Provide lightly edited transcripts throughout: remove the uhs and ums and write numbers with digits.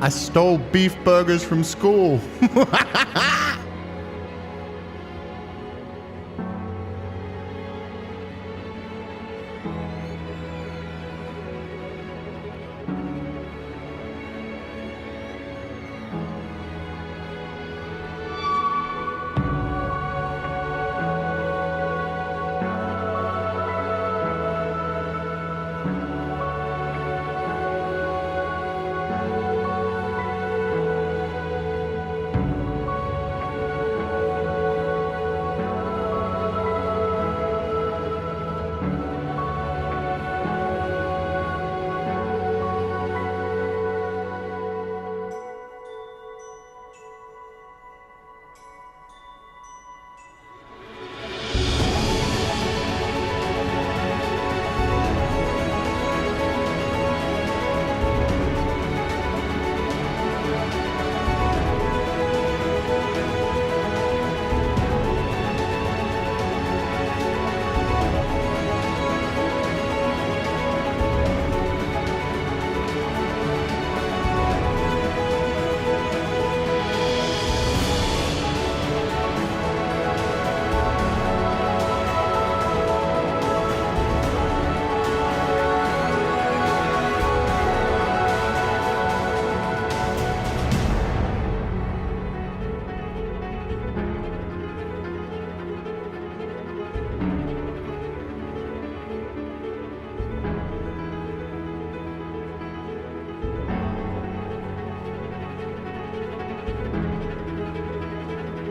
I stole beef burgers from school.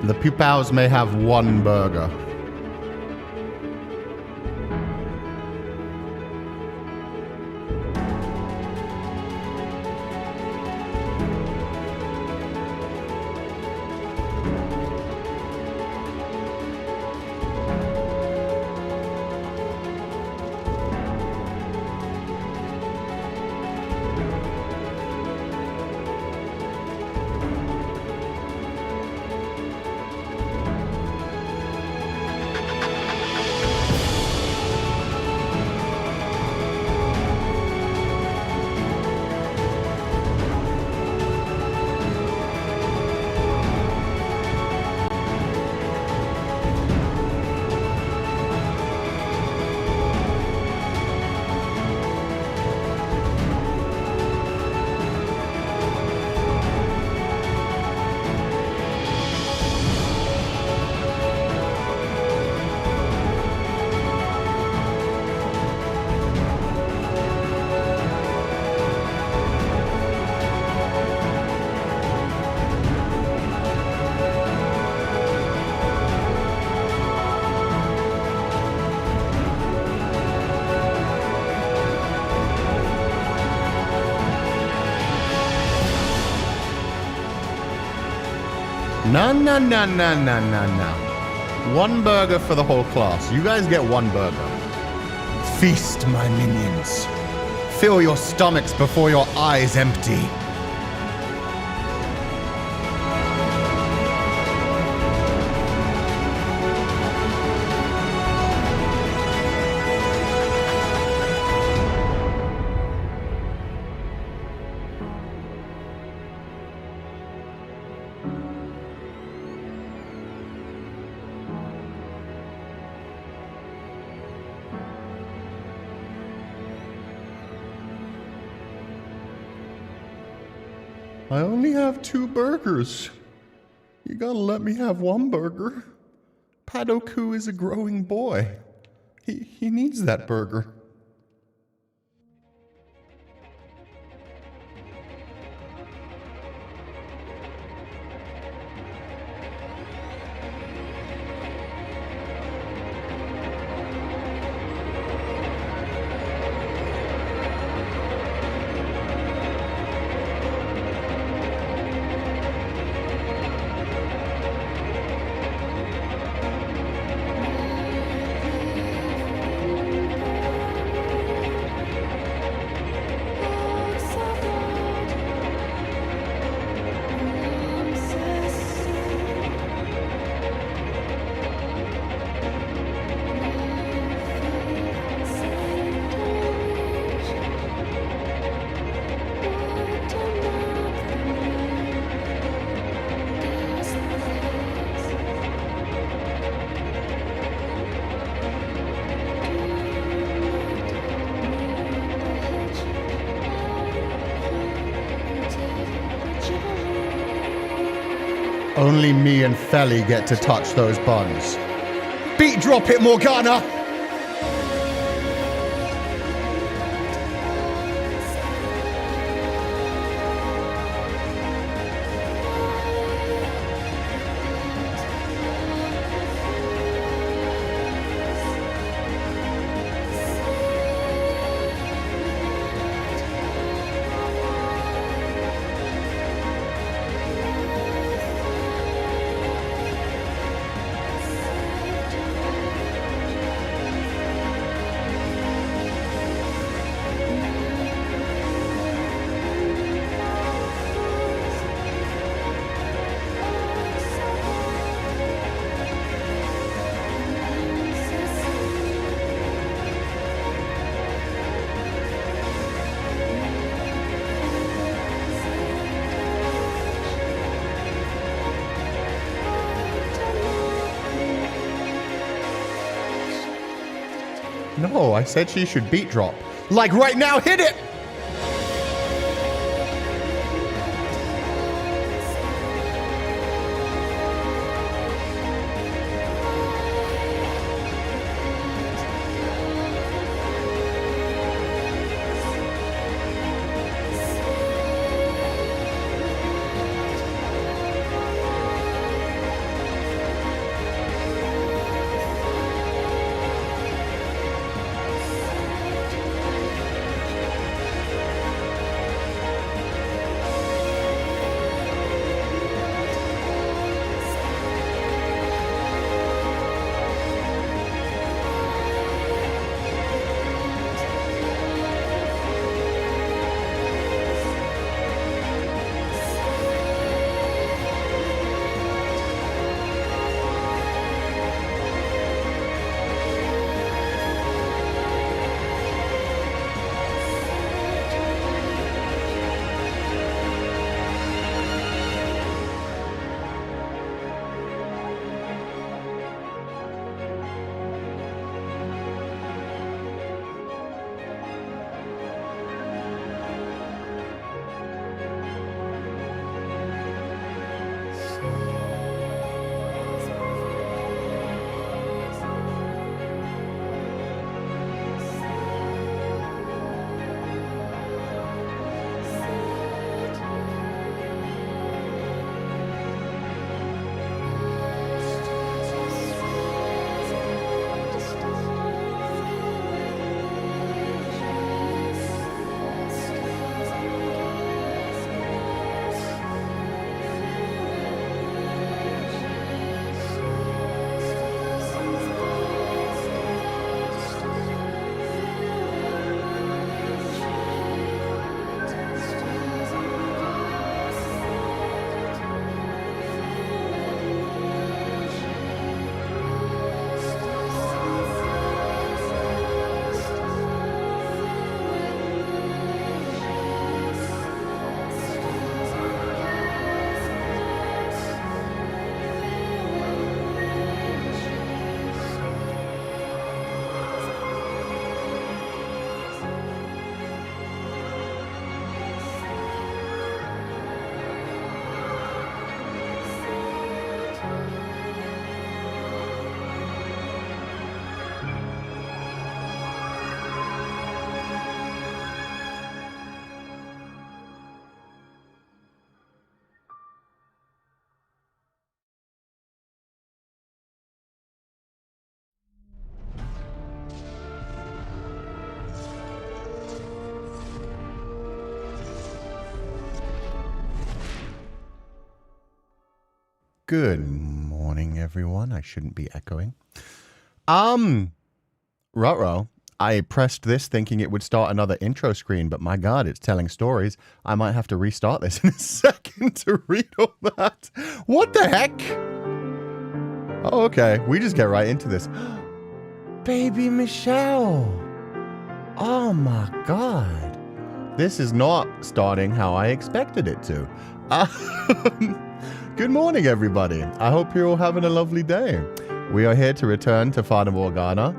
The Pupals may have one burger. No. One burger for the whole class. You guys get one burger. Feast, my minions. Fill your stomachs before your eyes empty. I only have 2 burgers. You gotta let me have one burger. Padoku is a growing boy. He needs that burger. Only me and Feli get to touch those buns. Beat drop it, Morgana! No, I said she should beat drop. Like right now, hit it! Good morning, everyone. I shouldn't be echoing. Ruh-roh. I pressed this thinking it would start another intro screen, but my god, it's telling stories. I might have to restart this in a second to read all that. What the heck? Oh, okay. We just get right into this. Baby Michelle. Oh my god. This is not starting how I expected it to. Good morning, everybody. I hope you're all having a lovely day. We are here to return to Fata Morgana.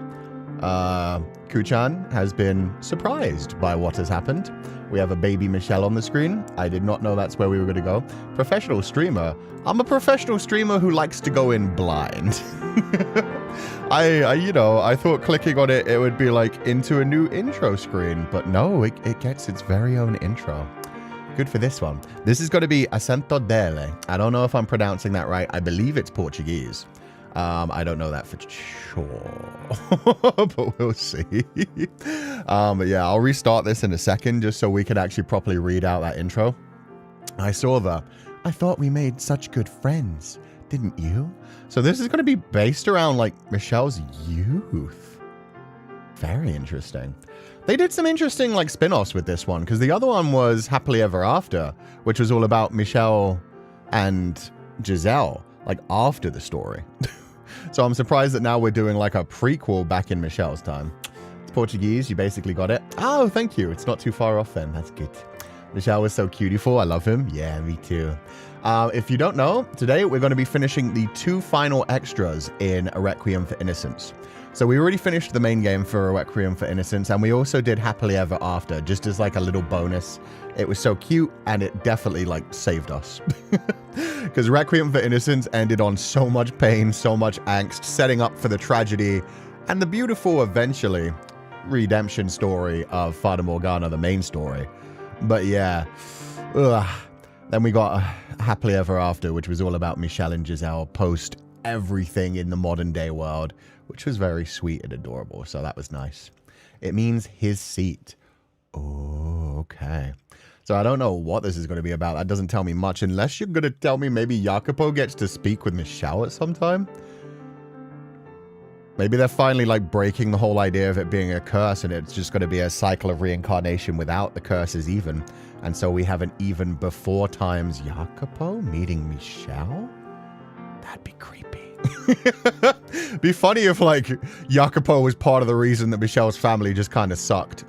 Kuchan has been surprised by what has happened. We have a baby Michelle on the screen. I did not know that's where we were going to go. Professional streamer. I'm a professional streamer who likes to go in blind. I thought clicking on it, it would be like into a new intro screen, but no, it gets its very own intro. Good for this one. This is going to be Assento Dele. I don't know if I'm pronouncing that right. I believe it's Portuguese. I don't know that for sure, but we'll see. But yeah, I'll restart this in a second just so we can actually properly read out that intro. I thought we made such good friends, didn't you? So this is going to be based around like Michelle's youth. Very interesting. They did some interesting like spin-offs with this one because the other one was Happily Ever After, which was all about Michelle and Giselle, like after the story. So I'm surprised that now we're doing like a prequel back in Michelle's time. It's Portuguese, you basically got it. Oh, thank you. It's not too far off then. That's good. Michelle was so cutiful. I love him. Yeah, me too. If you don't know, today we're going to be finishing the 2 final extras in A Requiem for Innocence. So we already finished the main game for A Requiem for Innocence, and we also did Happily Ever After, just as like a little bonus. It was so cute, and it definitely like saved us. Because Requiem for Innocence ended on so much pain, so much angst, setting up for the tragedy, and the beautiful, eventually, redemption story of Fata Morgana, the main story. But yeah, then we got Happily Ever After, which was all about Michelle and Giselle post everything in the modern day world, which was very sweet and adorable. So that was nice. It means his seat. Oh, okay. So I don't know what this is going to be about. That doesn't tell me much, unless you're going to tell me maybe Jacopo gets to speak with Michelle at some time. Maybe they're finally like breaking the whole idea of it being a curse, and it's just going to be a cycle of reincarnation without the curses even. And so we have an even before times Jacopo meeting Michelle? That'd be creepy. Be funny if like Jacopo was part of the reason that Michelle's family just kind of sucked.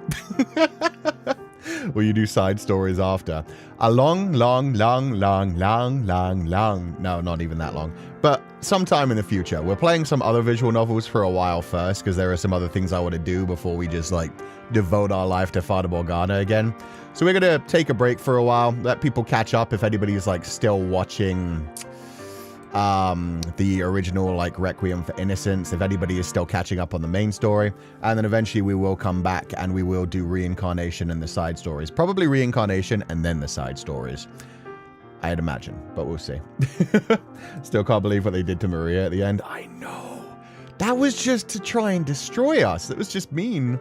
Will you do side stories after? A long, no, not even that long. But sometime in the future. We're playing some other visual novels for a while first, because there are some other things I want to do before we just like devote our life to Fata Morgana again. So we're going to take a break for a while, let people catch up if anybody's like still watching the original like Requiem for Innocence, if anybody is still catching up on the main story, and then eventually we will come back and we will do reincarnation and the side stories. Probably reincarnation and then the side stories, I'd imagine, but we'll see. Still can't believe what they did to Maria at the end. I know. That was just to try and destroy us. That was just mean.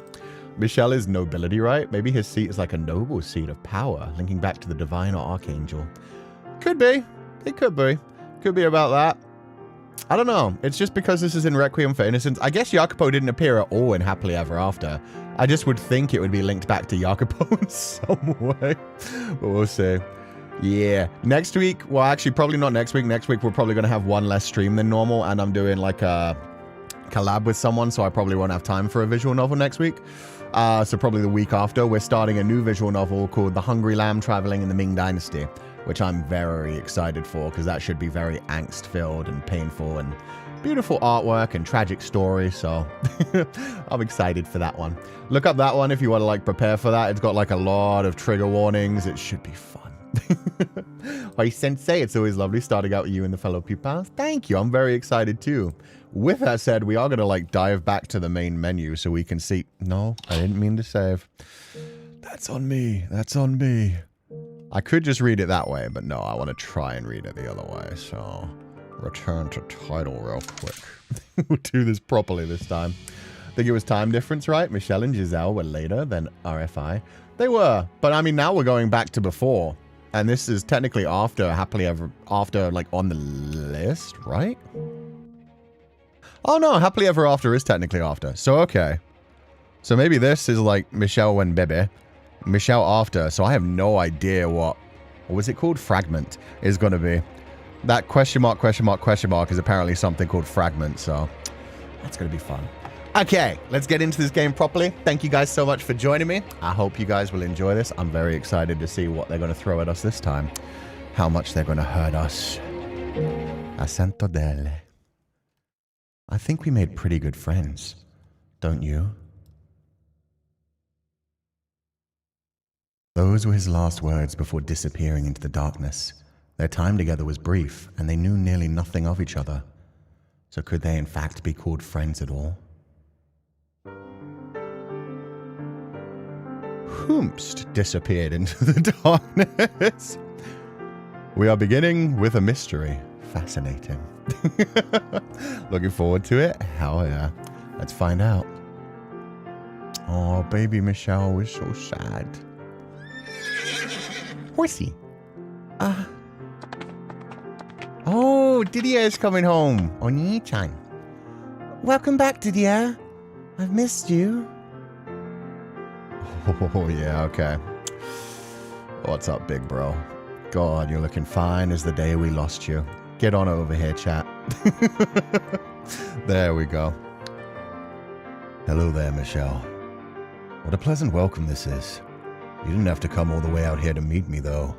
Michelle is nobility, right? Maybe his seat is like a noble seat of power, linking back to the divine or archangel. Could be. It could be. Could be about that. I don't know. It's just because this is in Requiem for Innocence. I guess Jacopo didn't appear at all in Happily Ever After. I just would think it would be linked back to Jacopo in some way. But we'll see. Yeah. Next week, well, actually, probably not next week. Next week, we're probably going to have one less stream than normal, and I'm doing like a collab with someone, so I probably won't have time for a visual novel next week. So probably the week after, we're starting a new visual novel called The Hungry Lamb Traveling in the Ming Dynasty, which I'm very excited for, because that should be very angst-filled and painful and beautiful artwork and tragic story, so I'm excited for that one. Look up that one if you want to like prepare for that. It's got like a lot of trigger warnings. It should be fun. Hi Sensei, it's always lovely starting out with you and the fellow Pupal. Thank you, I'm very excited too. With that said, we are going to like dive back to the main menu so we can see. No, I didn't mean to save. That's on me. That's on me. I could just read it that way, but no, I want to try and read it the other way. So, return to title real quick. We'll do this properly this time. I think it was time difference, right? Michelle and Giselle were later than RFI. They were, but I mean, now we're going back to before. And this is technically after Happily Ever After, like on the list, right? Oh no, Happily Ever After is technically after. So, okay. So maybe this is like Michelle and Bebe. Michelle after, so I have no idea what was it called? Fragment is going to be. That question mark is apparently something called Fragment, so that's going to be fun. Okay, let's get into this game properly. Thank you guys so much for joining me. I hope you guys will enjoy this. I'm very excited to see what they're going to throw at us this time. How much they're going to hurt us. Assento Dele. I think we made pretty good friends, don't you? Those were his last words before disappearing into the darkness. Their time together was brief, and they knew nearly nothing of each other. So could they in fact be called friends at all? Whomst disappeared into the darkness. We are beginning with a mystery. Fascinating. Looking forward to it? Hell yeah. Let's find out. Oh, baby Michelle was so sad. Horsey. Oh, Didier is coming home. Oni-chan. Welcome back, Didier. I've missed you. Oh, yeah, okay. What's up, big bro? God, you're looking fine as the day we lost you. Get on over here, chat. There we go. Hello there, Michelle. What a pleasant welcome this is. You didn't have to come all the way out here to meet me, though.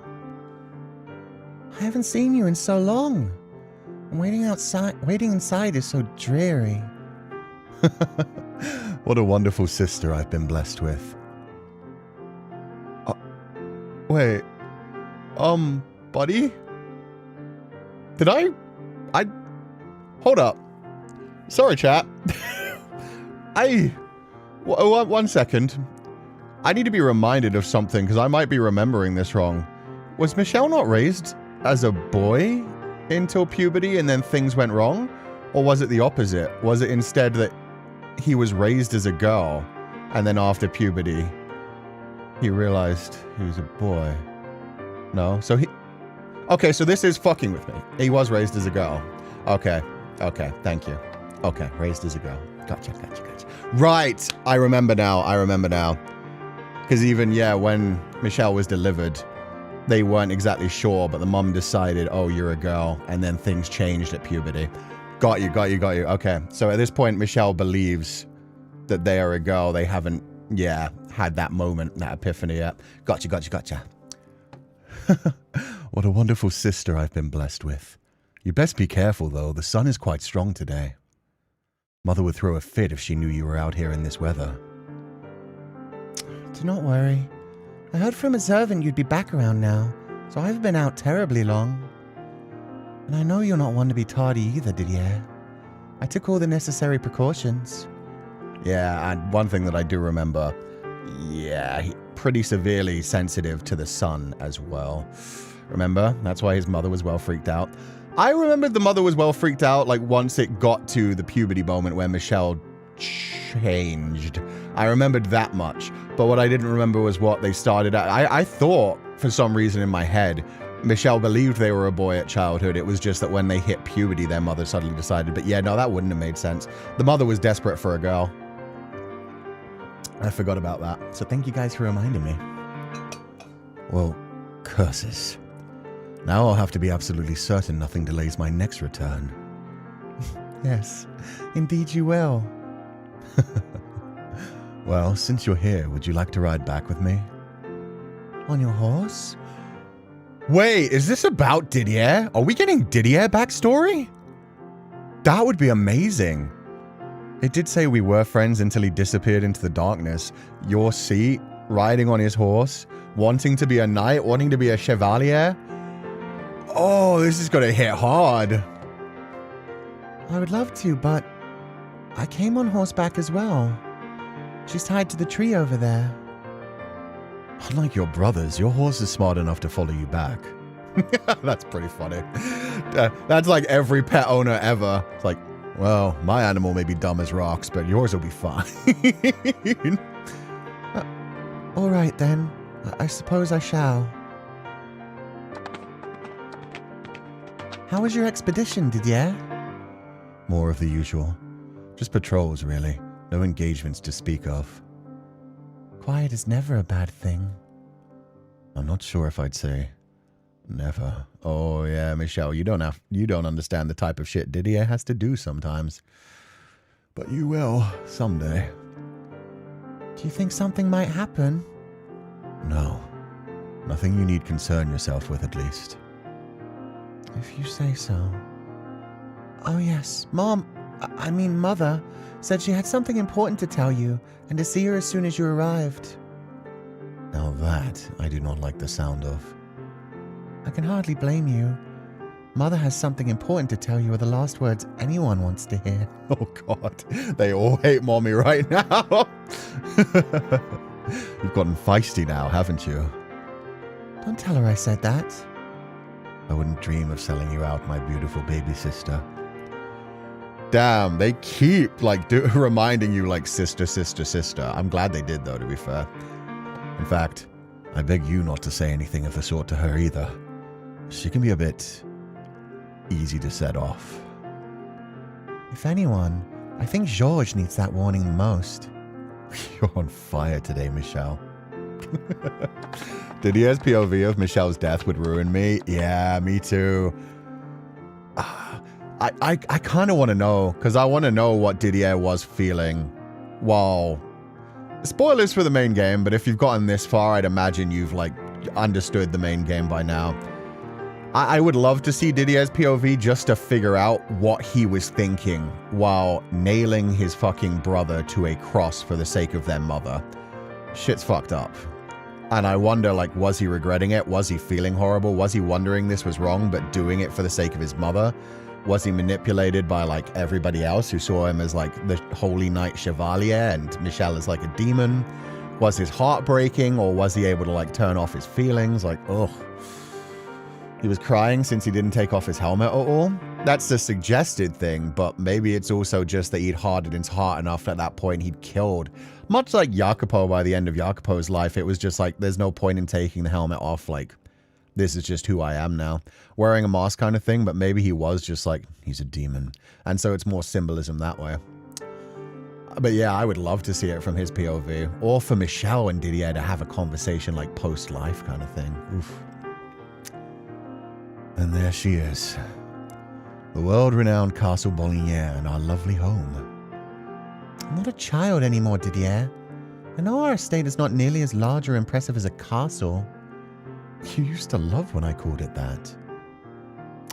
I haven't seen you in so long. Waiting inside is so dreary. What a wonderful sister I've been blessed with. Wait. Buddy? Did I... Hold up. Sorry, chat. One second. I need to be reminded of something, because I might be remembering this wrong. Was Michelle not raised as a boy until puberty and then things went wrong? Or was it the opposite? Was it instead that he was raised as a girl and then after puberty he realized he was a boy? No? So he... Okay, so this is fucking with me. He was raised as a girl. Okay, thank you. Okay, raised as a girl. Gotcha. Right, I remember now. Because even, yeah, when Michelle was delivered, they weren't exactly sure, but the mom decided, oh, you're a girl, and then things changed at puberty. Got you. Okay, so at this point, Michelle believes that they are a girl. They haven't, had that moment, that epiphany yet. Gotcha. What a wonderful sister I've been blessed with. You best be careful, though. The sun is quite strong today. Mother would throw a fit if she knew you were out here in this weather. Do not worry. I heard from a servant you'd be back around now, so I haven't been out terribly long. And I know you're not one to be tardy either, Didier. I took all the necessary precautions. Yeah, and one thing that I do remember, pretty severely sensitive to the sun as well. Remember? That's why his mother was well freaked out. I remembered the mother was well freaked out, like, once it got to the puberty moment where Michelle changed. I remembered that much. But what I didn't remember was what they started at. I thought, for some reason in my head, Michelle believed they were a boy at childhood. It was just that when they hit puberty, their mother suddenly decided. But yeah, no, that wouldn't have made sense. The mother was desperate for a girl. I forgot about that. So thank you guys for reminding me. Well, curses. Now I'll have to be absolutely certain nothing delays my next return. Yes, indeed you will. Well, since you're here, would you like to ride back with me? On your horse? Wait, is this about Didier? Are we getting Didier backstory? That would be amazing. It did say we were friends until he disappeared into the darkness. Your seat, riding on his horse, wanting to be a knight, wanting to be a chevalier. Oh, this is gonna hit hard. I would love to, but I came on horseback as well. She's tied to the tree over there. Unlike your brothers, your horse is smart enough to follow you back. That's pretty funny. That's like every pet owner ever. It's like, well, my animal may be dumb as rocks, but yours will be fine. All right, then. I suppose I shall. How was your expedition, Didier? More of the usual. Just patrols, really. No engagements to speak of. Quiet is never a bad thing. I'm not sure if I'd say never. Oh yeah, Michelle, you don't understand the type of shit Didier has to do sometimes. But you will, someday. Do you think something might happen? No. Nothing you need concern yourself with, at least. If you say so. Oh yes, Mother said she had something important to tell you and to see her as soon as you arrived. Now that I do not like the sound of. I can hardly blame you. Mother has something important to tell you are the last words anyone wants to hear. Oh God, they all hate mommy right now. You've gotten feisty now, haven't you? Don't tell her I said that. I wouldn't dream of selling you out, my beautiful baby sister. Damn, they keep reminding you like sister, sister, sister. I'm glad they did though, to be fair. In fact, I beg you not to say anything of the sort to her either. She can be a bit easy to set off. If anyone, I think Georges needs that warning the most. You're on fire today, Michelle. Didier's POV of Michelle's death would ruin me. Yeah, me too. I kind of want to know, because I want to know what Didier was feeling while... Spoilers for the main game, but if you've gotten this far, I'd imagine you've understood the main game by now. I would love to see Didier's POV just to figure out what he was thinking while nailing his fucking brother to a cross for the sake of their mother. Shit's fucked up. And I wonder, was he regretting it? Was he feeling horrible? Was he wondering this was wrong, but doing it for the sake of his mother? Was he manipulated by, everybody else who saw him as, the Holy Knight Chevalier and Michelle as, a demon? Was his heart breaking, or was he able to, turn off his feelings? Ugh. He was crying since he didn't take off his helmet at all. That's the suggested thing, but maybe it's also just that he'd hardened his heart enough at that point he'd killed. Much like Jacopo by the end of Jacopo's life, it was just there's no point in taking the helmet off, this is just who I am now. Wearing a mask kind of thing, but maybe he was just he's a demon. And so it's more symbolism that way. But yeah, I would love to see it from his POV. Or for Michelle and Didier to have a conversation post-life kind of thing. Oof. And there she is. The world-renowned Castle Boliniere and our lovely home. I'm not a child anymore, Didier. I know our estate is not nearly as large or impressive as a castle. You used to love when I called it that.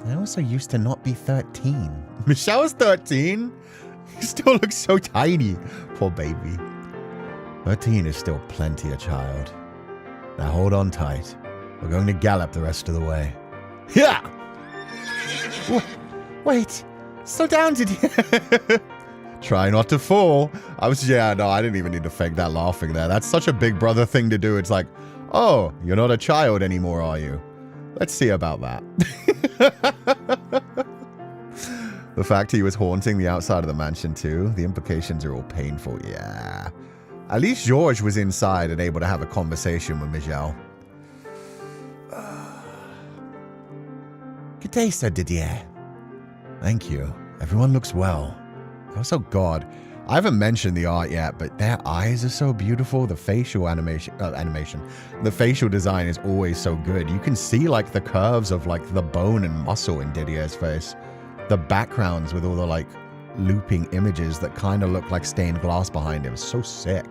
I also used to not be 13. Michelle's 13? You still look so tiny. Poor baby. 13 is still plenty a child. Now hold on tight. We're going to gallop the rest of the way. Yeah! Wait, slow down, Didier. Try not to fall. I didn't even need to fake that laughing there. That's such a big brother thing to do. It's oh, you're not a child anymore, are you? Let's see about that. The fact he was haunting the outside of the mansion too, the implications are all painful, yeah. At least Georges was inside and able to have a conversation with Michelle. Good day, Sir Didier. Thank you. Everyone looks well. Also, God, I haven't mentioned the art yet, but their eyes are so beautiful. The facial the facial design is always so good. You can see the curves of the bone and muscle in Didier's face. The backgrounds with all the looping images that kind of look like stained glass behind him. So sick.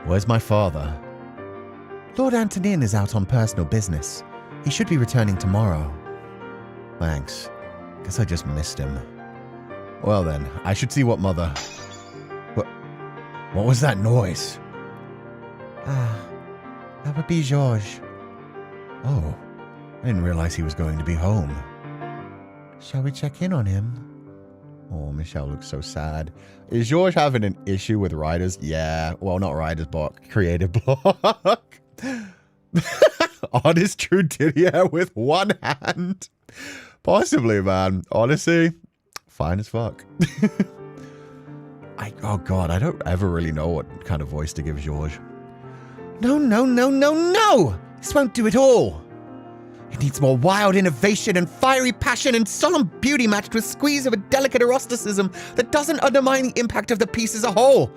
Where's my father? Lord Antonin is out on personal business. He should be returning tomorrow. Thanks. Guess I just missed him. Well then, I should see what mother... What was that noise? That would be Georges. Oh, I didn't realize he was going to be home. Shall we check in on him? Oh, Michelle looks so sad. Is Georges having an issue with writers? Yeah, well, not writer's block, creative block. Artist True Didier with one hand. Possibly, man. Honestly, fine as fuck. Oh God, I don't ever really know what kind of voice to give Georges. No, no, no, no, no! This won't do it all. It needs more wild innovation and fiery passion and solemn beauty matched with squeeze of a delicate eroticism that doesn't undermine the impact of the piece as a whole.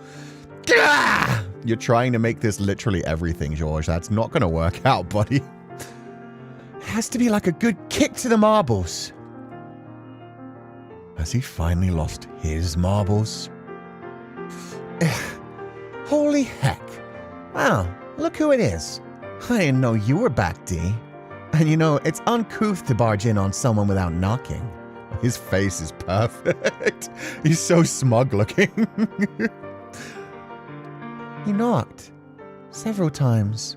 Gah! You're trying to make this literally everything, Georges. That's not going to work out, buddy. It has to be like a good kick to the marbles. Has he finally lost his marbles? Holy heck. Wow, look who it is. I didn't know you were back, D. And you know, it's uncouth to barge in on someone without knocking. His face is perfect. He's so smug looking. He knocked. Several times.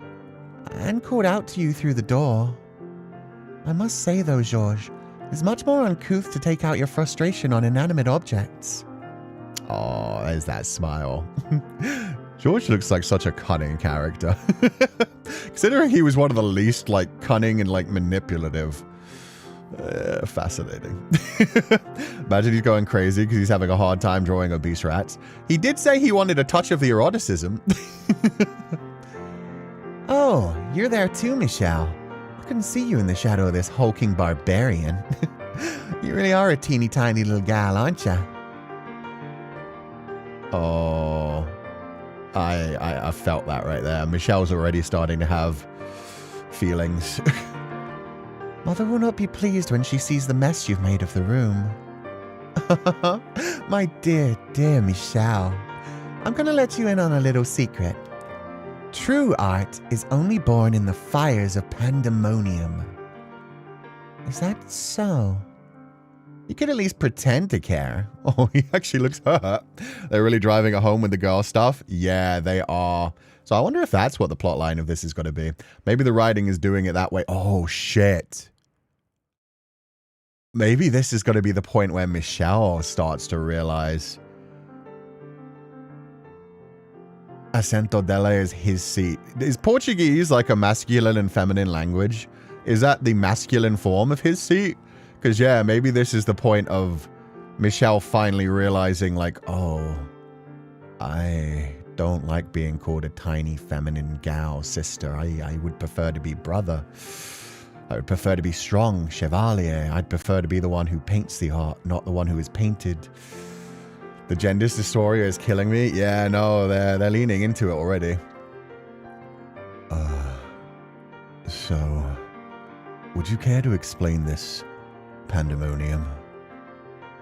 And called out to you through the door. I must say though, Georges, it's much more uncouth to take out your frustration on inanimate objects. Oh, there's that smile. George looks like such a cunning character. Considering he was one of the least, like, cunning and, like, manipulative. Fascinating. Imagine he's going crazy because he's having a hard time drawing obese rats. He did say he wanted a touch of the eroticism. Oh, you're there too, Michelle. I couldn't see you in the shadow of this hulking barbarian. You really are a teeny tiny little gal, aren't ya? Oh, I felt that right there. Michelle's already starting to have feelings. Mother will not be pleased when she sees the mess you've made of the room. My dear, dear Michelle. I'm gonna let you in on a little secret. True art is only born in the fires of Pandemonium. Is that so? You could at least pretend to care. Oh, he actually looks hurt. They're really driving it home with the girl stuff. Yeah, they are. So I wonder if that's what the plot line of this is going to be. Maybe the writing is doing it that way. Oh, shit. Maybe this is going to be the point where Michelle starts to realize Assento Dele is his seat. Is Portuguese like a masculine and feminine language? Is that the masculine form of his seat? Because, yeah, maybe this is the point of Michelle finally realizing, like, oh, I don't like being called a tiny feminine gal, sister. I would prefer to be brother. I would prefer to be strong, chevalier. I'd prefer to be the one who paints the art, not the one who is painted. The gender dysphoria is killing me. Yeah, no, they're leaning into it already. So, would you care to explain this Pandemonium?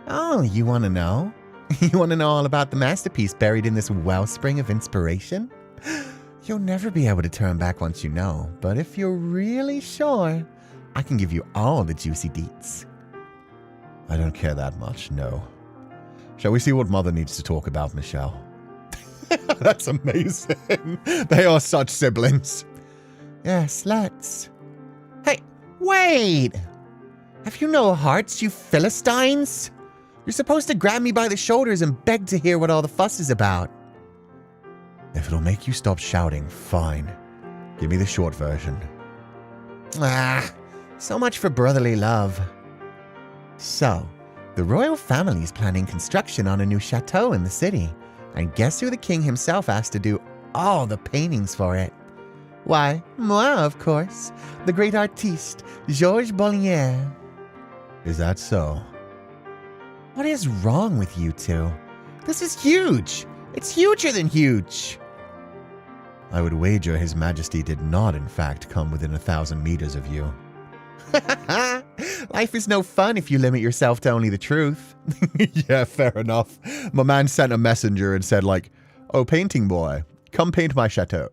Oh, you want to know? You want to know all about the masterpiece buried in this wellspring of inspiration? You'll never be able to turn back once you know, but if you're really sure, I can give you all the juicy deets. I don't care that much, no. Shall we see what Mother needs to talk about, Michelle? That's amazing. They are such siblings. Yes, let's. Hey, wait! Have you no hearts, you Philistines? You're supposed to grab me by the shoulders and beg to hear what all the fuss is about. If it'll make you stop shouting, fine. Give me the short version. So much for brotherly love. So, the royal family is planning construction on a new chateau in the city. And guess who the king himself asked to do all the paintings for it? Why, moi, of course. The great artiste, Georges Bollier. Is that so? What is wrong with you two? This is huge. It's huger than huge. I would wager His Majesty did not, in fact, come within 1,000 meters of you. Life is no fun if you limit yourself to only the truth. Yeah, fair enough. My man sent a messenger and said, like, oh, painting boy, come paint my chateau.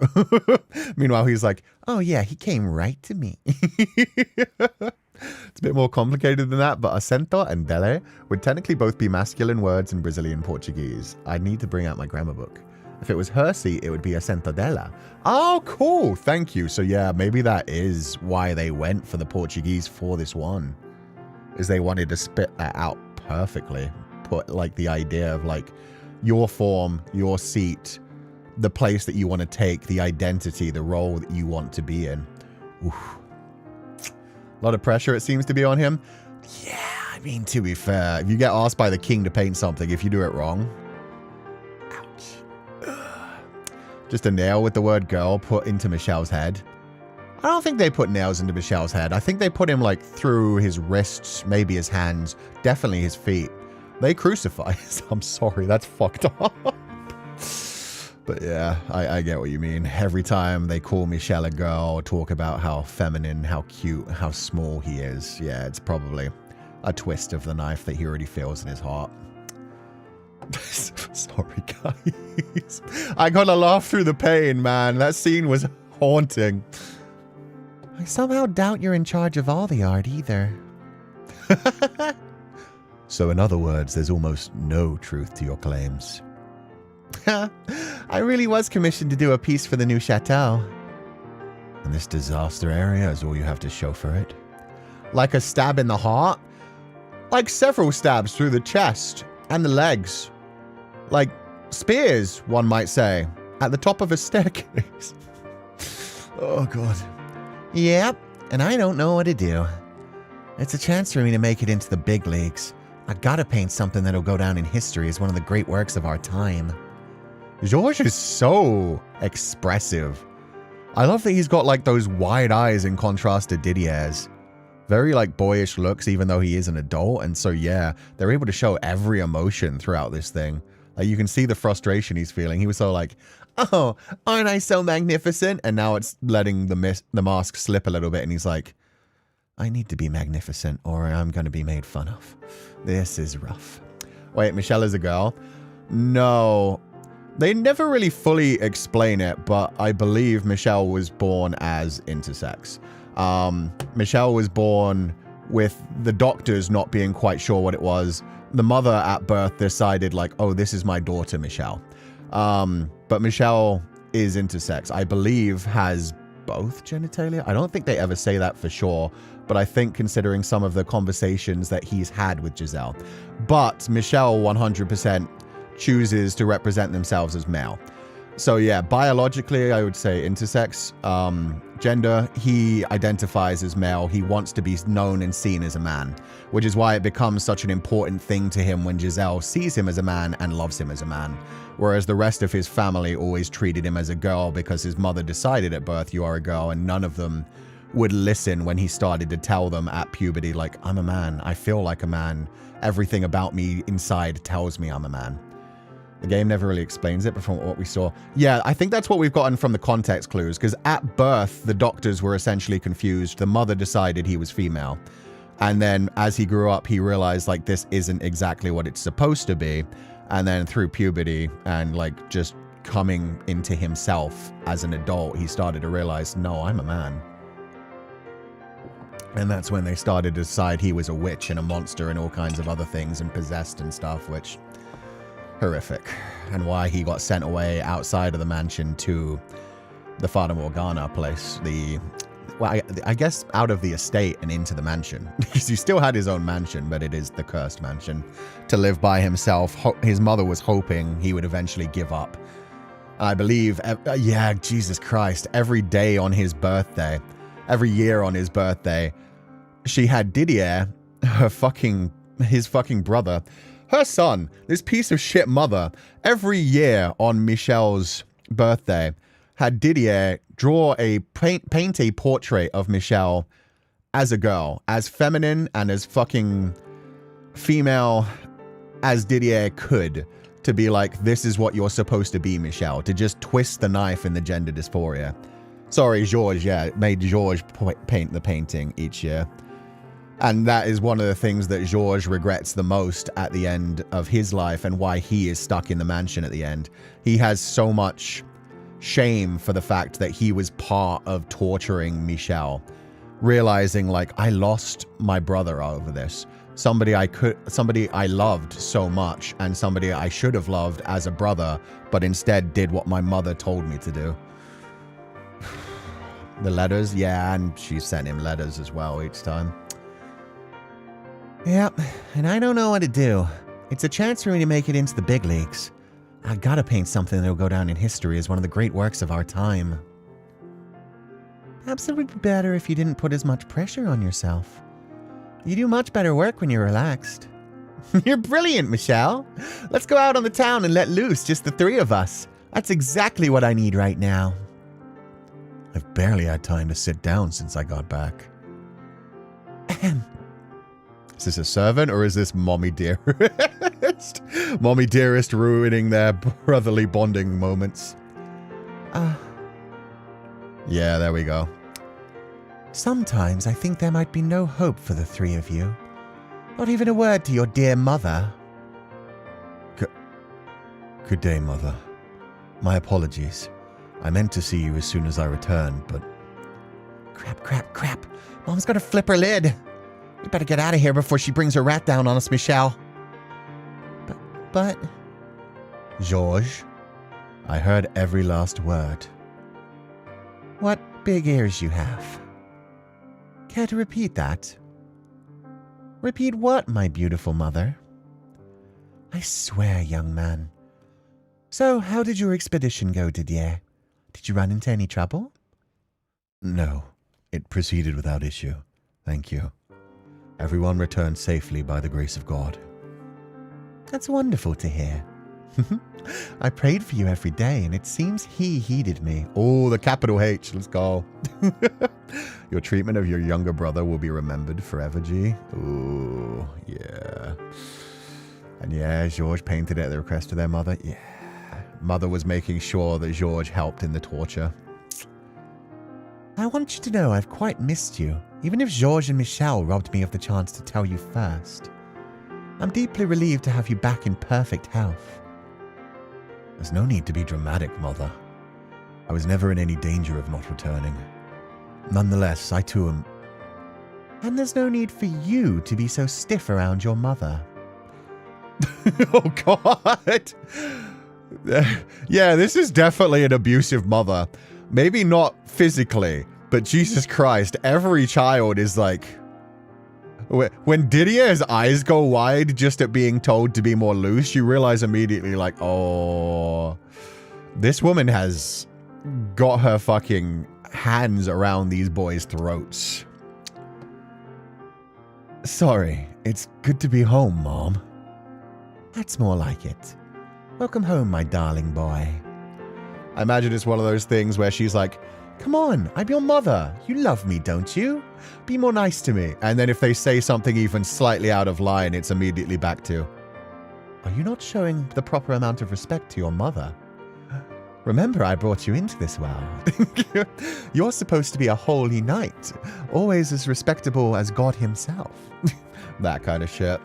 Meanwhile, he's like, oh yeah, he came right to me. It's a bit more complicated than that, but Assento and Dele would technically both be masculine words in Brazilian Portuguese. I'd need to bring out my grammar book. If it was her seat, it would be Assento Dele. Oh, cool. Thank you. So yeah, maybe that is why they went for the Portuguese for this one. Is they wanted to spit that out perfectly. Put like the idea of like your form, your seat, the place that you want to take, the identity, the role that you want to be in. Oof. A lot of pressure it seems to be on him. Yeah, I mean, to be fair, if you get asked by the king to paint something, if you do it wrong, ouch. Just a nail with the word girl put into Michelle's head. I don't think they put nails into Michelle's head. I think they put him like through his wrists, maybe his hands, definitely his feet. They crucify. I'm sorry, that's fucked up. But yeah, I get what you mean. Every time they call Michelle a girl, talk about how feminine, how cute, how small he is. Yeah, it's probably a twist of the knife that he already feels in his heart. Sorry, guys. I gotta laugh through the pain, man. That scene was haunting. I somehow doubt you're in charge of all the art either. So in other words, there's almost no truth to your claims. I really was commissioned to do a piece for the new chateau. And this disaster area is all you have to show for it? Like a stab in the heart? Like several stabs through the chest and the legs. Like spears, one might say, at the top of a staircase. Oh, God. Yep, and I don't know what to do. It's a chance for me to make it into the big leagues. I gotta paint something that'll go down in history as one of the great works of our time. Georges is so expressive. I love that he's got like those wide eyes in contrast to Didier's. Very like boyish looks even though he is an adult. And so yeah, they're able to show every emotion throughout this thing. Like you can see the frustration he's feeling. He was so like, oh, aren't I so magnificent? And now it's letting the mask slip a little bit and he's like, I need to be magnificent or I'm going to be made fun of. This is rough. Wait, Michelle is a girl? No. They never really fully explain it, but I believe Michelle was born as intersex. Michelle was born with the doctors not being quite sure what it was. The mother at birth decided like, oh, this is my daughter, Michelle. But Michelle is intersex. I believe has both genitalia. I don't think they ever say that for sure, but I think considering some of the conversations that he's had with Giselle. But Michelle 100% chooses to represent themselves as male. So yeah, biologically, I would say intersex. Gender, he identifies as male. He wants to be known and seen as a man, which is why it becomes such an important thing to him when Giselle sees him as a man and loves him as a man. Whereas the rest of his family always treated him as a girl because his mother decided at birth, you are a girl, and none of them would listen when he started to tell them at puberty, like, I'm a man, I feel like a man, everything about me inside tells me I'm a man. The game never really explains it, but from what we saw, yeah, I think that's what we've gotten from the context clues, because at birth, the doctors were essentially confused. The mother decided he was female. And then as he grew up, he realized, like, this isn't exactly what it's supposed to be. And then through puberty and, like, just coming into himself as an adult, he started to realize, no, I'm a man. And that's when they started to decide he was a witch and a monster and all kinds of other things and possessed and stuff, which... horrific. And why he got sent away outside of the mansion to the Fata Morgana place. Well, I guess out of the estate and into the mansion. Because he still had his own mansion, but it is the cursed mansion. To live by himself. His mother was hoping he would eventually give up. I believe, yeah, Jesus Christ, every day on his birthday, every year on his birthday, she had Didier, his fucking brother, her son, this piece of shit mother, every year on Michelle's birthday, had Didier paint a portrait of Michelle as a girl, as feminine and as fucking female as Didier could, to be like, this is what you're supposed to be, Michelle, to just twist the knife in the gender dysphoria. Sorry, Georges, yeah, made Georges paint the painting each year. And that is one of the things that Georges regrets the most at the end of his life and why he is stuck in the mansion at the end. He has so much shame for the fact that he was part of torturing Michelle, realizing like, I lost my brother over this. Somebody I loved so much and somebody I should have loved as a brother, but instead did what my mother told me to do. The letters, yeah, and she sent him letters as well each time. Yep, and I don't know what to do. It's a chance for me to make it into the big leagues. I gotta paint something that'll go down in history as one of the great works of our time. Perhaps it would be better if you didn't put as much pressure on yourself. You do much better work when you're relaxed. You're brilliant, Michelle. Let's go out on the town and let loose, just the three of us. That's exactly what I need right now. I've barely had time to sit down since I got back. Is this a servant or is this Mommy Dearest? Mommy Dearest ruining their brotherly bonding moments. Yeah, there we go. Sometimes I think there might be no hope for the three of you. Not even a word to your dear mother. Good day, Mother. My apologies. I meant to see you as soon as I returned, but... Crap. Mom's gonna flip her lid. We better get out of here before she brings her rat down on us, Michelle. But... Georges? I heard every last word. What big ears you have. Care to repeat that? Repeat what, my beautiful mother? I swear, young man. So, how did your expedition go, Didier? Did you run into any trouble? No, it proceeded without issue. Thank you. Everyone returned safely by the grace of God. That's wonderful to hear. I prayed for you every day, and it seems he heeded me. Oh, the capital H. Let's go. Your treatment of your younger brother will be remembered forever, G. Ooh, yeah. And yeah, Georges painted it at the request of their mother. Yeah. Mother was making sure that Georges helped in the torture. I want you to know I've quite missed you, even if Georges and Michel robbed me of the chance to tell you first. I'm deeply relieved to have you back in perfect health. There's no need to be dramatic, Mother. I was never in any danger of not returning. Nonetheless, I too am... And there's no need for you to be so stiff around your mother. Oh, God! Yeah, this is definitely an abusive mother. Maybe not physically, but Jesus Christ, every child is like... When Didier's eyes go wide just at being told to be more loose, you realize immediately, like, oh, this woman has got her fucking hands around these boys' throats. Sorry, it's good to be home, Mom. That's more like it. Welcome home, my darling boy. I imagine it's one of those things where she's like, come on, I'm your mother. You love me, don't you? Be more nice to me. And then if they say something even slightly out of line, it's immediately back to, are you not showing the proper amount of respect to your mother? Remember, I brought you into this world. You're supposed to be a holy knight, always as respectable as God himself. That kind of shit.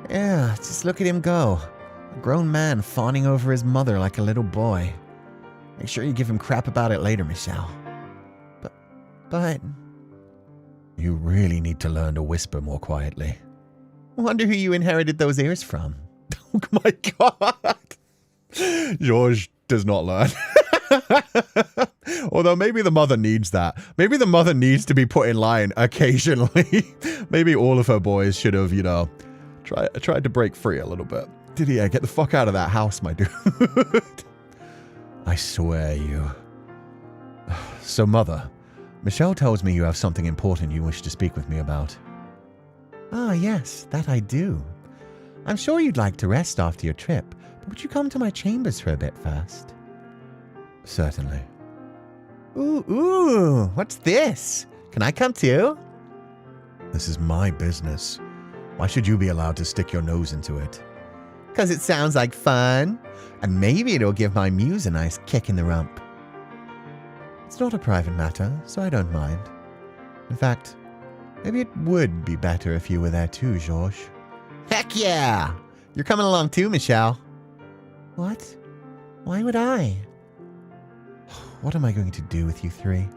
Yeah, just look at him go. A grown man fawning over his mother like a little boy. Make sure you give him crap about it later, Michelle. But... You really need to learn to whisper more quietly. Wonder who you inherited those ears from. Oh my God. Georges does not learn. Although maybe the mother needs that. Maybe the mother needs to be put in line occasionally. Maybe all of her boys should have, you know, tried to break free a little bit. Didier, get the fuck out of that house, my dude. I swear you. So, Mother, Michelle tells me you have something important you wish to speak with me about. Ah, yes, that I do. I'm sure you'd like to rest after your trip, but would you come to my chambers for a bit first? Certainly. Ooh, what's this? Can I come too? This is my business. Why should you be allowed to stick your nose into it? 'Cause it sounds like fun, and maybe it'll give my muse a nice kick in the rump. It's not a private matter, so I don't mind. In fact, maybe it would be better if you were there too, Georges. Heck yeah! You're coming along too, Michelle. What? Why would I? What am I going to do with you three?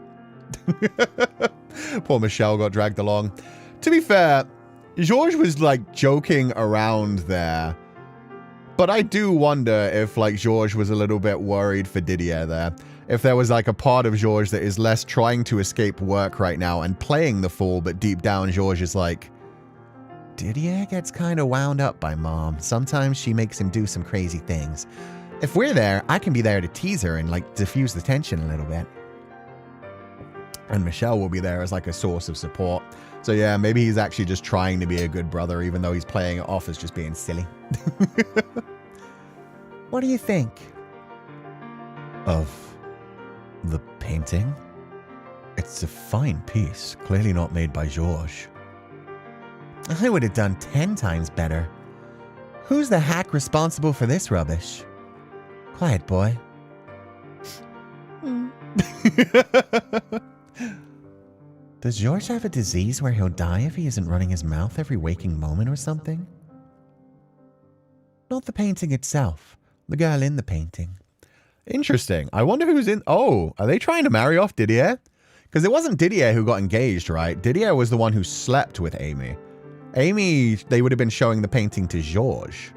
Poor Michelle got dragged along. To be fair, Georges was like joking around there. But I do wonder if like Georges was a little bit worried for Didier there. If there was like a part of Georges that is less trying to escape work right now and playing the fool, but deep down Georges is like, Didier gets kind of wound up by Mom. Sometimes she makes him do some crazy things. If we're there, I can be there to tease her and like diffuse the tension a little bit. And Michelle will be there as like a source of support. So yeah, maybe he's actually just trying to be a good brother, even though he's playing it off as just being silly. What do you think? Of the painting? It's a fine piece, clearly not made by Georges. I would have done 10 times better. Who's the hack responsible for this rubbish? Quiet, boy. Does Georges have a disease where he'll die if he isn't running his mouth every waking moment or something? Not the painting itself. The girl in the painting. Interesting. I wonder who's in... Oh, are they trying to marry off Didier? Because it wasn't Didier who got engaged, right? Didier was the one who slept with Amy. Amy, they would have been showing the painting to Georges.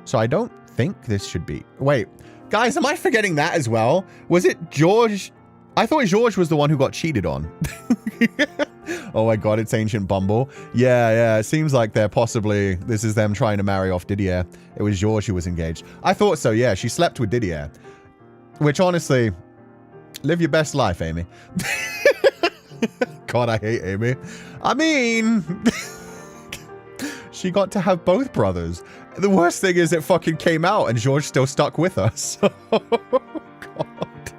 So I don't think this should be... Wait, Guys, am I forgetting that as well? Was it George? I thought George was the one who got cheated on. Oh my god, it's Ancient Bumble. Yeah, it seems like they're possibly... This is them trying to marry off Didier. It was George who was engaged. I thought so, yeah. She slept with Didier. Which, honestly, live your best life, Amy. God, I hate Amy. I mean... She got to have both brothers. The worst thing is it fucking came out and George still stuck with us. Oh, God.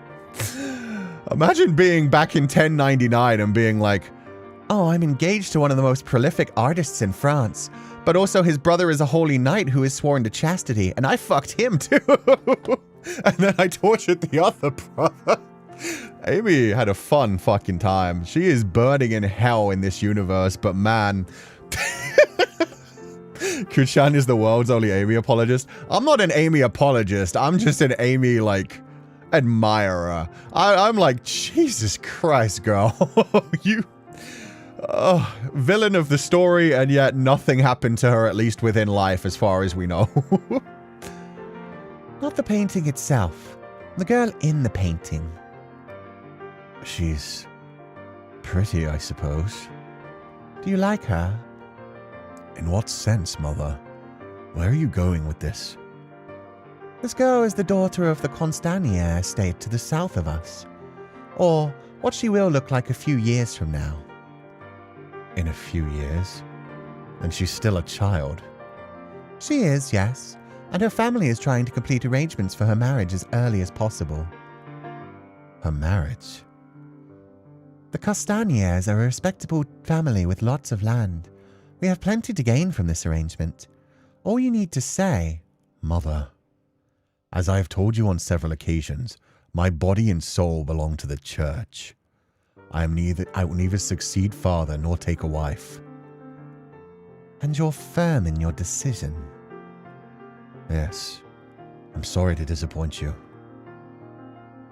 Imagine being back in 1099 and being like, oh, I'm engaged to one of the most prolific artists in France, but also his brother is a holy knight who is sworn to chastity, and I fucked him too. And then I tortured the other brother. Amy had a fun fucking time. She is burning in hell in this universe, but man... Kuchan is the world's only Amy apologist. I'm not an Amy apologist. I'm just an Amy, like, admirer. I'm like, Jesus Christ, girl. You... villain of the story, and yet nothing happened to her, at least within life, as far as we know. Not the painting itself. The girl in the painting. She's pretty, I suppose. Do you like her? In what sense, Mother? Where are you going with this? This girl is the daughter of the Constanier estate to the south of us. Or what she will look like a few years from now. In a few years? And she's still a child. She is, yes. And her family is trying to complete arrangements for her marriage as early as possible. Her marriage? The Castaniers are a respectable family with lots of land. We have plenty to gain from this arrangement. All you need to say... Mother, as I have told you on several occasions, my body and soul belong to the church. I will neither succeed father nor take a wife. And you're firm in your decision? Yes. I'm sorry to disappoint you.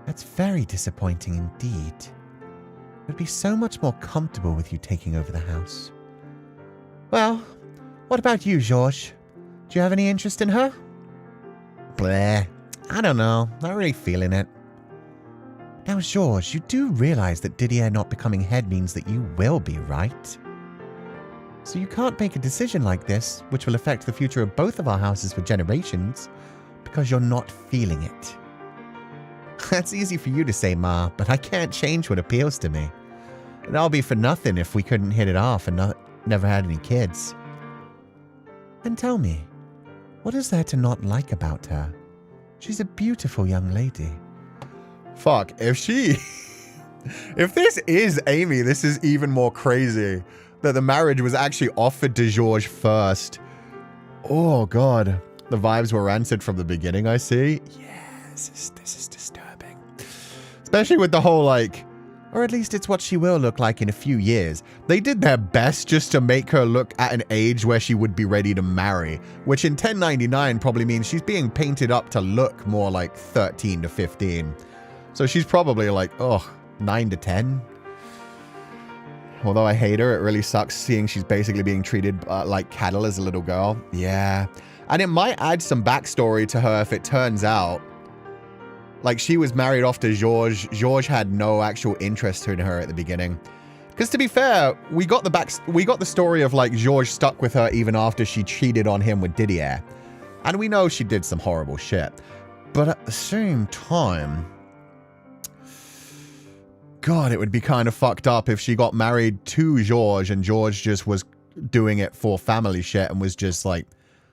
That's very disappointing indeed. It would be so much more comfortable with you taking over the house. Well, what about you, Georges? Do you have any interest in her? Bleh. I don't know. Not really feeling it. Now, Georges, you do realize that Didier not becoming head means that you will be, right? So you can't make a decision like this, which will affect the future of both of our houses for generations, because you're not feeling it. That's easy for you to say, Ma, but I can't change what appeals to me. And I'll be for nothing if we couldn't hit it off and never had any kids. And tell me, what is there to not like about her? She's a beautiful young lady. Fuck, if this is Amy, this is even more crazy. That the marriage was actually offered to Georges first. Oh, God. The vibes were rancid from the beginning, I see. Yes, this is disturbing. Especially with the whole, like... Or at least it's what she will look like in a few years. They did their best just to make her look at an age where she would be ready to marry. Which in 1099 probably means she's being painted up to look more like 13 to 15. So she's probably like, 9 to 10. Although I hate her, it really sucks seeing she's basically being treated like cattle as a little girl. Yeah. And it might add some backstory to her if it turns out. Like, she was married off to Georges. Georges had no actual interest in her at the beginning. Because to be fair, we got the story of, like, Georges stuck with her even after she cheated on him with Didier. And we know she did some horrible shit. But at the same time... God, it would be kind of fucked up if she got married to Georges and Georges just was doing it for family shit and was just, like,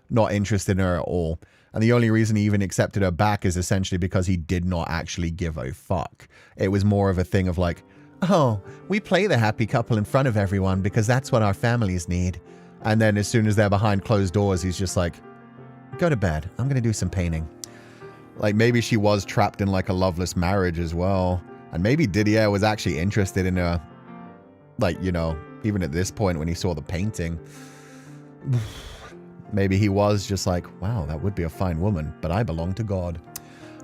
not interested in her at all. And the only reason he even accepted her back is essentially because he did not actually give a fuck. It was more of a thing of like, oh, we play the happy couple in front of everyone because that's what our families need. And then as soon as they're behind closed doors, he's just like, go to bed. I'm going to do some painting. Like, maybe she was trapped in like a loveless marriage as well. And maybe Didier was actually interested in her, like, you know, even at this point when he saw the painting. Maybe he was just like, wow, that would be a fine woman, but I belong to God.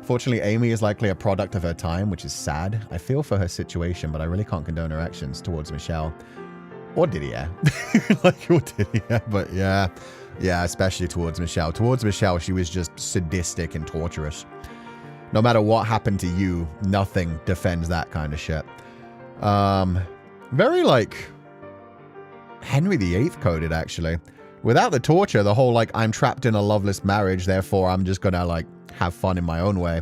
Fortunately, Amy is likely a product of her time, which is sad. I feel for her situation, but I really can't condone her actions towards Michelle. Or Didier. or Didier, but yeah. Yeah, especially towards Michelle. Towards Michelle, she was just sadistic and torturous. No matter what happened to you, nothing defends that kind of shit. Very, like, Henry VIII coded, actually. Without the torture, the whole, like, I'm trapped in a loveless marriage, therefore I'm just gonna, like, have fun in my own way.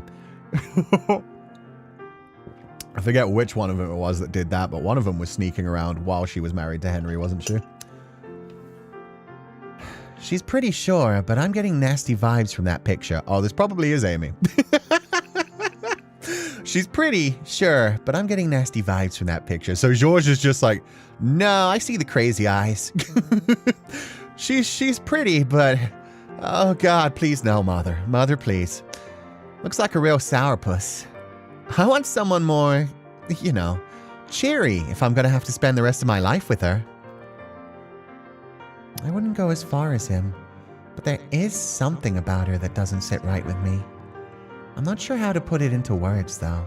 I forget which one of them it was that did that, but one of them was sneaking around while she was married to Henry, wasn't she? She's pretty sure, but I'm getting nasty vibes from that picture. Oh, this probably is Amy. She's pretty sure, but I'm getting nasty vibes from that picture. So George is just like, no, I see the crazy eyes. She's pretty, but oh God, please no, mother. Mother, please. Looks like a real sourpuss. I want someone more, you know, cheery if I'm gonna have to spend the rest of my life with her. I wouldn't go as far as him, but there is something about her that doesn't sit right with me. I'm not sure how to put it into words, though.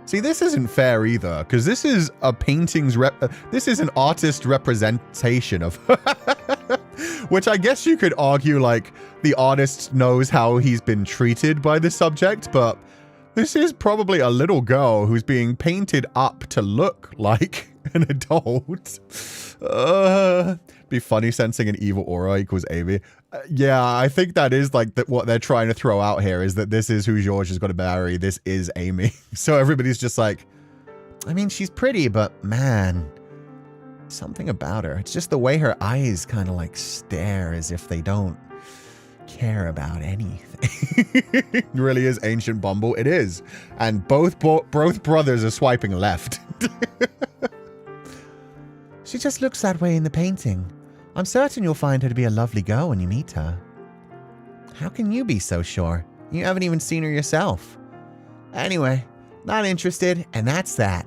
See, this isn't fair either, because this is a this is an artist representation of which I guess you could argue, like, the artist knows how he's been treated by the subject, but this is probably a little girl who's being painted up to look like an adult. Be funny sensing an evil aura equals Amy. Yeah, I think that is like what they're trying to throw out here is that this is who George is going to marry. This is Amy. So everybody's just like, I mean, she's pretty, but man, something about her. It's just the way her eyes kind of like stare as if they don't care about anything. It really is Ancient Bumble. It is. And both brothers are swiping left. She just looks that way in the painting. I'm certain you'll find her to be a lovely girl when you meet her. How can you be so sure? You haven't even seen her yourself. Anyway, not interested, and that's that.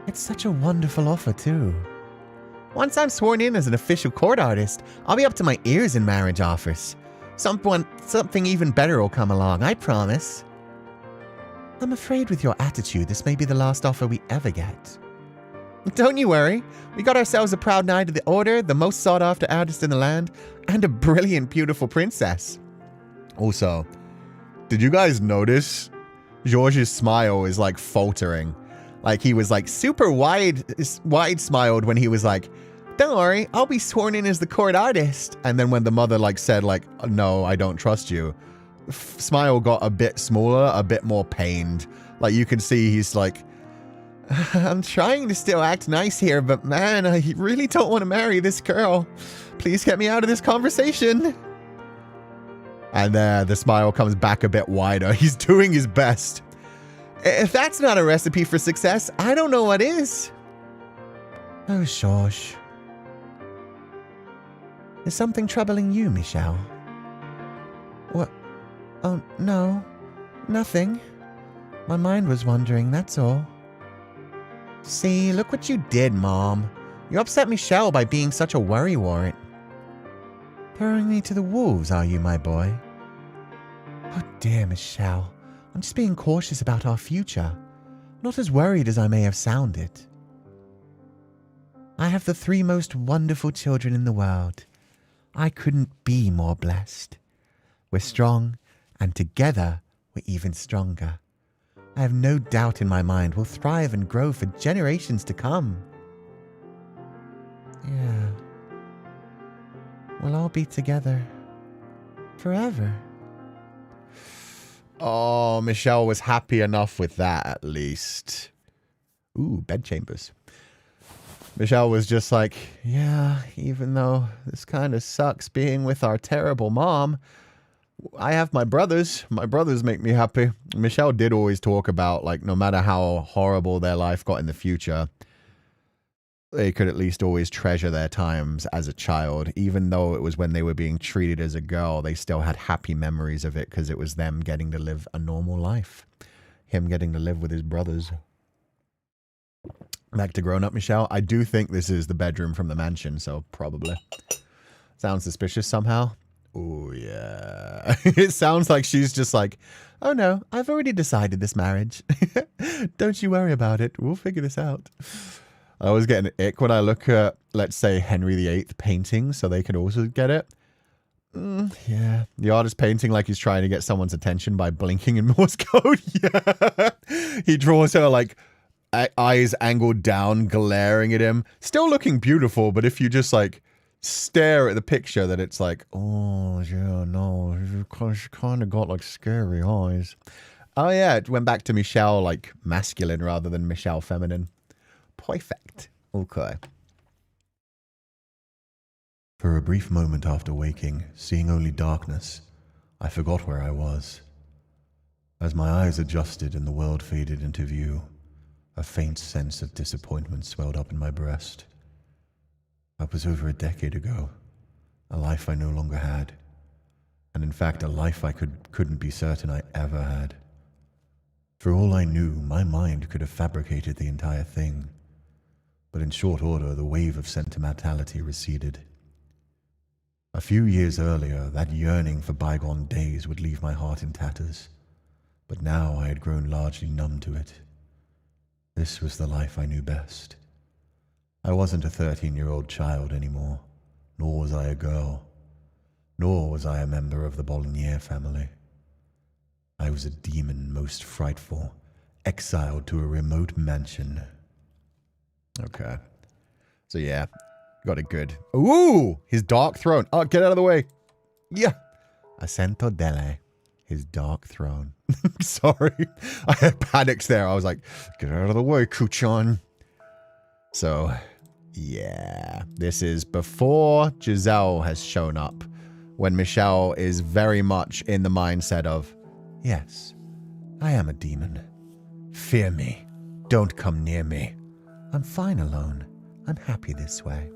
It's such a wonderful offer, too. Once I'm sworn in as an official court artist, I'll be up to my ears in marriage offers. Something even better will come along, I promise. I'm afraid with your attitude, this may be the last offer we ever get. Don't you worry. We got ourselves a proud knight of the order, the most sought-after artist in the land, and a brilliant, beautiful princess. Also, did you guys notice George's smile is like faltering? Like he was like super wide-smiled when he was like, don't worry, I'll be sworn in as the court artist. And then when the mother like said like, no, I don't trust you, smile got a bit smaller, a bit more pained. Like you can see he's like, I'm trying to still act nice here, but man, I really don't want to marry this girl. Please get me out of this conversation. And the smile comes back a bit wider. He's doing his best. If that's not a recipe for success, I don't know what is. Oh, Georges. Is something troubling you, Michelle? What? Oh, no. Nothing. My mind was wandering, that's all. See, look what you did, Mom. You upset Michelle by being such a worrywart. Throwing me to the wolves, are you, my boy? Oh, dear, Michelle. I'm just being cautious about our future. Not as worried as I may have sounded. I have the 3 most wonderful children in the world. I couldn't be more blessed. We're strong, and together we're even stronger. I have no doubt in my mind we'll thrive and grow for generations to come. Yeah. We'll all be together. Forever. Oh, Michelle was happy enough with that, at least. Ooh, bedchambers. Michelle was just like, yeah, even though this kind of sucks being with our terrible mom, I have my brothers. My brothers make me happy. Michelle did always talk about, like, no matter how horrible their life got in the future, they could at least always treasure their times as a child. Even though it was when they were being treated as a girl, they still had happy memories of it because it was them getting to live a normal life. Him getting to live with his brothers. Back to grown-up Michelle. I do think this is the bedroom from the mansion, so probably. Sounds suspicious somehow. Oh, yeah. It sounds like she's just like, oh, no, I've already decided this marriage. Don't you worry about it. We'll figure this out. I always get an ick when I look at, let's say, Henry VIII paintings, so they can also get it. Yeah. The artist painting like he's trying to get someone's attention by blinking in Morse code. Yeah. He draws her like eyes angled down, glaring at him. Still looking beautiful, but if you just like stare at the picture, that it's like, oh, yeah, no, she kind of got like scary eyes. Oh, yeah, it went back to Michelle like masculine rather than Michelle feminine. Perfect. Okay. For a brief moment after waking, seeing only darkness, I forgot where I was. As my eyes adjusted and the world faded into view, a faint sense of disappointment swelled up in my breast. That was over a decade ago, a life I no longer had, and in fact a life I couldn't be certain I ever had. For all I knew, my mind could have fabricated the entire thing, but in short order the wave of sentimentality receded. A few years earlier, that yearning for bygone days would leave my heart in tatters, but now I had grown largely numb to it. This was the life I knew best. I wasn't a 13-year-old child anymore, nor was I a girl, nor was I a member of the Bolognese family. I was a demon most frightful, exiled to a remote mansion. Okay. So yeah, got it good. Ooh, his dark throne. Oh, get out of the way. Yeah. Assento Dele. His dark throne. Sorry. I had panics there. I was like, get out of the way, Kuchan. So, yeah. This is before Giselle has shown up. When Michelle is very much in the mindset of, yes, I am a demon. Fear me. Don't come near me. I'm fine alone. I'm happy this way.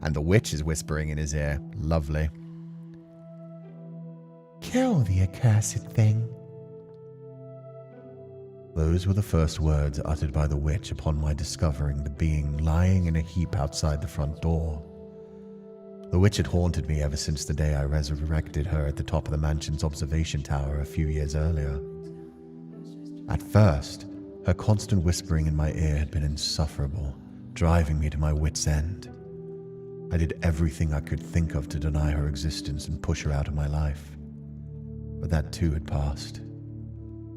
And the witch is whispering in his ear. Lovely. Kill the accursed thing. Those were the first words uttered by the witch upon my discovering the being lying in a heap outside the front door. The witch had haunted me ever since the day I resurrected her at the top of the mansion's observation tower a few years earlier. At first, her constant whispering in my ear had been insufferable, driving me to my wit's end. I did everything I could think of to deny her existence and push her out of my life. But that too had passed.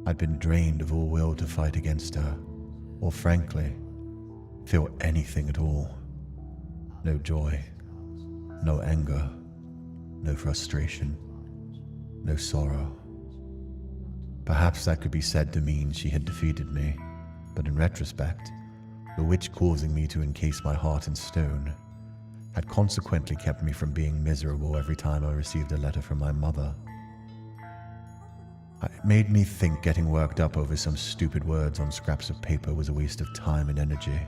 I'd been drained of all will to fight against her, or frankly, feel anything at all. No joy, no anger, no frustration, no sorrow. Perhaps that could be said to mean she had defeated me, but in retrospect, the witch causing me to encase my heart in stone had consequently kept me from being miserable every time I received a letter from my mother. It made me think getting worked up over some stupid words on scraps of paper was a waste of time and energy.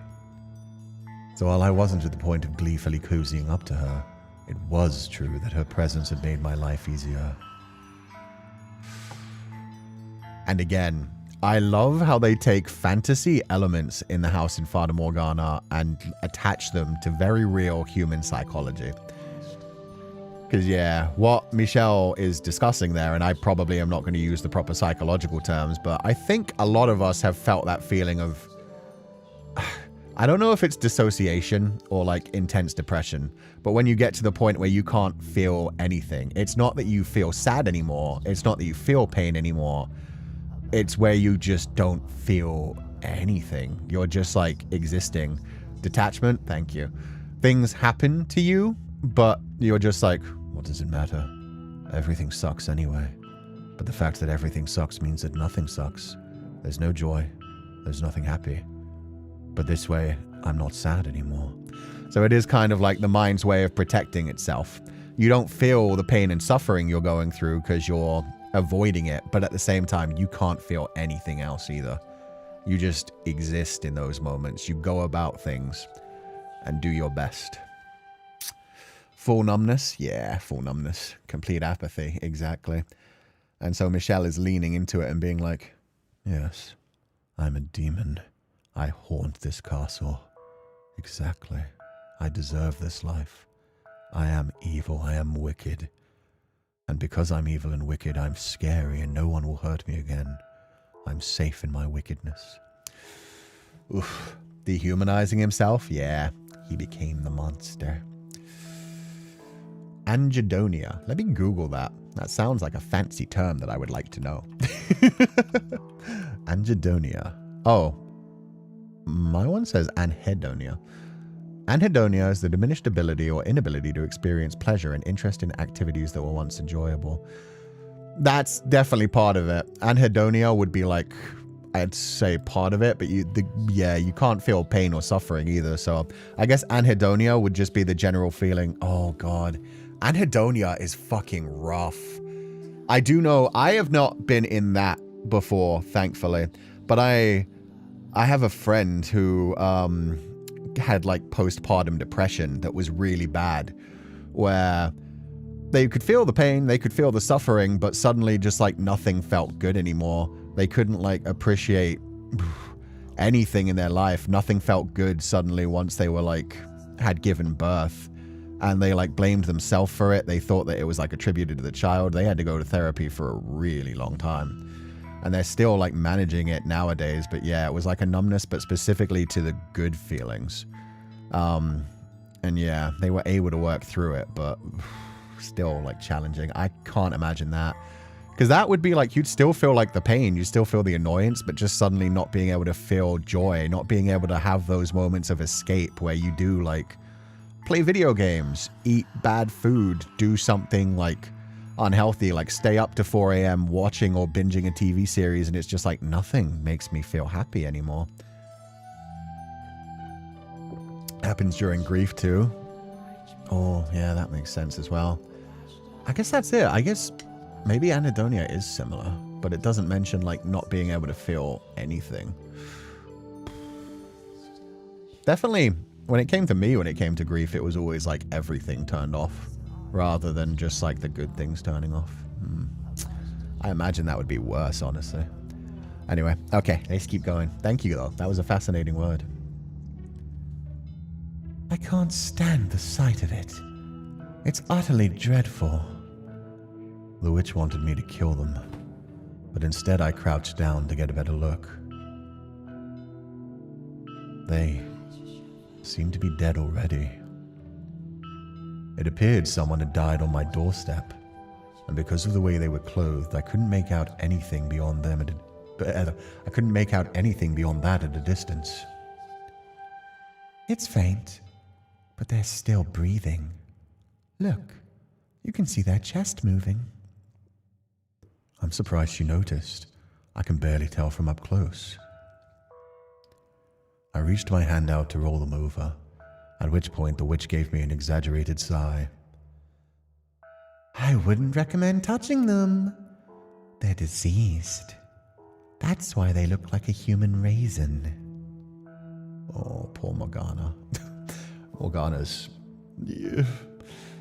So while I wasn't at the point of gleefully cozying up to her, it was true that her presence had made my life easier. And again, I love how they take fantasy elements in the house in Fata Morgana and attach them to very real human psychology. Because, yeah, what Michelle is discussing there, and I probably am not going to use the proper psychological terms, but I think a lot of us have felt that feeling of, I don't know if it's dissociation or like intense depression, but when you get to the point where you can't feel anything, it's not that you feel sad anymore, it's not that you feel pain anymore, it's where you just don't feel anything. You're just like existing. Detachment, thank you. Things happen to you, but you're just like, what does it matter? Everything sucks anyway. But the fact that everything sucks means that nothing sucks. There's no joy. There's nothing happy. But this way, I'm not sad anymore. So it is kind of like the mind's way of protecting itself. You don't feel the pain and suffering you're going through because you're avoiding it, but at the same time, you can't feel anything else either. You just exist in those moments. You go about things and do your best. Full numbness? Yeah, full numbness. Complete apathy, exactly. And so Michelle is leaning into it and being like, yes, I'm a demon. I haunt this castle. Exactly. I deserve this life. I am evil. I am wicked. And because I'm evil and wicked, I'm scary and no one will hurt me again. I'm safe in my wickedness. Oof. Dehumanizing himself? Yeah, he became the monster. Anhedonia. Let me Google that. That sounds like a fancy term that I would like to know. Anhedonia. Oh, my one says anhedonia. Anhedonia is the diminished ability or inability to experience pleasure and interest in activities that were once enjoyable. That's definitely part of it. Anhedonia would be like, I'd say part of it, but you can't feel pain or suffering either. So I guess anhedonia would just be the general feeling. Oh God, anhedonia is fucking rough. I do know I have not been in that before, thankfully, but I have a friend who had like postpartum depression that was really bad, where they could feel the pain, they could feel the suffering, but suddenly just like nothing felt good anymore. They couldn't like appreciate anything in their life. Nothing felt good suddenly once they were like had given birth, and they like blamed themselves for it. They thought that it was like attributed to the child. They had to go to therapy for a really long time, and they're still like managing it nowadays. But yeah, it was like a numbness, but specifically to the good feelings. And yeah, they were able to work through it, but still like challenging. I can't imagine that. Because that would be like, you'd still feel like the pain, you still feel the annoyance, but just suddenly not being able to feel joy, not being able to have those moments of escape where you do like play video games, eat bad food, do something like unhealthy, like stay up to 4 a.m. watching or binging a TV series, and it's just like nothing makes me feel happy anymore. Happens during grief too. Oh yeah, that makes sense as well. I guess that's it. I guess maybe anhedonia is similar, but it doesn't mention like not being able to feel anything. Definitely, when it came to me, when it came to grief, it was always like everything turned off rather than just like the good things turning off. I imagine that would be worse, honestly. Anyway, okay, let's keep going. Thank you, though. That was a fascinating word. I can't stand the sight of it. It's utterly dreadful. The witch wanted me to kill them, but instead I crouched down to get a better look. They seemed to be dead already. It appeared someone had died on my doorstep, and because of the way they were clothed, I couldn't make out anything beyond them I couldn't make out anything beyond that at a distance. It's faint, but they're still breathing. Look, you can see their chest moving. I'm surprised you noticed. I can barely tell from up close. I reached my hand out to roll them over, at which point the witch gave me an exaggerated sigh. I wouldn't recommend touching them. They're diseased. That's why they look like a human raisin. Oh, poor Morgana. Morgana's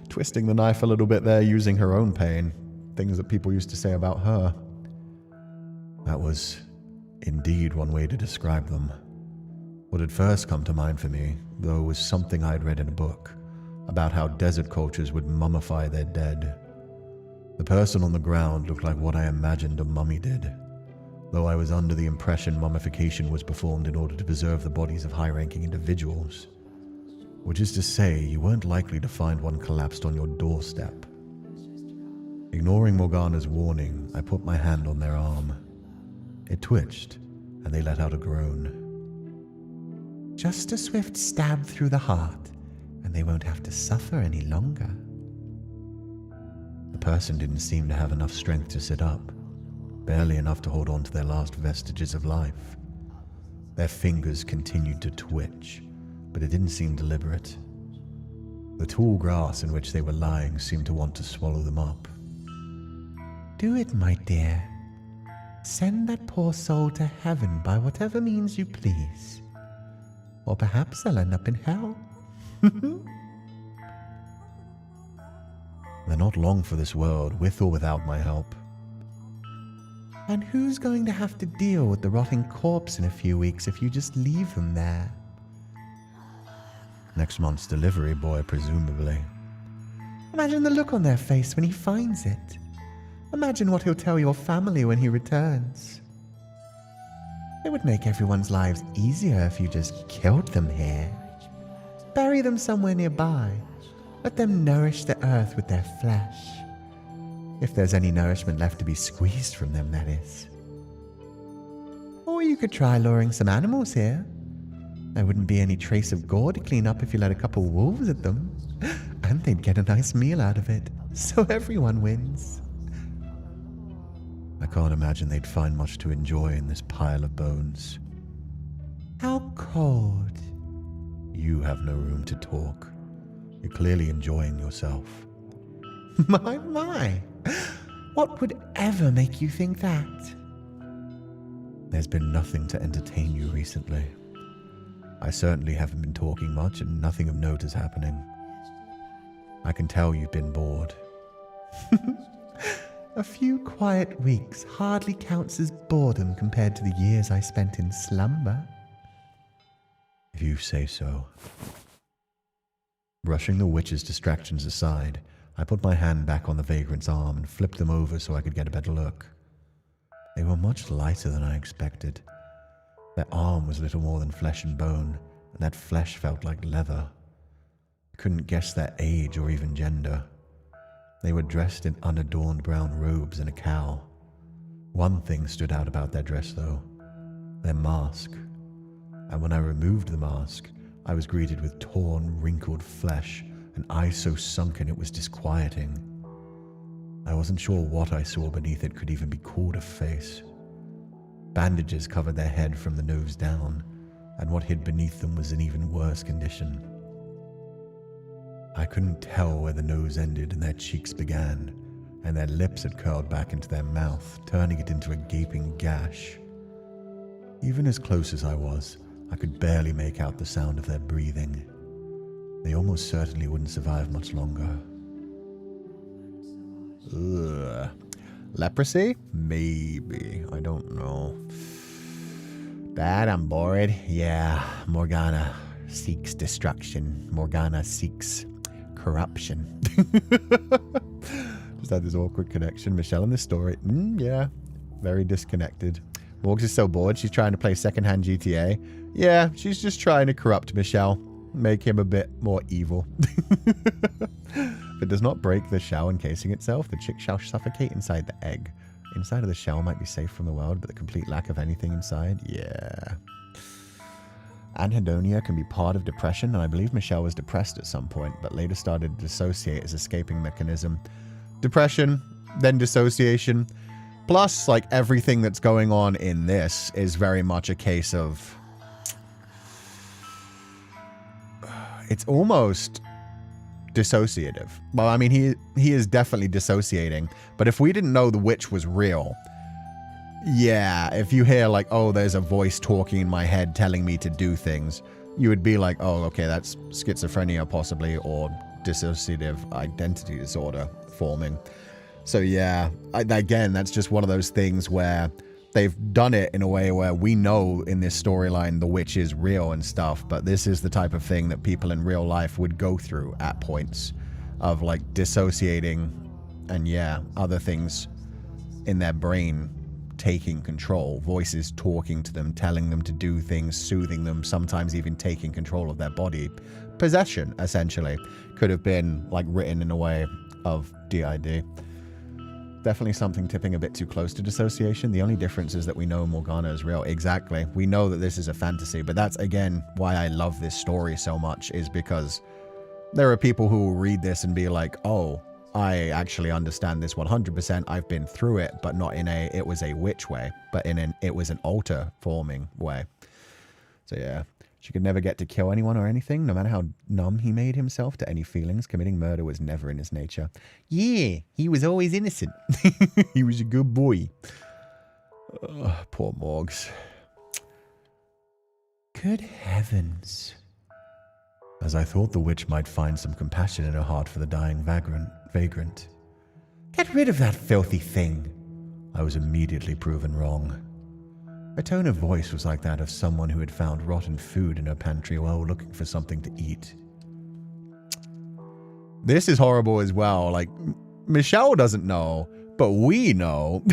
twisting the knife a little bit there, using her own pain. Things that people used to say about her. That was indeed one way to describe them. What had first come to mind for me, though, was something I'd read in a book about how desert cultures would mummify their dead. The person on the ground looked like what I imagined a mummy did, though I was under the impression mummification was performed in order to preserve the bodies of high-ranking individuals. Which is to say, you weren't likely to find one collapsed on your doorstep. Ignoring Morgana's warning, I put my hand on their arm. It twitched, and they let out a groan. Just a swift stab through the heart, and they won't have to suffer any longer. The person didn't seem to have enough strength to sit up, barely enough to hold on to their last vestiges of life. Their fingers continued to twitch, but it didn't seem deliberate. The tall grass in which they were lying seemed to want to swallow them up. Do it, my dear. Send that poor soul to heaven by whatever means you please. Or perhaps they'll end up in hell. They're not long for this world, with or without my help. And who's going to have to deal with the rotting corpse in a few weeks if you just leave them there? Next month's delivery boy, presumably. Imagine the look on their face when he finds it. Imagine what he'll tell your family when he returns. It would make everyone's lives easier if you just killed them here. Bury them somewhere nearby, Let them nourish the earth with their flesh. If there's any nourishment left to be squeezed from them, that is. Or you could try luring some animals here. There wouldn't be any trace of gore to clean up if you let a couple wolves at them. And they'd get a nice meal out of it. So everyone wins. I can't imagine they'd find much to enjoy in this pile of bones. How cold. You have no room to talk. You're clearly enjoying yourself. My. What would ever make you think that? There's been nothing to entertain you recently. I certainly haven't been talking much and nothing of note is happening. I can tell you've been bored. A few quiet weeks hardly counts as boredom compared to the years I spent in slumber. If you say so. Brushing the witch's distractions aside, I put my hand back on the vagrant's arm and flipped them over so I could get a better look. They were much lighter than I expected. Their arm was little more than flesh and bone, and that flesh felt like leather. I couldn't guess their age or even gender. They were dressed in unadorned brown robes and a cowl. One thing stood out about their dress, though: their mask. And when I removed the mask, I was greeted with torn, wrinkled flesh and eyes so sunken it was disquieting. I wasn't sure what I saw beneath it could even be called a face. Bandages covered their head from the nose down, and what hid beneath them was in even worse condition. I couldn't tell where the nose ended and their cheeks began, and their lips had curled back into their mouth, turning it into a gaping gash. Even as close as I was, I could barely make out the sound of their breathing. They almost certainly wouldn't survive much longer. Ugh. Leprosy? Maybe. I don't know. Bad, I'm bored. Yeah, Morgana seeks destruction. Morgana seeks corruption. Just had this awkward connection. Michelle in this story. Yeah, very disconnected. Morgs is so bored, she's trying to play secondhand GTA. Yeah, she's just trying to corrupt Michelle. Make him a bit more evil. If it does not break the shell encasing itself, the chick shall suffocate inside the egg. Inside of the shell might be safe from the world, but the complete lack of anything inside, yeah. Anhedonia can be part of depression, and I believe Michelle was depressed at some point, but later started to dissociate as escaping mechanism. Depression, then dissociation. Plus, like, everything that's going on in this is very much a case of... It's almost dissociative. Well, I mean, he is definitely dissociating, but if we didn't know the witch was real, yeah, if you hear like, oh, there's a voice talking in my head telling me to do things, you would be like, oh, okay, that's schizophrenia possibly, or dissociative identity disorder forming. So yeah, again, that's just one of those things where they've done it in a way where we know in this storyline the witch is real and stuff, but this is the type of thing that people in real life would go through at points of like dissociating and yeah, other things in their brain taking control, voices talking to them, telling them to do things, soothing them, sometimes even taking control of their body. Possession, essentially, could have been like written in a way of DID. Definitely something tipping a bit too close to dissociation. The only difference is that we know Morgana is real. Exactly. We know that this is a fantasy, but that's, again, why I love this story so much, is because there are people who will read this and be like, oh, I actually understand this 100%. I've been through it, but not in a, it was a witch way, but in an, it was an altar forming way. So yeah. She could never get to kill anyone or anything, no matter how numb he made himself to any feelings. Committing murder was never in his nature. Yeah, he was always innocent. He was a good boy. Poor Morgs. Good heavens. As I thought the witch might find some compassion in her heart for the dying vagrant. Get rid of that filthy thing. I was immediately proven wrong. Her tone of voice was like that of someone who had found rotten food in her pantry while looking for something to eat. This is horrible as well. Like, Michelle doesn't know, but we know.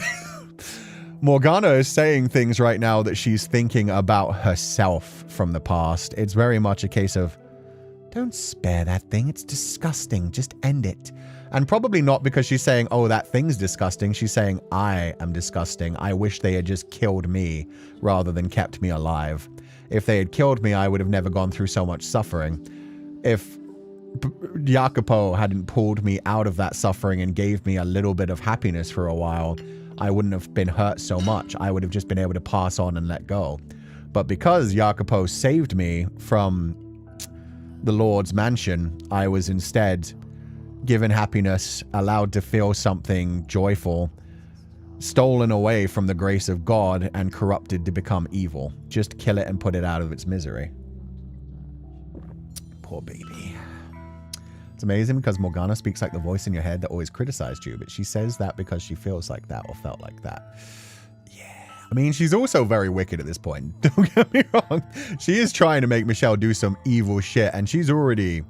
Morgana is saying things right now that she's thinking about herself from the past. It's very much a case of, Don't spare that thing. It's disgusting. Just end it. And probably not because she's saying, oh, that thing's disgusting. She's saying, I am disgusting. I wish they had just killed me rather than kept me alive. If they had killed me, I would have never gone through so much suffering. If Jacopo hadn't pulled me out of that suffering and gave me a little bit of happiness for a while, I wouldn't have been hurt so much. I would have just been able to pass on and let go. But because Jacopo saved me from the Lord's mansion, I was instead given happiness, allowed to feel something joyful, stolen away from the grace of God and corrupted to become evil. Just kill it and put it out of its misery. Poor baby. It's amazing because Morgana speaks like the voice in your head that always criticized you, but she says that because she feels like that or felt like that. Yeah. I mean, she's also very wicked at this point. Don't get me wrong. She is trying to make Michelle do some evil shit, and she's already,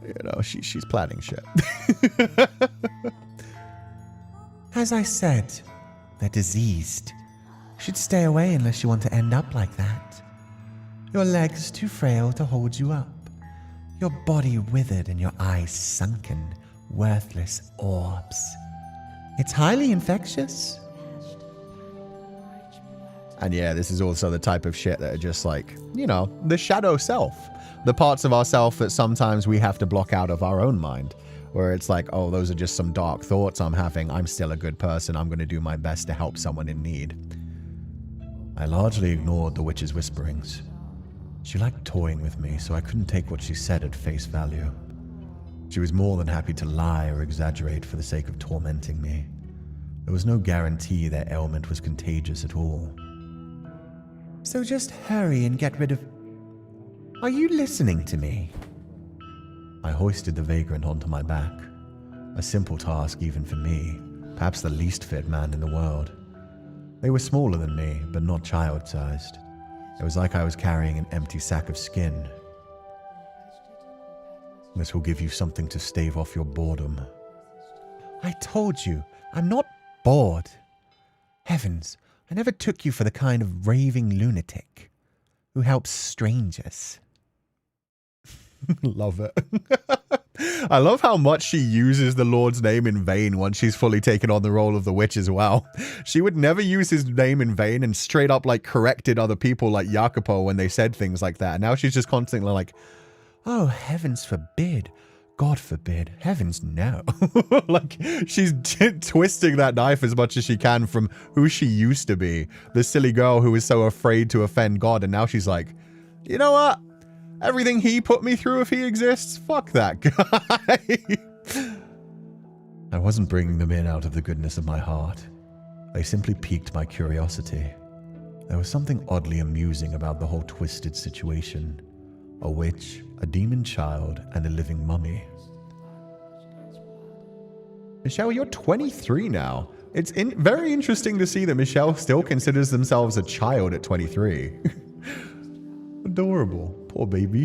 you know, she's planning shit. As I said, they're diseased. You should stay away unless you want to end up like that. Your legs too frail to hold you up. Your body withered and your eyes sunken, worthless orbs. It's highly infectious. And yeah, this is also the type of shit that are just like, you know, the shadow self. The parts of ourself that sometimes we have to block out of our own mind. Where it's like, oh, those are just some dark thoughts I'm having. I'm still a good person. I'm going to do my best to help someone in need. I largely ignored the witch's whisperings. She liked toying with me, so I couldn't take what she said at face value. She was more than happy to lie or exaggerate for the sake of tormenting me. There was no guarantee their ailment was contagious at all. So just hurry and get rid of... Are you listening to me? I hoisted the vagrant onto my back. A simple task even for me, perhaps the least fit man in the world. They were smaller than me, but not child-sized. It was like I was carrying an empty sack of skin. This will give you something to stave off your boredom. I told you, I'm not bored. Heavens, I never took you for the kind of raving lunatic who helps strangers. Love it. I love how much she uses the Lord's name in vain once she's fully taken on the role of the witch as well. She would never use his name in vain and straight up like corrected other people like Jacopo when they said things like that. And now she's just constantly like, oh, heavens forbid. God forbid. Heavens no. Like she's twisting that knife as much as she can from who she used to be. The silly girl who was so afraid to offend God. And now she's like, you know what? Everything he put me through, if he exists, fuck that guy. I wasn't bringing them in out of the goodness of my heart. They simply piqued my curiosity. There was something oddly amusing about the whole twisted situation. A witch, a demon child, and a living mummy. Michelle, you're 23 now. It's very interesting to see that Michelle still considers themselves a child at 23. Adorable. Poor baby.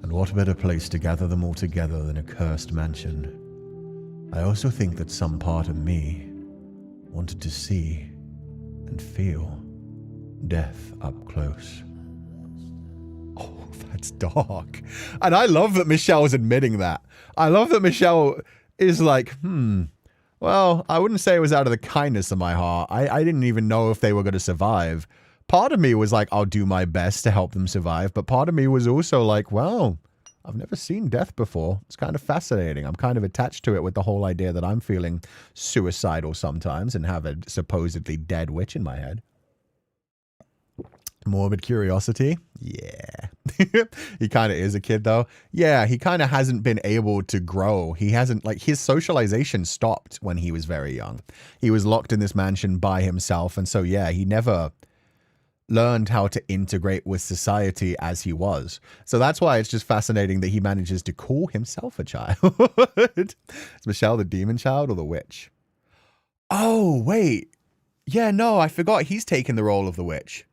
And what better place to gather them all together than a cursed mansion? I also think that some part of me wanted to see and feel death up close. Oh, that's dark. And I love that Michelle's admitting that. I love that Michelle is like, well, I wouldn't say it was out of the kindness of my heart. I didn't even know if they were going to survive. Part of me was like, I'll do my best to help them survive. But part of me was also like, well, I've never seen death before. It's kind of fascinating. I'm kind of attached to it with the whole idea that I'm feeling suicidal sometimes and have a supposedly dead witch in my head. Morbid curiosity? Yeah. He kind of is a kid though. Yeah, he kind of hasn't been able to grow. He hasn't, like, his socialization stopped when he was very young. He was locked in this mansion by himself. And so, yeah, he never learned how to integrate with society as he was. So that's why it's just fascinating that he manages to call himself a child. Is Michelle the demon child or the witch? Oh, wait. Yeah, no, I forgot he's taken the role of the witch.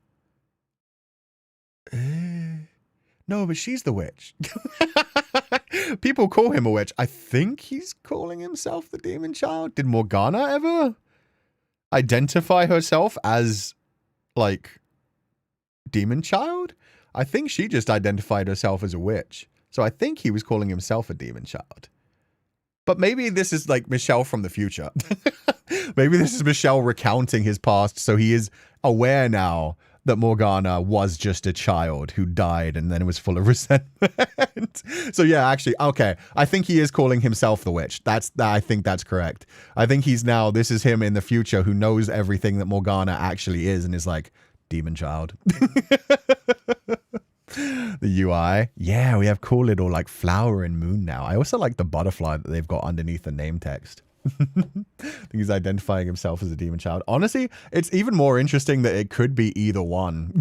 No, but she's the witch. People call him a witch. I think he's calling himself the demon child. Did Morgana ever identify herself as, like, demon child? I think she just identified herself as a witch. So I think he was calling himself a demon child. But maybe this is like Michelle from the future. Maybe this is Michelle recounting his past, so he is aware now that Morgana was just a child who died and then was full of resentment. So yeah, actually, okay. I think he is calling himself the witch. I think that's correct. I think this is him in the future who knows everything that Morgana actually is and is like, demon child. The UI. Yeah, we have cool little like flower and moon now. I also like the butterfly that they've got underneath the name text. I think he's identifying himself as a demon child. Honestly, it's even more interesting that it could be either one.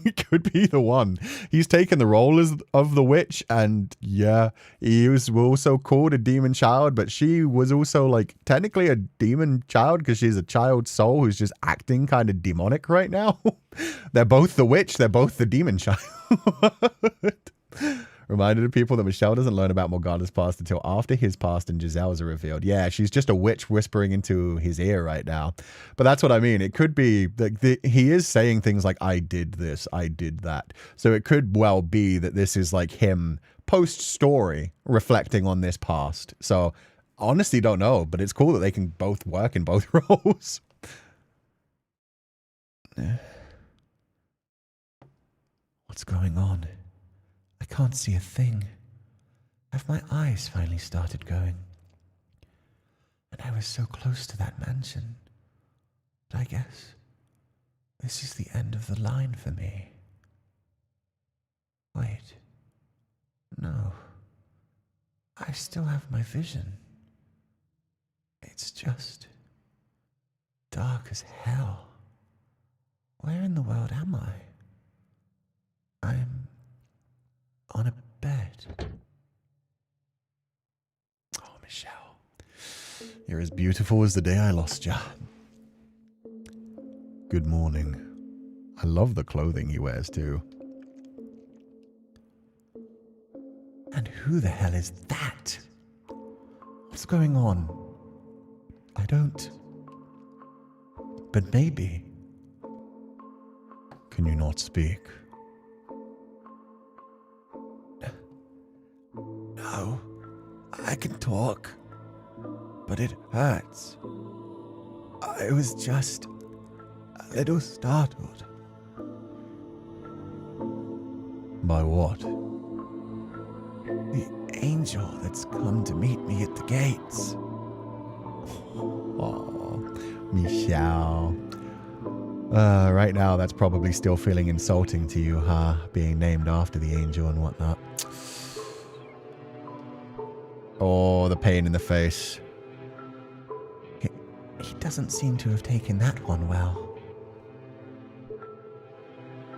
It could be either one. He's taken the role of the witch, and yeah, he was also called a demon child, but she was also like technically a demon child because she's a child soul who's just acting kind of demonic right now. They're both the witch, they're both the demon child. Reminded of people that Michelle doesn't learn about Morgana's past until after his past and Giselle's are revealed. Yeah, she's just a witch whispering into his ear right now. But that's what I mean. It could be like he is saying things like, I did this, I did that. So it could well be that this is like him post-story reflecting on this past. So honestly don't know, but it's cool that they can both work in both roles. What's going on? I can't see a thing. Have my eyes finally started going? And I was so close to that mansion. But I guess this is the end of the line for me. Wait. No. I still have my vision. It's just dark as hell. Where in the world am I? I'm on a bed. Oh, Michelle. You're as beautiful as the day I lost you. Good morning. I love the clothing he wears too. And who the hell is that? What's going on? I don't. But maybe. Can you not speak? No, I can talk, but it hurts. I was just a little startled. By what? The angel that's come to meet me at the gates. Oh, Michelle. Right now, that's probably still feeling insulting to you, huh? Being named after the angel and whatnot. Oh, the pain in the face. He doesn't seem to have taken that one well.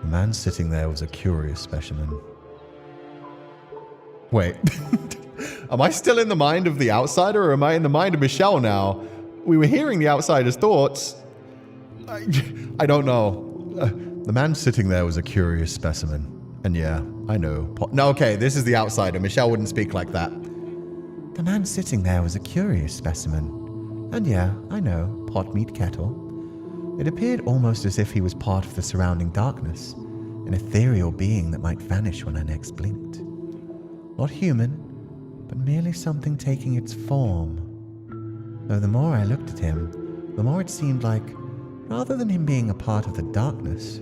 The man sitting there was a curious specimen. Wait. Am I still in the mind of the outsider, or am I in the mind of Michelle now? We were hearing the outsider's thoughts. I don't know. The man sitting there was a curious specimen. And yeah, I know. No, okay, this is the outsider. Michelle wouldn't speak like that. The man sitting there was a curious specimen. And yeah, I know, pot meet kettle. It appeared almost as if he was part of the surrounding darkness, an ethereal being that might vanish when I next blinked. Not human, but merely something taking its form. Though the more I looked at him, the more it seemed like, rather than him being a part of the darkness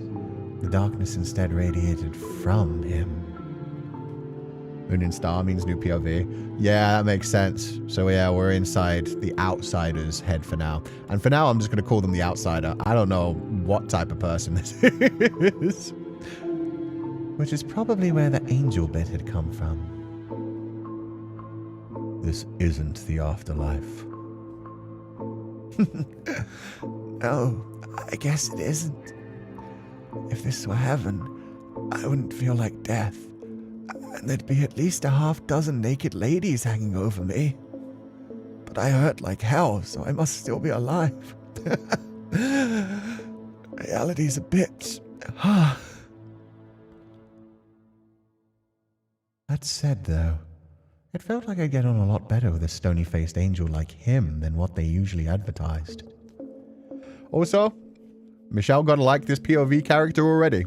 instead radiated from him. Moon and Star means new POV. Yeah, that makes sense. So yeah, we're inside the outsider's head for now. And for now, I'm just going to call them the outsider. I don't know what type of person this is. Which is probably where the angel bit had come from. This isn't the afterlife. No, I guess it isn't. If this were heaven, I wouldn't feel like death. And there'd be at least a half-dozen naked ladies hanging over me. But I hurt like hell, so I must still be alive. Reality's a bitch. That said, though, it felt like I'd get on a lot better with a stony-faced angel like him than what they usually advertised. Also, Michelle gotta like this POV character already.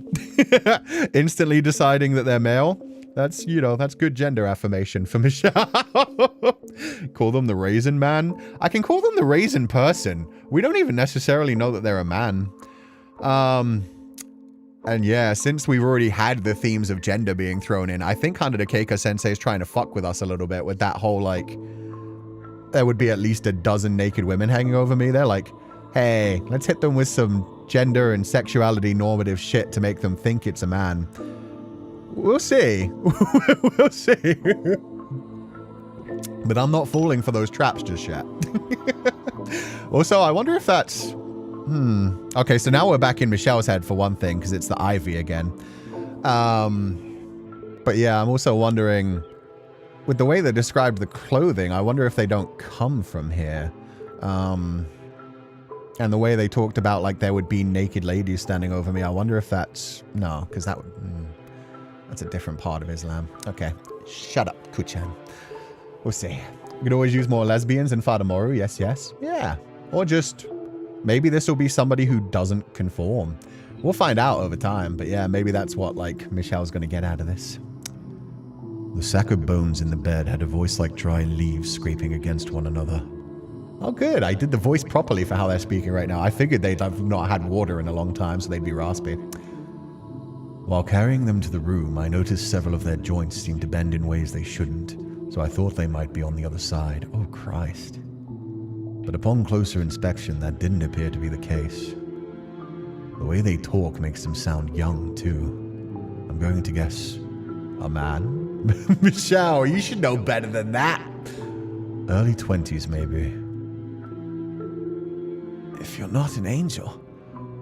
Instantly deciding that they're male. That's, you know, that's good gender affirmation for Michelle. Call them the Raisin Man. I can call them the Raisin Person. We don't even necessarily know that they're a man. And yeah, since we've already had the themes of gender being thrown in, I think Hana Keika Sensei is trying to fuck with us a little bit with that whole, like, there would be at least a dozen naked women hanging over me. They're like, hey, let's hit them with some gender and sexuality normative shit to make them think it's a man. We'll see. We'll see. But I'm not falling for those traps just yet. Also, I wonder if that's... Okay, so now we're back in Michelle's head for one thing, because it's the Ivy again. But yeah, I'm also wondering, with the way they described the clothing, I wonder if they don't come from here. And the way they talked about, like, there would be naked ladies standing over me, I wonder if that's... No, because that would... that's a different part of Islam. Okay, shut up, Kuchan. We'll see. You could always use more lesbians in Fata Morgana, yes, yes. Yeah, or just... Maybe this will be somebody who doesn't conform. We'll find out over time, but yeah, maybe that's what, like, Michelle's gonna get out of this. The sack of bones in the bed had a voice like dry leaves scraping against one another. Oh, good. I did the voice properly for how they're speaking right now. I figured they'd have not had water in a long time, so they'd be raspy. While carrying them to the room, I noticed several of their joints seemed to bend in ways they shouldn't, so I thought they might be on the other side. Oh, Christ. But upon closer inspection, that didn't appear to be the case. The way they talk makes them sound young, too. I'm going to guess a man? Michelle, you should know better than that. Early 20s, maybe. If you're not an angel,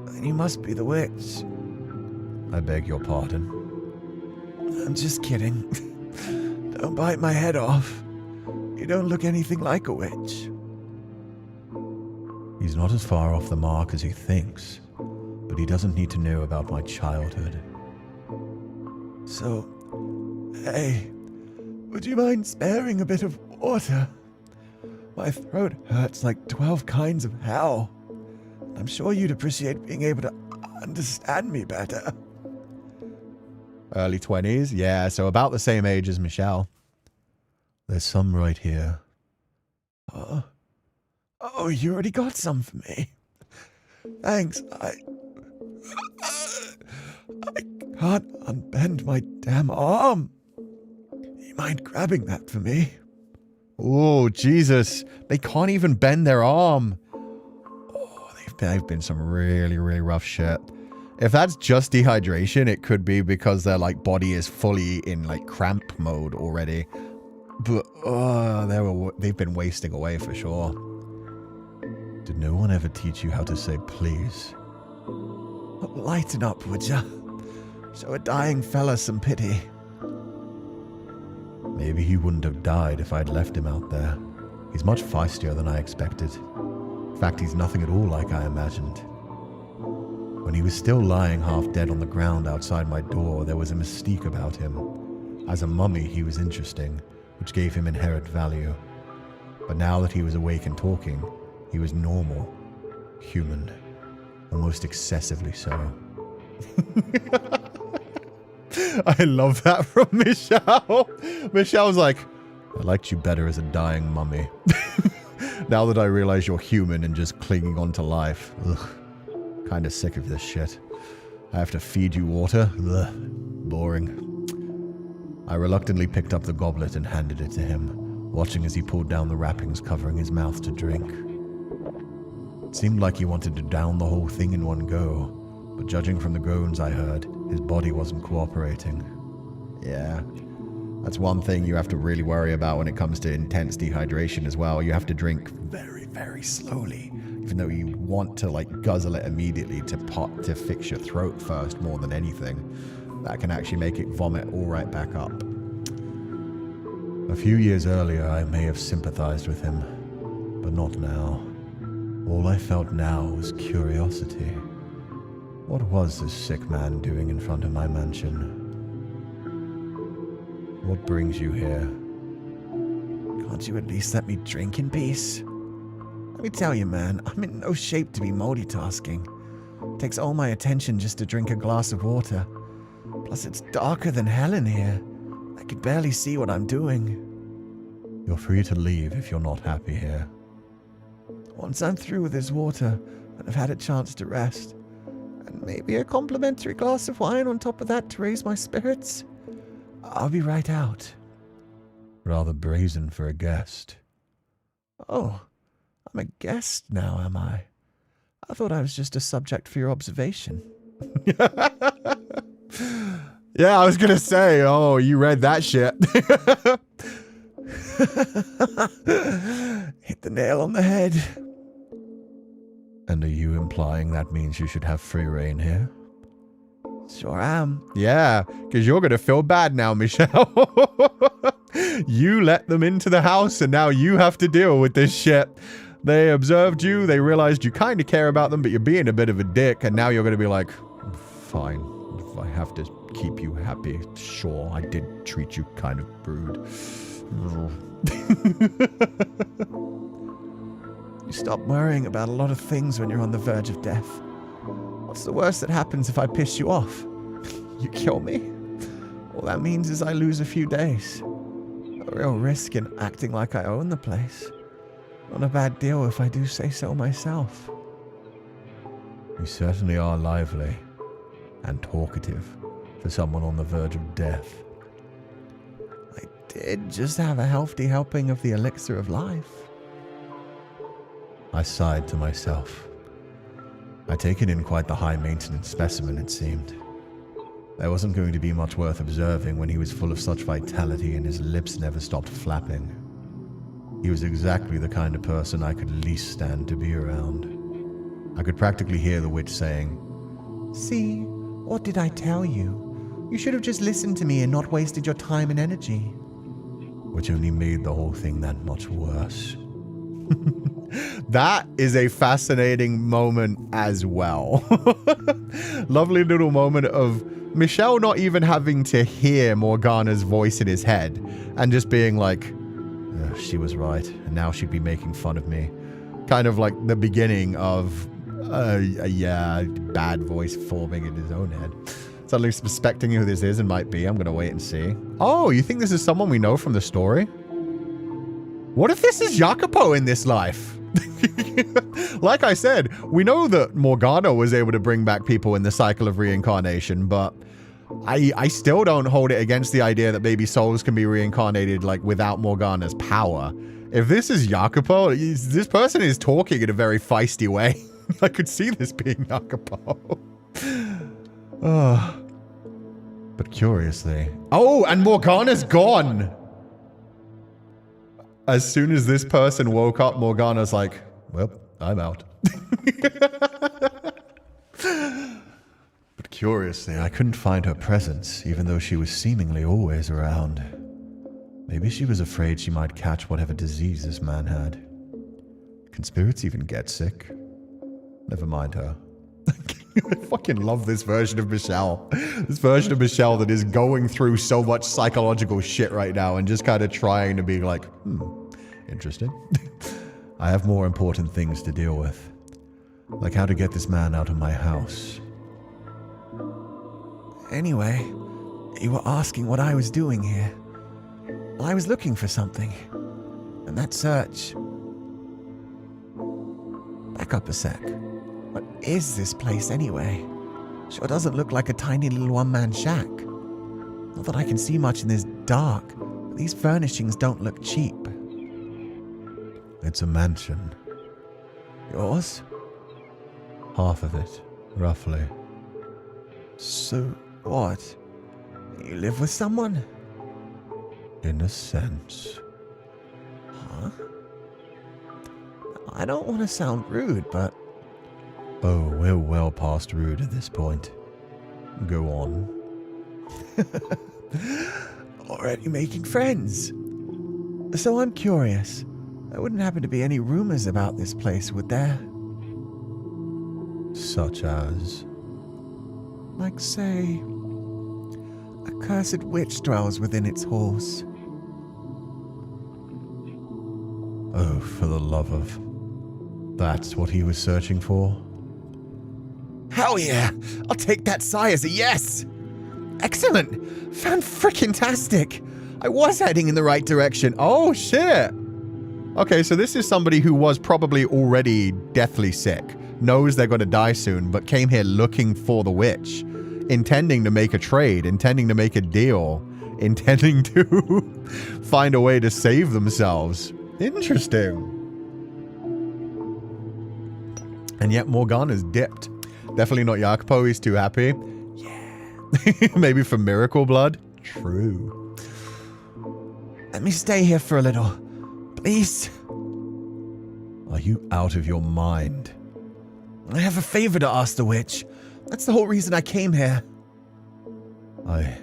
then you must be the witch. I beg your pardon. I'm just kidding. Don't bite my head off. You don't look anything like a witch. He's not as far off the mark as he thinks, but he doesn't need to know about my childhood. So, hey, would you mind sparing a bit of water? My throat hurts like 12 kinds of hell. I'm sure you'd appreciate being able to understand me better. Early 20s? Yeah, so about the same age as Michelle. There's some right here. Oh, you already got some for me. Thanks. I can't unbend my damn arm. You mind grabbing that for me? Oh, Jesus. They can't even bend their arm. Oh, they've been some really, really rough shit. If that's just dehydration, it could be because their, like, body is fully in, like, cramp mode already. But, they've been wasting away for sure. Did no one ever teach you how to say please? Lighten up, would ya? Show a dying fella some pity. Maybe he wouldn't have died if I'd left him out there. He's much feistier than I expected. In fact, he's nothing at all like I imagined. When he was still lying half dead on the ground outside my door, there was a mystique about him. As a mummy, he was interesting, which gave him inherent value. But now that he was awake and talking, he was normal, human, almost excessively so. I love that from Michelle. Michelle's like, I liked you better as a dying mummy. Now that I realize you're human and just clinging on to life. Ugh, kind of sick of this shit. I have to feed you water? Ugh, boring. I reluctantly picked up the goblet and handed it to him, watching as he pulled down the wrappings covering his mouth to drink. It seemed like he wanted to down the whole thing in one go, but judging from the groans I heard, his body wasn't cooperating. Yeah, that's one thing you have to really worry about when it comes to intense dehydration as well. You have to drink very, very slowly, even though you want to, like, guzzle it immediately to fix your throat first more than anything. That can actually make it vomit all right back up. A few years earlier, I may have sympathized with him, but not now. All I felt now was curiosity. What was this sick man doing in front of my mansion? What brings you here? Can't you at least let me drink in peace? Let me tell you, man, I'm in no shape to be multitasking. It takes all my attention just to drink a glass of water. Plus, it's darker than hell in here. I can barely see what I'm doing. You're free to leave if you're not happy here. Once I'm through with this water, and I've had a chance to rest, and maybe a complimentary glass of wine on top of that to raise my spirits, I'll be right out. Rather brazen for a guest. Oh, I'm a guest now, am I? I thought I was just a subject for your observation. Yeah, I was gonna say, oh, you read that shit. Hit the nail on the head. And are you implying that means you should have free reign here? Sure am. Yeah, because you're gonna feel bad now, Michelle. You let them into the house and now you have to deal with this shit. They observed you, they realized you kind of care about them, but you're being a bit of a dick, and now you're gonna be like, fine, if I have to keep you happy, sure, I did treat you kind of rude. You stop worrying about a lot of things when you're on the verge of death. What's the worst that happens if I piss you off? You kill me? All that means is I lose a few days. A real risk in acting like I own the place. Not a bad deal if I do say so myself. You certainly are lively and talkative for someone on the verge of death. I did just have a healthy helping of the elixir of life. I sighed to myself. I'd taken in quite the high-maintenance specimen, it seemed. There wasn't going to be much worth observing when he was full of such vitality and his lips never stopped flapping. He was exactly the kind of person I could least stand to be around. I could practically hear the witch saying, "See, what did I tell you? You should have just listened to me and not wasted your time and energy." which only made the whole thing that much worse. That is a fascinating moment as well. Lovely little moment of Michelle not even having to hear Morgana's voice in his head and just being like, she was right, and now she'd be making fun of me. Kind of like the beginning of a bad voice forming in his own head. Suddenly suspecting who this is and might be. I'm going to wait and see. Oh, you think this is someone we know from the story? What if this is Jacopo in this life? Like I said, we know that Morgana was able to bring back people in the cycle of reincarnation, but I still don't hold it against the idea that maybe souls can be reincarnated like without Morgana's power. If this is Jacopo, this person is talking in a very feisty way. I could see this being Jacopo. But curiously... Oh, and Morgana's gone! As soon as this person woke up, Morgana's like, well, I'm out. But curiously, I couldn't find her presence, even though she was seemingly always around. Maybe she was afraid she might catch whatever disease this man had. Can spirits even get sick? Never mind her. I fucking love this version of Michelle. This version of Michelle that is going through so much psychological shit right now and just kind of trying to be like, interesting. I have more important things to deal with. Like how to get this man out of my house. Anyway, you were asking what I was doing here. Well, I was looking for something. And that search... Back up a sec. What is this place anyway? Sure doesn't look like a tiny little one-man shack. Not that I can see much in this dark, but these furnishings don't look cheap. It's a mansion. Yours? Half of it, roughly. So, what? You live with someone? In a sense. Huh? I don't want to sound rude, but... Oh, we're well past rude at this point. Go on. Already making friends. So I'm curious. There wouldn't happen to be any rumors about this place, would there? Such as? Like, say, a cursed witch dwells within its halls. Oh, for the love of... That's what he was searching for? Hell yeah! I'll take that sigh as a yes! Excellent! Fan-frickin-tastic! I was heading in the right direction. Oh, shit! Okay, so this is somebody who was probably already deathly sick, knows they're going to die soon, but came here looking for the witch, intending to make a trade, intending to make a deal, intending to find a way to save themselves. Interesting. And yet Morgana's dipped. Definitely not Jacopo, he's too happy. Yeah. Maybe for miracle blood? True. Let me stay here for a little. Please. Are you out of your mind? I have a favor to ask the witch. That's the whole reason I came here. I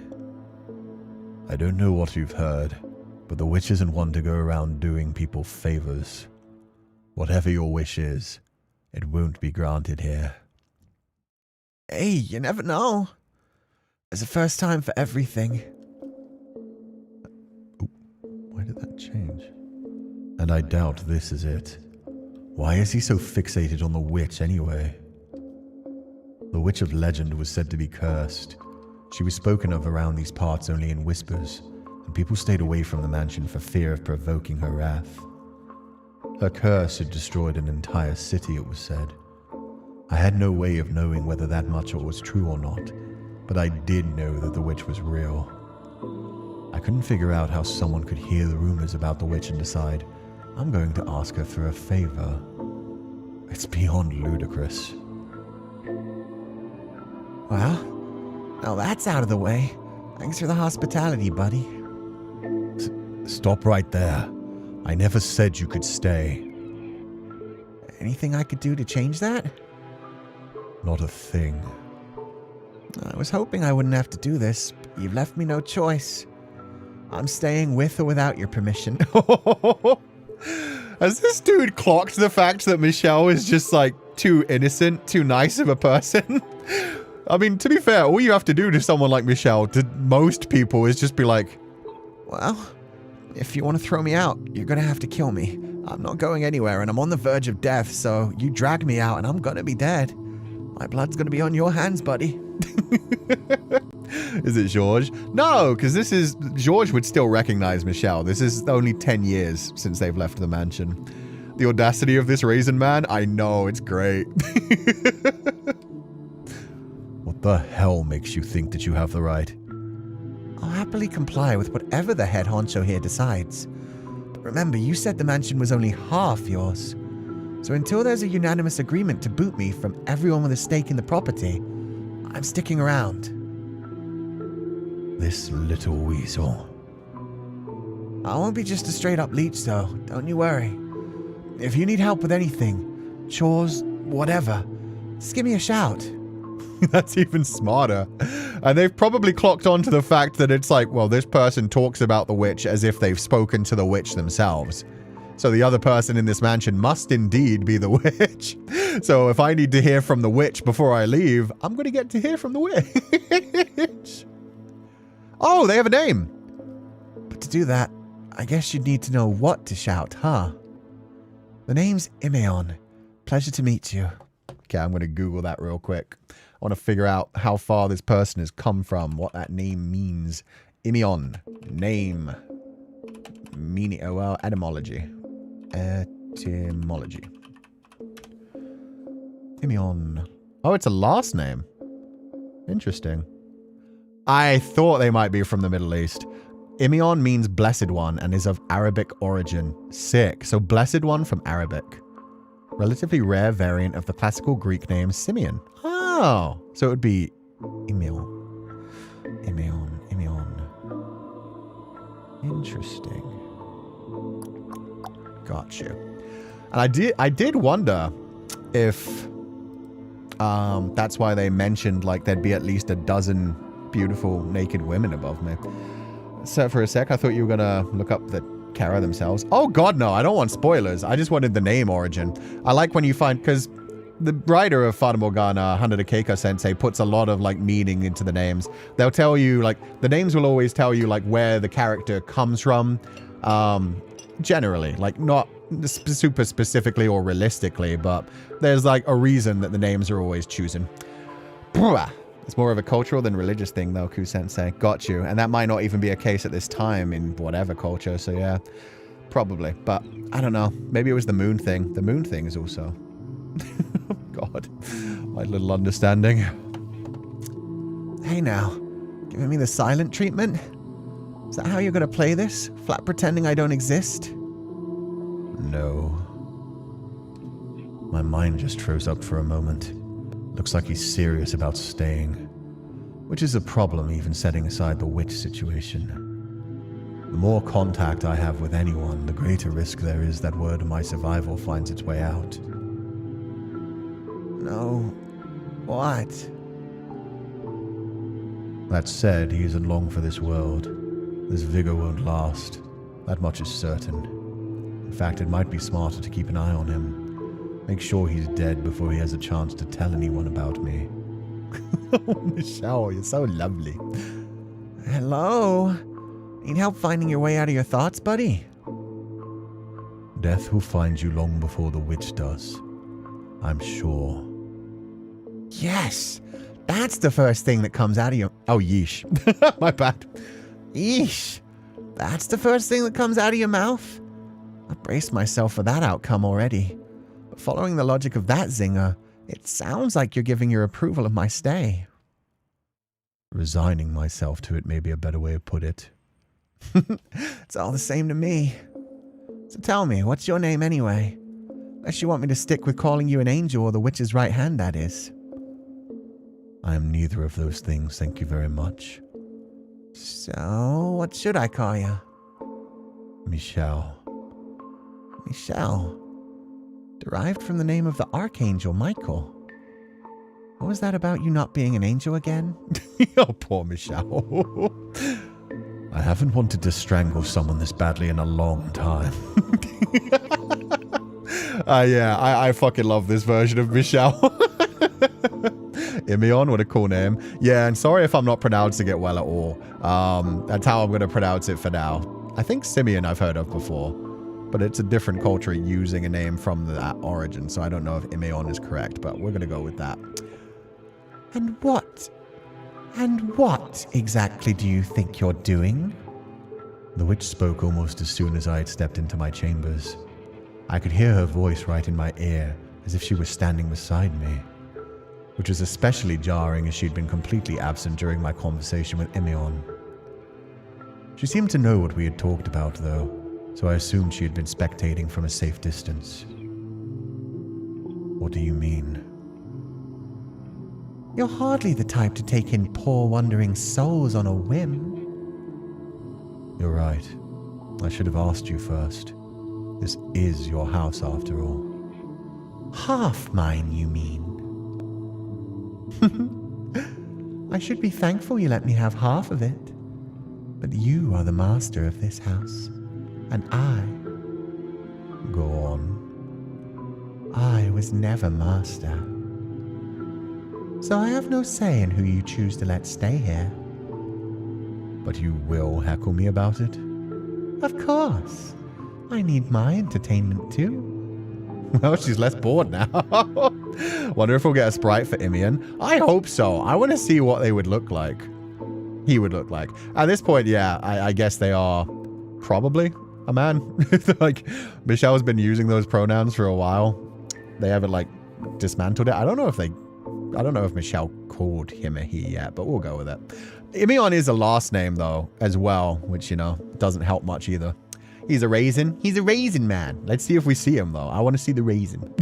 don't know what you've heard, but the witch isn't one to go around doing people favors. Whatever your wish is, it won't be granted here. Hey, you never know. There's a first time for everything. Ooh, why did that change? And I doubt this is it. Why is he so fixated on the witch anyway? The witch of legend was said to be cursed. She was spoken of around these parts only in whispers, and people stayed away from the mansion for fear of provoking her wrath. Her curse had destroyed an entire city, it was said. I had no way of knowing whether that much was true or not, but I did know that the witch was real. I couldn't figure out how someone could hear the rumors about the witch and decide, I'm going to ask her for a favor. It's beyond ludicrous. Well, now that's out of the way. Thanks for the hospitality, buddy. Stop right there. I never said you could stay. Anything I could do to change that? Not a thing. I was hoping I wouldn't have to do this, but you've left me no choice. I'm staying with or without your permission. Has this dude clocked the fact that Michelle is just like too innocent, too nice of a person? I mean, to be fair, all you have to do to someone like Michelle, to most people, is just be like, well, if you want to throw me out, you're going to have to kill me. I'm not going anywhere and I'm on the verge of death, so you drag me out and I'm going to be dead. My blood's going to be on your hands, buddy. Is it Georges? No, because this is... Georges would still recognize Michelle. This is only 10 years since they've left the mansion. The audacity of this raisin man, I know, it's great. What the hell makes you think that you have the right? I'll happily comply with whatever the head honcho here decides. But remember, you said the mansion was only half yours. So until there's a unanimous agreement to boot me from everyone with a stake in the property, I'm sticking around. This little weasel. I won't be just a straight-up leech, though. Don't you worry. If you need help with anything, chores, whatever, just give me a shout. That's even smarter. And they've probably clocked on to the fact that it's like, well, this person talks about the witch as if they've spoken to the witch themselves. So the other person in this mansion must indeed be the witch. So if I need to hear from the witch before I leave, I'm going to get to hear from the witch. Oh, they have a name. But to do that, I guess you'd need to know what to shout, huh? The name's Imeon. Pleasure to meet you. Okay, I'm going to Google that real quick. I want to figure out how far this person has come from, what that name means. Imeon. Name. Meaning, oh, well, etymology. Etymology. Imeon. Oh, it's a last name. Interesting. I thought they might be from the Middle East. Imeon means blessed one and is of Arabic origin. Sick. So blessed one from Arabic. Relatively rare variant of the classical Greek name Simeon. Oh, so it would be Imeon. Imeon. Interesting. Got you. And I did wonder if that's why they mentioned like there'd be at least a dozen beautiful naked women above me. So for a sec, I thought you were gonna look up the Kara themselves. Oh god, no, I don't want spoilers. I just wanted the name origin. I like when you find, because the writer of Fata Morgana, Hanada Keiko Sensei, puts a lot of like meaning into the names. They'll tell you, like, the names will always tell you like where the character comes from. Generally, like not super specifically or realistically, but there's like a reason that the names are always chosen. It's more of a cultural than religious thing, though, Ku-sensei. Got you. And that might not even be a case at this time in whatever culture, so yeah. Probably. But, I don't know. Maybe it was the moon thing. The moon thing is also... God. My little understanding. Hey now. Giving me the silent treatment? Is that how you're gonna play this? Flat pretending I don't exist? No. My mind just froze up for a moment. Looks like he's serious about staying. Which is a problem, even setting aside the witch situation. The more contact I have with anyone, the greater risk there is that word of my survival finds its way out. No. What? That said, he isn't long for this world. This vigor won't last. That much is certain. In fact, it might be smarter to keep an eye on him. Make sure he's dead before he has a chance to tell anyone about me. Oh, Michelle, you're so lovely. Hello? Need help finding your way out of your thoughts, buddy? Death will find you long before the witch does. I'm sure. Yes! That's the first thing that comes out of your... Oh, yeesh. My bad. Yeesh! That's the first thing that comes out of your mouth? I braced myself for that outcome already. But following the logic of that zinger, it sounds like you're giving your approval of my stay. Resigning myself to it may be a better way to put it. It's all the same to me. So tell me, what's your name anyway? Unless you want me to stick with calling you an angel or the witch's right hand, that is. I am neither of those things, thank you very much. So, what should I call you? Michelle. Michelle? Derived from the name of the Archangel Michael. What was that about you not being an angel again? Oh, poor Michelle. I haven't wanted to strangle someone this badly in a long time. Yeah, I fucking love this version of Michelle. Imeon, what a cool name. Yeah, and sorry if I'm not pronouncing it well at all. That's how I'm going to pronounce it for now. I think Simeon I've heard of before, but it's a different culture using a name from that origin, so I don't know if Imeon is correct, but we're going to go with that. And what exactly do you think you're doing? The witch spoke almost as soon as I had stepped into my chambers. I could hear her voice right in my ear, as if she was standing beside me, which was especially jarring as she'd been completely absent during my conversation with Imeon. She seemed to know what we had talked about, though, so I assumed she had been spectating from a safe distance. What do you mean? You're hardly the type to take in poor wandering souls on a whim. You're right. I should have asked you first. This is your house, after all. Half mine, you mean? I should be thankful you let me have half of it. But you are the master of this house, and I... Go on. I was never master. So I have no say in who you choose to let stay here. But you will heckle me about it? Of course. I need my entertainment too. Well, she's less bored now. Wonder if we'll get a sprite for Imeon. I hope so. I want to see what they would look like. He would look like. At this point, yeah, I guess they are probably a man. Like, Michelle's been using those pronouns for a while. They haven't, like, dismantled it. I don't know if Michelle called him a he yet, but we'll go with it. Imeon is a last name, though, as well, which, you know, doesn't help much either. He's a raisin. He's a raisin man. Let's see if we see him, though. I want to see the raisin.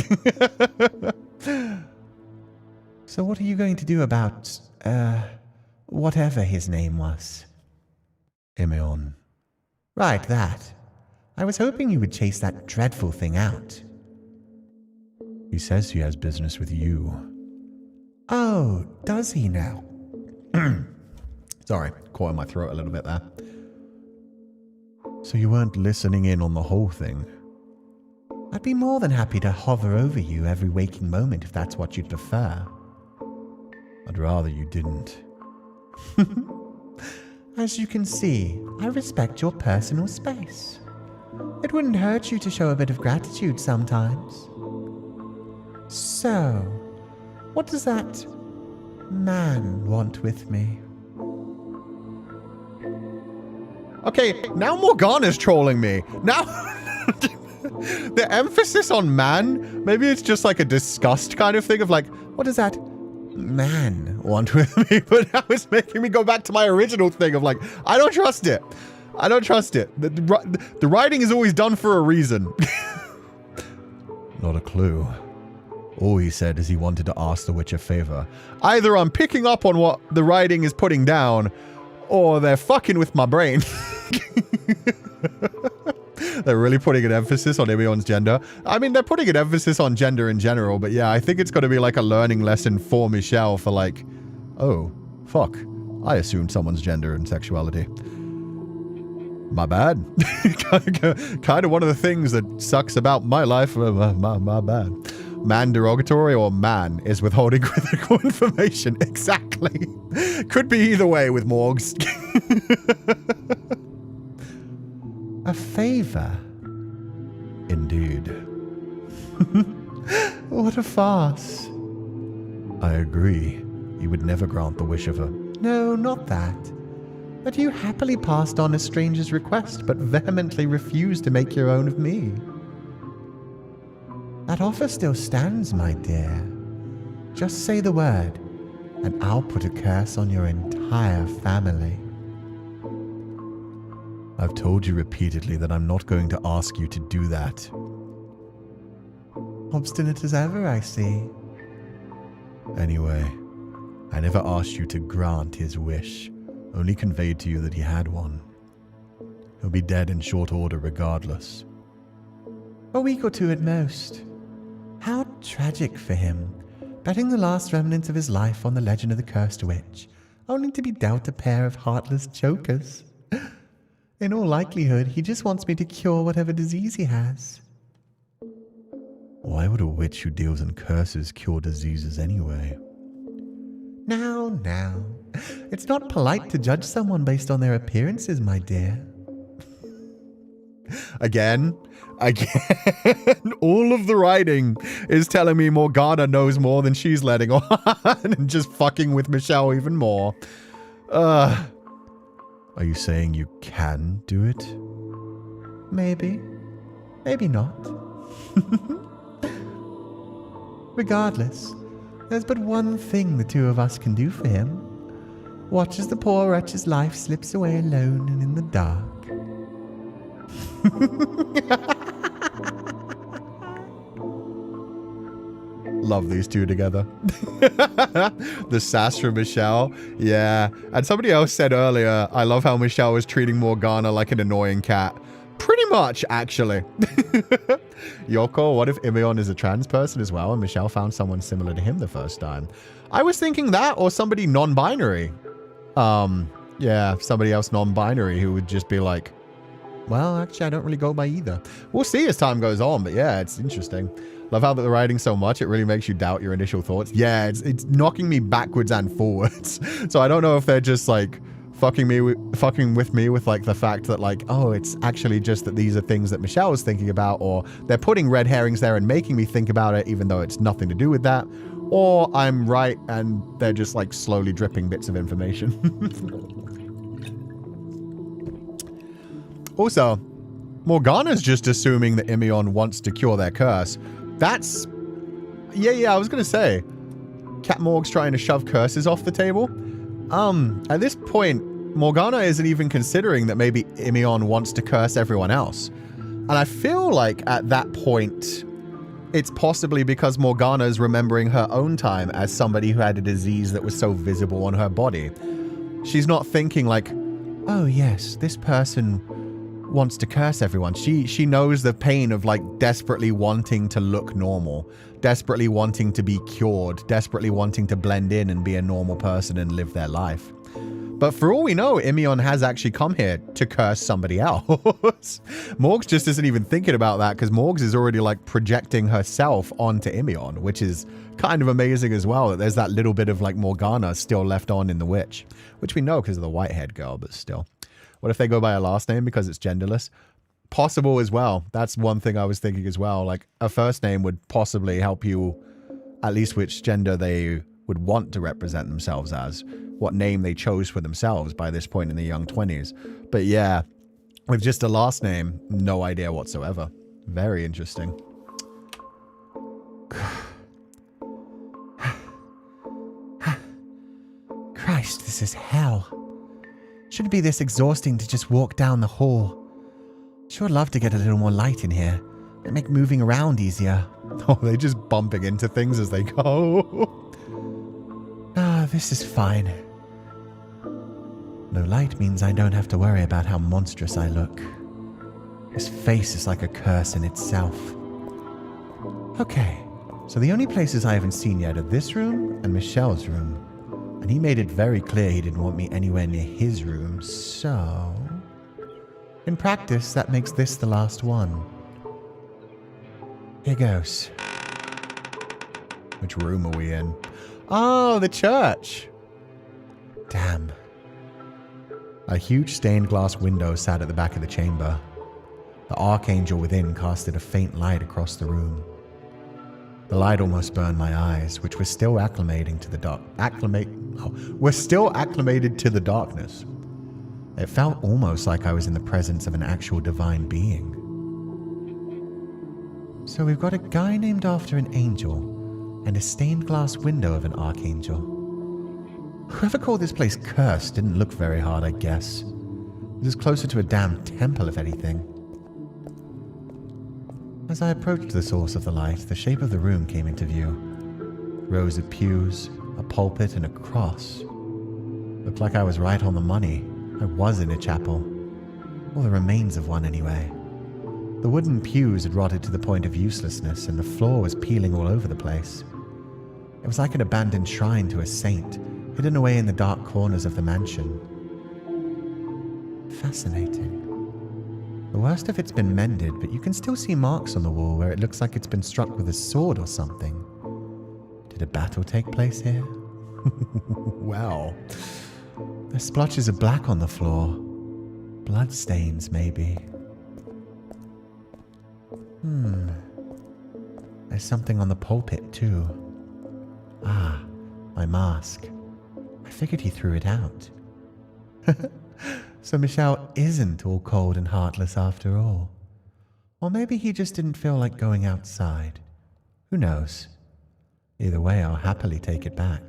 So what are you going to do about, whatever his name was? Imeon. Right, that. I was hoping you would chase that dreadful thing out. He says he has business with you. Oh, does he now? Sorry, caught in my throat a little bit there. So you weren't listening in on the whole thing? I'd be more than happy to hover over you every waking moment if that's what you'd prefer. I'd rather you didn't. As you can see, I respect your personal space. It wouldn't hurt you to show a bit of gratitude sometimes. So, what does that man want with me. Okay, now Morgana's trolling me. Now, the emphasis on man, maybe it's just like a disgust kind of thing of like, what does that man want with me? But that was making me go back to my original thing of like, I don't trust it. I don't trust it. The writing is always done for a reason. Not a clue. All he said is he wanted to ask the witch a favor. Either I'm picking up on what the writing is putting down, or they're fucking with my brain. They're really putting an emphasis on Imion's gender. I mean, they're putting an emphasis on gender in general, but yeah, I think it's going to be like a learning lesson for Michelle for like, oh, fuck. I assumed someone's gender and sexuality. My bad. Kind of one of the things that sucks about my life. My bad. Man derogatory or man is withholding critical information. Exactly. Could be either way with Morgs. A favor? Indeed. What a farce. I agree. You would never grant the wish of her. No, not that. But you happily passed on a stranger's request, but vehemently refused to make your own of me. That offer still stands, my dear. Just say the word, and I'll put a curse on your entire family. I've told you repeatedly that I'm not going to ask you to do that. Obstinate as ever, I see. Anyway, I never asked you to grant his wish, only conveyed to you that he had one. He'll be dead in short order regardless. A week or two at most. How tragic for him, betting the last remnants of his life on the legend of the cursed witch, only to be dealt a pair of heartless jokers. In all likelihood, he just wants me to cure whatever disease he has. Why would a witch who deals in curses cure diseases anyway? Now. It's not polite to judge someone based on their appearances, my dear. Again, all of the writing is telling me Morgana knows more than she's letting on and just fucking with Michelle even more. Are you saying you can do it? Maybe. Maybe not. Regardless, there's but one thing the two of us can do for him. Watch as the poor wretch's life slips away alone and in the dark. Love these two together. The sass from Michelle. Yeah. And somebody else said earlier, I love how Michelle was treating Morgana like an annoying cat. Pretty much, actually. Yoko, what if Imion is a trans person as well and Michelle found someone similar to him the first time? I was thinking that, or somebody non-binary. Yeah, somebody else non-binary who would just be like, well, actually, I don't really go by either. We'll see as time goes on, but yeah, it's interesting. Love how the writing so much, it really makes you doubt your initial thoughts. Yeah, it's knocking me backwards and forwards. So I don't know if they're just like fucking with me with like the fact that like, oh, it's actually just that these are things that Michelle was thinking about, or they're putting red herrings there and making me think about it even though it's nothing to do with that, or I'm right and they're just like slowly dripping bits of information. Also, Morgana's just assuming that Imion wants to cure their curse. That's... Yeah, I was gonna say. Cat Morg's trying to shove curses off the table. At this point, Morgana isn't even considering that maybe Imion wants to curse everyone else. And I feel like at that point, it's possibly because Morgana is remembering her own time as somebody who had a disease that was so visible on her body. She's not thinking like, oh yes, this person wants to curse everyone. She knows the pain of like desperately wanting to look normal, desperately wanting to be cured, desperately wanting to blend in and be a normal person and live their life. But for all we know, Imion has actually come here to curse somebody else. Morgs just isn't even thinking about that because Morgs is already like projecting herself onto Imion, which is kind of amazing as well, that there's that little bit of like Morgana still left on in the witch, which we know because of the white-haired girl, but still. What if they go by a last name because it's genderless? Possible as well. That's one thing I was thinking as well. Like a first name would possibly help you at least which gender they would want to represent themselves as, what name they chose for themselves by this point in their young 20s. But yeah, with just a last name, no idea whatsoever. Very interesting. Christ, this is hell. Shouldn't be this exhausting to just walk down the hall. Sure love to get a little more light in here. It'd make moving around easier. Oh, they're just bumping into things as they go. This is fine. No light means I don't have to worry about how monstrous I look. This face is like a curse in itself. Okay, so the only places I haven't seen yet are this room and Michelle's room. And he made it very clear he didn't want me anywhere near his room, so... in practice, that makes this the last one. Here goes. Which room are we in? Oh, the church! Damn. A huge stained glass window sat at the back of the chamber. The archangel within casted a faint light across the room. The light almost burned my eyes, which were still acclimating to the dark. We're still acclimated to the darkness. It felt almost like I was in the presence of an actual divine being. So we've got a guy named after an angel, and a stained glass window of an archangel. Whoever called this place cursed didn't look very hard, I guess. It was closer to a damn temple, if anything. As I approached the source of the light, the shape of the room came into view. Rows of pews, a pulpit, and a cross. Looked like I was right on the money. I was in a chapel. Or the remains of one, anyway. The wooden pews had rotted to the point of uselessness, and the floor was peeling all over the place. It was like an abandoned shrine to a saint, hidden away in the dark corners of the mansion. Fascinating. The worst of it's been mended, but you can still see marks on the wall where it looks like it's been struck with a sword or something. Did a battle take place here? Wow. There's splotches of black on the floor. Bloodstains, maybe. There's something on the pulpit, too. Ah, my mask. I figured he threw it out. So Michelle isn't all cold and heartless after all. Or maybe he just didn't feel like going outside. Who knows? Either way, I'll happily take it back.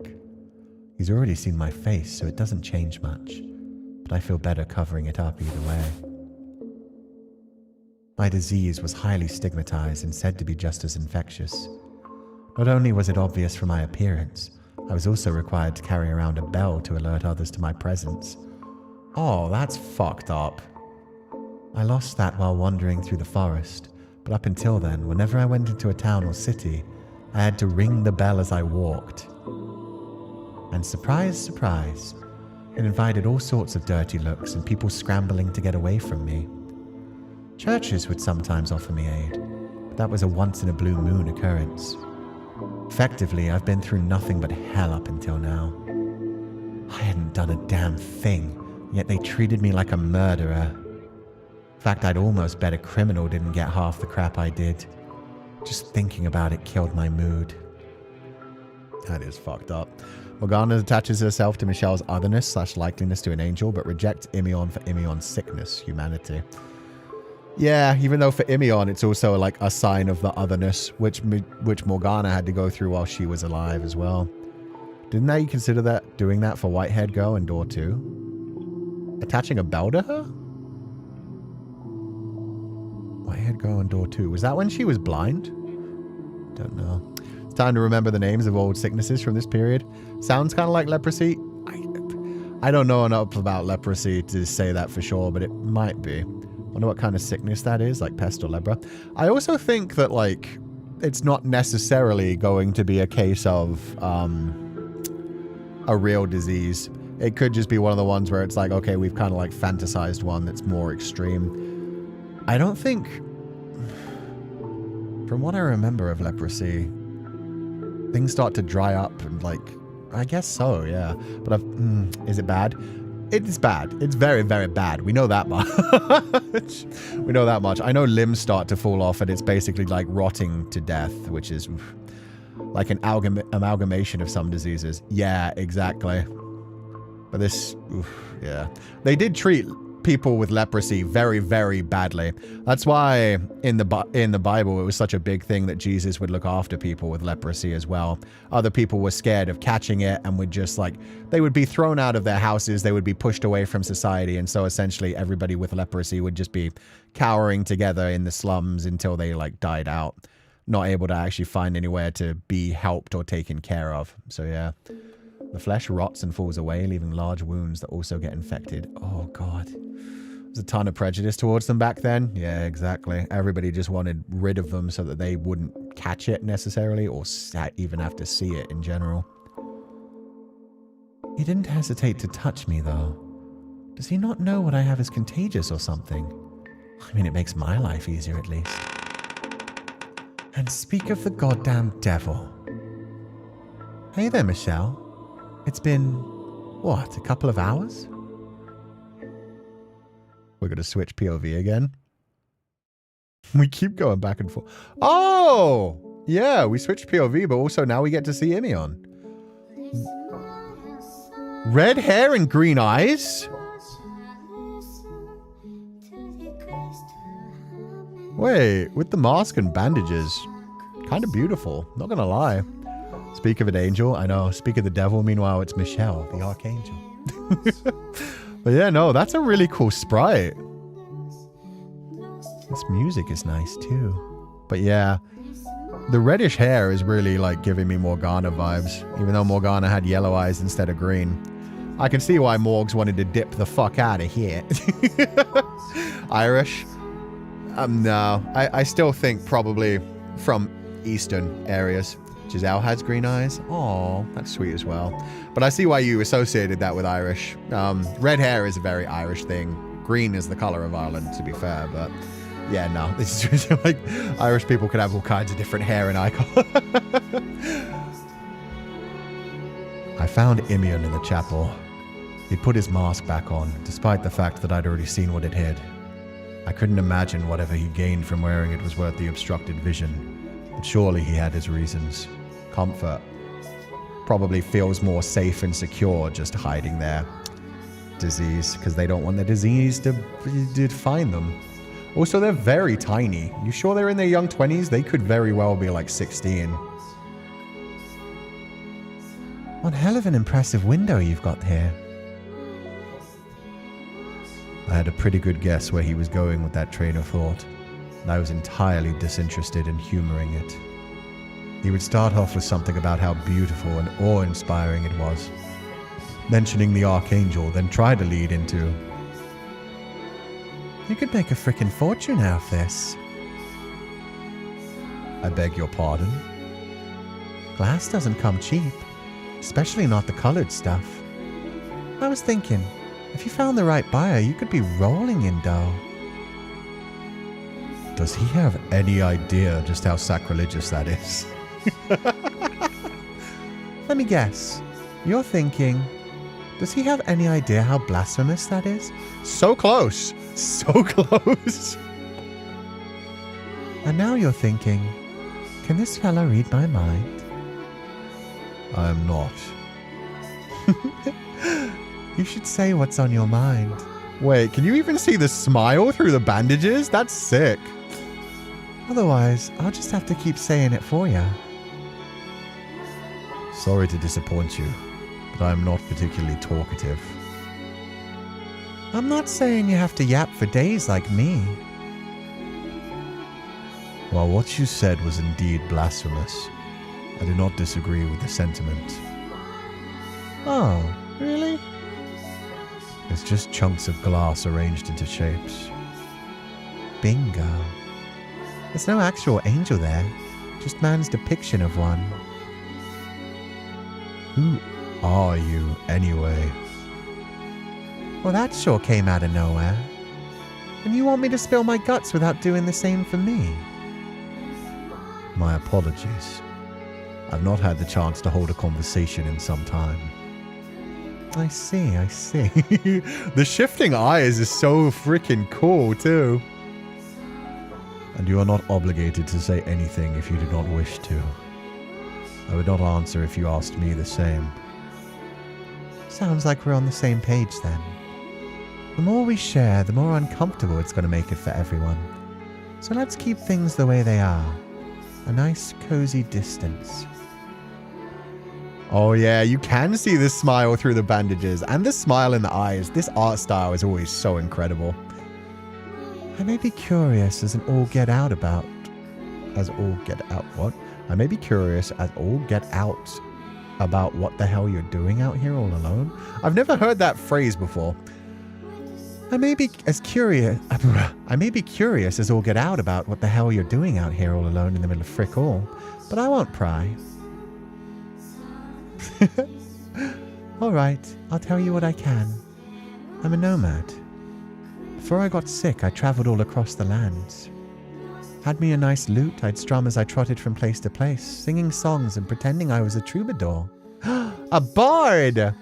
He's already seen my face, so it doesn't change much. But I feel better covering it up either way. My disease was highly stigmatized and said to be just as infectious. Not only was it obvious from my appearance, I was also required to carry around a bell to alert others to my presence. Oh, that's fucked up. I lost that while wandering through the forest, but up until then, whenever I went into a town or city, I had to ring the bell as I walked. And surprise, surprise, it invited all sorts of dirty looks and people scrambling to get away from me. Churches would sometimes offer me aid, but that was a once-in-a-blue-moon occurrence. Effectively, I've been through nothing but hell up until now. I hadn't done a damn thing, yet they treated me like a murderer. In fact, I'd almost bet a criminal didn't get half the crap I did. Just thinking about it killed my mood. That is fucked up. Morgana attaches herself to Michelle's otherness / likeliness to an angel, but rejects Imeon for Imeon's sickness, humanity. Yeah, even though for Imeon it's also like a sign of the otherness, which Morgana had to go through while she was alive as well. Didn't they consider that doing that for White-Haired Girl in Door 2? Attaching a bell to her? White-Haired Girl in Door 2. Was that when she was blind? Don't know. It's time to remember the names of old sicknesses from this period. Sounds kind of like leprosy. I don't know enough about leprosy to say that for sure, but it might be. Wonder what kind of sickness that is, like pest or lepra. I also think that, like, it's not necessarily going to be a case of a real disease. It could just be one of the ones where it's like, okay, we've kind of like fantasized one that's more extreme. I don't think, from what I remember of leprosy, things start to dry up and like, I guess so, yeah. But is it bad? It's bad. It's very, very bad. We know that much. We know that much. I know limbs start to fall off and it's basically like rotting to death, which is... Like an amalgamation of some diseases. Yeah, exactly. But this, oof, yeah. They did treat people with leprosy very, very badly. That's why in the Bible it was such a big thing that Jesus would look after people with leprosy as well. Other people were scared of catching it and would just like, they would be thrown out of their houses, they would be pushed away from society, and so essentially everybody with leprosy would just be cowering together in the slums until they like died out, not able to actually find anywhere to be helped or taken care of. So yeah. The flesh rots and falls away, leaving large wounds that also get infected. Oh, God. There's a ton of prejudice towards them back then. Yeah, exactly. Everybody just wanted rid of them so that they wouldn't catch it necessarily or even have to see it in general. He didn't hesitate to touch me, though. Does he not know what I have is contagious or something? I mean, it makes my life easier at least. And speak of the goddamn devil. Hey there, Michelle. It's been, what, a couple of hours? We're going to switch POV again. We keep going back and forth. Oh! Yeah, we switched POV, but also now we get to see Imion. Red hair and green eyes? Wait, with the mask and bandages. Kind of beautiful, not going to lie. Speak of an angel, I know. Speak of the devil, meanwhile, it's Michelle, the archangel. But yeah, no, that's a really cool sprite. This music is nice too. But yeah, the reddish hair is really like giving me Morgana vibes, even though Morgana had yellow eyes instead of green. I can see why Morgs wanted to dip the fuck out of here. Irish? No, I still think probably from Eastern areas. Giselle has green eyes. Aw, that's sweet as well. But I see why you associated that with Irish. Red hair is a very Irish thing. Green is the color of Ireland, to be fair. But yeah, no. This is just like Irish people could have all kinds of different hair and eye color. I found Imion in the chapel. He put his mask back on, despite the fact that I'd already seen what it hid. I couldn't imagine whatever he gained from wearing it was worth the obstructed vision. But surely he had his reasons. Comfort. Probably feels more safe and secure just hiding their disease, because they don't want the disease to find them. Also, they're very tiny. You sure they're in their young 20s? They could very well be like 16. One hell of an impressive window you've got here. I had a pretty good guess where he was going with that train of thought, and I was entirely disinterested in humoring it. He would start off with something about how beautiful and awe-inspiring it was, mentioning the Archangel, then try to lead into, you could make a frickin' fortune out of this. I beg your pardon? Glass doesn't come cheap, especially not the colored stuff. I was thinking, if you found the right buyer, you could be rolling in dough. Does he have any idea just how sacrilegious that is? Let me guess. You're thinking, does he have any idea how blasphemous that is? So close. So close. And now you're thinking, can this fella read my mind? I am not. You should say what's on your mind. Wait, can you even see the smile through the bandages? That's sick. Otherwise, I'll just have to keep saying it for you. Sorry to disappoint you, but I'm not particularly talkative. I'm not saying you have to yap for days like me. While what you said was indeed blasphemous, I do not disagree with the sentiment. Oh, really? It's just chunks of glass arranged into shapes. Bingo. There's no actual angel there, just man's depiction of one. Who are you, anyway? Well, that sure came out of nowhere. And you want me to spill my guts without doing the same for me? My apologies. I've not had the chance to hold a conversation in some time. I see, I see. The shifting eyes is so freaking cool, too. And you are not obligated to say anything if you do not wish to. I would not answer if you asked me the same. Sounds like we're on the same page then. The more we share, the more uncomfortable it's going to make it for everyone. So let's keep things the way they are. A nice, cozy distance. Oh yeah, you can see the smile through the bandages and the smile in the eyes. This art style is always so incredible. I may be curious as all get out about... As all get out what? I may be curious as all get out about what the hell you're doing out here all alone. I've never heard that phrase before. I may be curious as all get out about what the hell you're doing out here all alone in the middle of frick all, but I won't pry. All right, I'll tell you what I can. I'm a nomad. Before I got sick, I traveled all across the lands. Had me a nice lute I'd strum as I trotted from place to place, singing songs and pretending I was a troubadour. A bard!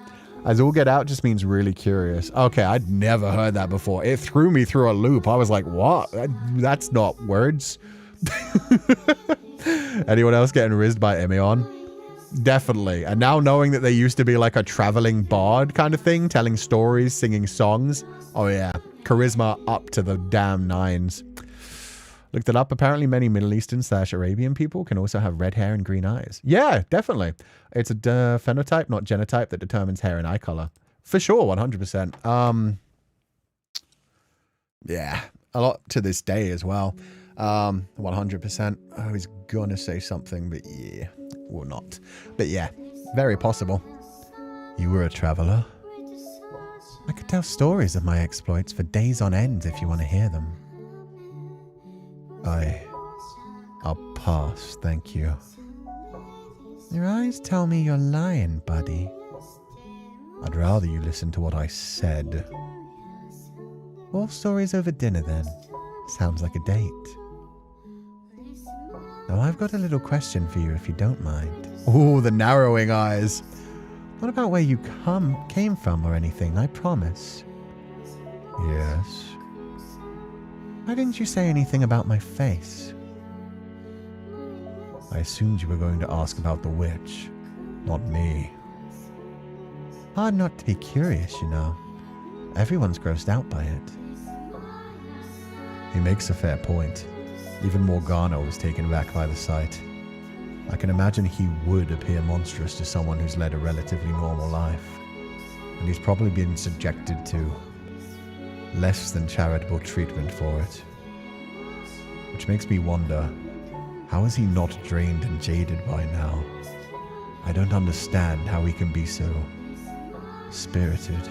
As all get out just means really curious. Okay, I'd never heard that before. It threw me through a loop. I was like, what? That's not words. Anyone else getting rizzed by Emeon? Definitely. And now knowing that they used to be like a traveling bard kind of thing, telling stories, singing songs. Oh yeah. Charisma up to the damn nines. Looked it up. Apparently many Middle Eastern / Arabian people can also have red hair and green eyes. Yeah, definitely. It's a phenotype, not genotype, that determines hair and eye color. For sure, 100%. Yeah, a lot to this day as well. 100%. I was gonna say something, but yeah, will not. But yeah, very possible. You were a traveler? I could tell stories of my exploits for days on end if you want to hear them. I'll pass, thank you. Your eyes tell me you're lying, buddy. I'd rather you listen to what I said. Wolf stories over dinner then. Sounds like a date. Now I've got a little question for you if you don't mind. Ooh, the narrowing eyes. Not about where you came from or anything, I promise. Yes. Why didn't you say anything about my face? I assumed you were going to ask about the witch, not me. Hard not to be curious, you know. Everyone's grossed out by it. He makes a fair point. Even Morgana was taken aback by the sight. I can imagine he would appear monstrous to someone who's led a relatively normal life. And he's probably been subjected to less than charitable treatment for it. Which makes me wonder, how is he not drained and jaded by now? I don't understand how he can be so spirited.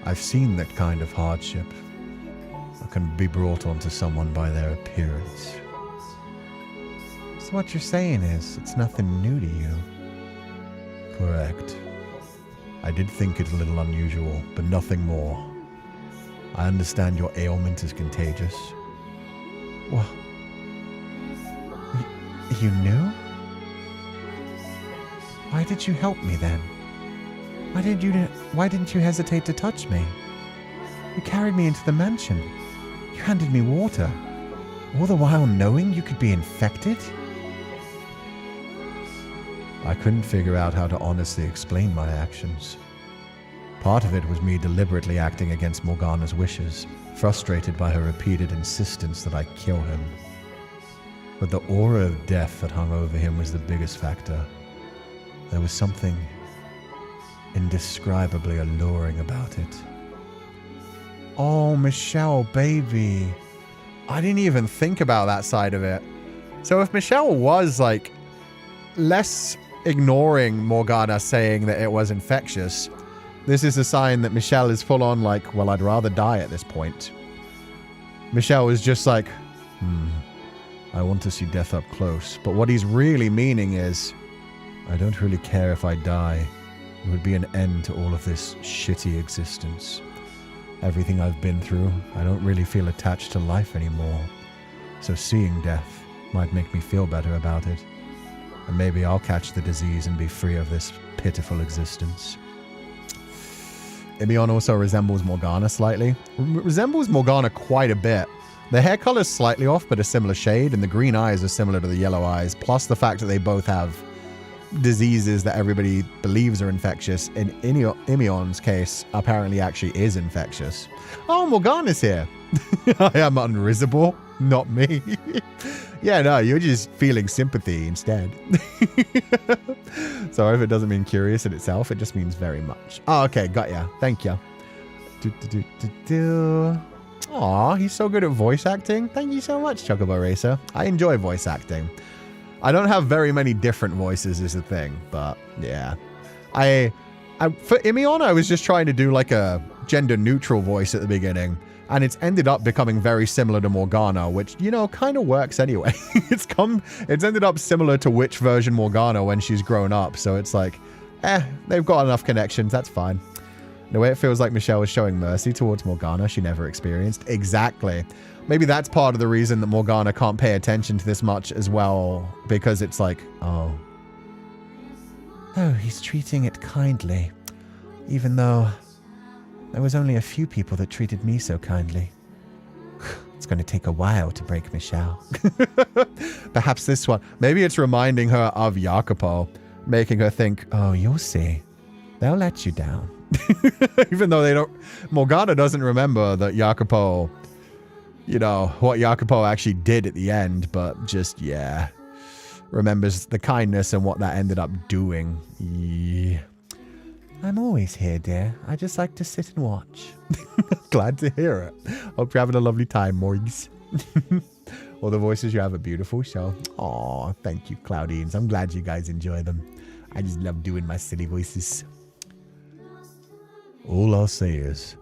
I've seen that kind of hardship that can be brought onto someone by their appearance. So what you're saying is, it's nothing new to you? Correct. I did think it a little unusual, but nothing more. I understand your ailment is contagious. Well, you knew? Why did you help me then? Why didn't you hesitate to touch me? You carried me into the mansion. You handed me water. All the while knowing you could be infected? I couldn't figure out how to honestly explain my actions. Part of it was me deliberately acting against Morgana's wishes, frustrated by her repeated insistence that I kill him. But the aura of death that hung over him was the biggest factor. There was something indescribably alluring about it. Oh, Michelle, baby. I didn't even think about that side of it. So if Michelle was, like, less ignoring Morgana saying that it was infectious, this is a sign that Michelle is full on like, well, I'd rather die at this point. Michelle was just like, I want to see death up close. But what he's really meaning is, I don't really care if I die. It would be an end to all of this shitty existence. Everything I've been through, I don't really feel attached to life anymore. So seeing death might make me feel better about it. And maybe I'll catch the disease and be free of this pitiful existence. Imion also resembles Morgana slightly. Resembles Morgana quite a bit. The hair color's slightly off, but a similar shade, and the green eyes are similar to the yellow eyes, plus the fact that they both have diseases that everybody believes are infectious. In Imion's case, apparently actually is infectious. Oh, Morgana's here. I am unrisible, not me. Yeah, no, you're just feeling sympathy instead. So if it doesn't mean curious in itself, it just means very much. Oh, okay, got ya. Thank ya. Aw, he's so good at voice acting. Thank you so much, Chocobo Racer. I enjoy voice acting. I don't have very many different voices is the thing, but yeah. For Imion, I was just trying to do like a gender neutral voice at the beginning, and it's ended up becoming very similar to Morgana, which, you know, kind of works anyway. It's ended up similar to Witch version Morgana when she's grown up, so it's like, they've got enough connections, that's fine. The way it feels like Michelle is showing mercy towards Morgana she never experienced. Exactly. Maybe that's part of the reason that Morgana can't pay attention to this much as well, because it's like, oh. Oh, he's treating it kindly, even though there was only a few people that treated me so kindly. It's going to take a while to break Michelle. Perhaps this one. Maybe it's reminding her of Jacopo, making her think, oh, you'll see. They'll let you down. Even though they don't... Morgana doesn't remember that Jacopo... You know, what Jacopo actually did at the end, but just, yeah. Remembers the kindness and what that ended up doing. Yeah. I'm always here, dear. I just like to sit and watch. Glad to hear it. Hope you're having a lovely time, Morgs. All the voices you have are beautiful, so... Aw, thank you, Cloudines. I'm glad you guys enjoy them. I just love doing my silly voices. All I'll say is,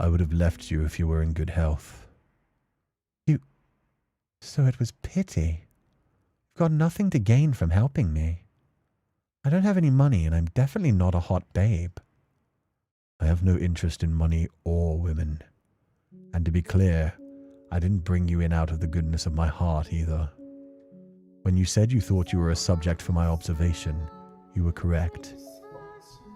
I would have left you if you were in good health. So it was pity. You've got nothing to gain from helping me. I don't have any money, and I'm definitely not a hot babe. I have no interest in money or women. And to be clear, I didn't bring you in out of the goodness of my heart either. When you said you thought you were a subject for my observation, you were correct.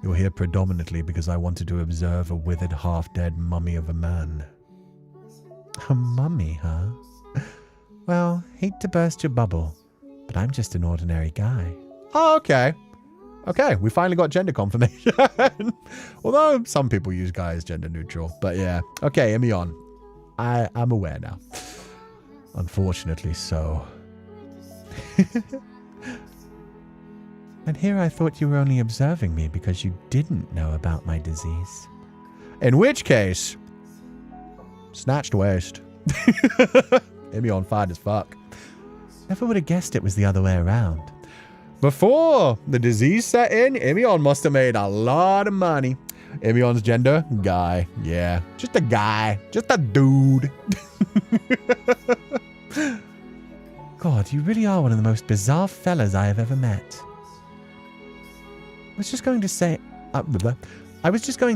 You're here predominantly because I wanted to observe a withered, half-dead mummy of a man. A mummy, huh? Well, hate to burst your bubble, but I'm just an ordinary guy. Oh, okay. Okay, we finally got gender confirmation. Although some people use guy as gender neutral. But yeah. Okay, Imion. I'm aware now. Unfortunately so. And here I thought you were only observing me because you didn't know about my disease. In which case, snatched waist. Imion fine as fuck. Never would have guessed it was the other way around. Before the disease set in, Imion must have made a lot of money. Imion's gender? Guy. Yeah. Just a guy. Just a dude. God, you really are one of the most bizarre fellas I have ever met. I was just going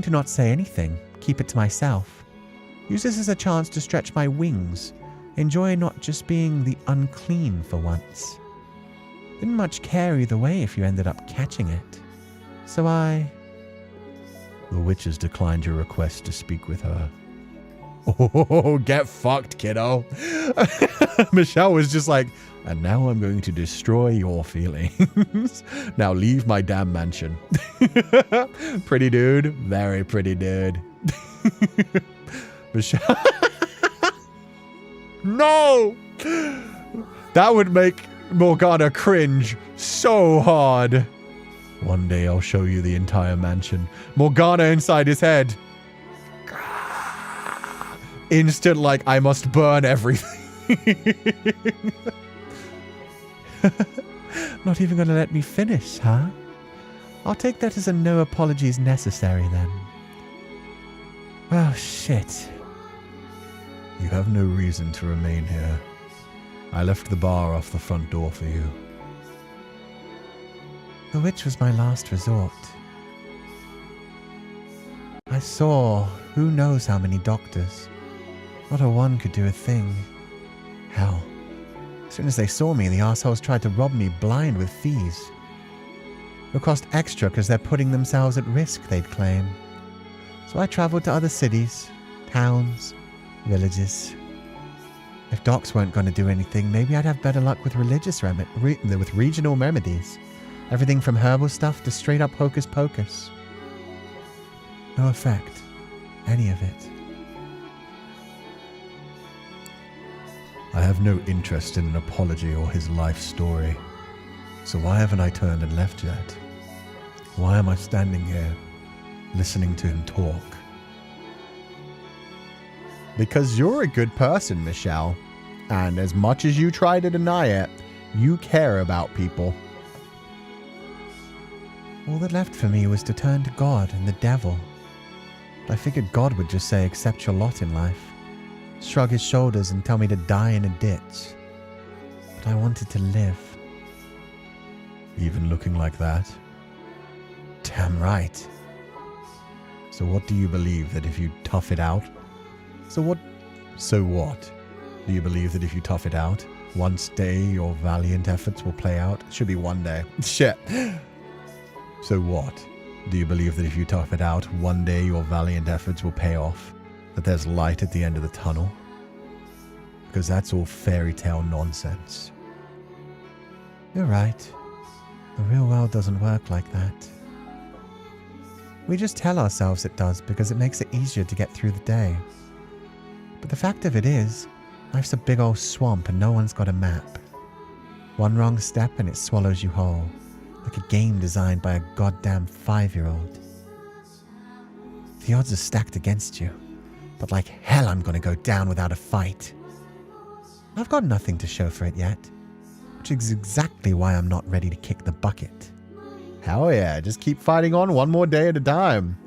to not say anything. Keep it to myself. Use this as a chance to stretch my wings. Enjoy not just being the unclean for once. Didn't much care either way if you ended up catching it. So The witch has declined your request to speak with her. Oh, get fucked, kiddo. Michelle was just like, and now I'm going to destroy your feelings. Now leave my damn mansion. Pretty dude. Very pretty dude. Michelle. No! That would make Morgana cringe so hard. One day I'll show you the entire mansion. Morgana inside his head. Instant, like, I must burn everything. Not even going to let me finish, huh? I'll take that as a no apologies necessary then. Oh, shit. You have no reason to remain here. I left the bar off the front door for you. The witch was my last resort. I saw who knows how many doctors. Not a one could do a thing. Hell, as soon as they saw me, the assholes tried to rob me blind with fees. It'll cost extra because they're putting themselves at risk, they'd claim. So I traveled to other cities, towns, villages. If docs weren't going to do anything, maybe I'd have better luck with with regional remedies. Everything from herbal stuff to straight up hocus pocus. No effect. Any of it. I have no interest in an apology or his life story. So why haven't I turned and left yet? Why am I standing here, listening to him talk? Because you're a good person, Michelle. And as much as you try to deny it, you care about people. All that left for me was to turn to God and the devil. I figured God would just say, accept your lot in life. Shrug his shoulders and tell me to die in a ditch. But I wanted to live. Even looking like that? Damn right. So what do you believe, that if you tough it out? So what? Do you believe that if you tough it out, one day your valiant efforts will play out? It should be one day. Shit. So what? Do you believe that if you tough it out, one day your valiant efforts will pay off? That there's light at the end of the tunnel? Because that's all fairy tale nonsense. You're right. The real world doesn't work like that. We just tell ourselves it does because it makes it easier to get through the day. But the fact of it is, life's a big old swamp and no one's got a map. One wrong step and it swallows you whole, like a game designed by a goddamn 5-year-old. The odds are stacked against you, but like hell I'm gonna go down without a fight. I've got nothing to show for it yet, which is exactly why I'm not ready to kick the bucket. Hell yeah, just keep fighting on one more day at a time.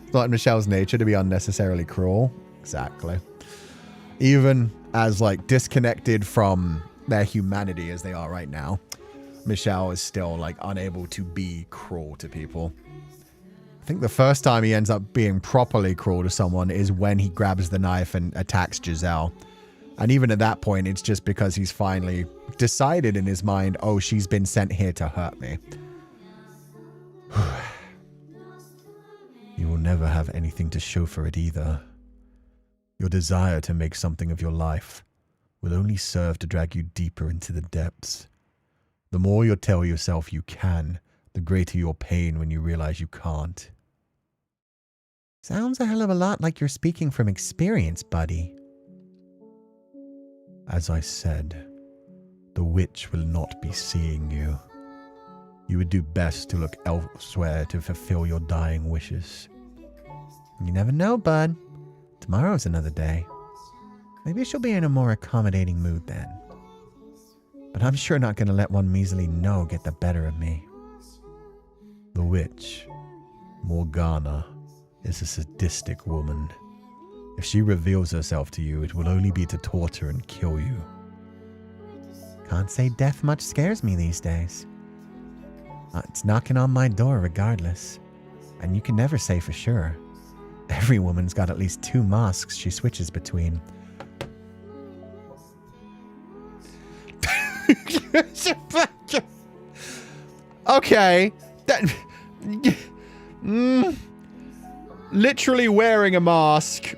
It's not in Michelle's nature to be unnecessarily cruel. Exactly. Even as like disconnected from their humanity as they are right now, Michelle is still like unable to be cruel to people. I think the first time he ends up being properly cruel to someone is when he grabs the knife and attacks Giselle. And even at that point, it's just because he's finally decided in his mind, oh, she's been sent here to hurt me. You will never have anything to show for it either. Your desire to make something of your life will only serve to drag you deeper into the depths. The more you tell yourself you can, the greater your pain when you realize you can't. Sounds a hell of a lot like you're speaking from experience, buddy. As I said, the witch will not be seeing you. You would do best to look elsewhere to fulfill your dying wishes. You never know, bud. Tomorrow's another day. Maybe she'll be in a more accommodating mood then. But I'm sure not going to let one measly no get the better of me. The witch, Morgana, is a sadistic woman. If she reveals herself to you, it will only be to torture and kill you. Can't say death much scares me these days. It's knocking on my door regardless. And you can never say for sure. Every woman's got at least 2 masks she switches between. Okay. Literally wearing a mask.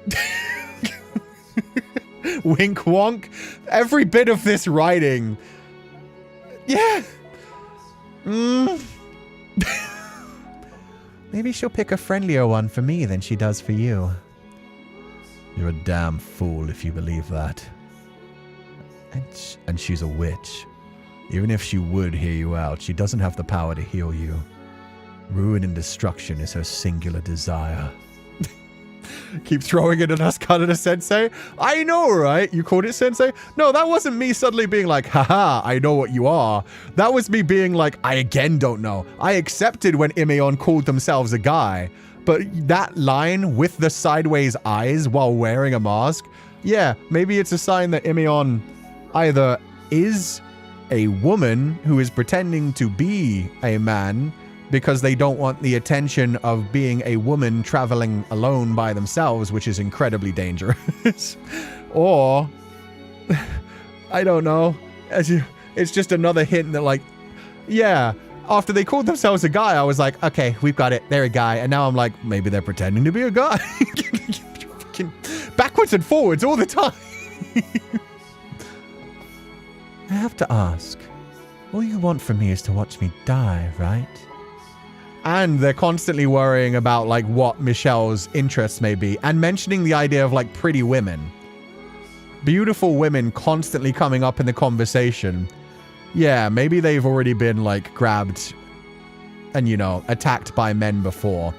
Wink wonk. Every bit of this writing. Yeah. Maybe she'll pick a friendlier one for me than she does for you. You're a damn fool if you believe that. And she's a witch. Even if she would hear you out, she doesn't have the power to heal you. Ruin and destruction is her singular desire. Keep throwing it at us, Kaneda-sensei. I know, right? You called it sensei? No, that wasn't me suddenly being like, haha, I know what you are. That was me being like, I again don't know. I accepted when Imeon called themselves a guy. But that line with the sideways eyes while wearing a mask, yeah, maybe it's a sign that Imeon either is a woman who is pretending to be a man because they don't want the attention of being a woman traveling alone by themselves, which is incredibly dangerous. Or, I don't know. It's just another hint that, like, yeah, after they called themselves a guy, I was like, okay, we've got it. They're a guy. And now I'm like, maybe they're pretending to be a guy. Backwards and forwards all the time. I have to ask, all you want from me is to watch me die, right? And they're constantly worrying about like what Michelle's interests may be and mentioning the idea of like pretty women. Beautiful women constantly coming up in the conversation. Yeah, maybe they've already been like grabbed and, you know, attacked by men before.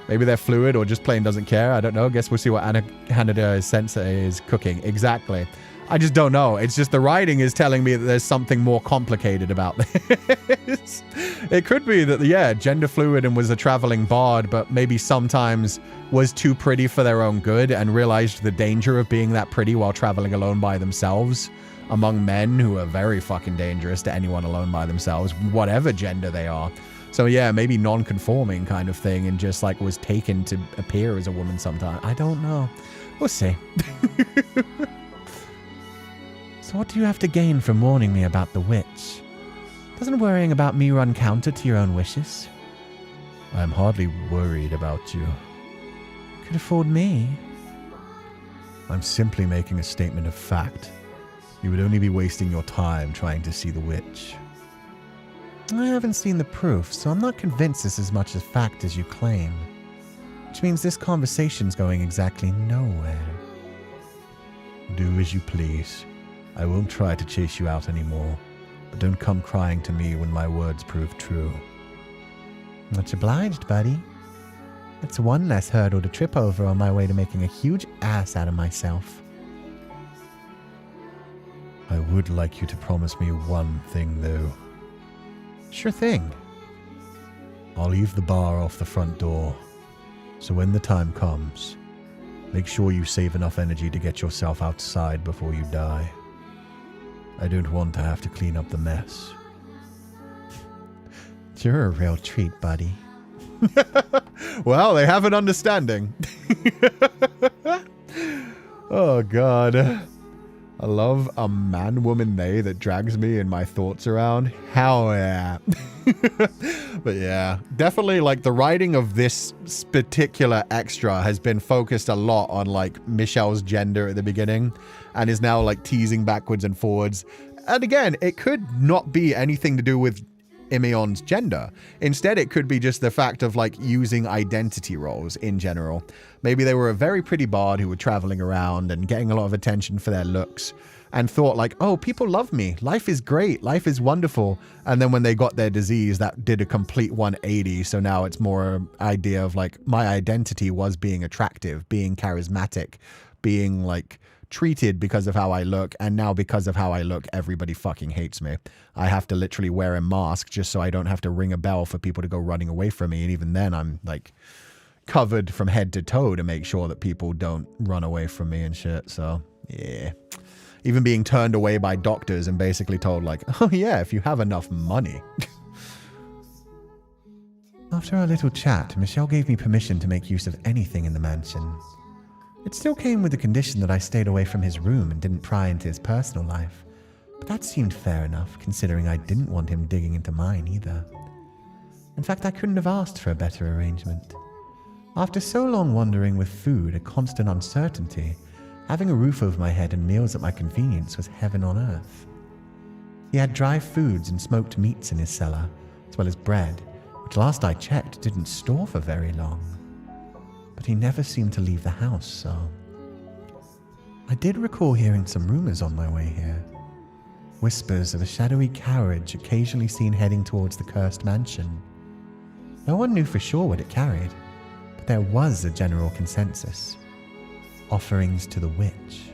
Maybe they're fluid or just plain doesn't care. I don't know. Guess we'll see what Hanade's sensei is cooking. Exactly. I just don't know. It's just the writing is telling me that there's something more complicated about this. It could be that, yeah, gender fluid and was a traveling bard, but maybe sometimes was too pretty for their own good and realized the danger of being that pretty while traveling alone by themselves among men who are very fucking dangerous to anyone alone by themselves, whatever gender they are. So yeah, maybe non-conforming kind of thing and just like was taken to appear as a woman sometime. I don't know. We'll see. So what do you have to gain from warning me about the witch? Doesn't worrying about me run counter to your own wishes? I'm hardly worried about you. Could afford me. I'm simply making a statement of fact. You would only be wasting your time trying to see the witch. I haven't seen the proof, so I'm not convinced this is as much a fact as you claim. Which means this conversation's going exactly nowhere. Do as you please. I won't try to chase you out anymore, but don't come crying to me when my words prove true. Much obliged, buddy. That's one less hurdle to trip over on my way to making a huge ass out of myself. I would like you to promise me one thing, though. Sure thing. I'll leave the bar off the front door, so when the time comes, make sure you save enough energy to get yourself outside before you die. I don't want to have to clean up the mess. You're a real treat, buddy. Well, they have an understanding. Oh, God. I love a man-woman they that drags me and my thoughts around. Hell yeah. But yeah, definitely like the writing of this particular extra has been focused a lot on like Michelle's gender at the beginning and is now like teasing backwards and forwards. And again, it could not be anything to do with Imeon's gender. Instead, it could be just the fact of like using identity roles in general. Maybe they were a very pretty bard who were traveling around and getting a lot of attention for their looks and thought like, oh, people love me. Life is great. Life is wonderful. And then when they got their disease, that did a complete 180. So now it's more an idea of like my identity was being attractive, being charismatic, being like treated because of how I look, and now because of how I look, everybody fucking hates me. I have to literally wear a mask just so I don't have to ring a bell for people to go running away from me, and even then I'm like covered from head to toe to make sure that people don't run away from me and shit. So yeah, even being turned away by doctors and basically told like, oh yeah, if you have enough money. After our little chat, Michelle gave me permission to make use of anything in the mansion. It still came with the condition that I stayed away from his room and didn't pry into his personal life, but that seemed fair enough, considering I didn't want him digging into mine either. In fact, I couldn't have asked for a better arrangement. After so long wandering with food, a constant uncertainty, having a roof over my head and meals at my convenience was heaven on earth. He had dry foods and smoked meats in his cellar, as well as bread, which last I checked didn't store for very long. But he never seemed to leave the house, so... I did recall hearing some rumors on my way here. Whispers of a shadowy carriage occasionally seen heading towards the cursed mansion. No one knew for sure what it carried, but there was a general consensus. Offerings to the witch.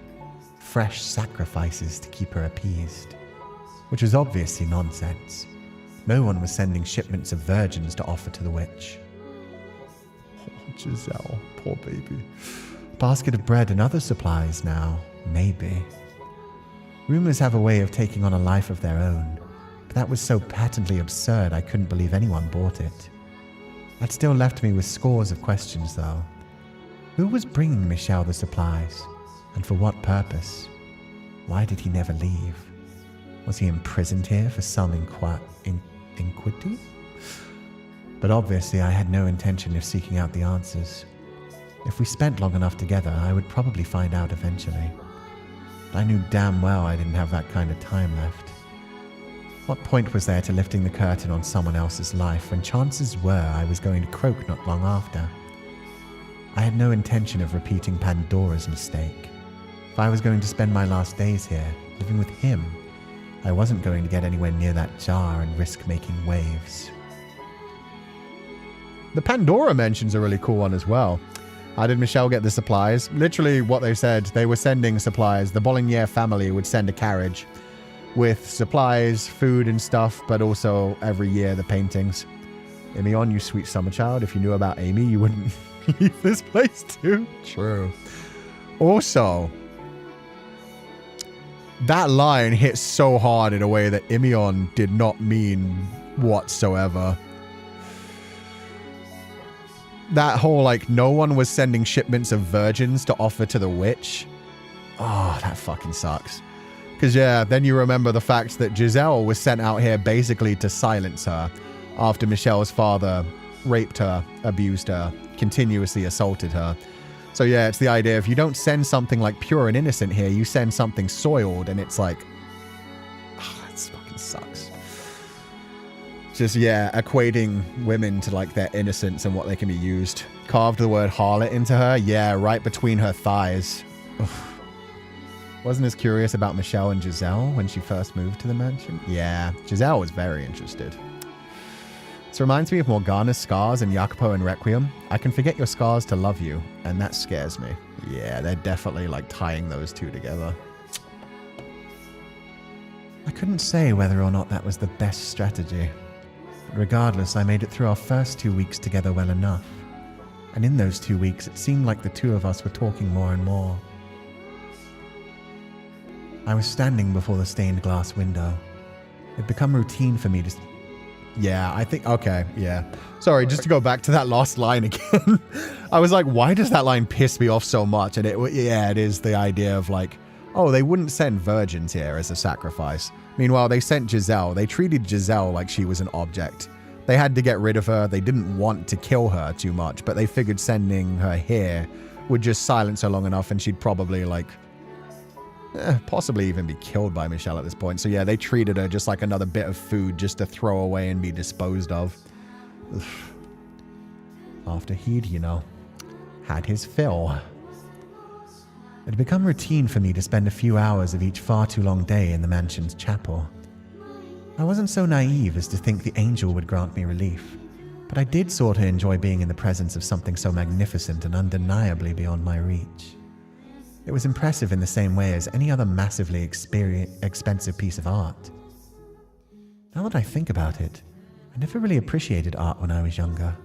Fresh sacrifices to keep her appeased. Which was obviously nonsense. No one was sending shipments of virgins to offer to the witch. Giselle, poor baby. Basket of bread and other supplies now, maybe. Rumors have a way of taking on a life of their own, but that was so patently absurd I couldn't believe anyone bought it. That still left me with scores of questions, though. Who was bringing Michelle the supplies, and for what purpose? Why did he never leave? Was he imprisoned here for some iniquity? But obviously I had no intention of seeking out the answers. If we spent long enough together, I would probably find out eventually. But I knew damn well I didn't have that kind of time left. What point was there to lifting the curtain on someone else's life when chances were I was going to croak not long after? I had no intention of repeating Pandora's mistake. If I was going to spend my last days here, living with him, I wasn't going to get anywhere near that jar and risk making waves. The Pandora mention's a really cool one as well. How did Michelle get the supplies? Literally what they said, they were sending supplies. The Bolognese family would send a carriage with supplies, food and stuff, but also every year the paintings. Imion, you sweet summer child, if you knew about Amy, you wouldn't leave this place too. True. Also, that line hit so hard in a way that Imion did not mean whatsoever. That whole, like, no one was sending shipments of virgins to offer to the witch. Oh, that fucking sucks. Because, yeah, then you remember the fact that Giselle was sent out here basically to silence her after Michelle's father raped her, abused her, continuously assaulted her. So, yeah, it's the idea, if you don't send something, like, pure and innocent here, you send something soiled, and it's like, oh, that fucking sucks. Just, yeah, equating women to, like, their innocence and what they can be used. Carved the word harlot into her. Yeah, right between her thighs. Ugh. Wasn't as curious about Michelle and Giselle when she first moved to the mansion. Yeah, Giselle was very interested. This reminds me of Morgana's scars in Jacopo and Requiem. I can forget your scars to love you, and that scares me. Yeah, they're definitely, like, tying those two together. I couldn't say whether or not that was the best strategy. Regardless, I made it through our first 2 weeks together well enough. And in those 2 weeks, it seemed like the two of us were talking more and more. I was standing before the stained glass window. It'd become routine for me to... Yeah, I think... Okay, yeah. Sorry, just to go back to that last line again. I was like, why does that line piss me off so much? And it is the idea of like, oh, they wouldn't send virgins here as a sacrifice. Meanwhile, they sent Giselle. They treated Giselle like she was an object. They had to get rid of her. They didn't want to kill her too much, but they figured sending her here would just silence her long enough and she'd probably like... possibly even be killed by Michelle at this point. So yeah, they treated her just like another bit of food just to throw away and be disposed of. Ugh. After he'd, you know, had his fill. It had become routine for me to spend a few hours of each far too long day in the mansion's chapel. I wasn't so naive as to think the angel would grant me relief, but I did sort of enjoy being in the presence of something so magnificent and undeniably beyond my reach. It was impressive in the same way as any other massively expensive piece of art. Now that I think about it, I never really appreciated art when I was younger.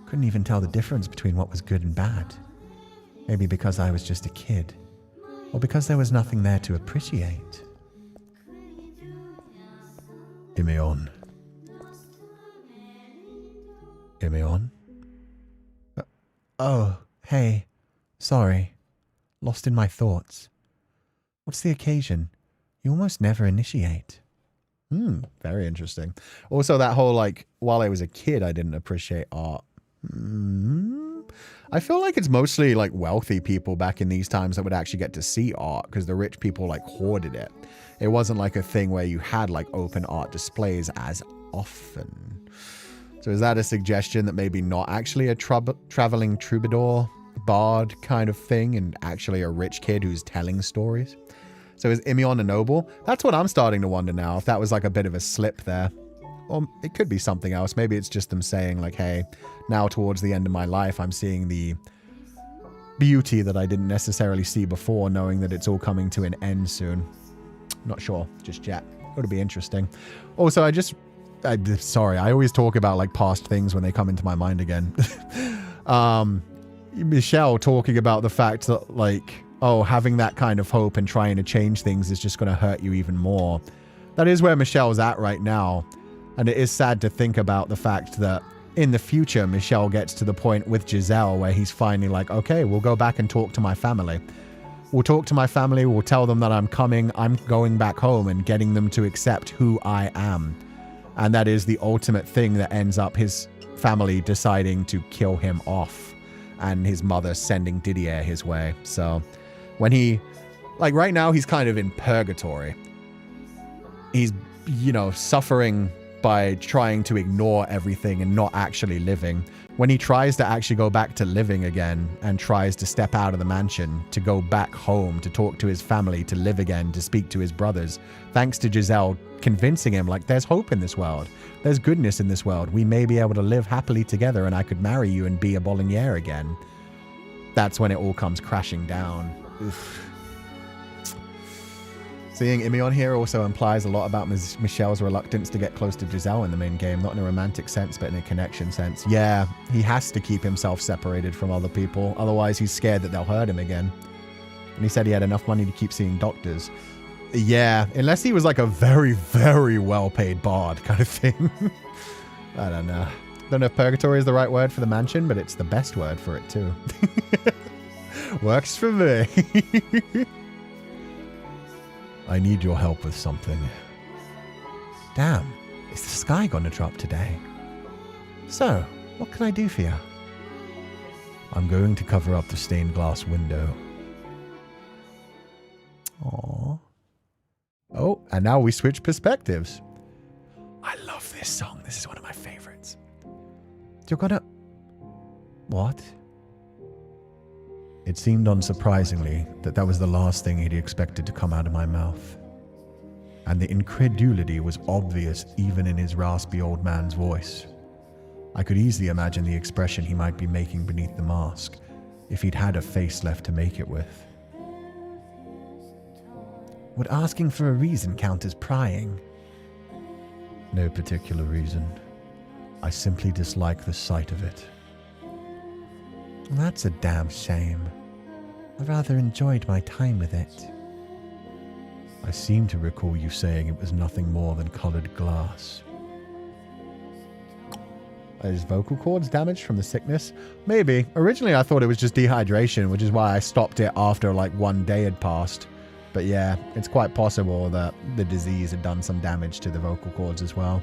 Couldn't even tell the difference between what was good and bad. Maybe because I was just a kid, or because there was nothing there to appreciate. Imion. Imion? Oh, hey. Sorry. Lost in my thoughts. What's the occasion? You almost never initiate. Very interesting. Also, that whole, like, while I was a kid, I didn't appreciate art. I feel like it's mostly, like, wealthy people back in these times that would actually get to see art, because the rich people, like, hoarded it. It wasn't, like, a thing where you had, like, open art displays as often. So is that a suggestion that maybe not actually a traveling troubadour bard kind of thing and actually a rich kid who's telling stories? So is Imion a noble? That's what I'm starting to wonder now, if that was like a bit of a slip there. Or it could be something else. Maybe it's just them saying like, hey, now towards the end of my life, I'm seeing the beauty that I didn't necessarily see before, knowing that it's all coming to an end soon. Not sure just yet. It'll be interesting. Also, sorry, I always talk about like past things when they come into my mind again. Michelle talking about the fact that like, oh, having that kind of hope and trying to change things is just going to hurt you even more. That is where Michelle's at right now. And it is sad to think about the fact that in the future, Michelle gets to the point with Giselle where he's finally like, okay, we'll go back and talk to my family. We'll talk to my family. We'll tell them that I'm coming. I'm going back home and getting them to accept who I am. And that is the ultimate thing that ends up his family deciding to kill him off and his mother sending Didier his way. So when he Like right now, he's kind of in purgatory. He's, you know, suffering by trying to ignore everything and not actually living. When he tries to actually go back to living again and tries to step out of the mansion, to go back home, to talk to his family, to live again, to speak to his brothers, thanks to Giselle convincing him, like, there's hope in this world. There's goodness in this world. We may be able to live happily together and I could marry you and be a Bolognier again. That's when it all comes crashing down. Oof. Seeing Imeon here also implies a lot about Michelle's reluctance to get close to Giselle in the main game, not in a romantic sense, but in a connection sense. Yeah, he has to keep himself separated from other people, otherwise he's scared that they'll hurt him again. And he said he had enough money to keep seeing doctors. Yeah, unless he was like a very, very well-paid bard kind of thing. I don't know. Don't know if purgatory is the right word for the mansion, but it's the best word for it too. Works for me. I need your help with something. Damn, is the sky gonna drop today? So, what can I do for you? I'm going to cover up the stained glass window. Aww. Oh, and now we switch perspectives. I love this song. This is one of my favorites. You're gonna... What? It seemed unsurprisingly that was the last thing he'd expected to come out of my mouth. And the incredulity was obvious even in his raspy old man's voice. I could easily imagine the expression he might be making beneath the mask, if he'd had a face left to make it with. Would asking for a reason count as prying? No particular reason. I simply dislike the sight of it. That's a damn shame. I rather enjoyed my time with it. I seem to recall you saying it was nothing more than colored glass. Are his vocal cords damaged from the sickness? Maybe. Originally I thought it was just dehydration, which is why I stopped it after like 1 day had passed. But yeah, it's quite possible that the disease had done some damage to the vocal cords as well.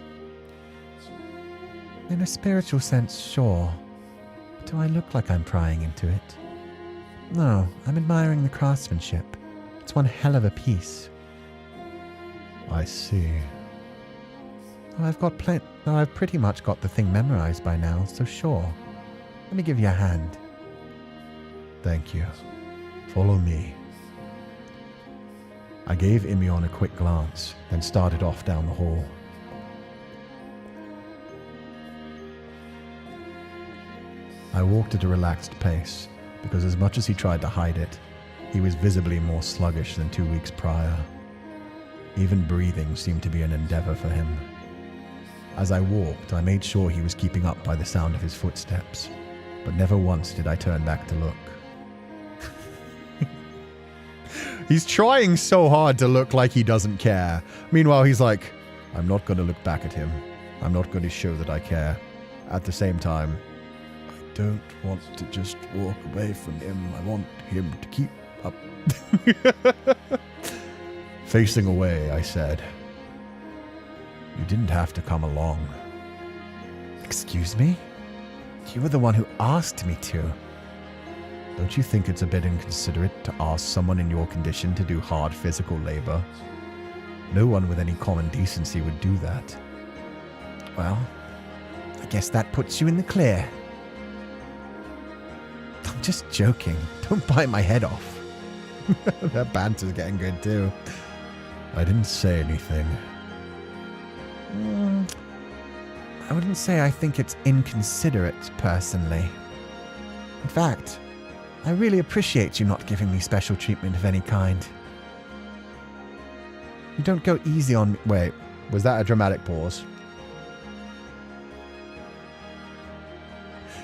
In a spiritual sense, sure. But do I look like I'm prying into it? No, I'm admiring the craftsmanship. It's one hell of a piece. I see. Oh, I've pretty much got the thing memorized by now, so sure. Let me give you a hand. Thank you. Follow me. I gave Imeon a quick glance, then started off down the hall. I walked at a relaxed pace, because as much as he tried to hide it, he was visibly more sluggish than 2 weeks prior. Even breathing seemed to be an endeavor for him. As I walked, I made sure he was keeping up by the sound of his footsteps, but never once did I turn back to look. He's trying so hard to look like he doesn't care. Meanwhile, he's like, I'm not going to look back at him. I'm not going to show that I care. At the same time, I don't want to just walk away from him. I want him to keep up. Facing away, I said. You didn't have to come along. Excuse me? You were the one who asked me to. Don't you think it's a bit inconsiderate to ask someone in your condition to do hard physical labor? No one with any common decency would do that. Well, I guess that puts you in the clear. I'm just joking. Don't bite my head off. That banter's getting good too. I didn't say anything. I wouldn't say I think it's inconsiderate, personally. In fact, I really appreciate you not giving me special treatment of any kind. You don't go easy on me. Wait, was that a dramatic pause?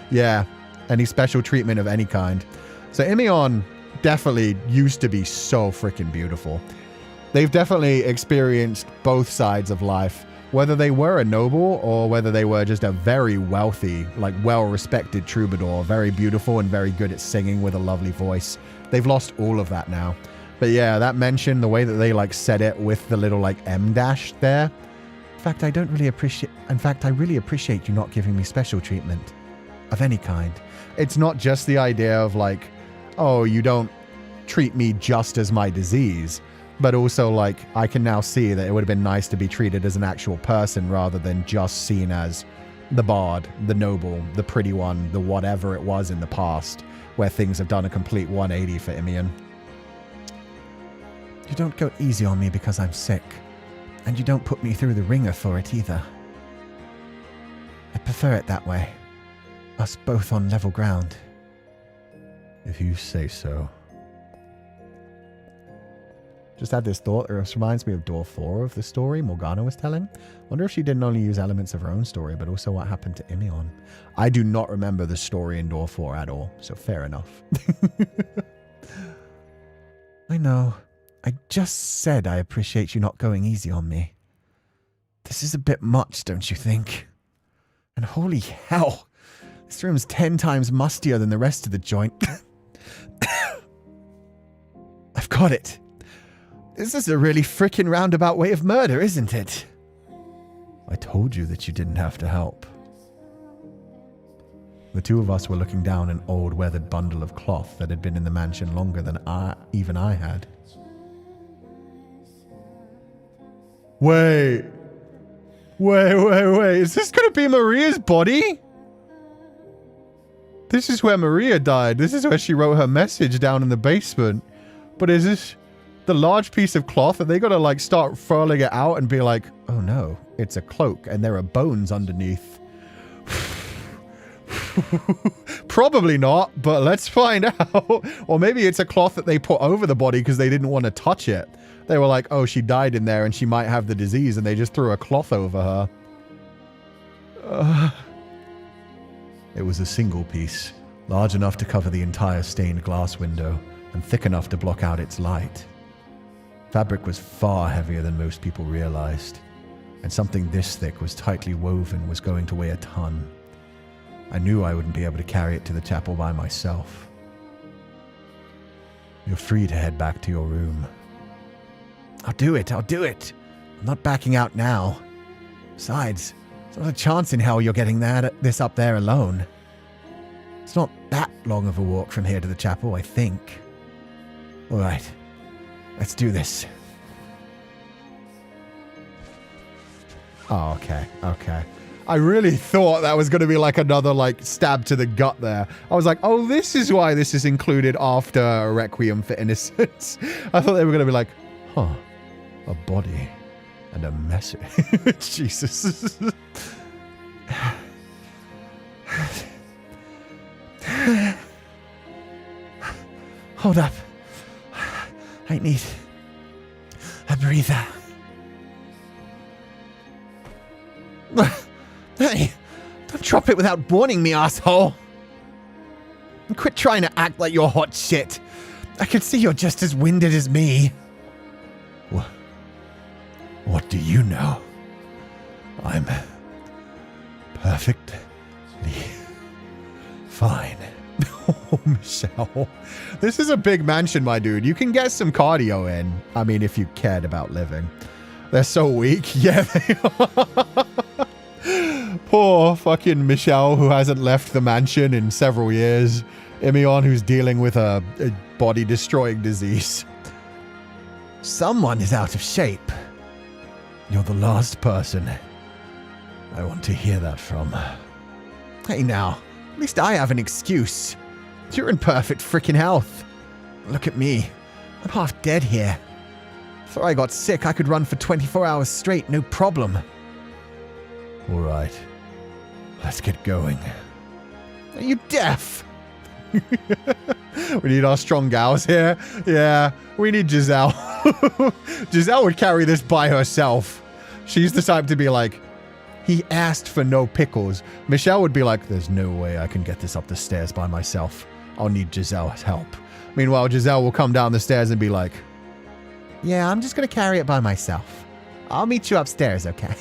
Yeah, any special treatment of any kind. So Imeon definitely used to be so freaking beautiful. They've definitely experienced both sides of life, whether they were a noble or whether they were just a very wealthy, like well-respected troubadour, very beautiful and very good at singing with a lovely voice. They've lost all of that now. But yeah, that mention, the way that they like said it with the little like M dash there. In fact, I really appreciate you not giving me special treatment of any kind. It's not just the idea of like, oh, you don't treat me just as my disease. But also, like, I can now see that it would have been nice to be treated as an actual person rather than just seen as the bard, the noble, the pretty one, the whatever it was in the past, where things have done a complete 180 for Imian. You don't go easy on me because I'm sick, and you don't put me through the ringer for it either. I prefer it that way. Us both on level ground. If you say so. Just had this thought. It reminds me of door 4 of the story Morgana was telling. Wonder if she didn't only use elements of her own story, but also what happened to Imion. I do not remember the story in door 4 at all, so fair enough. I know. I just said I appreciate you not going easy on me. This is a bit much, don't you think? And holy hell, this room's 10 times mustier than the rest of the joint. I've got it. This is a really frickin' roundabout way of murder, isn't it? I told you that you didn't have to help. The two of us were looking down an old weathered bundle of cloth that had been in the mansion longer than even I had. Wait. Is this going to be Maria's body? This is where Maria died. This is where she wrote her message down in the basement. But is this the large piece of cloth? Are they going to like start furling it out and be like, oh no, it's a cloak and there are bones underneath? Probably not, but let's find out. Or maybe it's a cloth that they put over the body because they didn't want to touch it. They were like, oh, she died in there and she might have the disease, and they just threw a cloth over her. It was a single piece, large enough to cover the entire stained glass window and thick enough to block out its light. Fabric was far heavier than most people realized, and something this thick was tightly woven was going to weigh a ton. I knew I wouldn't be able to carry it to the chapel by myself. You're free to head back to your room. I'll do it. I'm not backing out now. Besides, there's not a chance in hell you're getting this up there alone. It's not that long of a walk from here to the chapel, I think. All right, let's do this. Oh, okay. I really thought that was going to be like another like stab to the gut there. I was like, oh, this is why this is included after a Requiem for Innocence. I thought they were going to be like, huh, a body and a message. Jesus. Hold up. I need a breather. Hey, don't drop it without warning me, asshole. And quit trying to act like you're hot shit. I can see you're just as winded as me. What do you know? I'm perfectly fine. Oh, Michelle. This is a big mansion, my dude. You can get some cardio in. I mean, if you cared about living. They're so weak. Yeah, they are. Poor fucking Michelle, who hasn't left the mansion in several years. Imion, who's dealing with a body-destroying disease. Someone is out of shape. You're the last person I want to hear that from. Hey now, at least I have an excuse. You're in perfect freaking health. Look at me. I'm half dead here. Before I got sick, I could run for 24 hours straight, no problem. All right. Let's get going. Are you deaf? We need our strong gals here. Yeah, we need Giselle. Giselle would carry this by herself. She's the type to be like, he asked for no pickles. Michelle would be like, there's no way I can get this up the stairs by myself. I'll need Giselle's help. Meanwhile, Giselle will come down the stairs and be like, yeah, I'm just going to carry it by myself. I'll meet you upstairs, okay?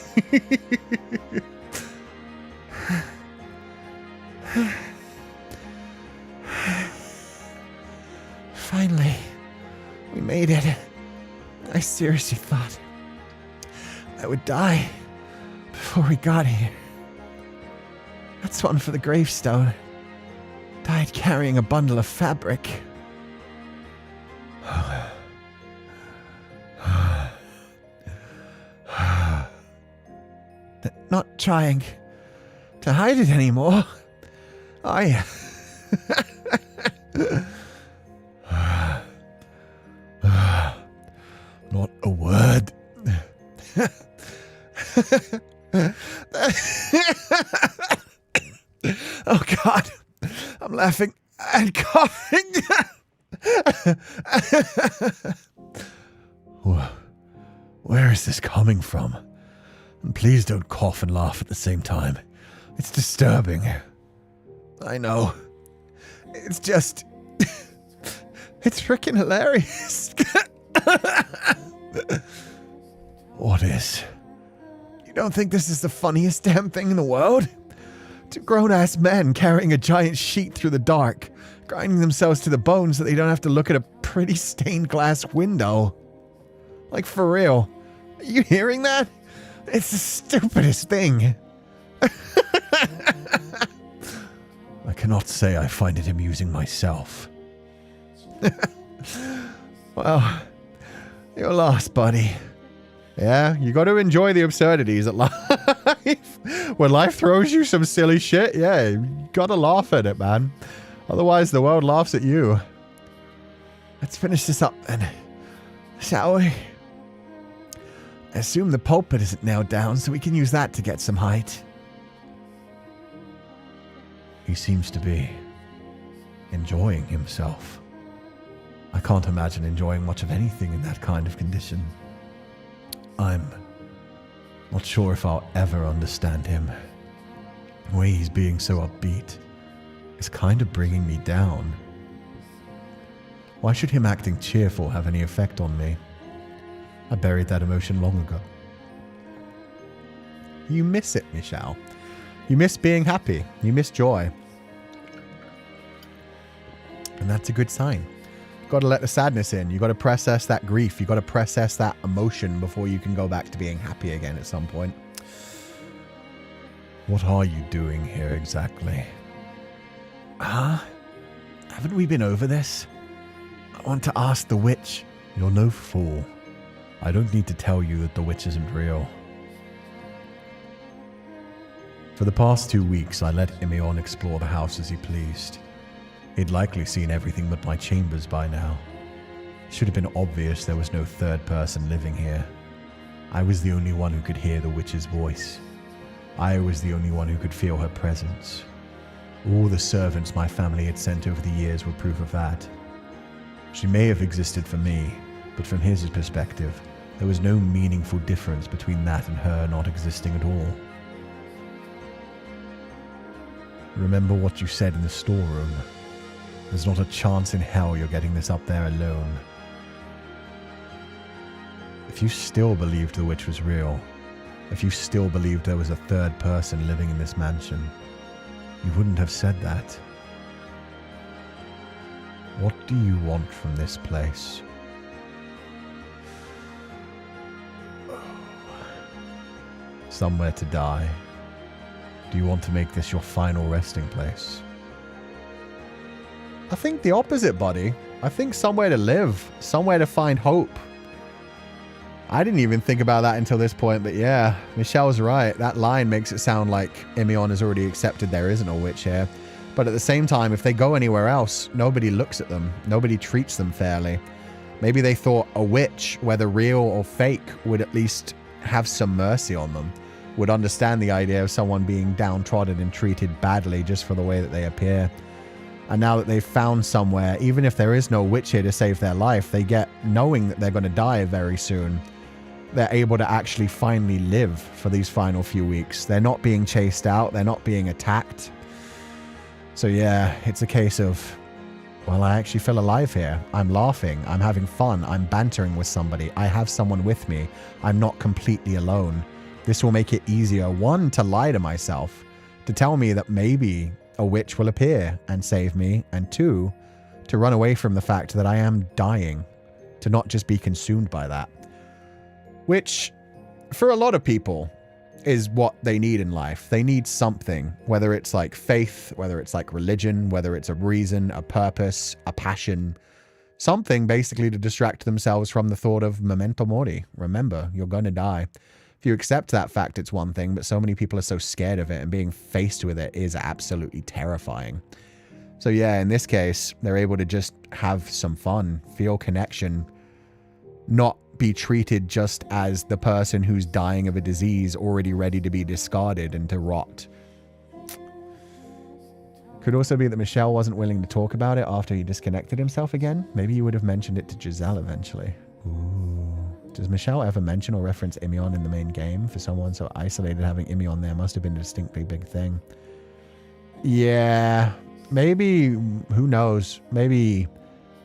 Finally, we made it. I seriously thought I would die before we got here. That's one for the gravestone. Died carrying a bundle of fabric. trying to hide it anymore. Not a word. Oh God, I'm laughing and coughing. Where is this coming from? And please don't cough and laugh at the same time. It's disturbing. I know. It's just... it's freaking hilarious. What is? You don't think this is the funniest damn thing in the world? Two grown-ass men carrying a giant sheet through the dark, grinding themselves to the bone so they don't have to look at a pretty stained glass window. Like, for real. Are you hearing that? It's the stupidest thing. I cannot say I find it amusing myself. Well, you're lost, buddy. Yeah, you got to enjoy the absurdities at life. When life throws you some silly shit, yeah, you got to laugh at it, man. Otherwise, the world laughs at you. Let's finish this up then, shall we? I assume the pulpit isn't nailed down, so we can use that to get some height. He seems to be enjoying himself. I can't imagine enjoying much of anything in that kind of condition. I'm not sure if I'll ever understand him. The way he's being so upbeat is kind of bringing me down. Why should him acting cheerful have any effect on me? I buried that emotion long ago. You miss it, Michelle. You miss being happy. You miss joy. And that's a good sign. Got to let the sadness in. You got to process that grief. You got to process that emotion before you can go back to being happy again at some point. What are you doing here exactly? Huh? Haven't we been over this? I want to ask the witch. You're no fool. I don't need to tell you that the witch isn't real. For the past 2 weeks, I let Imeon explore the house as he pleased. He'd likely seen everything but my chambers by now. It should have been obvious there was no third person living here. I was the only one who could hear the witch's voice. I was the only one who could feel her presence. All the servants my family had sent over the years were proof of that. She may have existed for me, but from his perspective, there was no meaningful difference between that and her not existing at all. Remember what you said in the storeroom. There's not a chance in hell you're getting this up there alone. If you still believed the witch was real, if you still believed there was a third person living in this mansion, you wouldn't have said that. What do you want from this place? Somewhere to die. Do you want to make this your final resting place? I think the opposite, buddy. I think somewhere to live, somewhere to find hope. I didn't even think about that until this point, but yeah, Michelle's right. That line makes it sound like Imeon has already accepted there isn't a witch here. But at the same time, if they go anywhere else, nobody looks at them. Nobody treats them fairly. Maybe they thought a witch, whether real or fake, would at least have some mercy on them. Would understand the idea of someone being downtrodden and treated badly just for the way that they appear. And now that they've found somewhere, even if there is no witch here to save their life, they get, knowing that they're going to die very soon, they're able to actually finally live for these final few weeks. They're not being chased out. They're not being attacked. So yeah, it's a case of, well, I actually feel alive here. I'm laughing. I'm having fun. I'm bantering with somebody. I have someone with me. I'm not completely alone. This will make it easier, one, to lie to myself, to tell me that maybe a witch will appear and save me, and two, to run away from the fact that I am dying, to not just be consumed by that. Which, for a lot of people, is what they need in life. They need something, whether it's like faith, whether it's like religion, whether it's a reason, a purpose, a passion, something basically to distract themselves from the thought of memento mori. Remember, you're going to die. If you accept that fact, it's one thing, but so many people are so scared of it, and being faced with it is absolutely terrifying. So yeah, in this case, they're able to just have some fun, feel connection, not be treated just as the person who's dying of a disease already ready to be discarded and to rot. Could also be that Michel wasn't willing to talk about it after he disconnected himself again. Maybe he would have mentioned it to Giselle eventually. Ooh. Does Michel ever mention or reference Imion in the main game? For someone so isolated, having Imion there must have been a distinctly big thing. Yeah, maybe, who knows? Maybe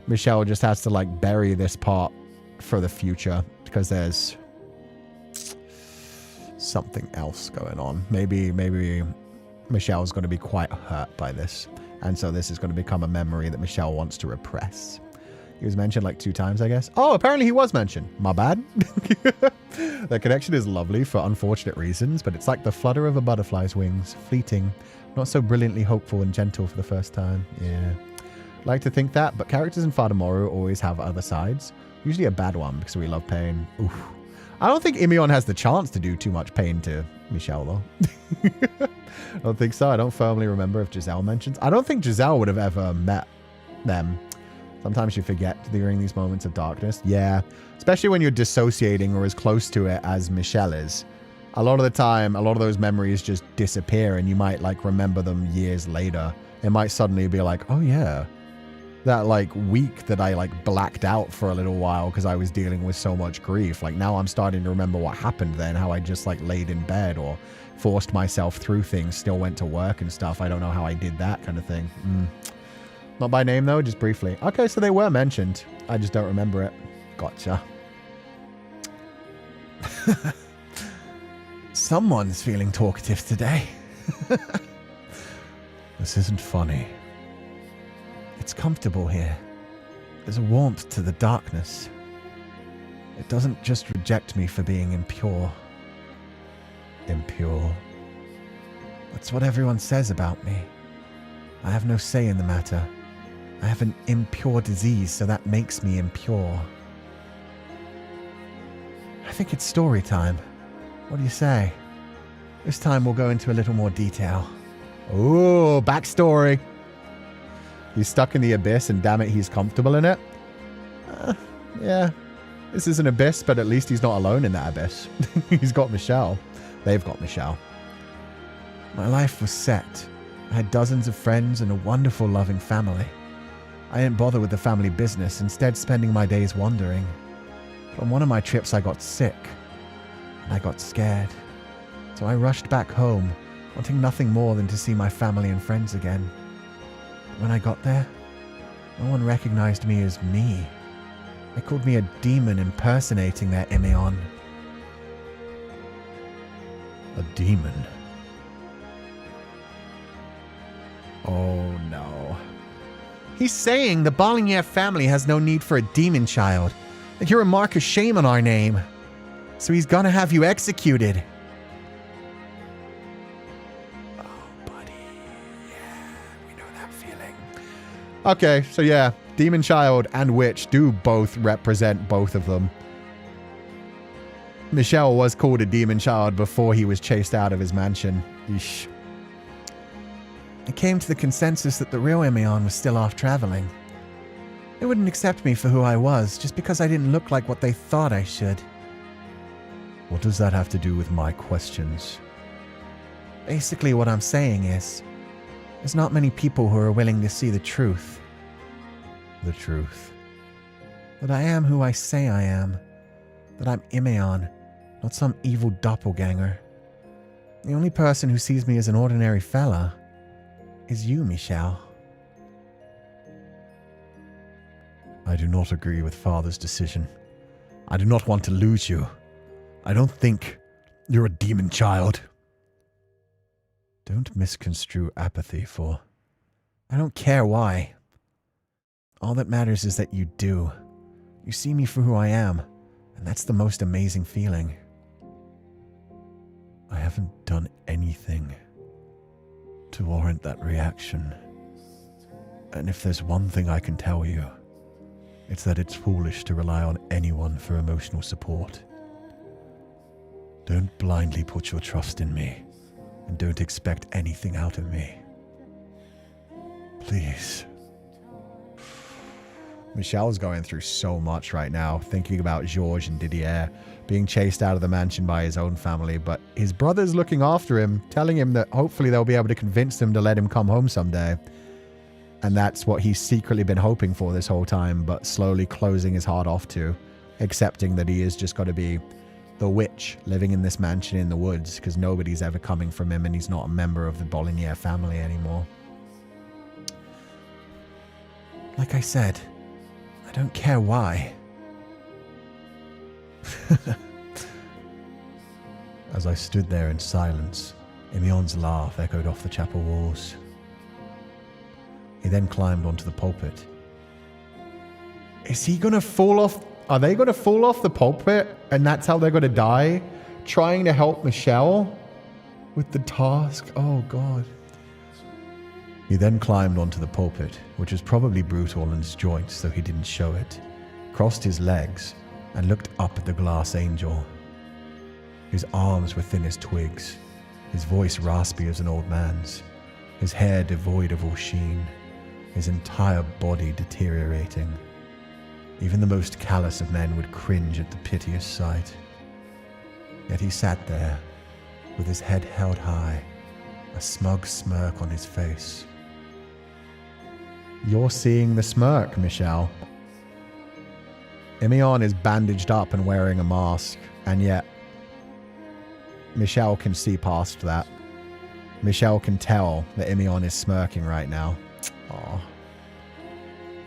Michel just has to like bury this part for the future because there's something else going on. Maybe Michelle's going to be quite hurt by this, and so this is going to become a memory that Michel wants to repress. He was mentioned like 2 times, I guess. Oh, apparently he was mentioned. My bad. The connection is lovely for unfortunate reasons, but it's like the flutter of a butterfly's wings, fleeting, not so brilliantly hopeful and gentle for the first time. Yeah. Like to think that, but characters in Fata Morgana always have other sides. Usually a bad one because we love pain. Oof. I don't think Imion has the chance to do too much pain to Michel, though. I don't think so. I don't firmly remember if Giselle mentions. I don't think Giselle would have ever met them. Sometimes you forget during these moments of darkness. Yeah, especially when you're dissociating or as close to it as Michel is. A lot of the time, a lot of those memories just disappear and you might like remember them years later. It might suddenly be like, oh yeah, that like week that I like blacked out for a little while because I was dealing with so much grief. Like now I'm starting to remember what happened then, how I just like laid in bed or forced myself through things, still went to work and stuff. I don't know how I did that kind of thing. Not by name though, just briefly. Okay, so they were mentioned. I just don't remember it. Gotcha. Someone's feeling talkative today. This isn't funny. It's comfortable here. There's a warmth to the darkness. It doesn't just reject me for being impure. Impure. That's what everyone says about me. I have no say in the matter. I have an impure disease, so that makes me impure. I think it's story time. What do you say? This time we'll go into a little more detail. Ooh, backstory. He's stuck in the abyss and damn it, he's comfortable in it. Yeah, this is an abyss, but at least he's not alone in that abyss. He's got Michel. They've got Michel. My life was set. I had dozens of friends and a wonderful, loving family. I didn't bother with the family business, instead spending my days wandering. On one of my trips, I got sick, and I got scared. So I rushed back home, wanting nothing more than to see my family and friends again. But when I got there, no one recognized me as me. They called me a demon impersonating their Imion. A demon? Oh no. He's saying the Bollinger family has no need for a demon child. That you're a mark of shame on our name. So he's gonna have you executed. Oh, buddy. Yeah, we know that feeling. Okay, so yeah, demon child and witch do both represent both of them. Michel was called a demon child before he was chased out of his mansion. Yeesh. I came to the consensus that the real Imion was still off traveling. They wouldn't accept me for who I was, just because I didn't look like what they thought I should. What does that have to do with my questions? Basically what I'm saying is, there's not many people who are willing to see the truth. The truth. That I am who I say I am. That I'm Imion, not some evil doppelganger. The only person who sees me as an ordinary fella is you, Michel. I do not agree with Father's decision. I do not want to lose you. I don't think you're a demon child. Don't misconstrue apathy for... I don't care why. All that matters is that you do. You see me for who I am, and that's the most amazing feeling. I haven't done anything to warrant that reaction. And if there's one thing I can tell you, it's that it's foolish to rely on anyone for emotional support. Don't blindly put your trust in me, and don't expect anything out of me. Please. Michelle's going through so much right now, thinking about Georges and Didier being chased out of the mansion by his own family, but his brother's looking after him, telling him that hopefully they'll be able to convince him to let him come home someday. And that's what he's secretly been hoping for this whole time, but slowly closing his heart off to, accepting that he is just got to be the witch living in this mansion in the woods because nobody's ever coming from him and he's not a member of the Bolinier family anymore. Like I said, I don't care why. As I stood there in silence, Emion's laugh echoed off the chapel walls. He then climbed onto the pulpit. Is he going to fall off? Are they going to fall off the pulpit and that's how they're going to die? Trying to help Michelle with the task? Oh, God. He then climbed onto the pulpit, which was probably brutal in its joints, though he didn't show it, crossed his legs, and looked up at the glass angel. His arms were thin as twigs, his voice raspy as an old man's, his hair devoid of all sheen, his entire body deteriorating. Even the most callous of men would cringe at the piteous sight. Yet he sat there, with his head held high, a smug smirk on his face. You're seeing the smirk, Michelle. Emion is bandaged up and wearing a mask, and yet Michelle can see past that. Michelle can tell that Emion is smirking right now. Aww.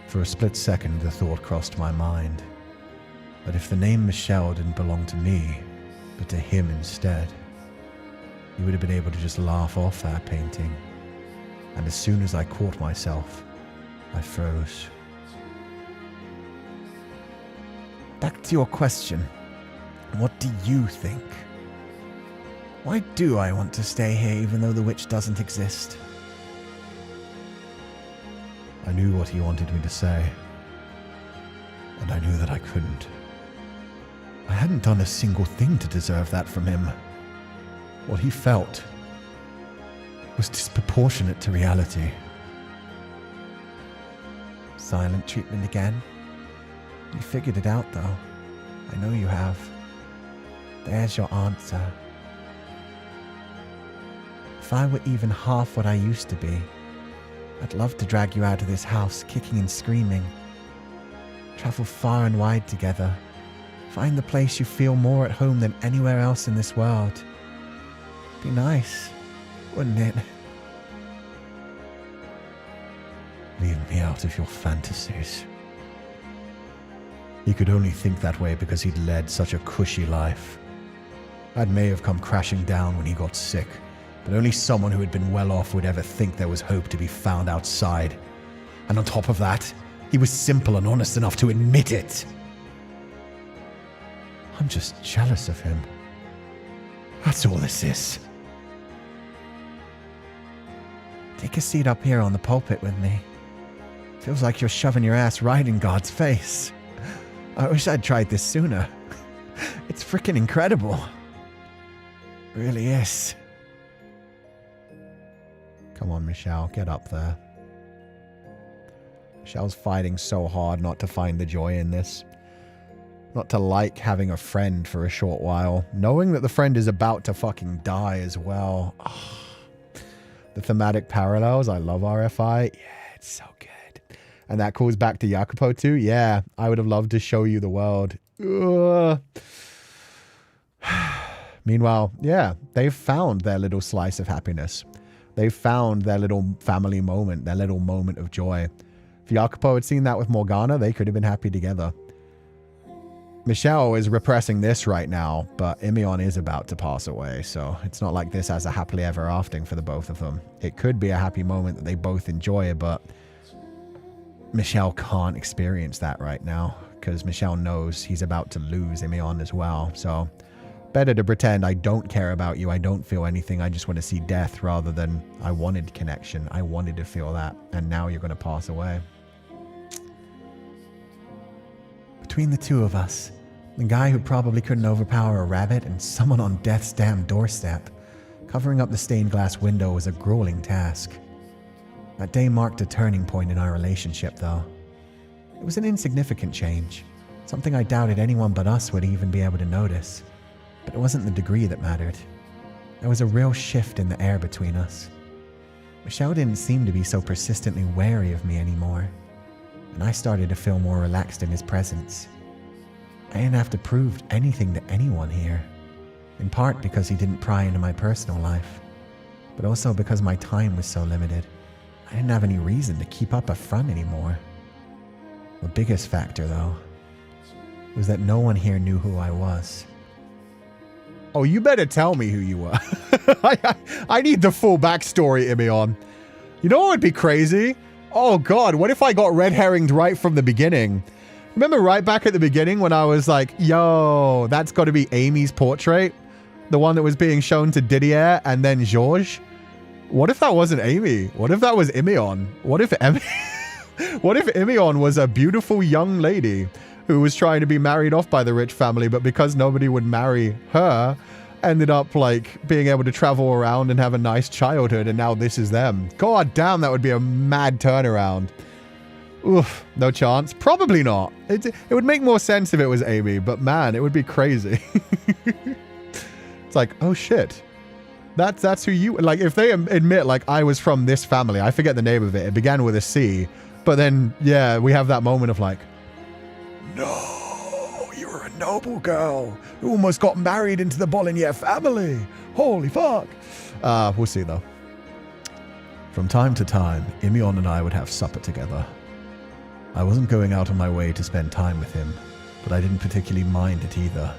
For a split second, the thought crossed my mind that if the name Michelle didn't belong to me, but to him instead, he would have been able to just laugh off that painting. And as soon as I caught myself, I froze. Back to your question. What do you think? Why do I want to stay here even though the witch doesn't exist? I knew what he wanted me to say, and I knew that I couldn't. I hadn't done a single thing to deserve that from him. What he felt was disproportionate to reality. Silent treatment again? You figured it out, though. I know you have. There's your answer. If I were even half what I used to be, I'd love to drag you out of this house, kicking and screaming. Travel far and wide together. Find the place you feel more at home than anywhere else in this world. Be nice, wouldn't it? Leave me out of your fantasies. He could only think that way because he'd led such a cushy life. That may have come crashing down when he got sick, but only someone who had been well off would ever think there was hope to be found outside. And on top of that, he was simple and honest enough to admit it. I'm just jealous of him. That's all this is. Take a seat up here on the pulpit with me. Feels like you're shoving your ass right in God's face. I wish I'd tried this sooner. It's freaking incredible. It really is. Come on, Michelle, get up there. Michelle's fighting so hard not to find the joy in this. Not to like having a friend for a short while. Knowing that the friend is about to fucking die as well. Oh, the thematic parallels. I love RFI. Yeah, it's so good. And that calls back to Jacopo too. Yeah, I would have loved to show you the world. Ugh. Meanwhile, yeah, they've found their little slice of happiness. They've found their little family moment, their little moment of joy. If Jacopo had seen that with Morgana, they could have been happy together. Michelle is repressing this right now, but Emion is about to pass away, so it's not like this has a happily ever after for the both of them. It could be a happy moment that they both enjoy, but Michelle can't experience that right now, because Michelle knows he's about to lose Emion as well, so better to pretend I don't care about you, I don't feel anything, I just want to see death, rather than I wanted connection, I wanted to feel that, and now you're going to pass away. Between the two of us, The guy who probably couldn't overpower a rabbit and someone on death's damn doorstep. Covering up the stained glass window was a grueling task. That day marked a turning point in our relationship, though. It was an insignificant change, something I doubted anyone but us would even be able to notice. But it wasn't the degree that mattered. There was a real shift in the air between us. Michel didn't seem to be so persistently wary of me anymore, and I started to feel more relaxed in his presence. I didn't have to prove anything to anyone here, in part because he didn't pry into my personal life, but also because my time was so limited. I didn't have any reason to keep up a front anymore. The biggest factor, though, was that no one here knew who I was. Oh, you better tell me who you were. I need the full backstory, Imeon. You know what would be crazy? Oh god, what if I got red herringed right from the beginning? Remember right back at the beginning when I was like, yo, that's got to be Amy's portrait? The one that was being shown to Didier and then Georges? What if that wasn't Amy? What if that was Imeon? What if Imeon was a beautiful young lady who was trying to be married off by the rich family, but because nobody would marry her, ended up like being able to travel around and have a nice childhood, and now this is them. God damn, that would be a mad turnaround. Oof, no chance. Probably not. It would make more sense if it was Amy, but man, it would be crazy. It's like, oh shit. That's who you, like, if they admit like I was from this family, I forget the name of it. It began with a C, but then yeah, we have that moment of like, no, you're a noble girl who almost got married into the Bologna family. Holy fuck. We'll see though. From time to time, Imeon and I would have supper together. I wasn't going out of my way to spend time with him, but I didn't particularly mind it either.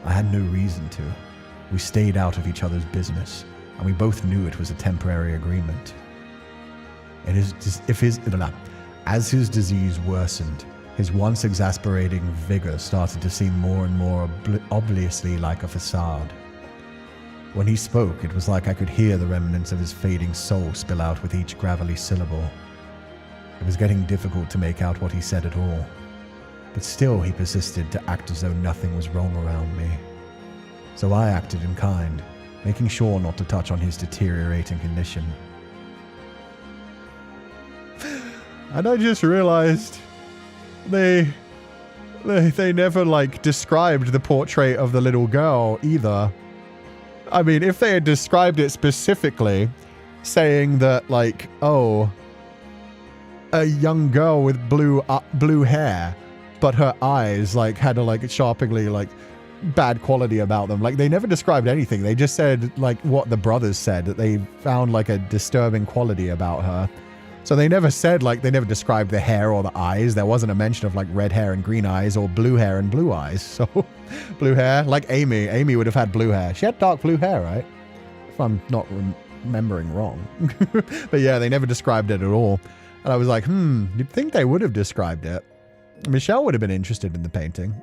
I had no reason to. We stayed out of each other's business, and we both knew it was a temporary agreement. As his disease worsened, his once exasperating vigor started to seem more and more obviously like a facade. When he spoke, it was like I could hear the remnants of his fading soul spill out with each gravelly syllable. It was getting difficult to make out what he said at all, but still he persisted to act as though nothing was wrong around me. So I acted in kind, making sure not to touch on his deteriorating condition. And I just realized they never like described the portrait of the little girl either. I mean, if they had described it specifically, saying that like, oh, a young girl with blue hair, but her eyes like had a like sharply like bad quality about them. Like they never described anything. They just said like what the brothers said, that they found like a disturbing quality about her. So they never said like, they never described the hair or the eyes. There wasn't a mention of like red hair and green eyes or blue hair and blue eyes. So blue hair, like Amy. Amy would have had blue hair. She had dark blue hair, right? If I'm not remembering wrong. But yeah, they never described it at all. And I was like, you'd think they would have described it. Michelle would have been interested in the painting.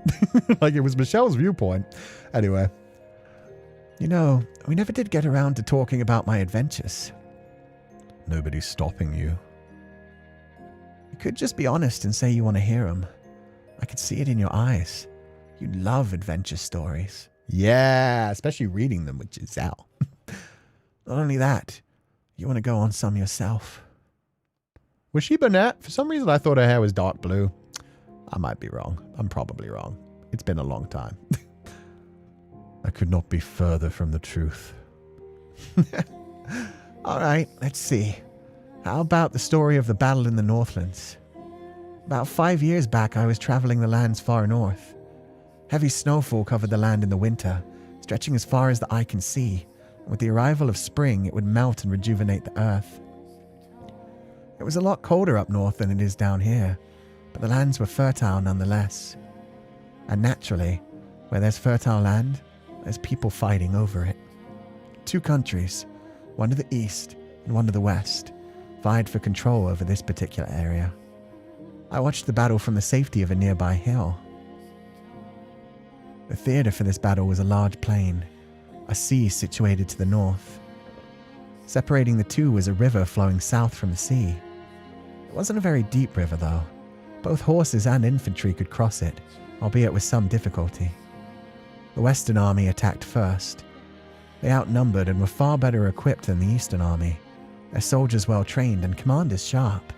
Like it was Michelle's viewpoint. Anyway. You know, we never did get around to talking about my adventures. Nobody's stopping you. You could just be honest and say you want to hear them. I could see it in your eyes. You love adventure stories. Yeah, especially reading them with Giselle. Not only that, you want to go on some yourself. Was she brunette? For some reason I thought her hair was dark blue. I might be wrong. I'm probably wrong. It's been a long time. I could not be further from the truth. All right, let's see. How about the story of the battle in the Northlands? About 5 years back, I was traveling the lands far north. Heavy snowfall covered the land in the winter, stretching as far as the eye can see, and with the arrival of spring, it would melt and rejuvenate the earth. It was a lot colder up north than it is down here, but the lands were fertile nonetheless. And naturally, where there's fertile land, there's people fighting over it. 2 countries, one to the east and one to the west, vied for control over this particular area. I watched the battle from the safety of a nearby hill. The theater for this battle was a large plain, a sea situated to the north. Separating the two was a river flowing south from the sea. It wasn't a very deep river though. Both horses and infantry could cross it, albeit with some difficulty. The Western Army attacked first. They outnumbered and were far better equipped than the Eastern Army, their soldiers well trained and commanders sharp.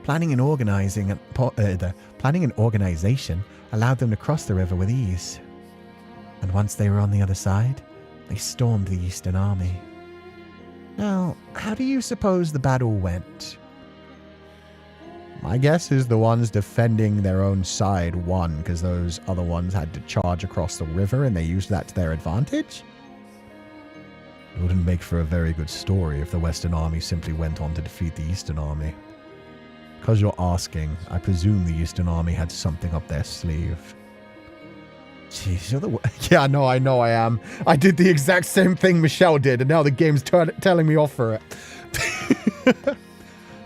Planning and organization allowed them to cross the river with ease. And once they were on the other side, they stormed the Eastern Army. Now, how do you suppose the battle went? My guess is the ones defending their own side won because those other ones had to charge across the river and they used that to their advantage? It wouldn't make for a very good story if the Western Army simply went on to defeat the Eastern Army. Because you're asking, I presume the Eastern Army had something up their sleeve. Jeez, you're the Yeah, I know I am. I did the exact same thing Michelle did, and now the game's telling me off for it.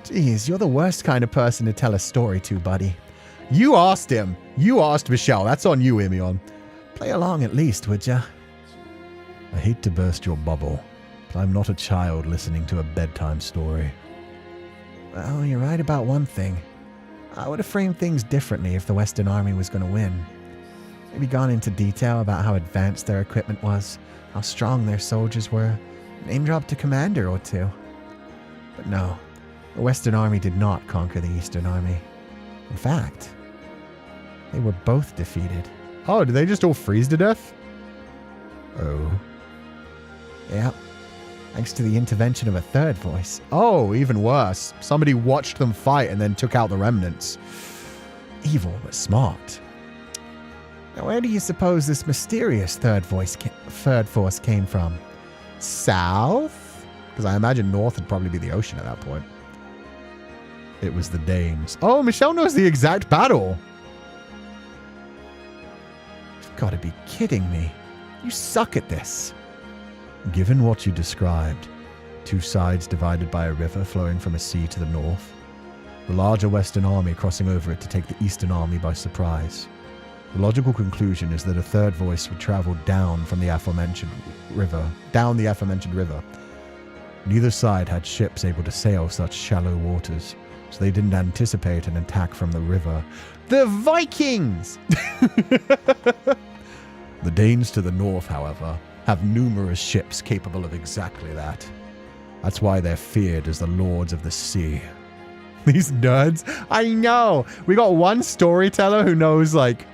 Jeez, you're the worst kind of person to tell a story to, buddy. You asked him. You asked Michelle. That's on you, Emion. Play along at least, would ya? I hate to burst your bubble, but I'm not a child listening to a bedtime story. Well, you're right about one thing. I would have framed things differently if the Western Army was going to win. Maybe gone into detail about how advanced their equipment was, how strong their soldiers were, name dropped a commander or two. But no, the Western Army did not conquer the Eastern Army. In fact, they were both defeated. Oh, did they just all freeze to death? Oh. Yep. Thanks to the intervention of a third voice. Oh, even worse. Somebody watched them fight and then took out the remnants. Evil but smart. Now, where do you suppose this mysterious third force came from? South? Because I imagine north would probably be the ocean at that point. It was the Danes. Oh, Michelle knows the exact battle. You've got to be kidding me. You suck at this. Given what you described, two sides divided by a river flowing from a sea to the north, the larger Western Army crossing over it to take the Eastern Army by surprise. The logical conclusion is that a third voice would travel down the aforementioned river. Neither side had ships able to sail such shallow waters, so they didn't anticipate an attack from the river. The Vikings! The Danes to the north, however, have numerous ships capable of exactly that. That's why they're feared as the lords of the sea. These nerds? I know! We got one storyteller who knows, like,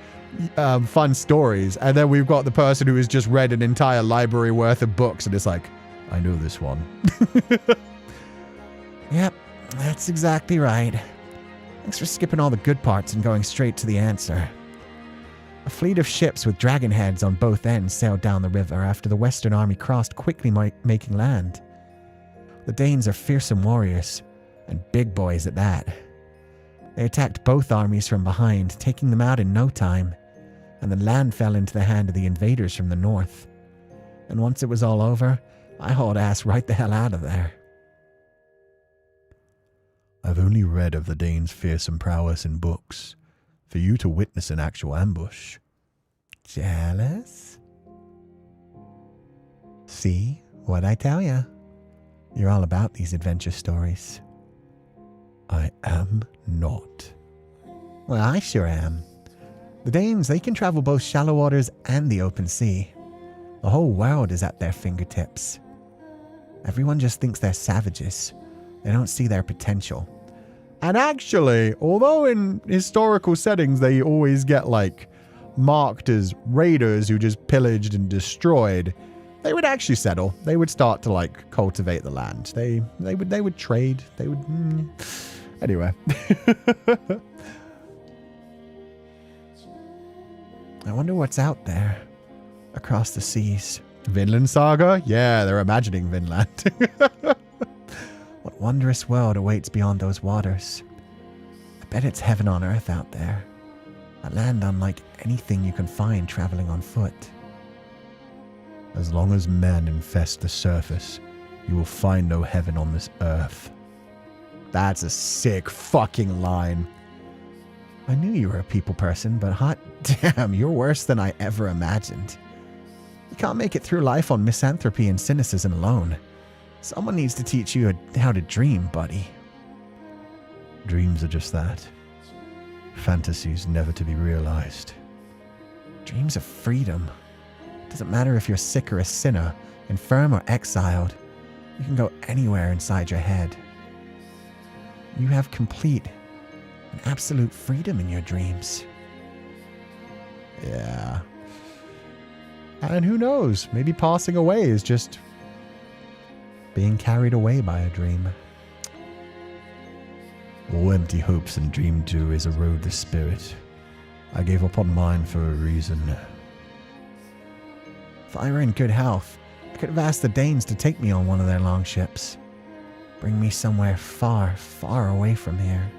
fun stories, and then we've got the person who has just read an entire library worth of books and is like, I know this one. Yep, that's exactly right. Thanks for skipping all the good parts and going straight to the answer. A fleet of ships with dragon heads on both ends sailed down the river after the Western Army crossed, quickly making land. The Danes are fearsome warriors, and big boys at that. They attacked both armies from behind, taking them out in no time, and the land fell into the hand of the invaders from the north. And once it was all over, I hauled ass right the hell out of there. I've only read of the Danes' fearsome prowess in books. For you to witness an actual ambush. Jealous? See, what'd I tell ya? You're all about these adventure stories. I am not. Well, I sure am. The Danes, they can travel both shallow waters and the open sea. The whole world is at their fingertips. Everyone just thinks they're savages. They don't see their potential. And actually, although in historical settings they always get, like, marked as raiders who just pillaged and destroyed, they would actually settle. They would start to, like, cultivate the land. They would trade. They would... Anyway. I wonder what's out there, across the seas. Vinland Saga? Yeah, they're imagining Vinland. What wondrous world awaits beyond those waters? I bet it's heaven on earth out there. A land unlike anything you can find traveling on foot. As long as men infest the surface, you will find no heaven on this earth. That's a sick fucking line. I knew you were a people person, but hot damn, you're worse than I ever imagined. You can't make it through life on misanthropy and cynicism alone. Someone needs to teach you how to dream, buddy. Dreams are just that. Fantasies never to be realized. Dreams of freedom. Doesn't matter if you're sick or a sinner, infirm or exiled. You can go anywhere inside your head. You have complete and absolute freedom in your dreams. Yeah. And who knows? Maybe passing away is just being carried away by a dream. All empty hopes and dream do is erode the spirit. I gave up on mine for a reason. If I were in good health, I could have asked the Danes to take me on one of their longships. Bring me somewhere far, far away from here.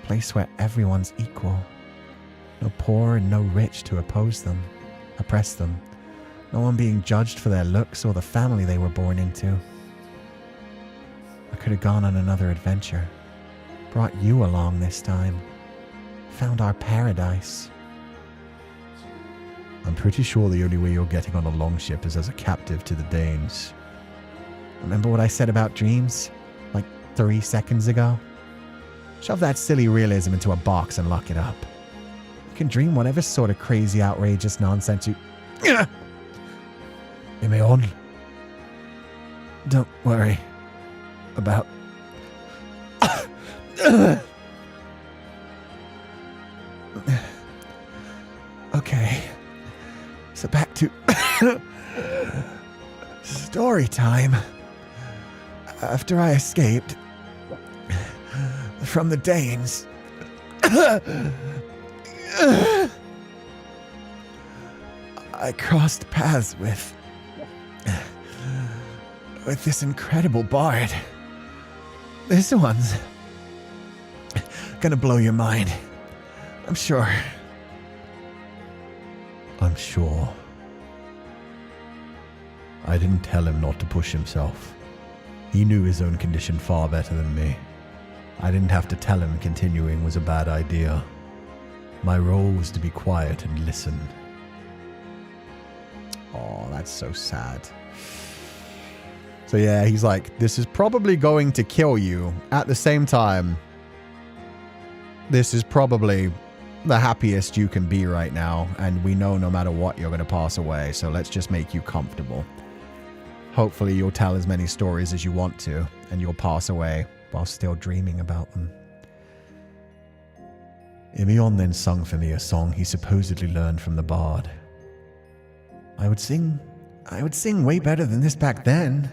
A place where everyone's equal. No poor and no rich to oppress them. No one being judged for their looks or the family they were born into. I could have gone on another adventure. Brought you along this time. Found our paradise. I'm pretty sure the only way you're getting on a longship is as a captive to the Danes. Remember what I said about dreams? Like 3 seconds ago? Shove that silly realism into a box and lock it up. You can dream whatever sort of crazy, outrageous nonsense you... Am I on? Don't worry about... Okay. So back to... story time. After I escaped from the Danes, I crossed paths with this incredible bard. This one's gonna blow your mind, I'm sure. I'm sure. I didn't tell him not to push himself. He knew his own condition far better than me. I didn't have to tell him continuing was a bad idea. My role was to be quiet and listen. Oh, that's so sad. So yeah, he's like, this is probably going to kill you. At the same time, this is probably the happiest you can be right now. And we know no matter what, you're going to pass away. So let's just make you comfortable. Hopefully you'll tell as many stories as you want to, and you'll pass away while still dreaming about them. Imion then sung for me a song he supposedly learned from the bard. I would sing way better than this back then,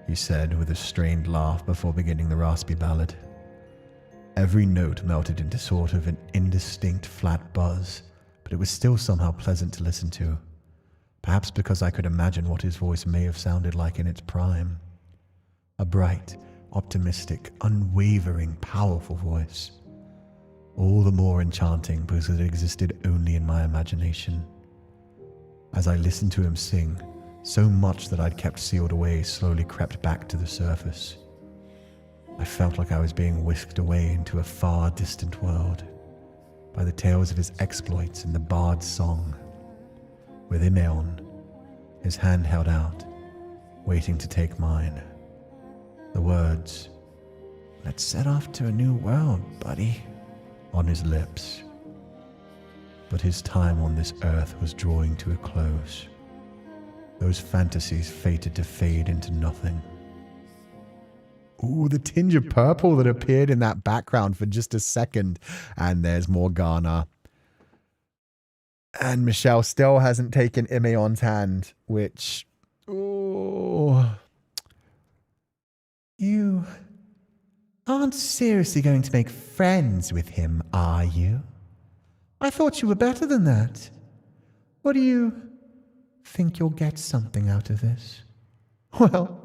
he said with a strained laugh before beginning the raspy ballad. Every note melted into sort of an indistinct flat buzz, but it was still somehow pleasant to listen to. Perhaps because I could imagine what his voice may have sounded like in its prime. A bright, optimistic, unwavering, powerful voice. All the more enchanting because it existed only in my imagination. As I listened to him sing, so much that I'd kept sealed away slowly crept back to the surface. I felt like I was being whisked away into a far distant world by the tales of his exploits and the bard's song. With Imeon, his hand held out, waiting to take mine. The words, "Let's set off to a new world, buddy," on his lips. But his time on this earth was drawing to a close. Those fantasies fated to fade into nothing. Ooh, the tinge of purple that appeared in that background for just a second. And there's Morgana. And Michelle still hasn't taken Imeon's hand, which... ooh. You aren't seriously going to make friends with him, are you? I thought you were better than that. Or do you think you'll get something out of this? Well,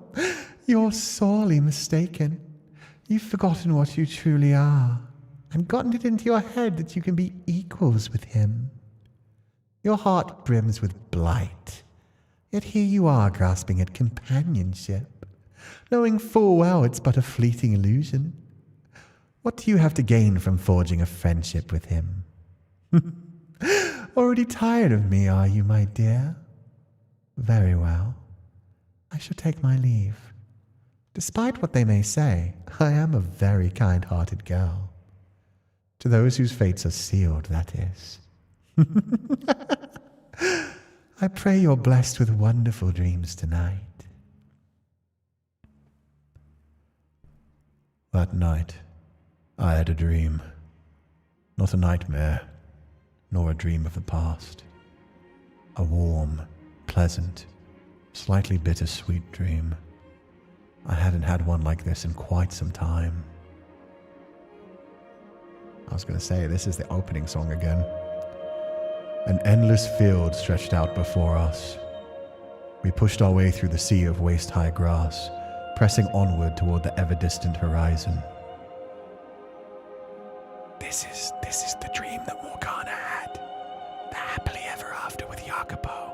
you're sorely mistaken. You've forgotten what you truly are, and gotten it into your head that you can be equals with him. Your heart brims with blight, yet here you are grasping at companionship, knowing full well it's but a fleeting illusion. What do you have to gain from forging a friendship with him? Already tired of me, are you, my dear? Very well. I shall take my leave. Despite what they may say, I am a very kind-hearted girl. To those whose fates are sealed, that is. I pray you're blessed with wonderful dreams tonight. That night, I had a dream. Not a nightmare, nor a dream of the past. A warm, pleasant, slightly bittersweet dream. I hadn't had one like this in quite some time. I was going to say, this is the opening song again. An endless field stretched out before us. We pushed our way through the sea of waist-high grass, pressing onward toward the ever-distant horizon. This is the dream that Morgana had. The happily ever after with Jacopo.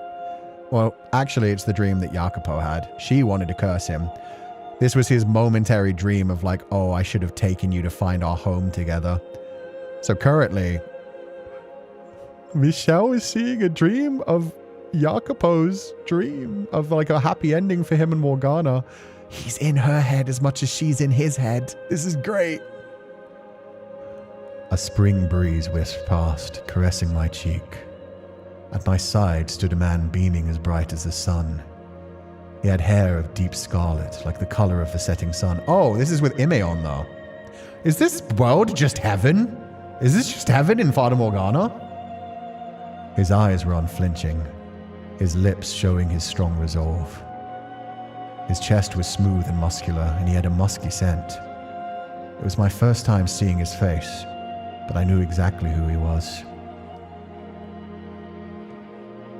Well, actually, it's the dream that Jacopo had. She wanted to curse him. This was his momentary dream of like, oh, I should have taken you to find our home together. So currently, Michelle is seeing a dream of Jacopo's dream of like a happy ending for him and Morgana. He's in her head as much as she's in his head. This is great. A spring breeze whisked past, caressing my cheek. At my side stood a man beaming as bright as the sun. He had hair of deep scarlet, like the color of the setting sun. Oh, this is with Imeon, though. Is this world just heaven? Is this just heaven in Fata Morgana? His eyes were unflinching, his lips showing his strong resolve. His chest was smooth and muscular, and he had a musky scent. It was my first time seeing his face, but I knew exactly who he was.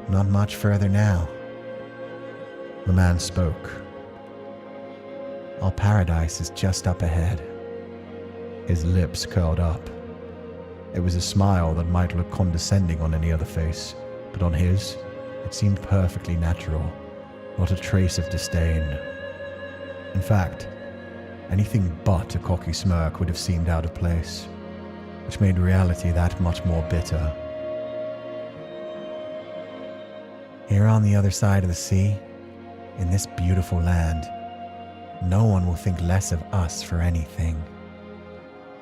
Not much further now. The man spoke. Our paradise is just up ahead. His lips curled up. It was a smile that might look condescending on any other face, but on his, it seemed perfectly natural, not a trace of disdain. In fact, anything but a cocky smirk would have seemed out of place, which made reality that much more bitter. Here on the other side of the sea, in this beautiful land, no one will think less of us for anything.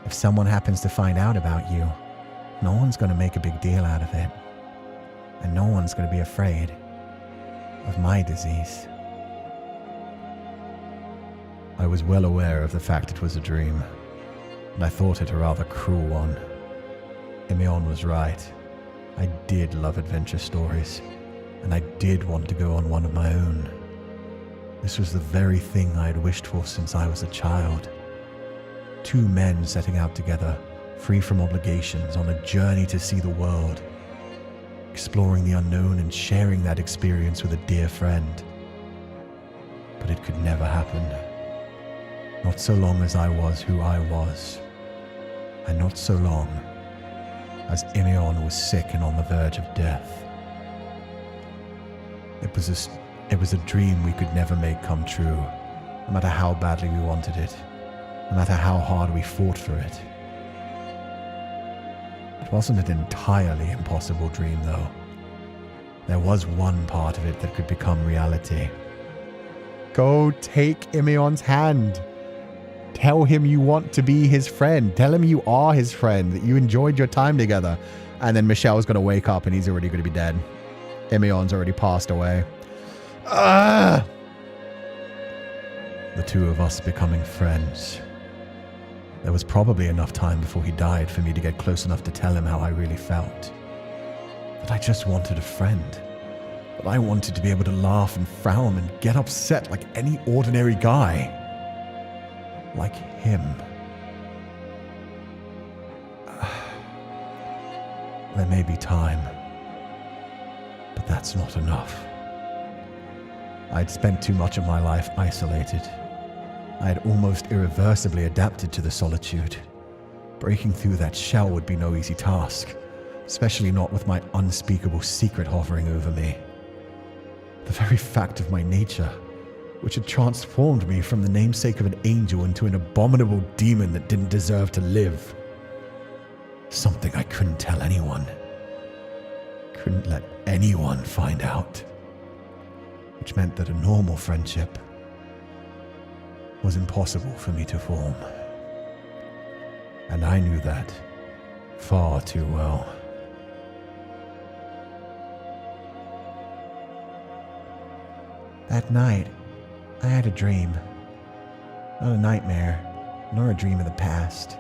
If someone happens to find out about you, no one's going to make a big deal out of it. And no one's going to be afraid of my disease. I was well aware of the fact it was a dream, and I thought it a rather cruel one. Imeon was right. I did love adventure stories, and I did want to go on one of my own. This was the very thing I had wished for since I was a child. Two men setting out together, free from obligations, on a journey to see the world, exploring the unknown and sharing that experience with a dear friend. But it could never happen. Not so long as I was who I was, and not so long as Imeon was sick and on the verge of death. It was a dream we could never make come true, no matter how badly we wanted it, no matter how hard we fought for it. It wasn't an entirely impossible dream, though. There was one part of it that could become reality. Go take Imeon's hand. Tell him you want to be his friend. Tell him you are his friend, that you enjoyed your time together. And then Michelle's going to wake up and he's already going to be dead. Imeon's already passed away. The two of us becoming friends. There was probably enough time before he died for me to get close enough to tell him how I really felt. That I just wanted a friend. That I wanted to be able to laugh and frown and get upset like any ordinary guy. Like him. There may be time, but that's not enough. I'd spent too much of my life isolated. I had almost irreversibly adapted to the solitude. Breaking through that shell would be no easy task, especially not with my unspeakable secret hovering over me. The very fact of my nature, which had transformed me from the namesake of an angel into an abominable demon that didn't deserve to live. Something I couldn't tell anyone. Couldn't let anyone find out. Which meant that a normal friendship was impossible for me to form. And I knew that, Far too well. That night, I had a dream. Not a nightmare, nor a dream of the past.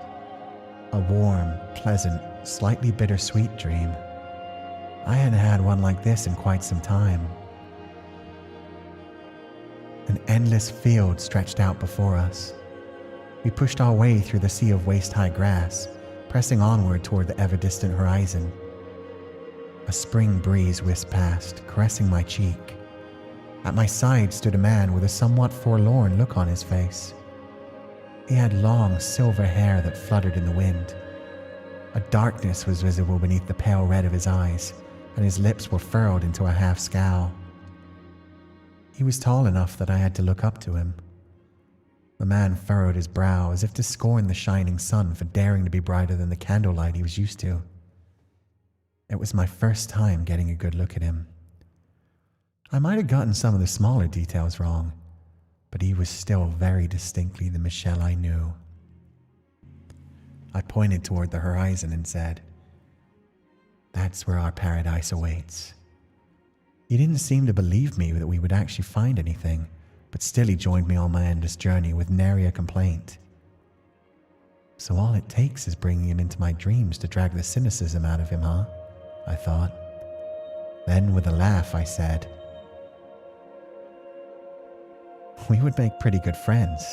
A warm, pleasant, slightly bittersweet dream. I hadn't had one like this in quite some time. An endless field stretched out before us. We pushed our way through the sea of waist-high grass, pressing onward toward the ever-distant horizon. A spring breeze whisked past, caressing my cheek. At my side stood a man with a somewhat forlorn look on his face. He had long silver hair that fluttered in the wind. A darkness was visible beneath the pale red of his eyes, and his lips were furrowed into a half scowl. He was tall enough that I had to look up to him. The man furrowed his brow as if to scorn the shining sun for daring to be brighter than the candlelight he was used to. It was my first time getting a good look at him. I might have gotten some of the smaller details wrong, but he was still very distinctly the Michelle I knew. I pointed toward the horizon and said, "That's where our paradise awaits." He didn't seem to believe me that we would actually find anything, but still he joined me on my endless journey with nary a complaint. So all it takes is bringing him into my dreams to drag the cynicism out of him, huh? I thought. Then with a laugh I said, "We would make pretty good friends,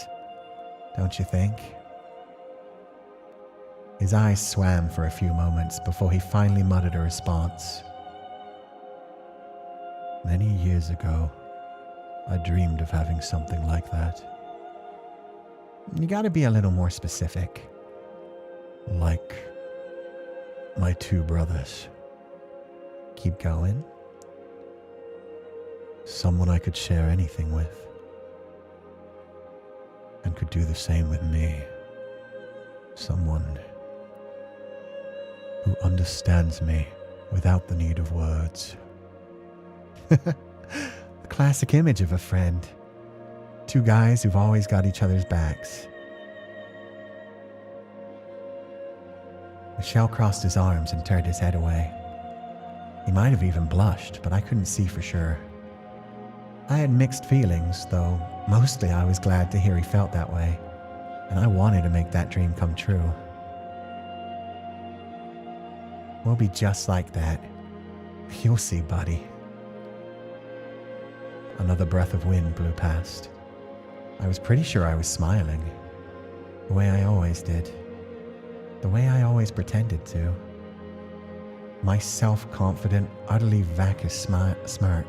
don't you think?" His eyes swam for a few moments before he finally muttered a response. "Many years ago, I dreamed of having something like that." "You gotta be a little more specific." "Like my two brothers." "Keep going." "Someone I could share anything with, and could do the same with me. Someone who understands me without the need of words." The classic image of a friend. Two guys who've always got each other's backs. Michel crossed his arms and turned his head away. He might have even blushed, but I couldn't see for sure. I had mixed feelings, though mostly I was glad to hear he felt that way, and I wanted to make that dream come true. We'll be just like that. You'll see, buddy. Another breath of wind blew past. I was pretty sure I was smiling. The way I always did. The way I always pretended to. My self-confident, utterly vacuous smirk.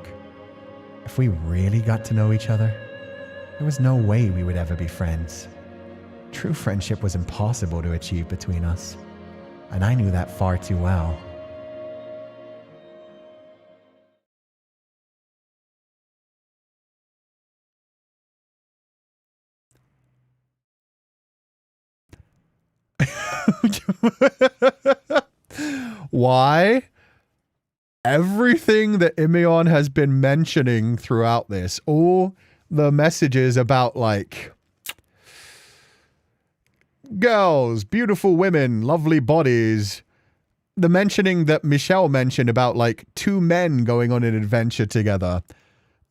If we really got to know each other, there was no way we would ever be friends. True friendship was impossible to achieve between us, and I knew that far too well. Why? Everything that Imeon has been mentioning throughout this, all the messages about like girls, beautiful women, lovely bodies, the mentioning that Michelle mentioned about like two men going on an adventure together.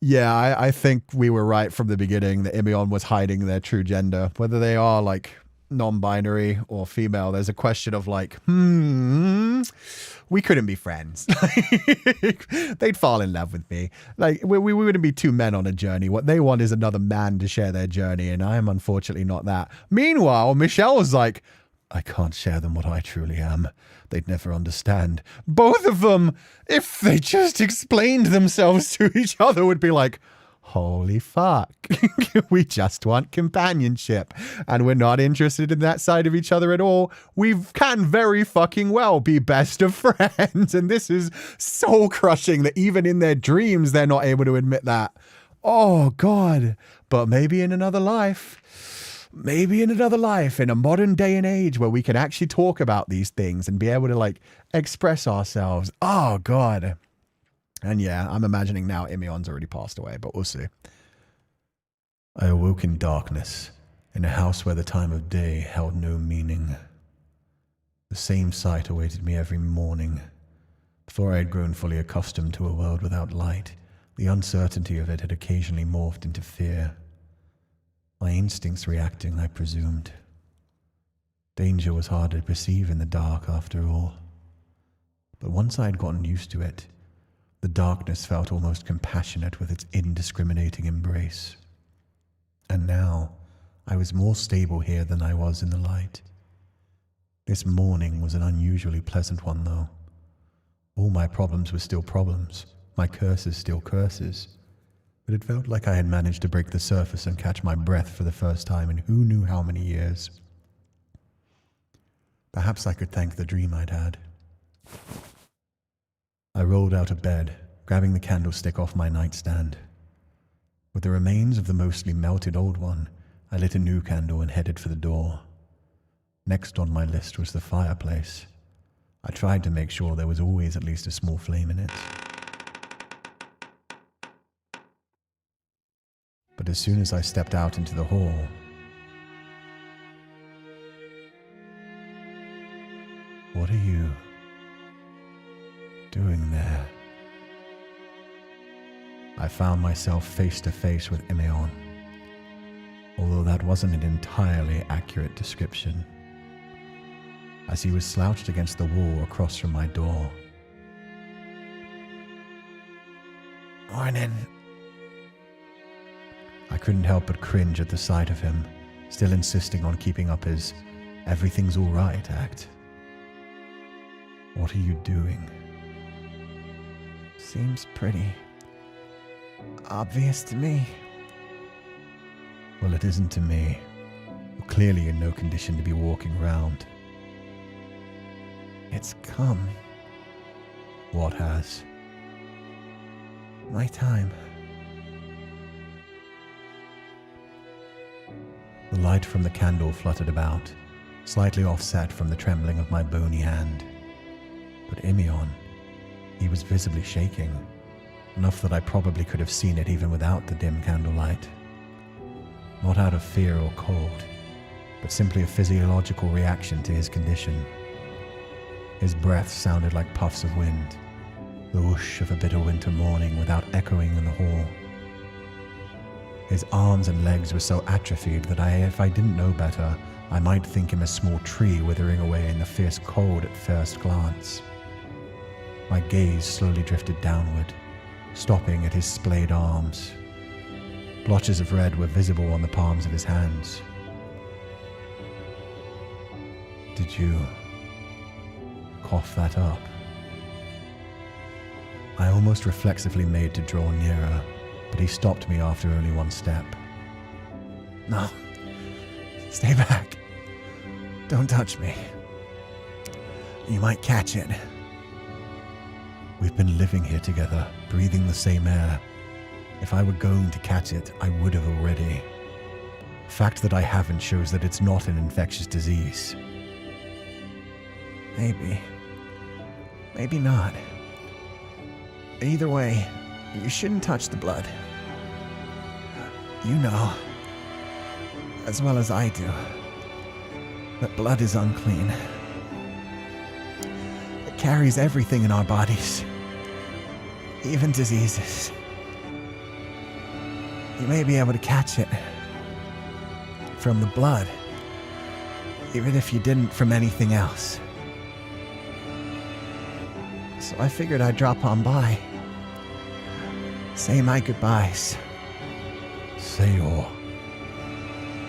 Yeah, I think we were right from the beginning that Imeon was hiding their true gender, whether they are like non-binary or female. There's a question of like, we couldn't be friends. They'd fall in love with me. Like we wouldn't be two men on a journey. What they want is another man to share their journey, and I am unfortunately not that. Meanwhile, Michelle was like, I can't share them what I truly am. They'd never understand. Both of them, if they just explained themselves to each other, would be like, holy fuck. We just want companionship, and we're not interested in that side of each other at all. We can very fucking well be best of friends, and this is soul crushing that even in their dreams they're not able to admit that. Oh god. But maybe in another life, in a modern day and age where we can actually talk about these things and be able to like express ourselves. Oh god. And yeah, I'm imagining now Imeon's already passed away, but we'll see. I awoke in darkness, in a house where the time of day held no meaning. The same sight awaited me every morning. Before I had grown fully accustomed to a world without light, the uncertainty of it had occasionally morphed into fear. My instincts reacting, I presumed. Danger was hard to perceive in the dark, after all. But once I had gotten used to it, the darkness felt almost compassionate with its indiscriminating embrace. And now, I was more stable here than I was in the light. This morning was an unusually pleasant one, though. All my problems were still problems, my curses still curses, but it felt like I had managed to break the surface and catch my breath for the first time in who knew how many years. Perhaps I could thank the dream I'd had. I rolled out of bed, grabbing the candlestick off my nightstand. With the remains of the mostly melted old one, I lit a new candle and headed for the door. Next on my list was the fireplace. I tried to make sure there was always at least a small flame in it. But as soon as I stepped out into the hall, what are you doing there? I found myself face to face with Imeon, although that wasn't an entirely accurate description, as he was slouched against the wall across from my door. Morning. I couldn't help but cringe at the sight of him, still insisting on keeping up his everything's all right act. What are you doing? Seems pretty obvious to me. Well, it isn't to me. You're clearly in no condition to be walking around. It's come. What has? My time. The light from the candle fluttered about, slightly offset from the trembling of my bony hand. But Imeon, he was visibly shaking, enough that I probably could have seen it even without the dim candlelight. Not out of fear or cold, but simply a physiological reaction to his condition. His breath sounded like puffs of wind, the whoosh of a bitter winter morning without echoing in the hall. His arms and legs were so atrophied that if I didn't know better, I might think him a small tree withering away in the fierce cold at first glance. My gaze slowly drifted downward, stopping at his splayed arms. Blotches of red were visible on the palms of his hands. Did you cough that up? I almost reflexively made to draw nearer, but he stopped me after only one step. No. Stay back. Don't touch me. You might catch it. We've been living here together, breathing the same air. If I were going to catch it, I would have already. The fact that I haven't shows that it's not an infectious disease. Maybe. Maybe not. Either way, you shouldn't touch the blood. You know, as well as I do, that blood is unclean. It carries everything in our bodies, even diseases. You may be able to catch it from the blood, even if you didn't from anything else. So I figured I'd drop on by, say my goodbyes. Say your...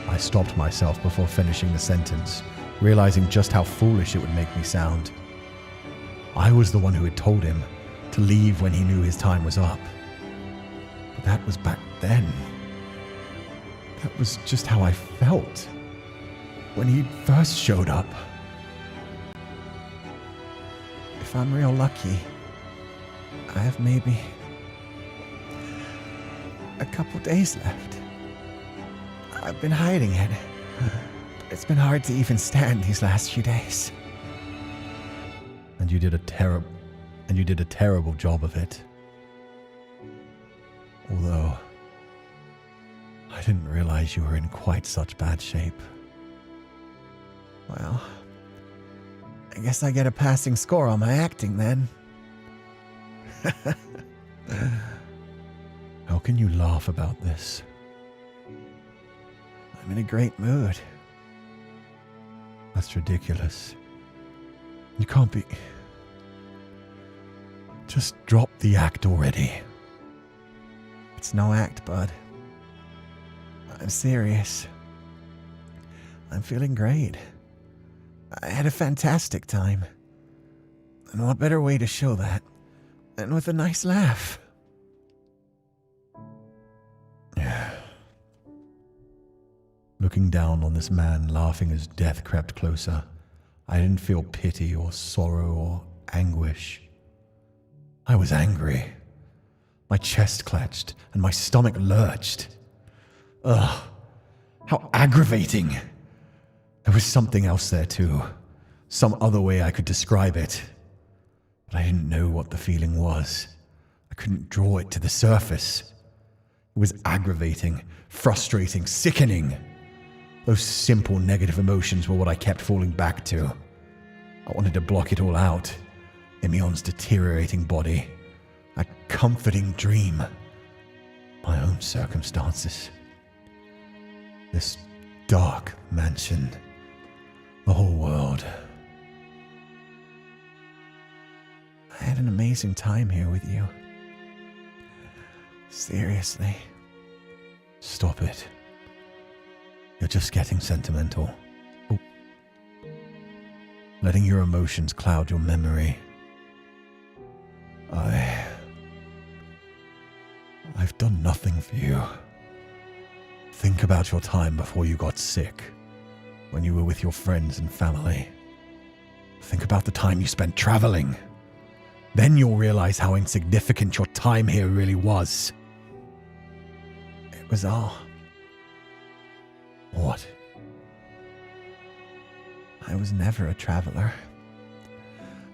I stopped myself before finishing the sentence, realizing just how foolish it would make me sound. I was the one who had told him to leave when he knew his time was up. But that was back then. That was just how I felt when he first showed up. If I'm real lucky, I have maybe a couple days left. I've been hiding it, but it's been hard to even stand these last few days. And you did a terrible job of it. Although, I didn't realize you were in quite such bad shape. Well, I guess I get a passing score on my acting then. How can you laugh about this? I'm in a great mood. That's ridiculous. You can't be... Just drop the act already. It's no act, bud. I'm serious. I'm feeling great. I had a fantastic time. And what better way to show that than with a nice laugh? Looking down on this man laughing as death crept closer, I didn't feel pity or sorrow or anguish. I was angry. My chest clenched and my stomach lurched. Ugh, how aggravating. There was something else there too, some other way I could describe it. But I didn't know what the feeling was. I couldn't draw it to the surface. It was aggravating, frustrating, sickening. Those simple negative emotions were what I kept falling back to. I wanted to block it all out. Imion's deteriorating body. A comforting dream. My own circumstances. This dark mansion. The whole world. I had an amazing time here with you. Seriously. Stop it. You're just getting sentimental. Oh. Letting your emotions cloud your memory. I've done nothing for you. Think about your time before you got sick, when you were with your friends and family. Think about the time you spent traveling. Then you'll realize how insignificant your time here really was. It was all. What? I was never a traveler.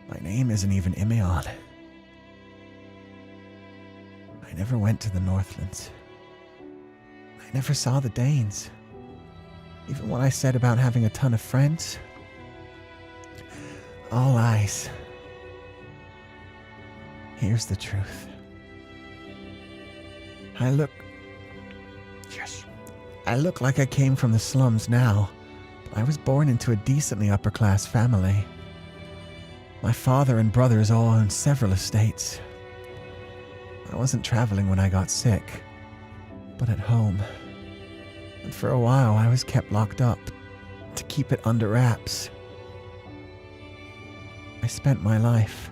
My name isn't even Imion. I never went to the Northlands. I never saw the Danes. Even what I said about having a ton of friends. All lies. Here's the truth. I look like I came from the slums now, but I was born into a decently upper-class family. My father and brothers all owned several estates. I wasn't traveling when I got sick, but at home. And for a while I was kept locked up to keep it under wraps. I spent my life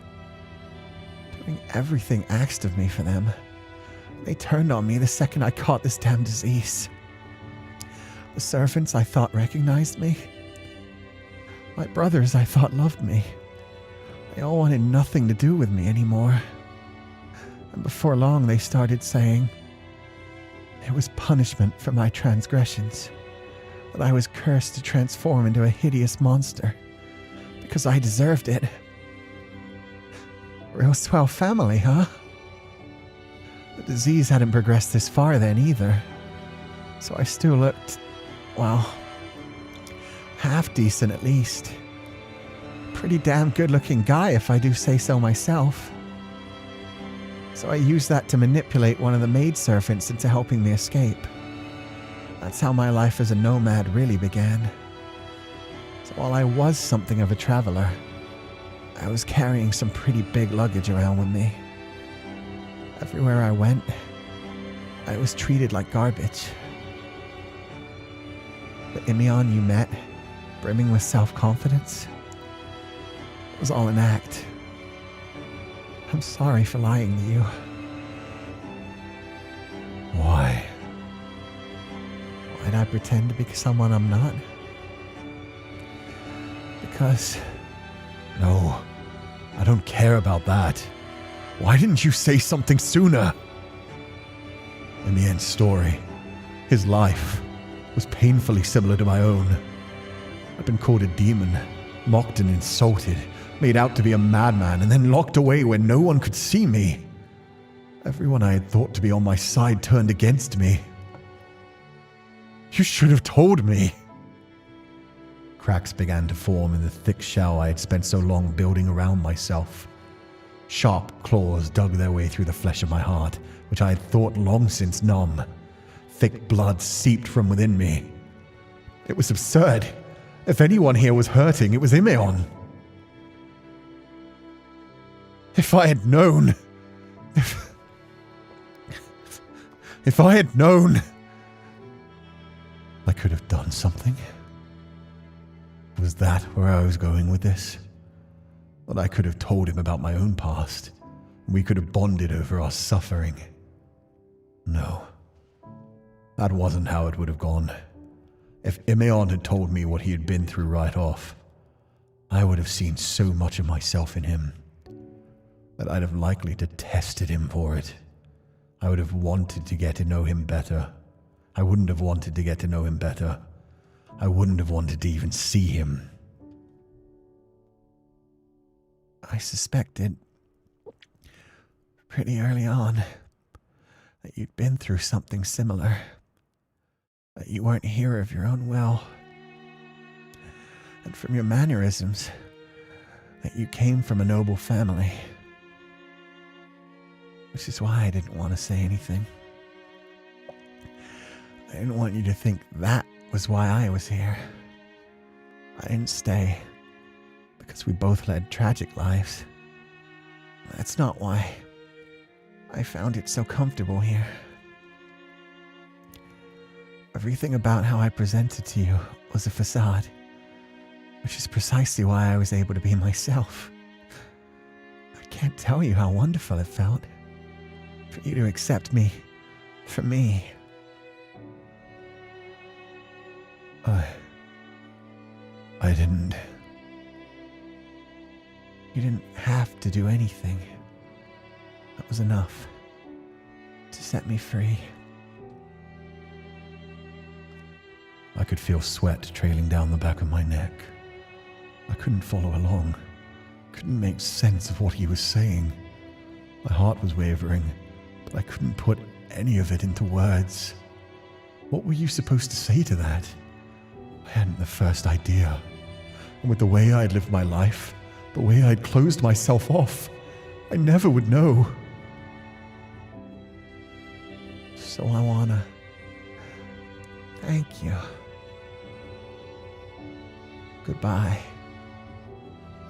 doing everything asked of me for them. They turned on me the second I caught this damn disease. The servants I thought recognized me. My brothers I thought loved me. They all wanted nothing to do with me anymore. And before long they started saying it was punishment for my transgressions, that I was cursed to transform into a hideous monster, because I deserved it. Real swell family, huh? The disease hadn't progressed this far then either, so I still looked, well, half decent at least. Pretty damn good looking guy if I do say so myself. So I used that to manipulate one of the maid servants into helping me escape. That's how my life as a nomad really began. So while I was something of a traveler, I was carrying some pretty big luggage around with me. Everywhere I went, I was treated like garbage. The Imion you met, brimming with self-confidence, it was all an act. I'm sorry for lying to you. Why? Why'd I pretend to be someone I'm not? Because... No, I don't care about that. Why didn't you say something sooner? Imien's story, his life, was painfully similar to my own. I've been called a demon, mocked and insulted, made out to be a madman, and then locked away where no one could see me. Everyone I had thought to be on my side turned against me. You should have told me. Cracks began to form in the thick shell I had spent so long building around myself. Sharp claws dug their way through the flesh of my heart, which I had thought long since numb. Thick blood seeped from within me. It was absurd. If anyone here was hurting, it was Imeon. If I had known... If I had known... I could have done something. Was that where I was going with this? That I could have told him about my own past. We could have bonded over our suffering. No. That wasn't how it would have gone. If Imeon had told me what he had been through right off, I would have seen so much of myself in him that I'd have likely detested him for it. I would have wanted to get to know him better. I wouldn't have wanted to get to know him better. I wouldn't have wanted to even see him. I suspected pretty early on that you'd been through something similar. That you weren't a hero of your own will. And from your mannerisms, that you came from a noble family. Which is why I didn't want to say anything. I didn't want you to think that was why I was here. I didn't stay because we both led tragic lives. That's not why. I found it so comfortable here. Everything about how I presented to you was a facade, which is precisely why I was able to be myself. I can't tell you how wonderful it felt for you to accept me for me. I didn't. You didn't have to do anything. That was enough to set me free. I could feel sweat trailing down the back of my neck. I couldn't follow along. Couldn't make sense of what he was saying. My heart was wavering, but I couldn't put any of it into words. What were you supposed to say to that? I hadn't the first idea. And with the way I'd lived my life, the way I'd closed myself off, I never would know. So I wanna thank you. Goodbye,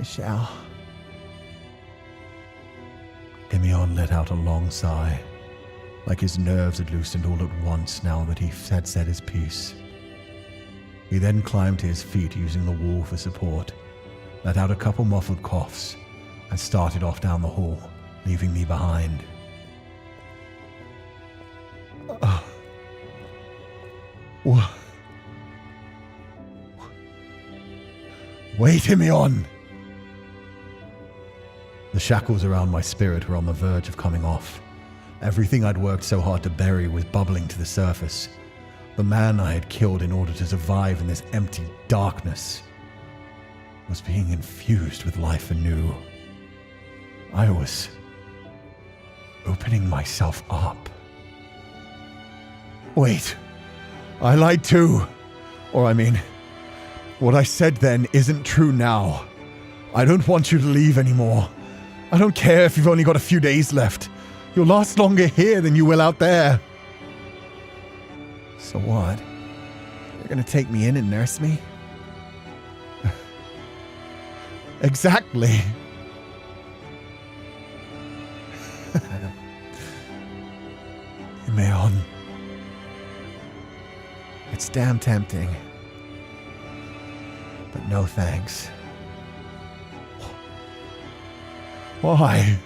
Michelle. Imeon let out a long sigh, like his nerves had loosened all at once now that he had said his piece. He then climbed to his feet using the wall for support, let out a couple muffled coughs, and started off down the hall, leaving me behind. Wait, Imeon! The shackles around my spirit were on the verge of coming off. Everything I'd worked so hard to bury was bubbling to the surface. The man I had killed in order to survive in this empty darkness was being infused with life anew. I was opening myself up. Wait, I lied too. Or I mean, what I said then isn't true now. I don't want you to leave anymore. I don't care if you've only got a few days left. You'll last longer here than you will out there. So what? You're gonna take me in and nurse me? Exactly. Imeon. It's damn tempting. But no thanks. Why?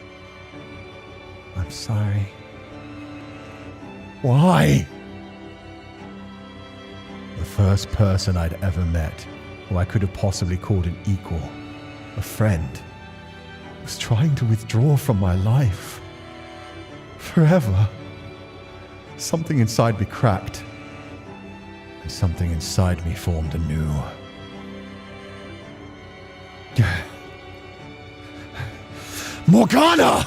I'm sorry. Why? The first person I'd ever met who I could have possibly called an equal, a friend, was trying to withdraw from my life. Forever. Something inside me cracked, and something inside me formed anew. Morgana!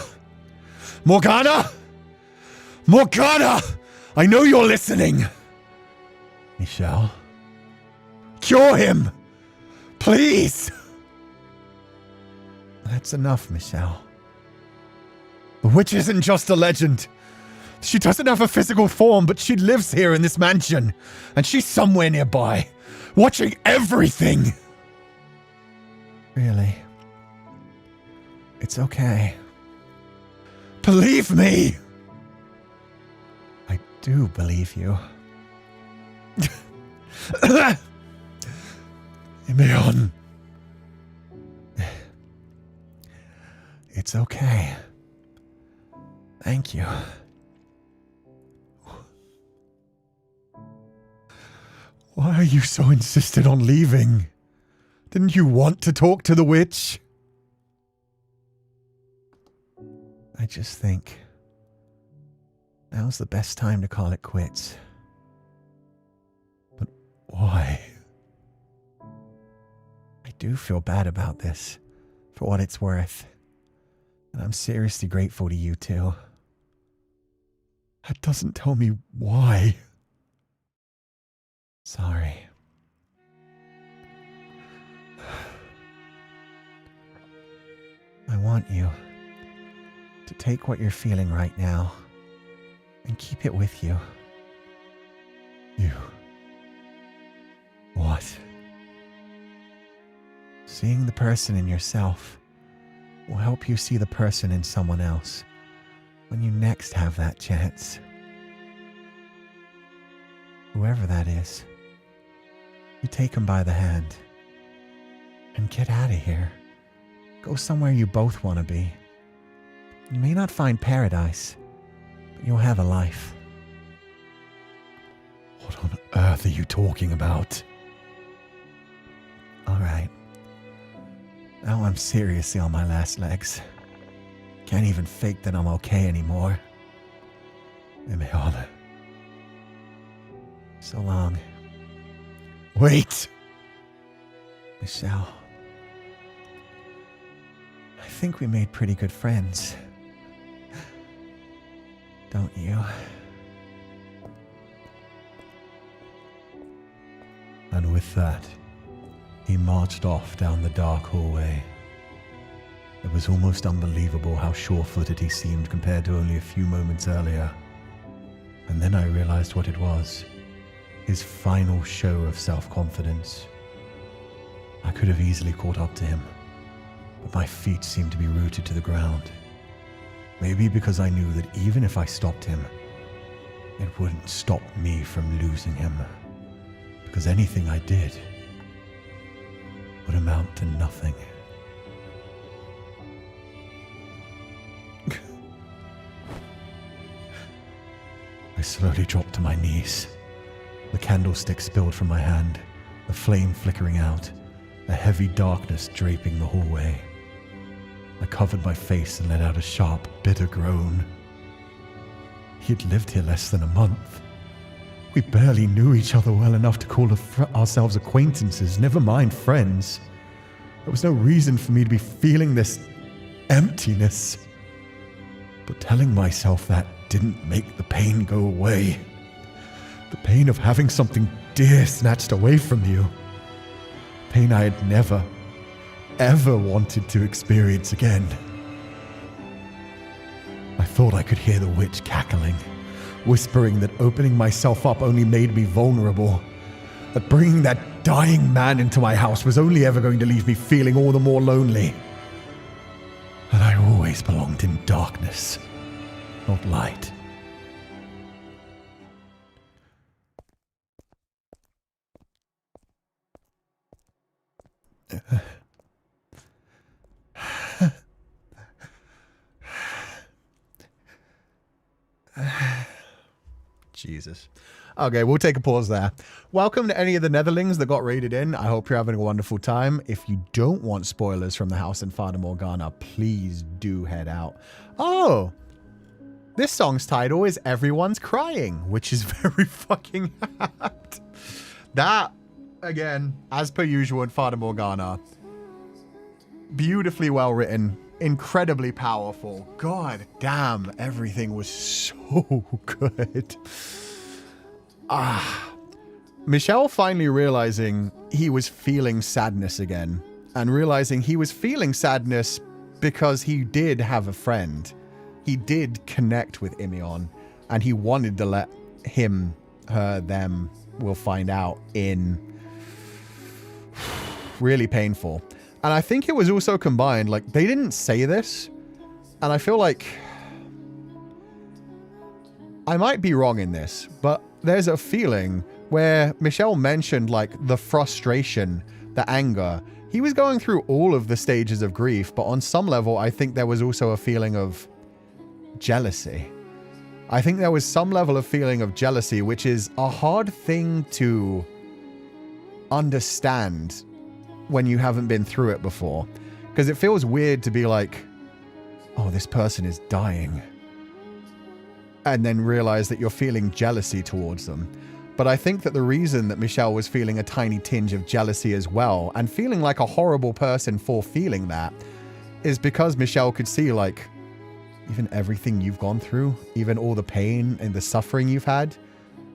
Morgana! Morgana! I know you're listening! Michelle? Cure him! Please! That's enough, Michelle. The witch isn't just a legend. She doesn't have a physical form, but she lives here in this mansion. And she's somewhere nearby, watching everything. Really? It's okay. Believe me! I do believe you. Emeon. It's okay. Thank you. Why are you so insistent on leaving? Didn't you want to talk to the witch? I just think now's the best time to call it quits. But why? I do feel bad about this, for what it's worth. And I'm seriously grateful to you two. That doesn't tell me why. Sorry. I want you to take what you're feeling right now and keep it with you. You. What? Seeing the person in yourself will help you see the person in someone else when you next have that chance. Whoever that is, you take them by the hand and get out of here. Go somewhere you both want to be. You may not find paradise, but you'll have a life. What on earth are you talking about? All right. Now I'm seriously on my last legs. Can't even fake that I'm okay anymore. Emeon. So long. Wait! Michelle. I think we made pretty good friends. Don't you? And with that, he marched off down the dark hallway. It was almost unbelievable how sure-footed he seemed compared to only a few moments earlier. And then I realized what it was. His final show of self-confidence. I could have easily caught up to him, but my feet seemed to be rooted to the ground. Maybe because I knew that even if I stopped him, it wouldn't stop me from losing him. Because anything I did would amount to nothing. I slowly dropped to my knees. The candlestick spilled from my hand, the flame flickering out, a heavy darkness draping the hallway. I covered my face and let out a sharp, bitter groan. He had lived here less than a month. We barely knew each other well enough to call ourselves acquaintances, never mind friends. There was no reason for me to be feeling this emptiness. But telling myself that didn't make the pain go away. The pain of having something dear snatched away from you. Pain I had never, ever wanted to experience again. I thought I could hear the witch cackling, whispering that opening myself up only made me vulnerable, that bringing that dying man into my house was only ever going to leave me feeling all the more lonely. That I always belonged in darkness, not light. Jesus. Okay, we'll take a pause there. Welcome to any of the Netherlings that got raided in. I hope you're having a wonderful time. If you don't want spoilers from the house in Fata Morgana, please do head out. Oh, this song's title is Everyone's Crying, which is very fucking apt. That, again, as per usual in Fata Morgana, beautifully well written, incredibly powerful. God damn, everything was so good. Michel finally realizing he was feeling sadness again, and realizing he was feeling sadness because he did have a friend. He did connect with Imion, and he wanted to let him, her, them, we'll find out, in. Really painful. And I think it was also combined, like, they didn't say this, and I feel like I might be wrong in this, but there's a feeling where Michel mentioned, like, the frustration, the anger. He was going through all of the stages of grief, but on some level, I think there was also a feeling of jealousy. I think there was some level of feeling of jealousy, which is a hard thing to understand when you haven't been through it before. Because it feels weird to be like, oh, this person is dying, and then realize that you're feeling jealousy towards them. But I think that the reason that Michel was feeling a tiny tinge of jealousy as well, and feeling like a horrible person for feeling that, is because Michel could see, like, even everything you've gone through, even all the pain and the suffering you've had,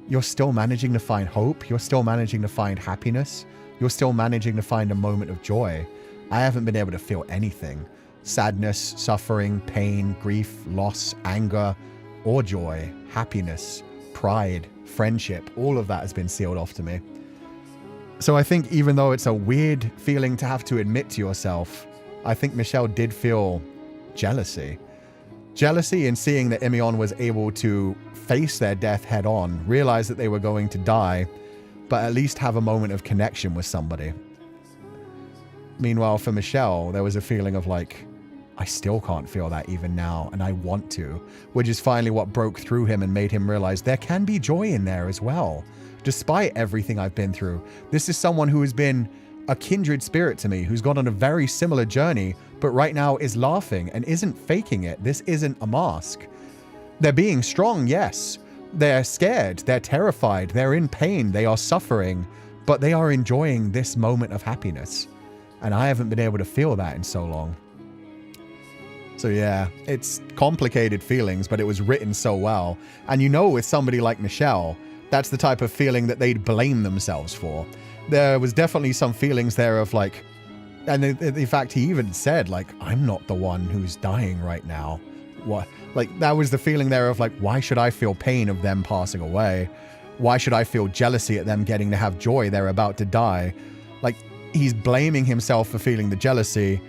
you're still managing to find hope. You're still managing to find happiness. You're still managing to find a moment of joy. I haven't been able to feel anything. Sadness, suffering, pain, grief, loss, anger, or joy, happiness, pride, friendship, all of that has been sealed off to me. So I think even though it's a weird feeling to have to admit to yourself, I think Michel did feel jealousy. Jealousy in seeing that Imion was able to face their death head on, realize that they were going to die, but at least have a moment of connection with somebody. Meanwhile, for Michel, there was a feeling of like, I still can't feel that even now, and I want to, which is finally what broke through him and made him realize there can be joy in there as well. Despite everything I've been through, this is someone who has been a kindred spirit to me, who's gone on a very similar journey, but right now is laughing and isn't faking it. This isn't a mask. They're being strong, yes. They're scared, they're terrified, they're in pain, they are suffering, but they are enjoying this moment of happiness. And I haven't been able to feel that in so long. So yeah, it's complicated feelings, but it was written so well. And you know, with somebody like Michel, that's the type of feeling that they'd blame themselves for. There was definitely some feelings there of like, and in fact, he even said like, I'm not the one who's dying right now. What? Like, that was the feeling there of like, why should I feel pain of them passing away? Why should I feel jealousy at them getting to have joy? They're about to die. Like, he's blaming himself for feeling the jealousy,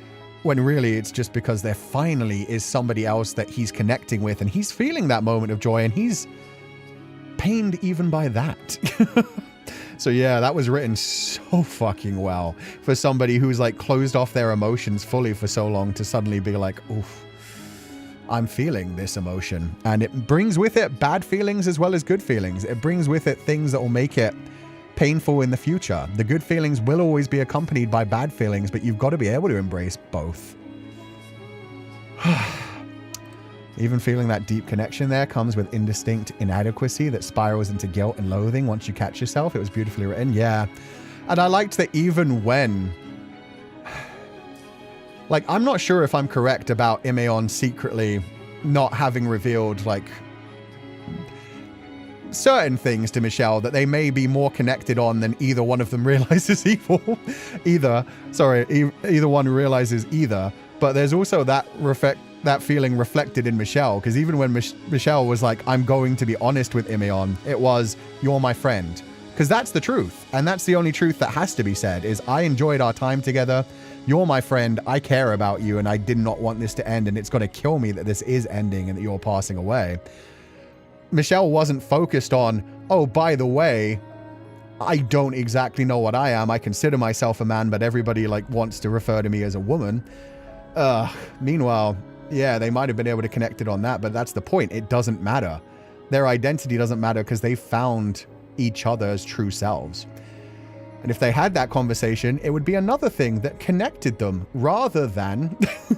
when really it's just because there finally is somebody else that he's connecting with, and he's feeling that moment of joy, and he's pained even by that. So yeah, that was written so fucking well for somebody who's like closed off their emotions fully for so long to suddenly be like, oof, I'm feeling this emotion. And it brings with it bad feelings as well as good feelings. It brings with it things that will make it painful in the future. The good feelings will always be accompanied by bad feelings, but you've got to be able to embrace both. Even feeling that deep connection there comes with indistinct inadequacy that spirals into guilt and loathing once you catch yourself. It was beautifully written, yeah. And I liked that even when... Like, I'm not sure if I'm correct about Imion secretly not having revealed, like, certain things to Michel that they may be more connected on than either one of them realizes either one realizes either. But there's also that feeling reflected in Michel, because even when Michel was like, I'm going to be honest with Imion, it was, you're my friend. Because that's the truth. And that's the only truth that has to be said, is I enjoyed our time together. You're my friend. I care about you, and I did not want this to end, and it's going to kill me that this is ending and that you're passing away. Michel wasn't focused on, oh, by the way, I don't exactly know what I am. I consider myself a man, but everybody like wants to refer to me as a woman. Meanwhile, yeah, they might have been able to connect it on that, but that's the point. It doesn't matter. Their identity doesn't matter because they found each other's true selves. And if they had that conversation, it would be another thing that connected them rather than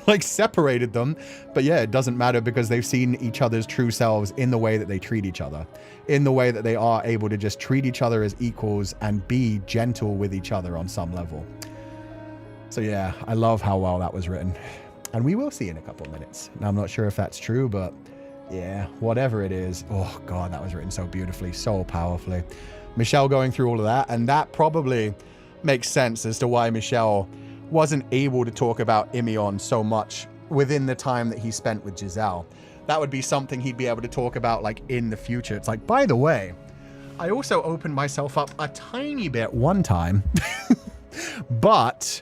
like separated them. But yeah, it doesn't matter because they've seen each other's true selves in the way that they treat each other, in the way that they are able to just treat each other as equals and be gentle with each other on some level. So yeah, I love how well that was written. And we will see in a couple of minutes. Now, I'm not sure if that's true, but yeah, whatever it is. Oh God, that was written so beautifully, so powerfully. Michelle going through all of that, and that probably makes sense as to why Michelle wasn't able to talk about Imeon so much within the time that he spent with Giselle. That would be something he'd be able to talk about like in the future. It's like, by the way, I also opened myself up a tiny bit one time, but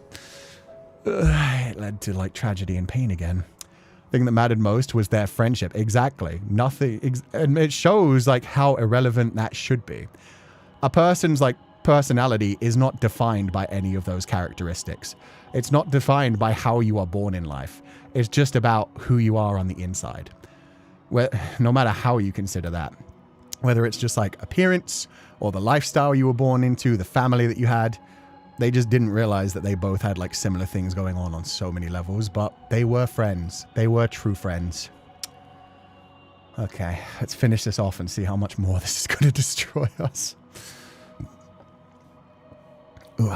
it led to like tragedy and pain again. Thing that mattered most was their friendship. Exactly. Nothing. And it shows like how irrelevant that should be. A person's like personality is not defined by any of those characteristics. It's not defined by how you are born in life. It's just about who you are on the inside. No matter how you consider that. Whether it's just like appearance or the lifestyle you were born into, the family that you had. They just didn't realize that they both had like similar things going on so many levels, but they were friends. They were true friends. Okay, let's finish this off and see how much more this is going to destroy us. Ooh.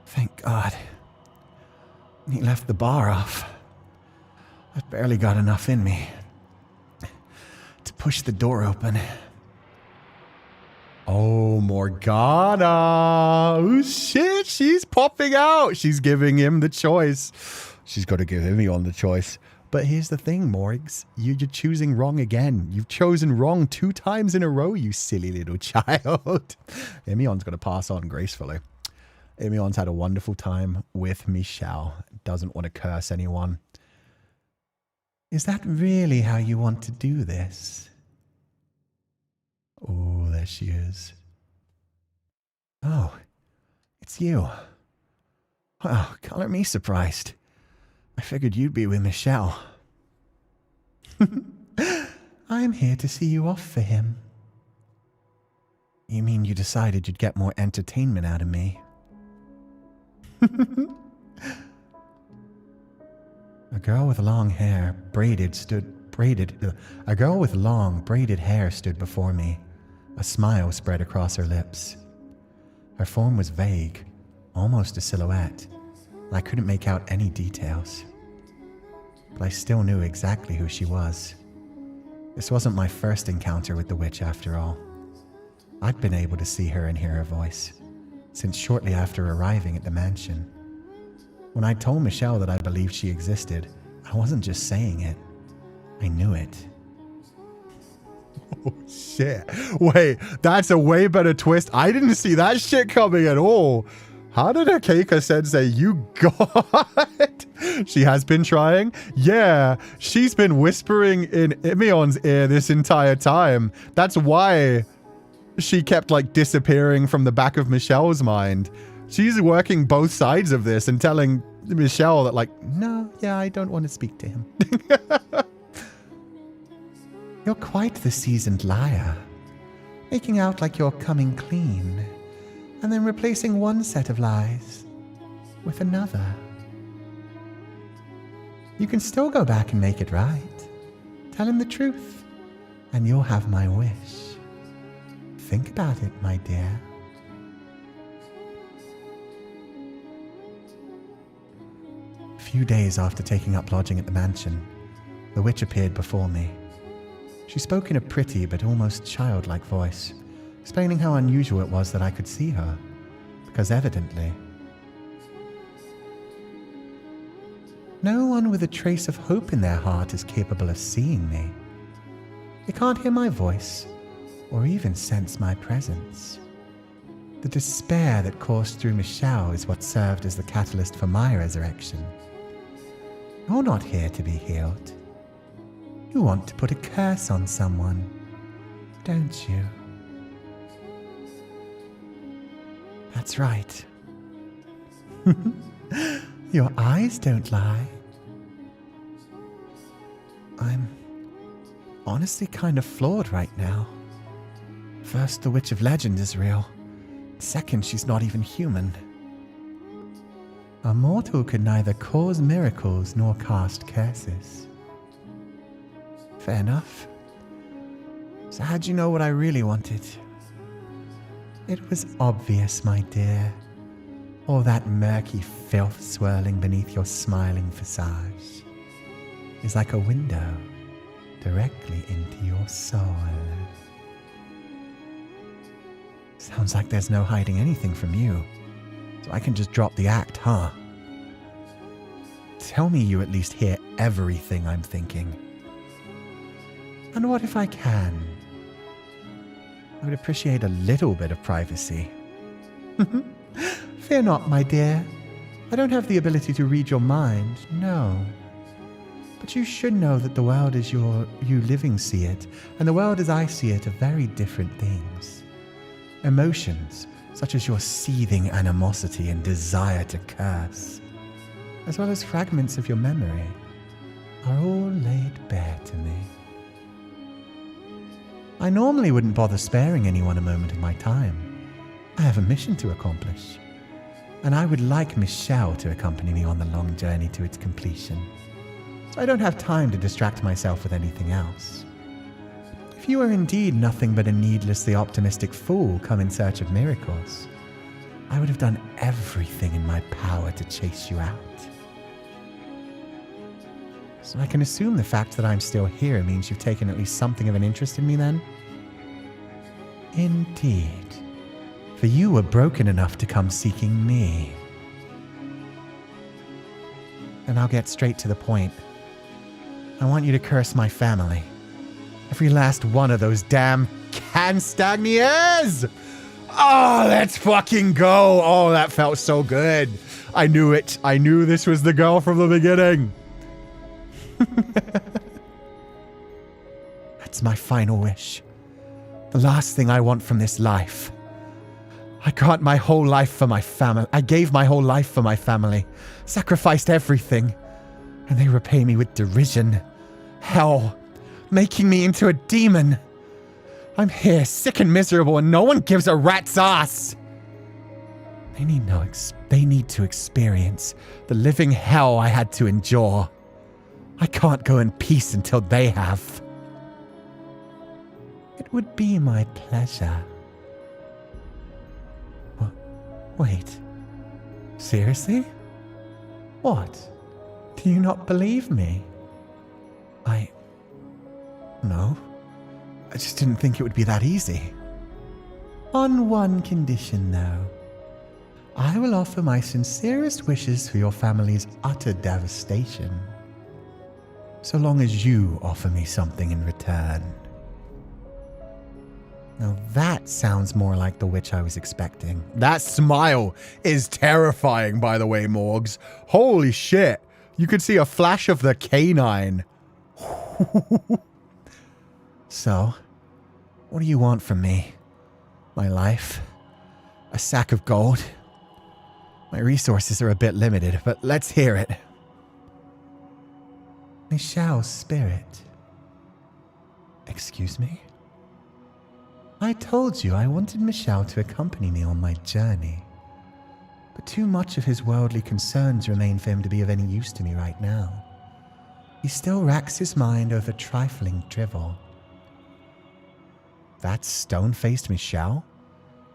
Thank God. He left the bar off. I've barely got enough in me to push the door open. Oh, Morgana. Oh, shit. She's popping out. She's giving him the choice. She's got to give Imeon the choice. But here's the thing, Morgs. You're choosing wrong again. You've chosen wrong 2 times in a row, you silly little child. Imeon's got to pass on gracefully. Imeon's had a wonderful time with Michelle. Doesn't want to curse anyone. Is that really how you want to do this? Oh, there she is. Oh, it's you. Well, color me surprised. I figured you'd be with Michelle. I'm here to see you off for him. You mean you decided you'd get more entertainment out of me? A girl with long hair, a girl with long, braided hair stood before me. A smile spread across her lips. Her form was vague, almost a silhouette. I couldn't make out any details. But I still knew exactly who she was. This wasn't my first encounter with the witch after all. I'd been able to see her and hear her voice since shortly after arriving at the mansion. When I told Michelle that I believed she existed, I wasn't just saying it. I knew it. Oh, shit. Wait, that's a way better twist. I didn't see that shit coming at all. How did Akeka Sensei, you got? She has been trying? Yeah, she's been whispering in Imeon's ear this entire time. That's why she kept like disappearing from the back of Michelle's mind. She's working both sides of this and telling Michelle that like, no, yeah, I don't want to speak to him. You're quite the seasoned liar, making out like you're coming clean, and then replacing one set of lies with another. You can still go back and make it right. Tell him the truth, and you'll have my wish. Think about it, my dear. A few days after taking up lodging at the mansion, the witch appeared before me. She spoke in a pretty but almost childlike voice, explaining how unusual it was that I could see her, because evidently, no one with a trace of hope in their heart is capable of seeing me. They can't hear my voice, or even sense my presence. The despair that coursed through Michelle is what served as the catalyst for my resurrection. You're not here to be healed. You want to put a curse on someone, don't you? That's right. Your eyes don't lie. I'm honestly kind of flawed right now. First, the Witch of Legend is real. Second, she's not even human. A mortal could neither cause miracles nor cast curses. Fair enough. So how'd you know what I really wanted? It was obvious, my dear. All that murky filth swirling beneath your smiling visage is like a window directly into your soul. Sounds like there's no hiding anything from you, so I can just drop the act, huh? Tell me you at least hear everything I'm thinking. And what if I can? I would appreciate a little bit of privacy. Fear not, my dear. I don't have the ability to read your mind, no. But you should know that the world as you living see it, and the world as I see it are very different things. Emotions, such as your seething animosity and desire to curse, as well as fragments of your memory, are all laid bare to me. I normally wouldn't bother sparing anyone a moment of my time. I have a mission to accomplish, and I would like Michelle to accompany me on the long journey to its completion, so I don't have time to distract myself with anything else. If you are indeed nothing but a needlessly optimistic fool come in search of miracles, I would have done everything in my power to chase you out. So I can assume the fact that I'm still here means you've taken at least something of an interest in me then? Indeed. For you were broken enough to come seeking me. And I'll get straight to the point. I want you to curse my family. Every last one of those damn Canstagniers! Oh, let's fucking go! Oh, that felt so good. I knew it. I knew this was the girl from the beginning. That's my final wish. The last thing I want from this life. I got my whole life for my family. I gave my whole life for my family. Sacrificed everything. And they repay me with derision. Hell. Making me into a demon. I'm here, sick and miserable, and no one gives a rat's ass. They need to experience the living hell I had to endure. I can't go in peace until they have. It would be my pleasure. Wait. Seriously? What? Do you not believe me? No. I just didn't think it would be that easy. On one condition, though. I will offer my sincerest wishes for your family's utter devastation. So long as you offer me something in return. Now that sounds more like the witch I was expecting. That smile is terrifying, by the way, Morgs. Holy shit. You could see a flash of the canine. So, what do you want from me? My life? A sack of gold? My resources are a bit limited, but let's hear it. Michelle's spirit. Excuse me? I told you I wanted Michelle to accompany me on my journey. But too much of his worldly concerns remain for him to be of any use to me right now. He still racks his mind over trifling drivel. That's stone-faced Michelle?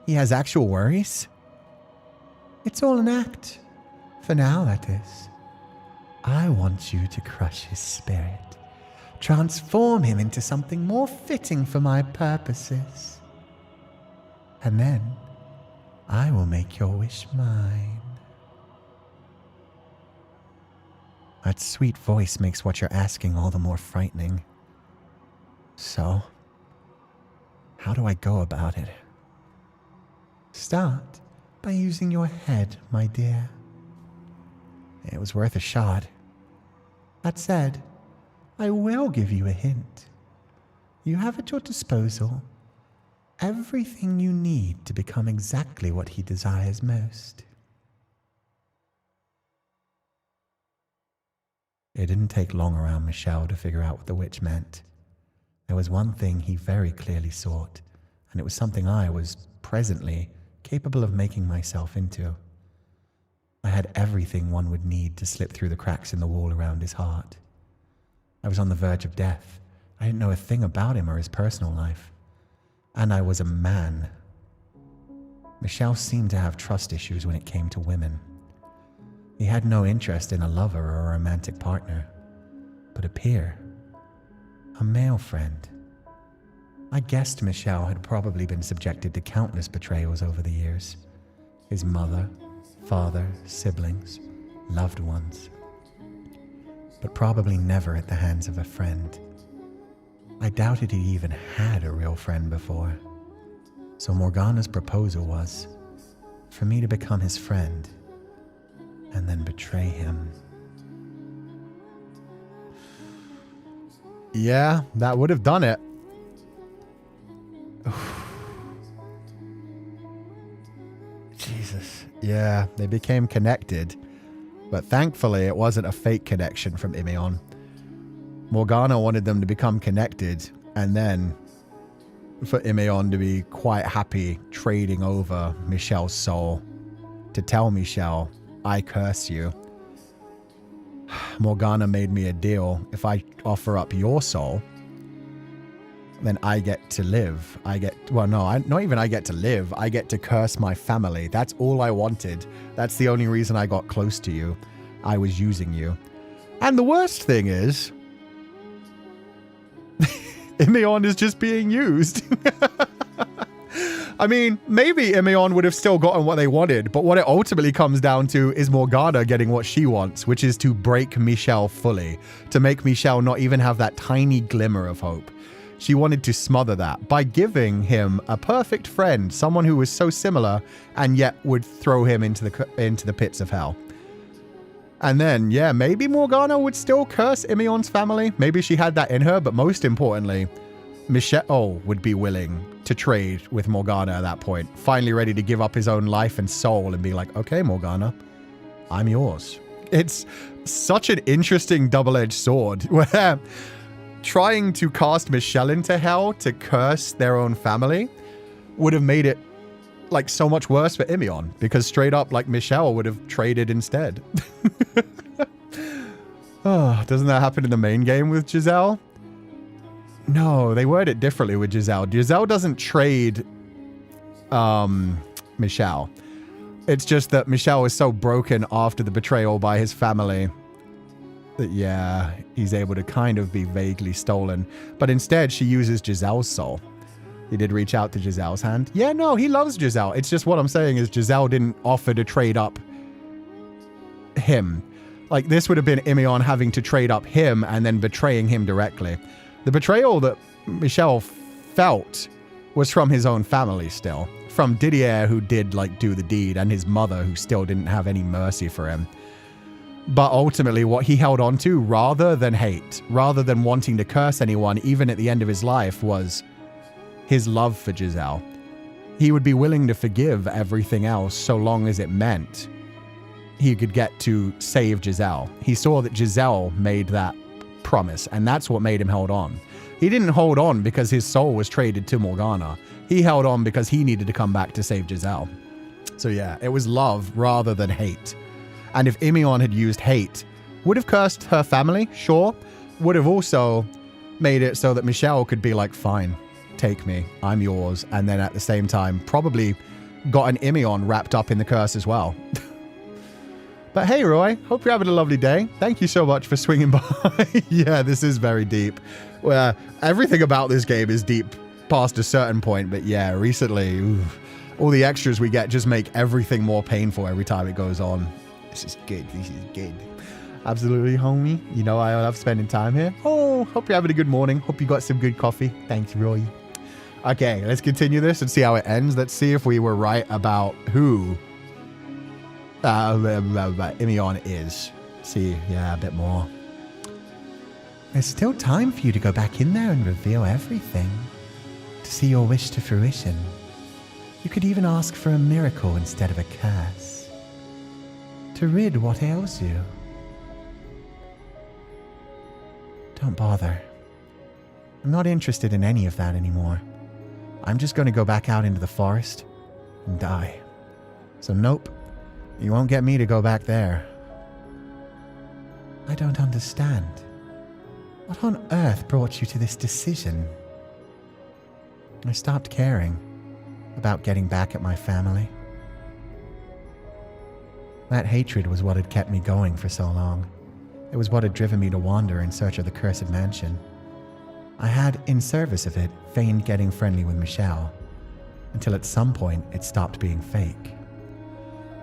He has actual worries? It's all an act. For now, that is. I want you to crush his spirit. Transform him into something more fitting for my purposes. And then, I will make your wish mine. That sweet voice makes what you're asking all the more frightening. So, how do I go about it? Start by using your head, my dear. It was worth a shot. That said, I will give you a hint. You have at your disposal everything you need to become exactly what he desires most. It didn't take long around Michelle to figure out what the witch meant. There was one thing he very clearly sought, and it was something I was presently capable of making myself into. I had everything one would need to slip through the cracks in the wall around his heart. I was on the verge of death. I didn't know a thing about him or his personal life. And I was a man. Michelle seemed to have trust issues when it came to women. He had no interest in a lover or a romantic partner, but a peer, a male friend. I guessed Michelle had probably been subjected to countless betrayals over the years. His mother, father, siblings, loved ones. But probably never at the hands of a friend. I doubted he even had a real friend before. So Morgana's proposal was for me to become his friend and then betray him. Yeah, that would have done it. Jesus. Yeah, they became connected. But thankfully, it wasn't a fake connection from Imion. Morgana wanted them to become connected, and then for Imion to be quite happy trading over Michelle's soul to tell Michelle, I curse you. Morgana made me a deal. If I offer up your soul, then I get to live. I get to live. I get to curse my family. That's all I wanted. That's the only reason I got close to you. I was using you. And the worst thing is, Imion is just being used. I mean, maybe Imion would have still gotten what they wanted, but what it ultimately comes down to is Morgana getting what she wants, which is to break Michelle fully, to make Michelle not even have that tiny glimmer of hope. She wanted to smother that by giving him a perfect friend, someone who was so similar and yet would throw him into the pits of hell. And then, yeah, maybe Morgana would still curse Imion's family. Maybe she had that in her, but most importantly, Michelle would be willing to trade with Morgana at that point, finally ready to give up his own life and soul and be like, okay, Morgana, I'm yours. It's such an interesting double-edged sword where trying to cast Michelle into hell to curse their own family would have made it like so much worse for Imion, because straight up like Michelle would have traded instead. Oh, doesn't that happen in the main game with Giselle? No, they word it differently with Giselle. Giselle doesn't trade Michelle. It's just that Michelle is so broken after the betrayal by his family that, yeah, he's able to kind of be vaguely stolen. But instead, she uses Giselle's soul. He did reach out to Giselle's hand. Yeah, no, he loves Giselle. It's just what I'm saying is Giselle didn't offer to trade up him. Like, this would have been Imion having to trade up him and then betraying him directly. The betrayal that Michelle felt was from his own family still. From Didier, who did, like, do the deed, and his mother, who still didn't have any mercy for him. But ultimately, what he held on to, rather than hate, rather than wanting to curse anyone, even at the end of his life, was his love for Giselle. He would be willing to forgive everything else so long as it meant he could get to save Giselle. He saw that Giselle made that promise, and that's what made him hold on. He didn't hold on because his soul was traded to Morgana. He held on because he needed to come back to save Giselle. So yeah, it was love rather than hate. And if Imion had used hate, would have cursed her family, sure. Would have also made it so that Michelle could be like, fine, take me, I'm yours. And then at the same time, probably got an Imion wrapped up in the curse as well. But hey, Roy, hope you're having a lovely day. Thank you so much for swinging by. Yeah, this is very deep. Well, everything about this game is deep past a certain point. But yeah, recently, all the extras we get just make everything more painful every time it goes on. This is good. This is good. Absolutely, homie. You know I love spending time here. Oh, hope you're having a good morning. Hope you got some good coffee. Thanks, Roy. Okay, let's continue this and see how it ends. Let's see if we were right about who Imion is. See, yeah, a bit more. There's still time for you to go back in there and reveal everything. To see your wish to fruition. You could even ask for a miracle instead of a curse. To rid what ails you. Don't bother. I'm not interested in any of that anymore. I'm just going to go back out into the forest and die. So nope. You won't get me to go back there. I don't understand. What on earth brought you to this decision? I stopped caring about getting back at my family. That hatred was what had kept me going for so long. It was what had driven me to wander in search of the cursed mansion. I had, in service of it, feigned getting friendly with Michelle, until at some point it stopped being fake.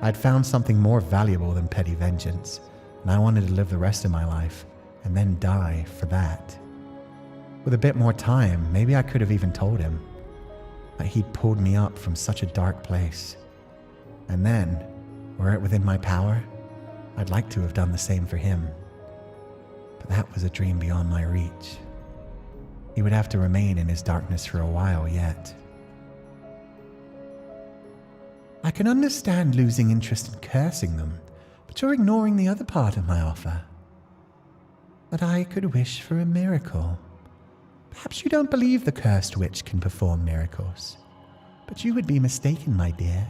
I'd found something more valuable than petty vengeance, and I wanted to live the rest of my life, and then die for that. With a bit more time, maybe I could have even told him. But he'd pulled me up from such a dark place. And then, were it within my power, I'd like to have done the same for him. But that was a dream beyond my reach. He would have to remain in his darkness for a while yet. I can understand losing interest in cursing them, but you're ignoring the other part of my offer. That I could wish for a miracle. Perhaps you don't believe the cursed witch can perform miracles, but you would be mistaken, my dear.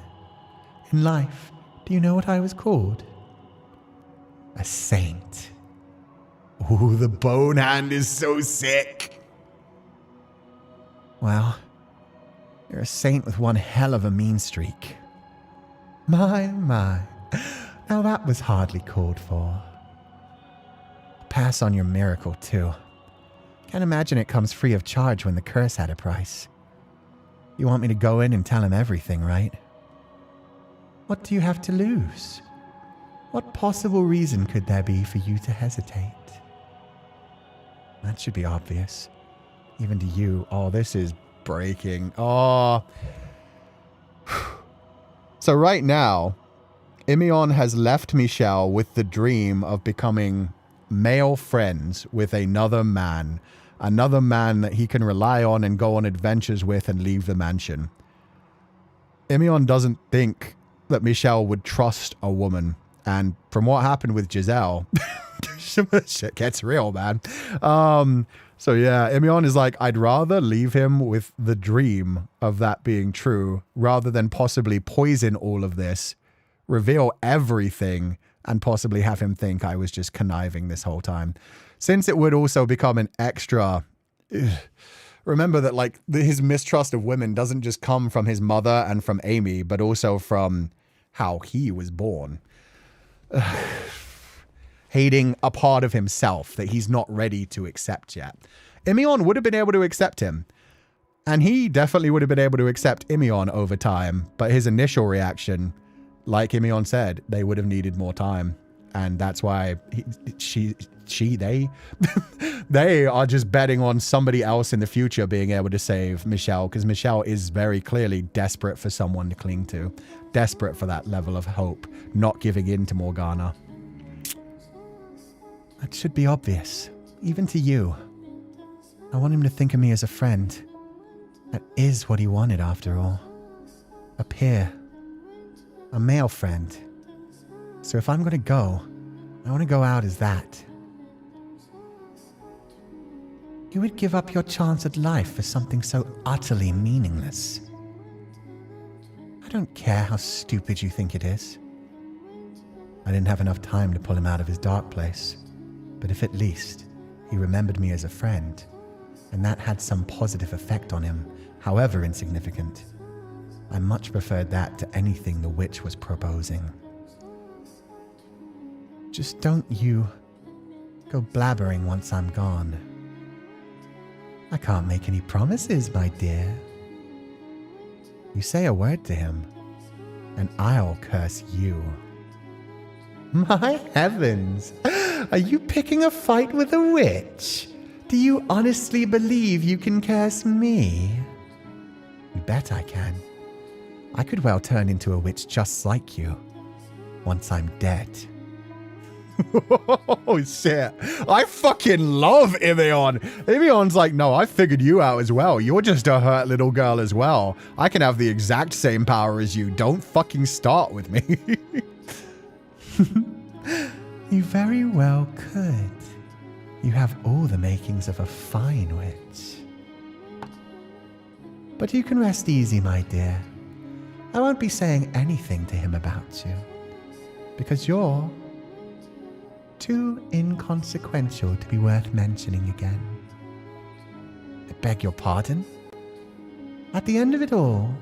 In life, do you know what I was called? A saint. Ooh, the bone hand is so sick. Well, you're a saint with one hell of a mean streak. My. Now that was hardly called for. Pass on your miracle, too. Can't imagine it comes free of charge when the curse had a price. You want me to go in and tell him everything, right? What do you have to lose? What possible reason could there be for you to hesitate? That should be obvious. Even to you. Oh, this is breaking. Oh. So right now, Imion has left Michelle with the dream of becoming male friends with another man that he can rely on and go on adventures with and leave the mansion. Imion doesn't think that Michelle would trust a woman. And from what happened with Giselle, shit gets real, man. So yeah, Imion is like, I'd rather leave him with the dream of that being true rather than possibly poison all of this, reveal everything, and possibly have him think I was just conniving this whole time. Since it would also become an extra... Remember that like his mistrust of women doesn't just come from his mother and from Amy, but also from how he was born. Hating a part of himself that he's not ready to accept yet. Imion would have been able to accept him. And he definitely would have been able to accept Imion over time. But his initial reaction, like Imion said, they would have needed more time. And that's why they are just betting on somebody else in the future being able to save Michelle. Because Michelle is very clearly desperate for someone to cling to. Desperate for that level of hope. Not giving in to Morgana. That should be obvious, even to you. I want him to think of me as a friend. That is what he wanted, after all. A peer. A male friend. So if I'm going to go, I want to go out as that. You would give up your chance at life for something so utterly meaningless. I don't care how stupid you think it is. I didn't have enough time to pull him out of his dark place. But if at least he remembered me as a friend, and that had some positive effect on him, however insignificant, I much preferred that to anything the witch was proposing. Just don't you go blabbering once I'm gone. I can't make any promises, my dear. You say a word to him, and I'll curse you. My heavens! Are you picking a fight with a witch? Do you honestly believe you can curse me? You bet I can. I could well turn into a witch just like you, once I'm dead. Oh shit. I fucking love Imion. Imion's like, no, I figured you out as well. You're just a hurt little girl as well. I can have the exact same power as you. Don't fucking start with me. You very well could. You have all the makings of a fine witch. But you can rest easy, my dear. I won't be saying anything to him about you, because you're too inconsequential to be worth mentioning again. I beg your pardon? At the end of it all,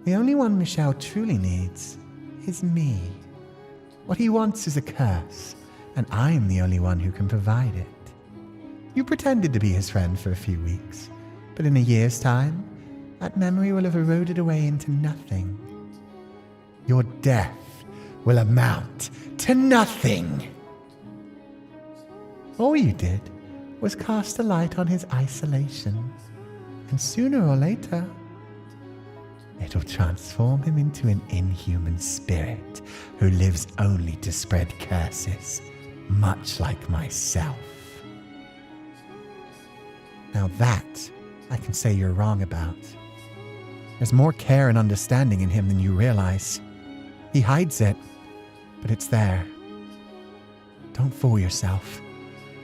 the only one Michelle truly needs is me. What he wants is a curse, and I'm the only one who can provide it. You pretended to be his friend for a few weeks, but in a year's time, that memory will have eroded away into nothing. Your death will amount to nothing. All you did was cast a light on his isolation, and sooner or later, it'll transform him into an inhuman spirit who lives only to spread curses, much like myself. Now that, I can say you're wrong about. There's more care and understanding in him than you realize. He hides it, but it's there. Don't fool yourself.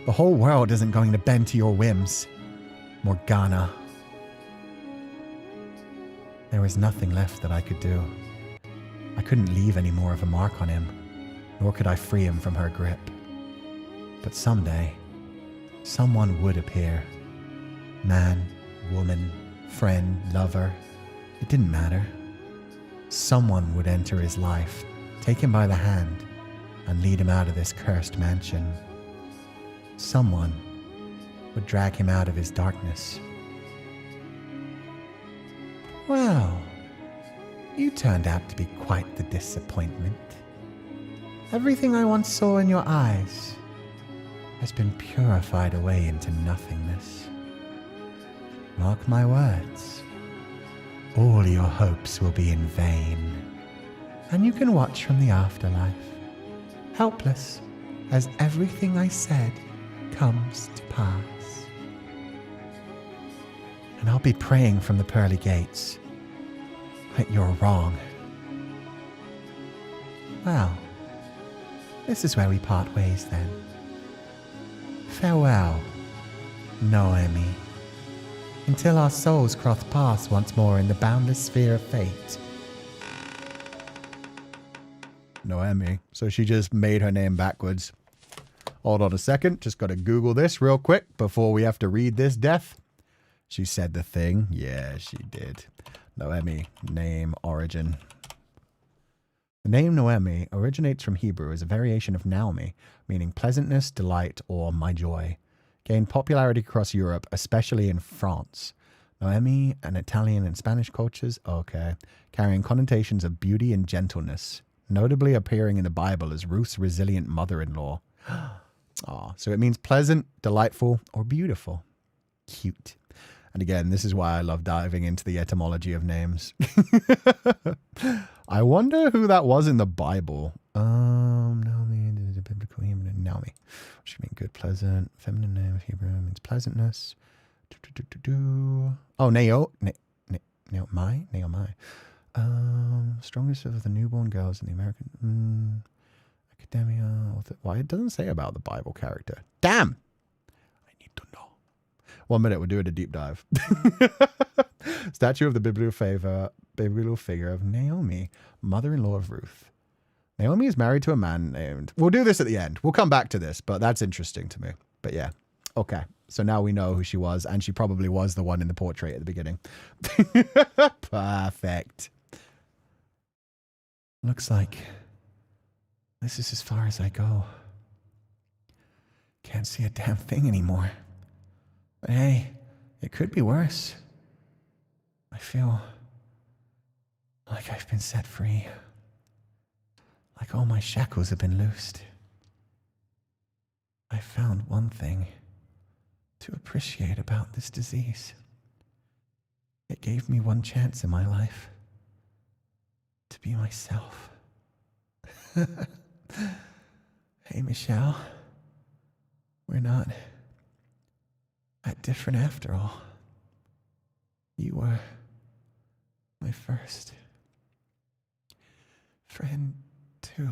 The whole world isn't going to bend to your whims, Morgana. There was nothing left that I could do. I couldn't leave any more of a mark on him, nor could I free him from her grip. But someday, someone would appear. Man, woman, friend, lover, it didn't matter. Someone would enter his life, take him by the hand, and lead him out of this cursed mansion. Someone would drag him out of his darkness. Well, you turned out to be quite the disappointment. Everything I once saw in your eyes has been purified away into nothingness. Mark my words, all your hopes will be in vain, and you can watch from the afterlife, helpless as everything I said comes to pass. And I'll be praying from the pearly gates that you're wrong. Well, this is where we part ways then. Farewell, Noemi, until our souls cross paths once more in the boundless sphere of fate. Noemi. So she just made her name backwards. Hold on a second. Just got to Google this real quick before we have to read this death. She said the thing. Yeah, she did. Noemi, name, origin. The name Noemi originates from Hebrew as a variation of Naomi, meaning pleasantness, delight, or my joy. Gained popularity across Europe, especially in France. Noemi and Italian and Spanish cultures, okay, carrying connotations of beauty and gentleness, notably appearing in the Bible as Ruth's resilient mother-in-law. Oh, so it means pleasant, delightful, or beautiful. Cute. And again, this is why I love diving into the etymology of names. I wonder who that was in the Bible. Naomi, the biblical name, Naomi. Should mean good, pleasant, feminine name of Hebrew means pleasantness. Oh, Naomi. Strongest of the newborn girls in the American academia. Why it doesn't say about the Bible character? Damn. I need to know. 1 minute, we're doing a deep dive. Statue of the biblical figure of Naomi, mother-in-law of Ruth. Naomi is married to a man named... We'll do this at the end. We'll come back to this, but that's interesting to me. But yeah, okay. So now we know who she was, and she probably was the one in the portrait at the beginning. Perfect. Looks like this is as far as I go. Can't see a damn thing anymore. But hey, it could be worse. I feel like I've been set free. Like all my shackles have been loosed. I found one thing to appreciate about this disease. It gave me one chance in my life to be myself. Hey, Michelle. We're not that different after all. You were my first friend, too.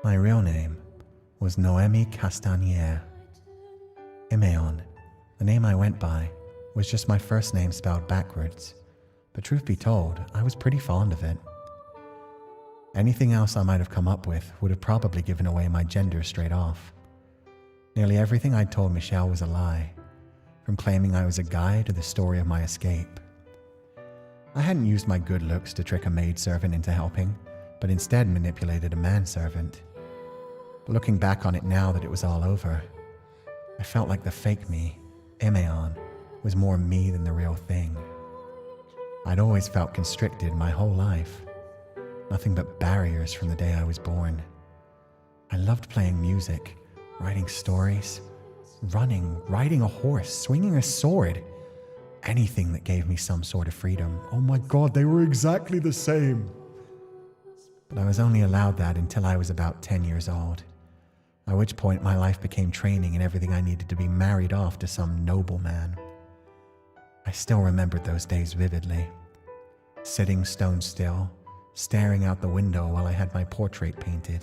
My real name was Noemi Castanier. Imeon, the name I went by, was just my first name spelled backwards. But truth be told, I was pretty fond of it. Anything else I might have come up with would have probably given away my gender straight off. Nearly everything I'd told Michelle was a lie, from claiming I was a guy to the story of my escape. I hadn't used my good looks to trick a maidservant into helping, but instead manipulated a manservant. Looking back on it now that it was all over, I felt like the fake me, Imeon, was more me than the real thing. I'd always felt constricted my whole life. Nothing but barriers from the day I was born. I loved playing music, writing stories, running, riding a horse, swinging a sword. Anything that gave me some sort of freedom. Oh my god, they were exactly the same. But I was only allowed that until I was about 10 years old, at which point my life became training and everything I needed to be married off to some nobleman. I still remembered those days vividly. Sitting stone still, staring out the window while I had my portrait painted.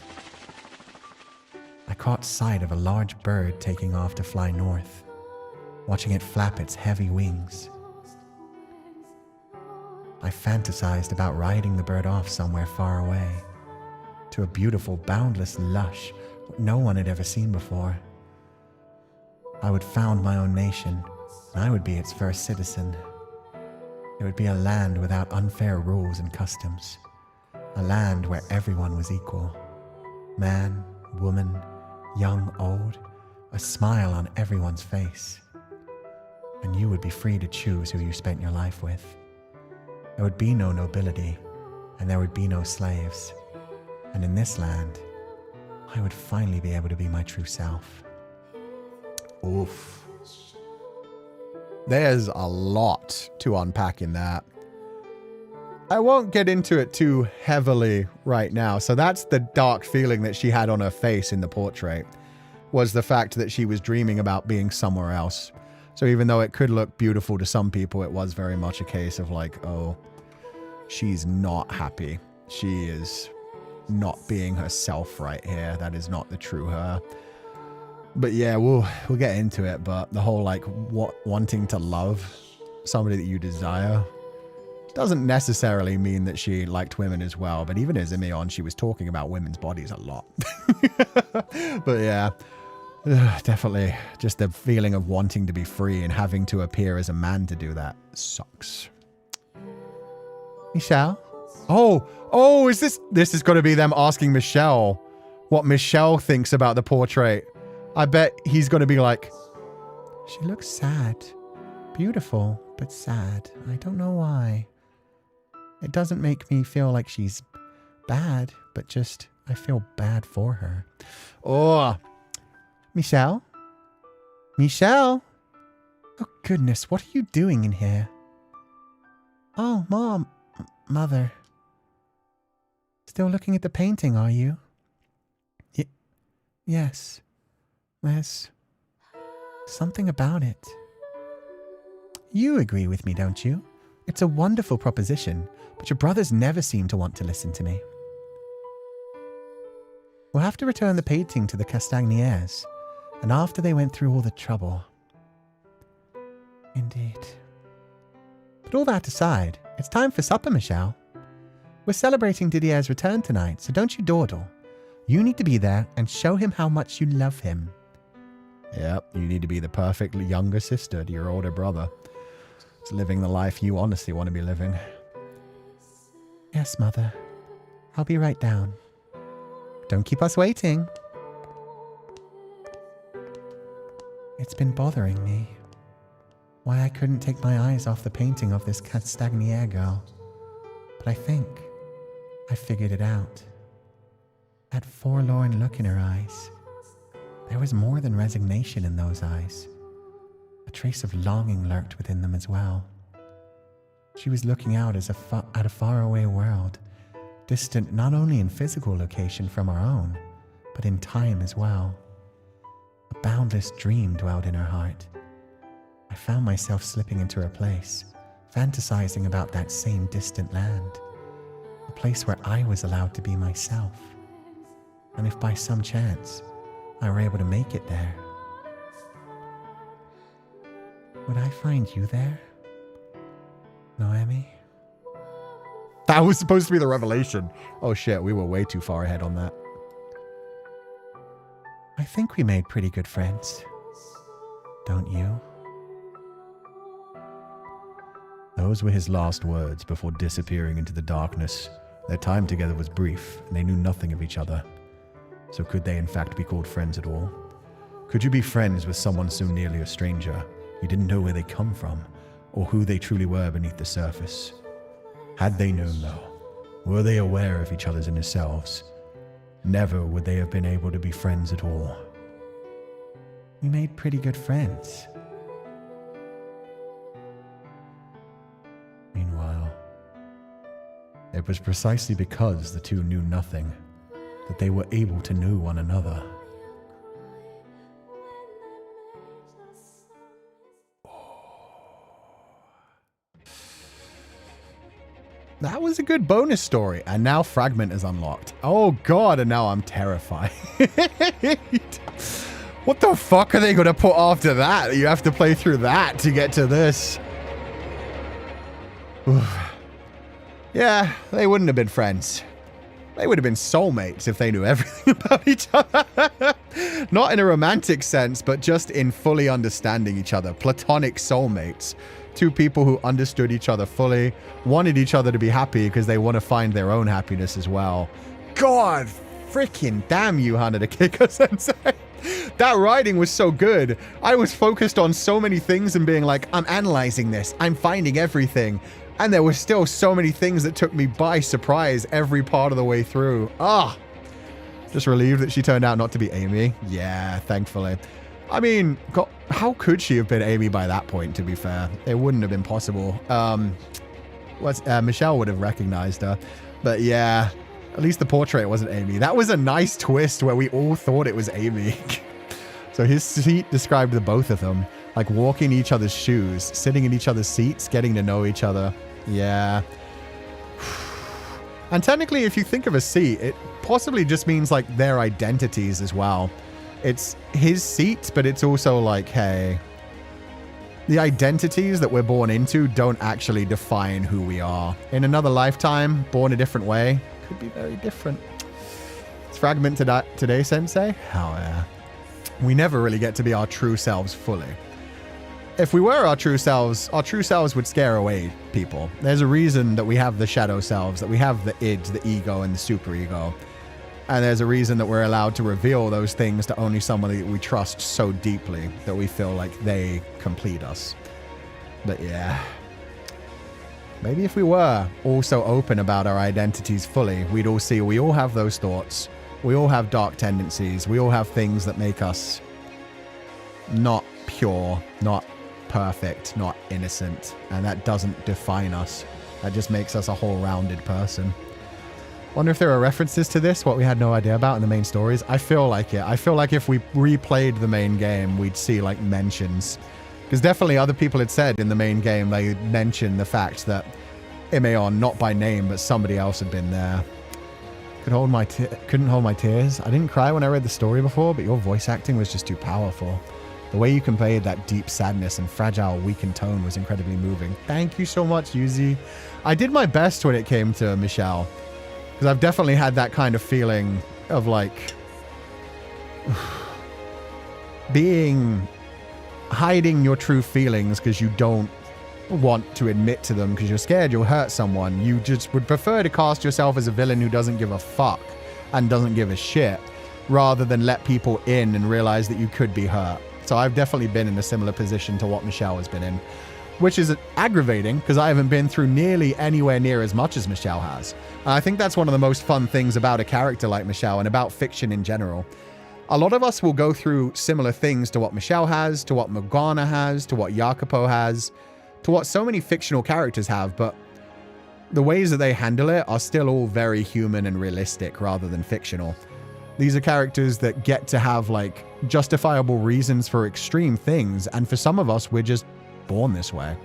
I caught sight of a large bird taking off to fly north, watching it flap its heavy wings. I fantasized about riding the bird off somewhere far away, to a beautiful, boundless lush no one had ever seen before. I would found my own nation, and I would be its first citizen. It would be a land without unfair rules and customs, a land where everyone was equal. Man, woman, young, old, a smile on everyone's face. And you would be free to choose who you spent your life with. There would be no nobility, and there would be no slaves. And in this land, I would finally be able to be my true self. Oof. There's a lot to unpack in that. I won't get into it too heavily right now. So that's the dark feeling that she had on her face in the portrait, was the fact that she was dreaming about being somewhere else. So even though it could look beautiful to some people, it was very much a case of like, oh, she's not happy. She is not being herself right here. That is not the true her. But yeah, we'll get into it. But the whole like wanting to love somebody that you desire doesn't necessarily mean that she liked women as well. But even as Imeon, she was talking about women's bodies a lot. But yeah, definitely just the feeling of wanting to be free and having to appear as a man to do that sucks. Michelle? Oh, is this is going to be them asking Michelle what Michelle thinks about the portrait. I bet he's going to be like, she looks sad. Beautiful, but sad. I don't know why. It doesn't make me feel like she's bad, but just, I feel bad for her. oh, Michelle? Michelle? Oh, goodness, what are you doing in here? Oh, Mom. Mother. Still looking at the painting, are you? Yes. There's something about it. You agree with me, don't you? It's a wonderful proposition, but your brothers never seem to want to listen to me. We'll have to return the painting to the Castagniers, and after they went through all the trouble. Indeed. But all that aside, it's time for supper, Michelle. We're celebrating Didier's return tonight, so don't you dawdle. You need to be there and show him how much you love him. yep, you need to be the perfect younger sister to your older brother. It's living the life you honestly want to be living. Yes, Mother. I'll be right down. Don't keep us waiting. It's been bothering me. Why I couldn't take my eyes off the painting of this Castagnier girl. But I think I figured it out. That forlorn look in her eyes. There was more than resignation in those eyes. A trace of longing lurked within them as well. She was looking out at a faraway world, distant not only in physical location from our own, but in time as well. A boundless dream dwelled in her heart. I found myself slipping into her place, fantasizing about that same distant land, a place where I was allowed to be myself. And if by some chance I were able to make it there, would I find you there, Noemi? That was supposed to be the revelation. Oh shit, we were way too far ahead on that. I think we made pretty good friends. Don't you? Those were his last words before disappearing into the darkness. Their time together was brief, and they knew nothing of each other. So could they in fact be called friends at all? Could you be friends with someone so nearly a stranger? You didn't know where they come from, or who they truly were beneath the surface. Had they known though, were they aware of each other's inner selves? Never would they have been able to be friends at all. We made pretty good friends. Meanwhile, it was precisely because the two knew nothing that they were able to know one another. That was a good bonus story. And now Fragment is unlocked. Oh god, and now I'm terrified. What the fuck are they going to put after that? You have to play through that to get to this. Oof. Yeah, they wouldn't have been friends. They would have been soulmates if they knew everything about each other. Not in a romantic sense, but just in fully understanding each other. Platonic soulmates. Two people who understood each other fully, wanted each other to be happy because they want to find their own happiness as well. God, freaking damn you, Hanada Keiko-sensei. That writing was so good. I was focused on so many things and being like, I'm analyzing this. I'm finding everything. And there were still so many things that took me by surprise every part of the way through. Ah, just relieved that she turned out not to be Amy. Yeah, thankfully. I mean, God, how could she have been Amy by that point, to be fair? It wouldn't have been possible. Michelle would have recognized her. But yeah, at least the portrait wasn't Amy. That was a nice twist where we all thought it was Amy. So his seat described the both of them. Like walking each other's shoes, sitting in each other's seats, getting to know each other. Yeah. And technically, if you think of a seat, it possibly just means like their identities as well. It's his seat, but it's also like, hey, the identities that we're born into don't actually define who we are. In another lifetime, born a different way, could be very different. It's Fragment today, Sensei? Hell yeah. We never really get to be our true selves fully. If we were our true selves would scare away people. There's a reason that we have the shadow selves, that we have the id, the ego, and the superego. And there's a reason that we're allowed to reveal those things to only somebody that we trust so deeply that we feel like they complete us. But yeah. Maybe if we were also open about our identities fully, we'd all see we all have those thoughts. We all have dark tendencies. We all have things that make us not pure, not perfect, not innocent. And that doesn't define us. That just makes us a whole rounded person. Wonder if there are references to this, what we had no idea about in the main stories. I feel like it. I feel like if we replayed the main game, we'd see like mentions. Because definitely other people had said in the main game, they mentioned the fact that Imeon, not by name, but somebody else had been there. Couldn't hold my tears. I didn't cry when I read the story before, but your voice acting was just too powerful. The way you conveyed that deep sadness and fragile, weakened tone was incredibly moving. Thank you so much, Yuzi. I did my best when it came to Michelle. Because I've definitely had that kind of feeling of like hiding your true feelings because you don't want to admit to them because you're scared you'll hurt someone. You just would prefer to cast yourself as a villain who doesn't give a fuck and doesn't give a shit rather than let people in and realize that you could be hurt. So I've definitely been in a similar position to what Michelle has been in, which is aggravating because I haven't been through nearly anywhere near as much as Michelle has. And I think that's one of the most fun things about a character like Michelle and about fiction in general. A lot of us will go through similar things to what Michelle has, to what Morgana has, to what Jacopo has, to what so many fictional characters have, but the ways that they handle it are still all very human and realistic rather than fictional. These are characters that get to have like justifiable reasons for extreme things, and for some of us, we're just born this way.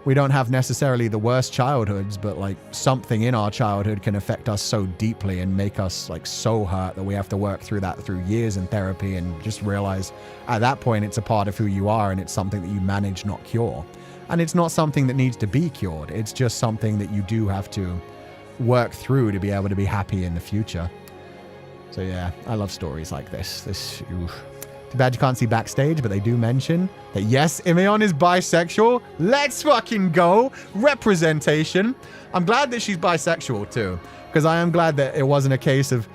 We don't have necessarily the worst childhoods, but like something in our childhood can affect us so deeply and make us like so hurt that we have to work through that through years in therapy and just realize at that point it's a part of who you are and it's something that you manage, not cure. And it's not something that needs to be cured. It's just something that you do have to work through to be able to be happy in the future. So yeah, I love stories like this. Too bad you can't see backstage, but they do mention that yes, Imion is bisexual. Let's fucking go. Representation. I'm glad that she's bisexual too, because I am glad that it wasn't a case of,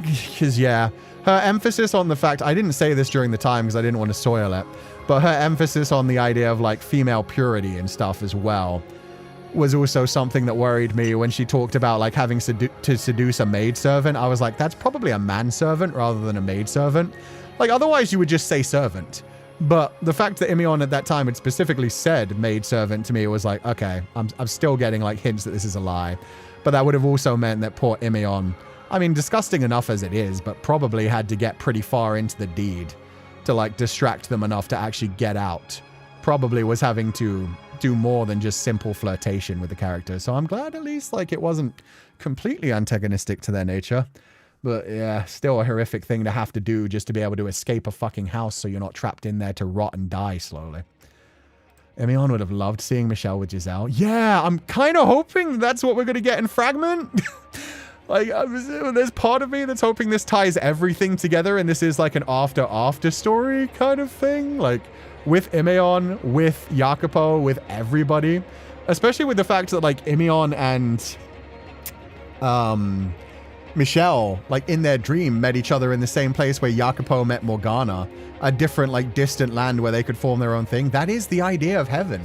because yeah, her emphasis on the fact, I didn't say this during the time because I didn't want to soil it, but her emphasis on the idea of like female purity and stuff as well was also something that worried me when she talked about like having to seduce a maidservant. I was like, that's probably a manservant rather than a maidservant. Like, otherwise you would just say servant. But the fact that Imion at that time had specifically said maidservant to me was like, okay, I'm still getting like hints that this is a lie. But that would have also meant that poor Imion, I mean, disgusting enough as it is, but probably had to get pretty far into the deed to like distract them enough to actually get out. Probably was having to do more than just simple flirtation with the character. So I'm glad at least like it wasn't completely antagonistic to their nature. But yeah, still a horrific thing to have to do just to be able to escape a fucking house so you're not trapped in there to rot and die slowly. Imion would have loved seeing Michelle with Giselle. Yeah, I'm kind of hoping that's what we're going to get in Fragment. Like, there's part of me that's hoping this ties everything together and this is like an after story kind of thing. Like, with Imion, with Jacopo, with everybody. Especially with the fact that, like, Imion and Michelle, like, in their dream, met each other in the same place where Jacopo met Morgana. A different, like, distant land where they could form their own thing. That is the idea of heaven.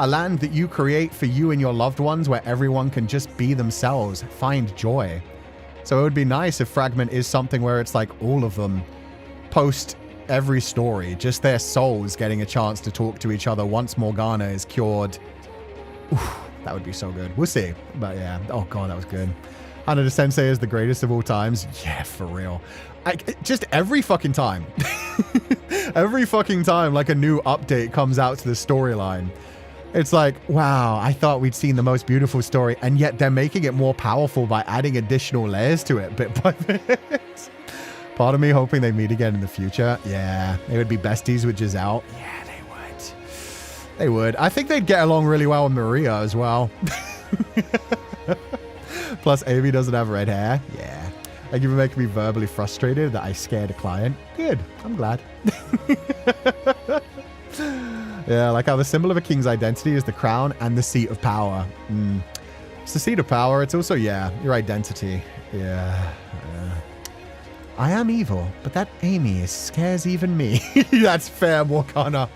A land that you create for you and your loved ones where everyone can just be themselves, find joy. So it would be nice if Fragment is something where it's like all of them post every story, just their souls getting a chance to talk to each other once Morgana is cured. Oof, that would be so good. We'll see. But yeah, oh god, that was good. Hanada Sensei is the greatest of all times. Yeah, for real. Just every fucking time. Every fucking time like a new update comes out to the storyline. It's like, wow, I thought we'd seen the most beautiful story, and yet they're making it more powerful by adding additional layers to it bit by bit. Part of me hoping they meet again in the future. Yeah, they would be besties with Giselle. Yeah, they would. They would. I think they'd get along really well with Maria as well. Plus, Amy doesn't have red hair. Yeah. Like, you're making me verbally frustrated that I scared a client. Good. I'm glad. Yeah, like how the symbol of a king's identity is the crown and the seat of power. It's the seat of power. It's also, yeah, your identity. Yeah. I am evil, but that Amy scares even me. That's fair, Morgana.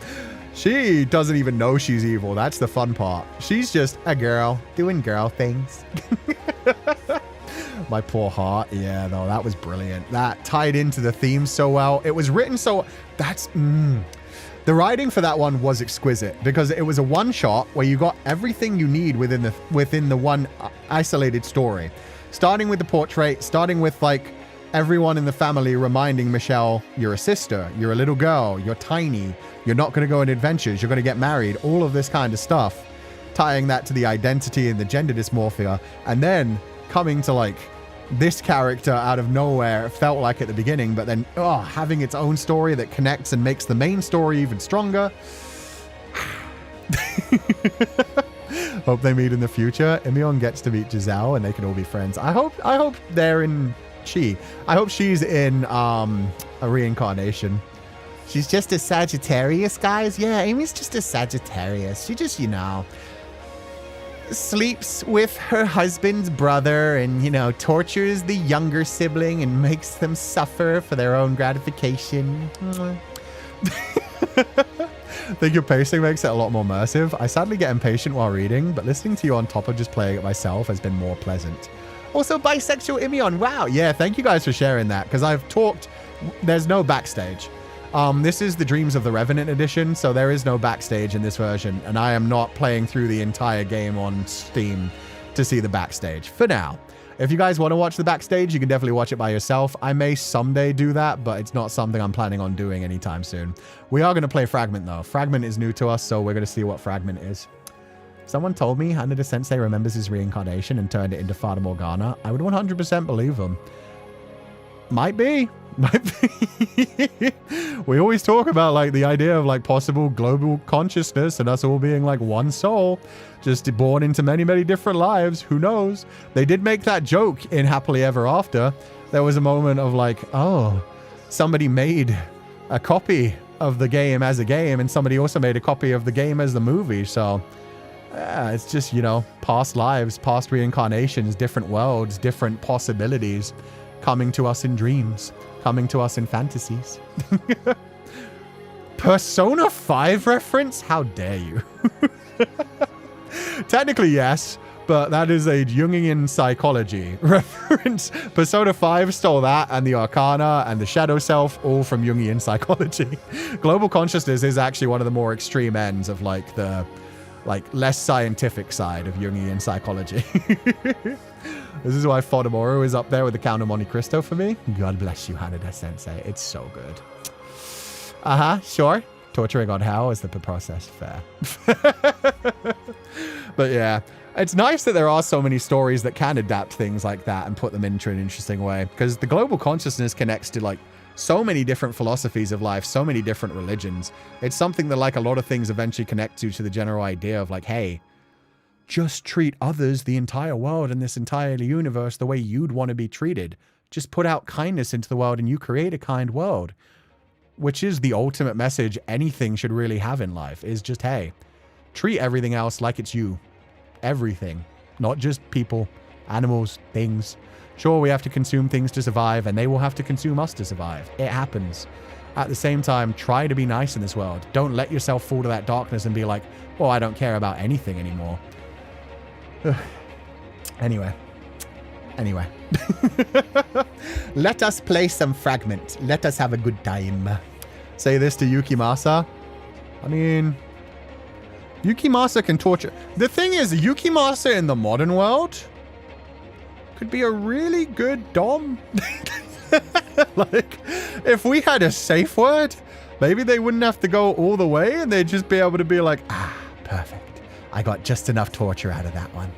She doesn't even know she's evil. That's the fun part. She's just a girl doing girl things. My poor heart. Yeah, though, that was brilliant. That tied into the theme so well. It was written so... That's... The writing for that one was exquisite because it was a one-shot where you got everything you need within the one isolated story. Starting with the portrait, starting with like everyone in the family reminding Michelle, you're a sister, you're a little girl, you're tiny, you're not going to go on adventures, you're going to get married, all of this kind of stuff. Tying that to the identity and the gender dysmorphia, and then coming to like this character out of nowhere, it felt like at the beginning, but then having its own story that connects and makes the main story even stronger. Hope they meet in the future. Imion gets to meet Giselle and they can all be friends. I hope they're in I hope she's in a reincarnation. She's just a Sagittarius, guys. Yeah, Amy's just a Sagittarius. She just, sleeps with her husband's brother and, tortures the younger sibling and makes them suffer for their own gratification. I think your pacing makes it a lot more immersive. I sadly get impatient while reading, but listening to you on top of just playing it myself has been more pleasant. Also, bisexual Imion. Wow. Yeah, thank you guys for sharing that, because I've talked... There's no backstage. This is the Dreams of the Revenant edition, so there is no backstage in this version, and I am not playing through the entire game on Steam to see the backstage for now. If you guys want to watch the backstage, you can definitely watch it by yourself. I may someday do that, but it's not something I'm planning on doing anytime soon. We are going to play Fragment, though. Fragment is new to us, so we're going to see what Fragment is. Someone told me Hanada Sensei remembers his reincarnation and turned it into Fata Morgana. I would 100% believe him. Might be. We always talk about like the idea of like possible global consciousness and us all being like one soul, just born into many, many different lives. Who knows? They did make that joke in Happily Ever After. There was a moment of like, oh, somebody made a copy of the game as a game, and somebody also made a copy of the game as the movie. So it's just, you know, past lives, past reincarnations, different worlds, different possibilities coming to us in dreams, coming to us in fantasies. Persona 5 reference? How dare you? Technically, yes, but that is a Jungian psychology reference. Persona 5 stole that, and the Arcana and the Shadow Self, all from Jungian psychology. Global consciousness is actually one of the more extreme ends of like the less scientific side of Jungian psychology. This is why Fata Morgana is up there with the Count of Monte Cristo for me. God bless you, Hanada Sensei. It's so good. Sure. Torturing on hell is the process. Fair. But yeah, it's nice that there are so many stories that can adapt things like that and put them into an interesting way, because the global consciousness connects to like so many different philosophies of life, so many different religions. It's something that like a lot of things eventually connect to the general idea of like, hey, just treat others, the entire world and this entire universe the way you'd want to be treated. Just put out kindness into the world and you create a kind world. Which is the ultimate message anything should really have in life, is just, hey, treat everything else like it's you. Everything. Not just people, animals, things. Sure, we have to consume things to survive, and they will have to consume us to survive. It happens. At the same time, try to be nice in this world. Don't let yourself fall to that darkness and be like, well, I don't care about anything anymore. Anyway. Let us play some Fragment. Let us have a good time. Say this to Yukimasa. I mean, Yukimasa can torture. The thing is, Yukimasa in the modern world could be a really good dom. Like, if we had a safe word, maybe they wouldn't have to go all the way and they'd just be able to be like, ah, perfect. I got just enough torture out of that one.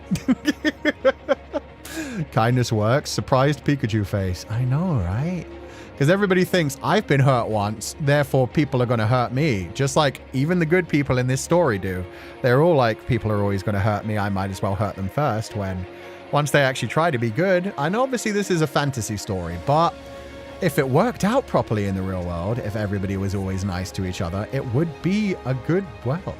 Kindness works. Surprised Pikachu face. I know, right? Because everybody thinks I've been hurt once, therefore people are going to hurt me. Just like even the good people in this story do. They're all like, people are always going to hurt me. I might as well hurt them first, when once they actually try to be good. And obviously this is a fantasy story, but if it worked out properly in the real world, if everybody was always nice to each other, it would be a good world.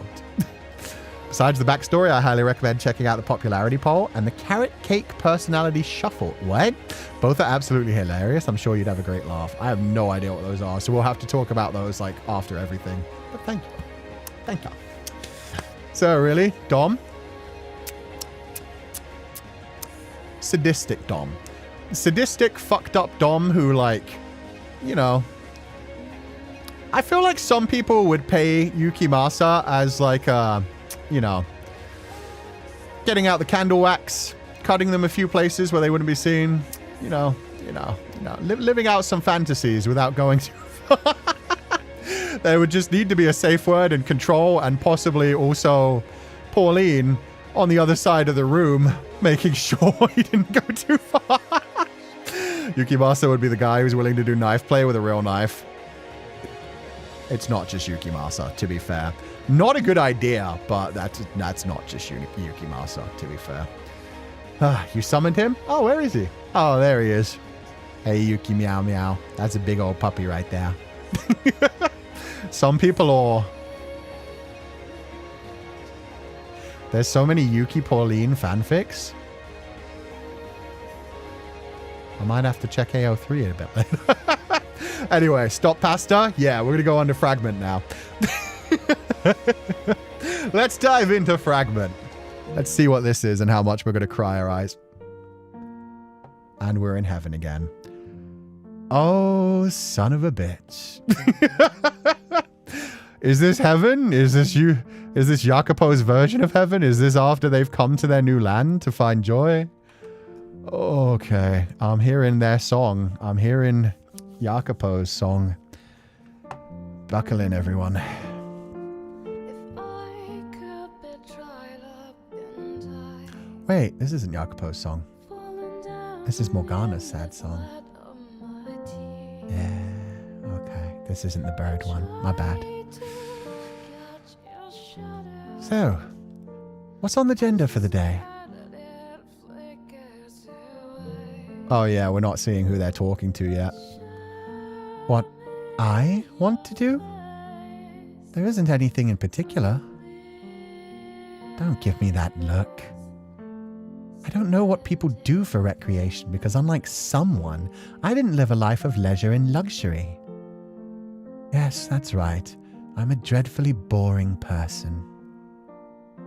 Besides the backstory, I highly recommend checking out the popularity poll and the Carrot Cake Personality Shuffle. What? Both are absolutely hilarious. I'm sure you'd have a great laugh. I have no idea what those are, so we'll have to talk about those like after everything. But thank you. Thank you. So really, Dom? Sadistic Dom. Sadistic, fucked up Dom who like, you know, I feel like some people would pay Yukimasa as like you know, getting out the candle wax, cutting them a few places where they wouldn't be seen, living out some fantasies without going too far. There would just need to be a safe word and control, and possibly also Pauline on the other side of the room, making sure he didn't go too far. Yukimasa would be the guy who's willing to do knife play with a real knife. It's not just Yukimasa, to be fair. Not a good idea, but that's not just Yukimasa, to be fair. You summoned him? Oh, where is he? Oh, there he is. Hey, Yuki Meow Meow. That's a big old puppy right there. Some people are... There's so many Yuki Pauline fanfics. I might have to check AO3 a bit later. Anyway, stop pasta. Yeah, we're going to go on to Fragment now. Let's dive into Fragment. Let's see what this is and how much we're going to cry our eyes. And we're in heaven again. Oh, son of a bitch. Is this heaven? Is this you? Is this Jacopo's version of heaven? Is this after they've come to their new land to find joy? Okay, I'm hearing their song. I'm hearing Jacopo's song. Buckle in, everyone. Wait, this isn't Jacopo's song. This is Morgana's sad song. Yeah, okay. This isn't the bird one. My bad. So, what's on the agenda for the day? Oh yeah, we're not seeing who they're talking to yet. What? I want to do? There isn't anything in particular. Don't give me that look. I don't know what people do for recreation because unlike someone, I didn't live a life of leisure and luxury. Yes, that's right. I'm a dreadfully boring person.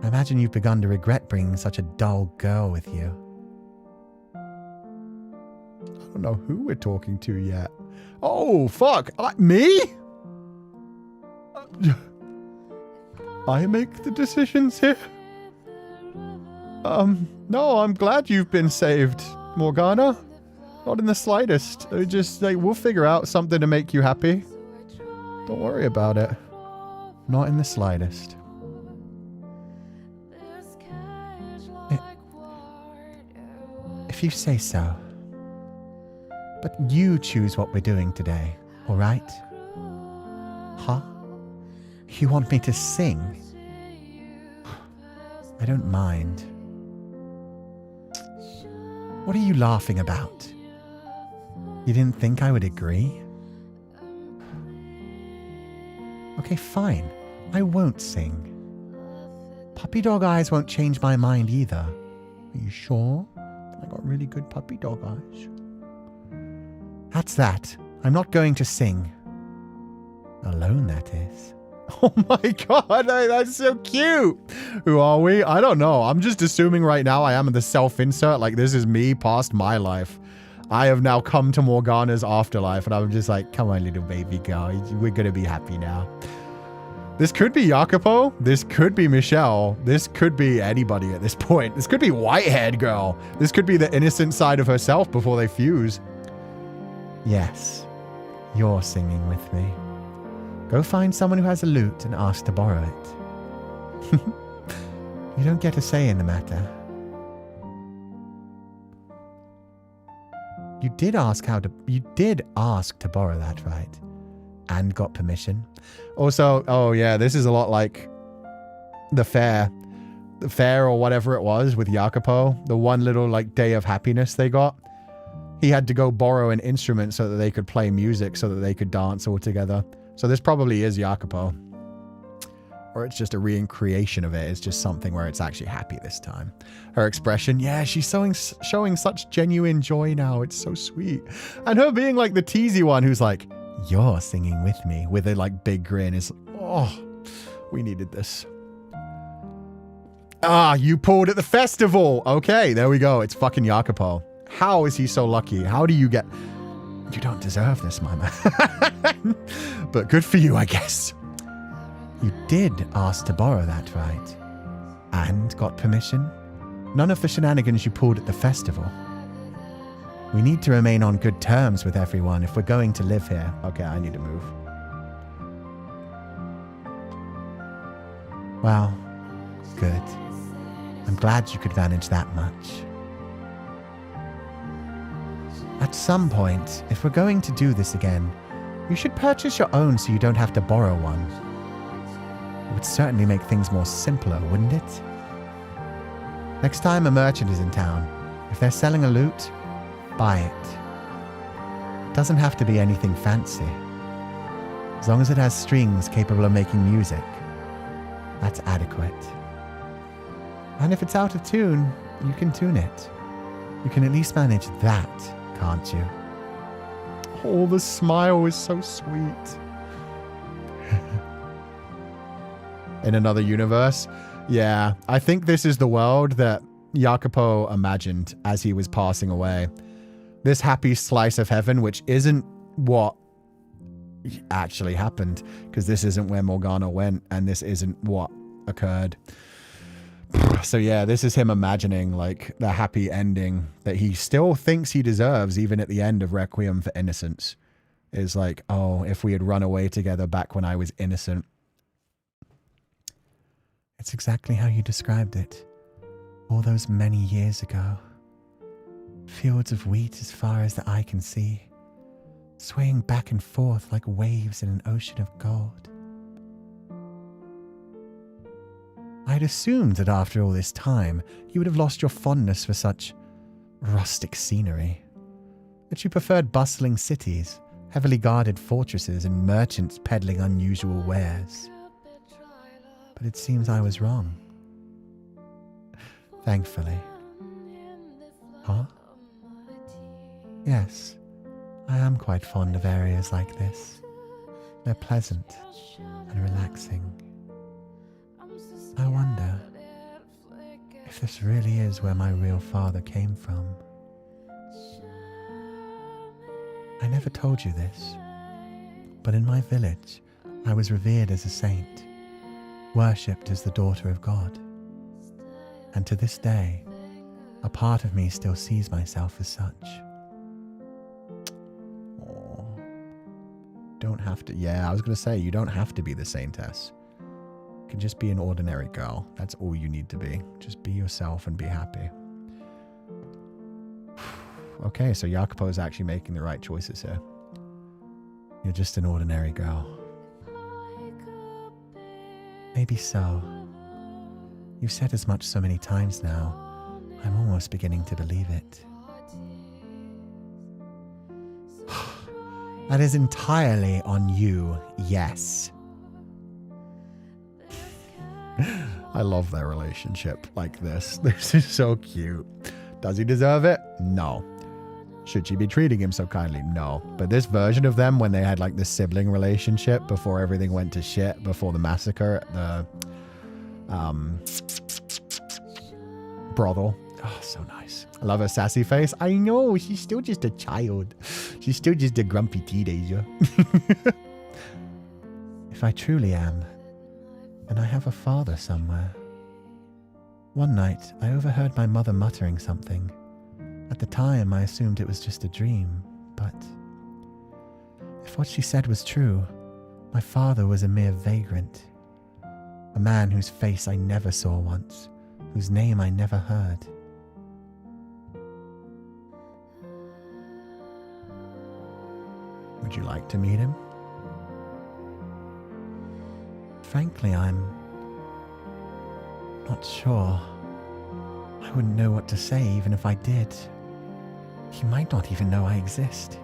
I imagine you've begun to regret bringing such a dull girl with you. I don't know who we're talking to yet. Oh, fuck. Me? I make the decisions here? No, I'm glad you've been saved, Morgana. Not in the slightest. Just, like, we'll figure out something to make you happy. Don't worry about it. Not in the slightest. If you say so. But you choose what we're doing today, all right? Huh? You want me to sing? I don't mind. What are you laughing about? You didn't think I would agree? Okay, fine. I won't sing. Puppy dog eyes won't change my mind either. Are you sure? I got really good puppy dog eyes. That's that. I'm not going to sing. Alone, that is. Oh my god, that's so cute. Who are we? I don't know. I'm just assuming right now I am the self-insert. Like, this is me past my life. I have now come to Morgana's afterlife, and I'm just like, come on, little baby girl. We're going to be happy now. This could be Jacopo. This could be Michelle. This could be anybody at this point. This could be white-haired girl. This could be the innocent side of herself before they fuse. Yes, you're singing with me. Go find someone who has a lute and ask to borrow it. You don't get a say in the matter. You did ask to borrow that, right? And got permission. Also, oh yeah, this is a lot like the fair or whatever it was with Jacopo. The one little like day of happiness they got. He had to go borrow an instrument so that they could play music so that they could dance all together. So this probably is Jacopo. Or it's just a recreation of it. It's just something where it's actually happy this time. Her expression, yeah, she's showing such genuine joy now. It's so sweet. And her being like the teasy one who's like, you're singing with me, with a like big grin is, oh, we needed this. Ah, you pulled at the festival. Okay, there we go. It's fucking Jacopo. How is he so lucky? How do you get... You don't deserve this, my man. But good for you, I guess. You did ask to borrow that, right? And got permission? None of the shenanigans you pulled at the festival. We need to remain on good terms with everyone if we're going to live here. Okay, I need to move. Well, good. I'm glad you could manage that much. At some point, if we're going to do this again, you should purchase your own so you don't have to borrow one. It would certainly make things more simpler, wouldn't it? Next time a merchant is in town, if they're selling a lute, buy it. It doesn't have to be anything fancy. As long as it has strings capable of making music, that's adequate. And if it's out of tune, you can tune it. You can at least manage that, can't you? Oh, the smile is so sweet. In another universe, yeah, I think this is the world that Jacopo imagined as he was passing away. This happy slice of heaven, which isn't what actually happened, because this isn't where Morgana went, and this isn't what occurred. So yeah, this is him imagining like the happy ending that he still thinks he deserves, even at the end of Requiem for Innocence. Is like, oh, if we had run away together back when I was innocent. It's exactly how you described it. All those many years ago. Fields of wheat as far as the eye can see, swaying back and forth like waves in an ocean of gold. I'd assumed that after all this time, you would have lost your fondness for such rustic scenery, that you preferred bustling cities, heavily guarded fortresses and merchants peddling unusual wares. But it seems I was wrong. Thankfully. Huh? Yes, I am quite fond of areas like this. They're pleasant and relaxing. I wonder if this really is where my real father came from. I never told you this, but in my village, I was revered as a saint, worshipped as the daughter of God. And to this day, a part of me still sees myself as such. Oh. Don't have to. Yeah, I was going to say, you don't have to be the saintess. You can just be an ordinary girl. That's all you need to be. Just be yourself and be happy. Okay, so Jacopo is actually making the right choices here. You're just an ordinary girl. Maybe so. You've said as much so many times now, I'm almost beginning to believe it. That is entirely on you, yes. I love their relationship like this. This is so cute. Does he deserve it? No. Should she be treating him so kindly? No. But this version of them, when they had like this sibling relationship before everything went to shit, before the massacre at the brothel. Oh, so nice. I love her sassy face. I know, she's still just a child. She's still just a grumpy teenager. If I truly am, then I have a father somewhere. One night, I overheard my mother muttering something. At the time, I assumed it was just a dream, but if what she said was true, my father was a mere vagrant. A man whose face I never saw once, whose name I never heard. Would you like to meet him? Frankly, I'm not sure. I wouldn't know what to say even if I did. He might not even know I exist.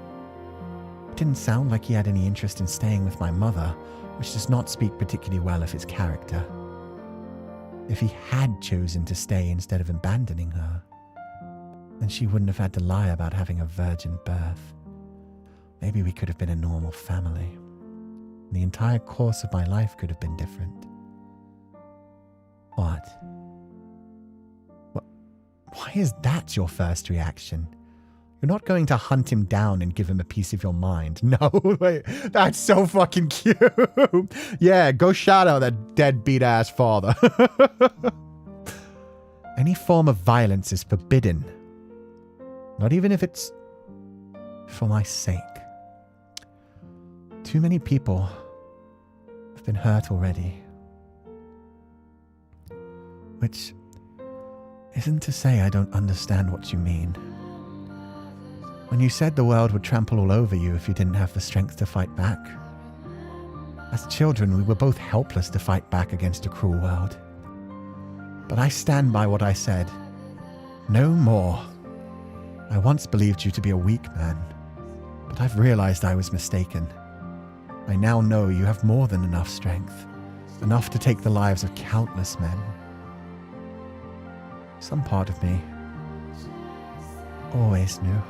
It didn't sound like he had any interest in staying with my mother, which does not speak particularly well of his character. If he had chosen to stay instead of abandoning her, then she wouldn't have had to lie about having a virgin birth. Maybe we could have been a normal family. The entire course of my life could have been different. What? Why is that your first reaction? You're not going to hunt him down and give him a piece of your mind. No, wait, that's so fucking cute. Yeah, go shout out that deadbeat ass father. Any form of violence is forbidden. Not even if it's for my sake. Too many people have been hurt already. Which isn't to say I don't understand what you mean. When you said the world would trample all over you if you didn't have the strength to fight back. As children, we were both helpless to fight back against a cruel world. But I stand by what I said. No more. I once believed you to be a weak man, but I've realized I was mistaken. I now know you have more than enough strength, enough to take the lives of countless men. Some part of me always knew.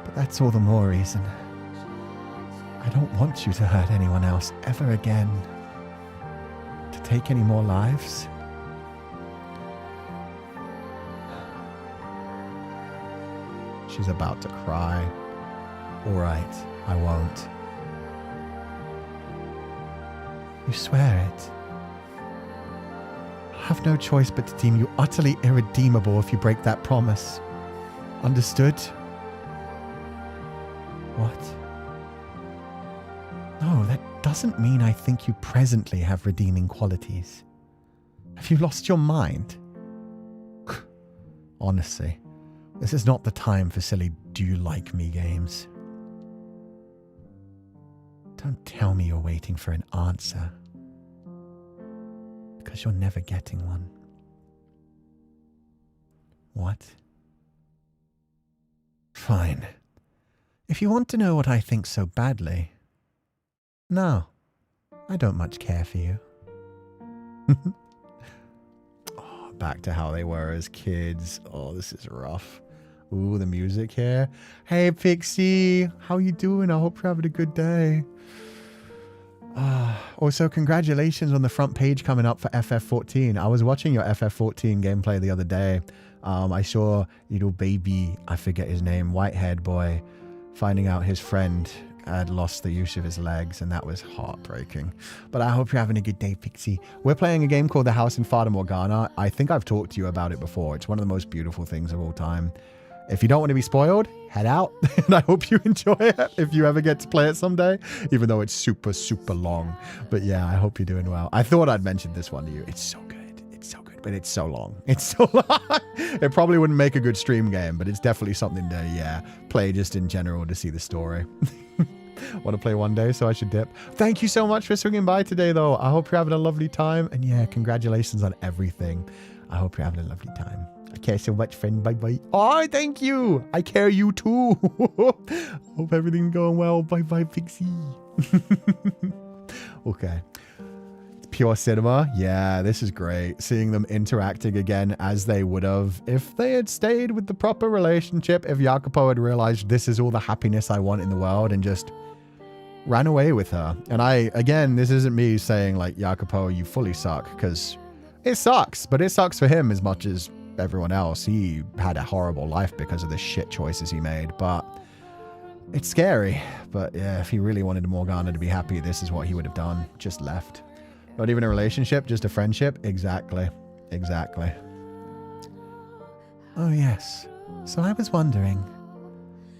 But that's all the more reason. I don't want you to hurt anyone else ever again. To take any more lives. She's about to cry. All right, I won't. You swear it. I have no choice but to deem you utterly irredeemable if you break that promise. Understood? What? No, that doesn't mean I think you presently have redeeming qualities. Have you lost your mind? Honestly, this is not the time for silly do-you-like-me games. Don't tell me you're waiting for an answer. Because you're never getting one. What? Fine. If you want to know what I think so badly, no, I don't much care for you. Oh, back to how they were as kids. Oh, this is rough. Ooh, the music here. Hey, Pixie. How you doing? I hope you're having a good day. Also, congratulations on the front page coming up for FF14. I was watching your FF14 gameplay the other day. I saw little baby, I forget his name, white-haired boy, finding out his friend had lost the use of his legs, and that was heartbreaking. But I hope you're having a good day, Pixie. We're playing a game called The House in Fata Morgana. I think I've talked to you about it before. It's one of the most beautiful things of all time. If you don't want to be spoiled, head out, and I hope you enjoy it if you ever get to play it someday, even though it's super, super long. But yeah, I hope you're doing well. I thought I'd mention this one to you. It's so good. It's so good, but it's so long. It's so long. It probably wouldn't make a good stream game, but it's definitely something to, yeah, play just in general to see the story. Want to play one day, so I should dip. Thank you so much for swinging by today, though. I hope you're having a lovely time. And yeah, congratulations on everything. I hope you're having a lovely time. I care so much, friend. Bye-bye. Oh, thank you. I care you too. Hope everything's going well. Bye-bye, Pixie. Okay. Pure cinema. Yeah, this is great. Seeing them interacting again as they would have if they had stayed with the proper relationship, if Jacopo had realized this is all the happiness I want in the world and just ran away with her. And again, this isn't me saying like, Jacopo, you fully suck, because it sucks, but it sucks for him as much as everyone else. He had a horrible life because of the shit choices he made, but it's scary. But yeah, if he really wanted Morgana to be happy, this is what he would have done. Just left. Not even a relationship, just a friendship. Exactly. Exactly. Oh, yes. So I was wondering,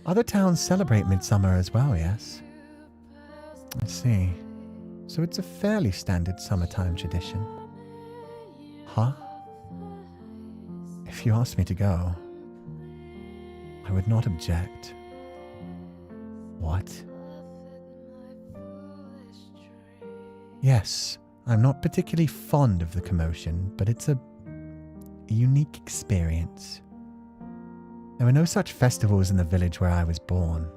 other towns celebrate Midsummer as well, yes? I see. So it's a fairly standard summertime tradition. Huh? If you asked me to go, I would not object. What? Yes, I'm not particularly fond of the commotion, but it's a unique experience. There were no such festivals in the village where I was born.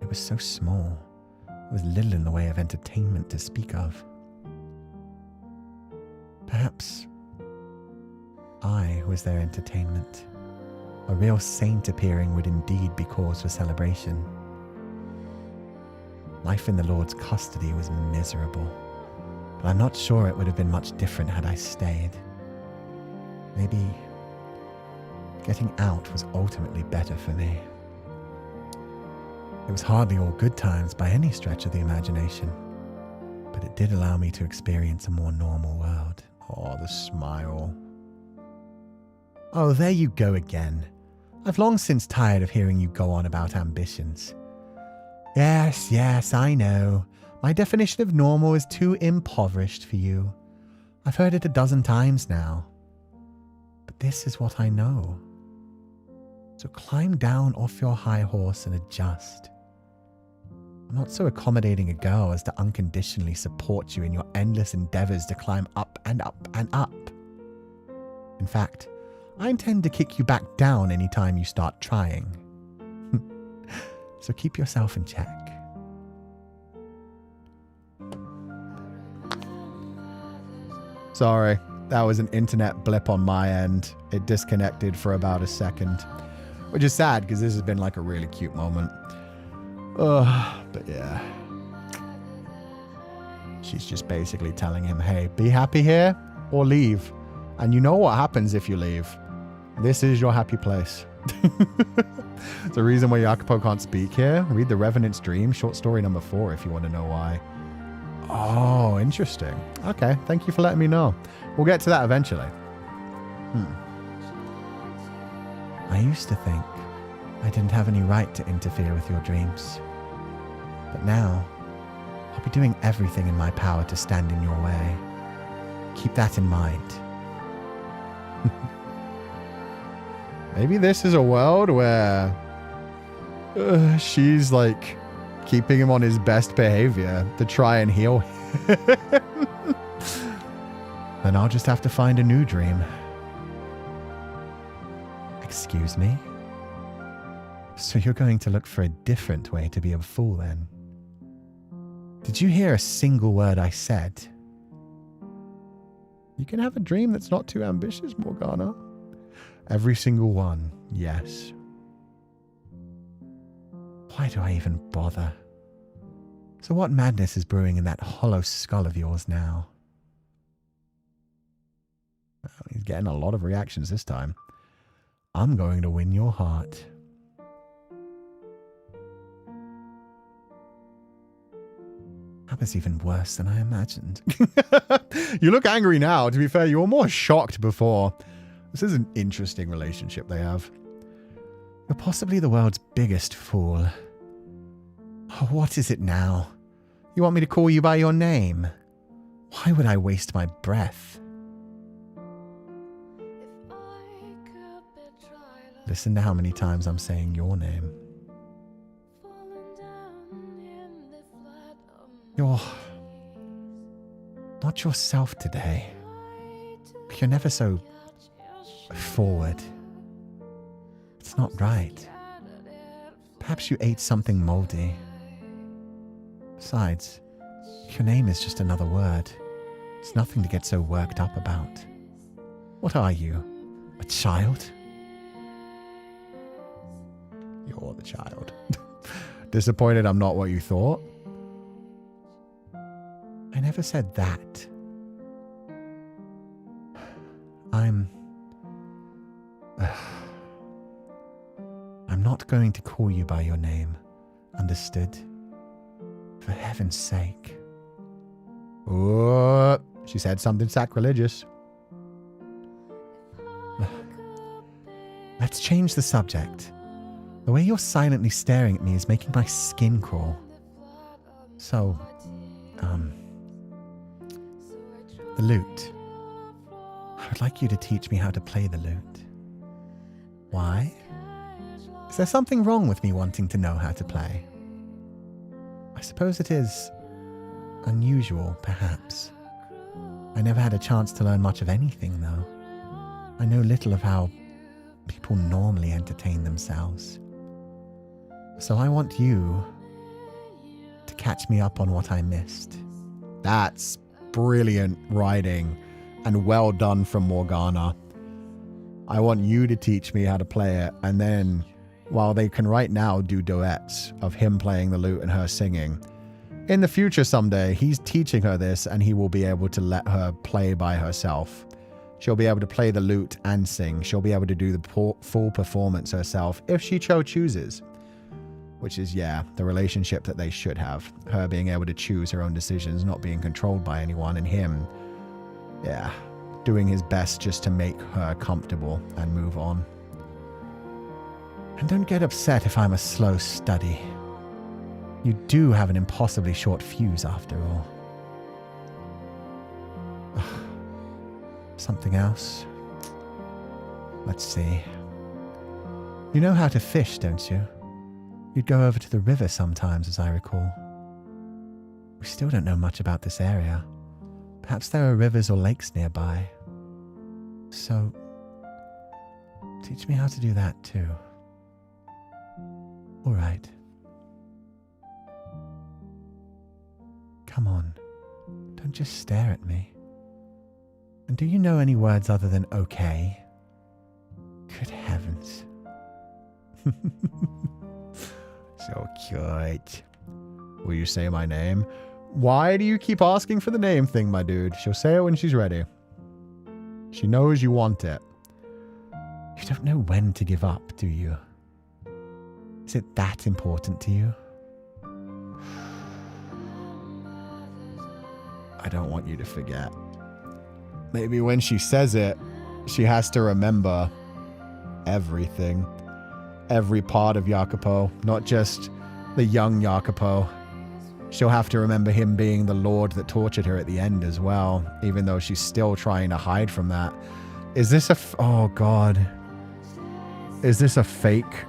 It was so small. There was little in the way of entertainment to speak of. Perhaps I was their entertainment. A real saint appearing would indeed be cause for celebration. Life in the Lord's custody was miserable, but I'm not sure it would have been much different had I stayed. Maybe getting out was ultimately better for me. It was hardly all good times by any stretch of the imagination, but it did allow me to experience a more normal world. Oh, the smile. Oh, there you go again. I've long since tired of hearing you go on about ambitions. Yes, I know. My definition of normal is too impoverished for you. I've heard it 12 times now. But this is what I know. So climb down off your high horse and adjust. I'm not so accommodating a girl as to unconditionally support you in your endless endeavors to climb up and up and up. In fact, I intend to kick you back down anytime you start trying. So keep yourself in check. Sorry, that was an internet blip on my end. It disconnected for about a second, which is sad because this has been like a really cute moment. But yeah. She's just basically telling him, hey, be happy here or leave. And you know what happens if you leave. This is your happy place. It's the reason why Jacopo can't speak here. Read The Revenant's Dream, short story number 4, if you want to know why. Oh, interesting. Okay, thank you for letting me know. We'll get to that eventually. I used to think I didn't have any right to interfere with your dreams. But now, I'll be doing everything in my power to stand in your way. Keep that in mind. Maybe this is a world where she's like keeping him on his best behavior to try and heal him. Then I'll just have to find a new dream. Excuse me? So you're going to look for a different way to be a fool then? Did you hear a single word I said? You can have a dream that's not too ambitious, Morgana. Every single one, yes. Why do I even bother? So what madness is brewing in that hollow skull of yours now? Well, he's getting a lot of reactions this time. I'm going to win your heart. That was even worse than I imagined. You look angry now. To be fair, you were more shocked before. This is an interesting relationship they have. You're possibly the world's biggest fool. Oh, what is it now? You want me to call you by your name? Why would I waste my breath? Listen to how many times I'm saying your name. You're not yourself today. You're never so forward. It's not right. Perhaps you ate something moldy. Besides, your name is just another word. It's nothing to get so worked up about. What are you? A child? You're the child. Disappointed I'm not what you thought? I never said that. I'm not going to call you by your name. Understood? For heaven's sake. Oh, she said something sacrilegious. Let's change the subject. The way you're silently staring at me is making my skin crawl. So, the lute. I would like you to teach me how to play the lute. Why? Is there something wrong with me wanting to know how to play? I suppose it is unusual, perhaps. I never had a chance to learn much of anything, though. I know little of how people normally entertain themselves. So I want you to catch me up on what I missed. That's brilliant writing and well done from Morgana. I want you to teach me how to play it, and then while they can right now do duets of him playing the lute and her singing, in the future someday he's teaching her this and he will be able to let her play by herself. She'll be able to play the lute and sing. She'll be able to do the full performance herself if she chooses. Which is, yeah, the relationship that they should have. Her being able to choose her own decisions, not being controlled by anyone, and him, yeah, doing his best just to make her comfortable and move on. And don't get upset if I'm a slow study. You do have an impossibly short fuse after all. Something else? Let's see. You know how to fish, don't you? You'd go over to the river sometimes, as I recall. We still don't know much about this area. Perhaps there are rivers or lakes nearby. So, teach me how to do that too. All right. Come on. Don't just stare at me. And do you know any words other than okay? Good heavens. So cute. Will you say my name? Why do you keep asking for the name thing, my dude? She'll say it when she's ready. She knows you want it. You don't know when to give up, do you? Is it that important to you? I don't want you to forget. Maybe when she says it, she has to remember everything. Every part of Jacopo, not just the young Jacopo. She'll have to remember him being the lord that tortured her at the end as well, even though she's still trying to hide from that. Is this oh God. Is this a fake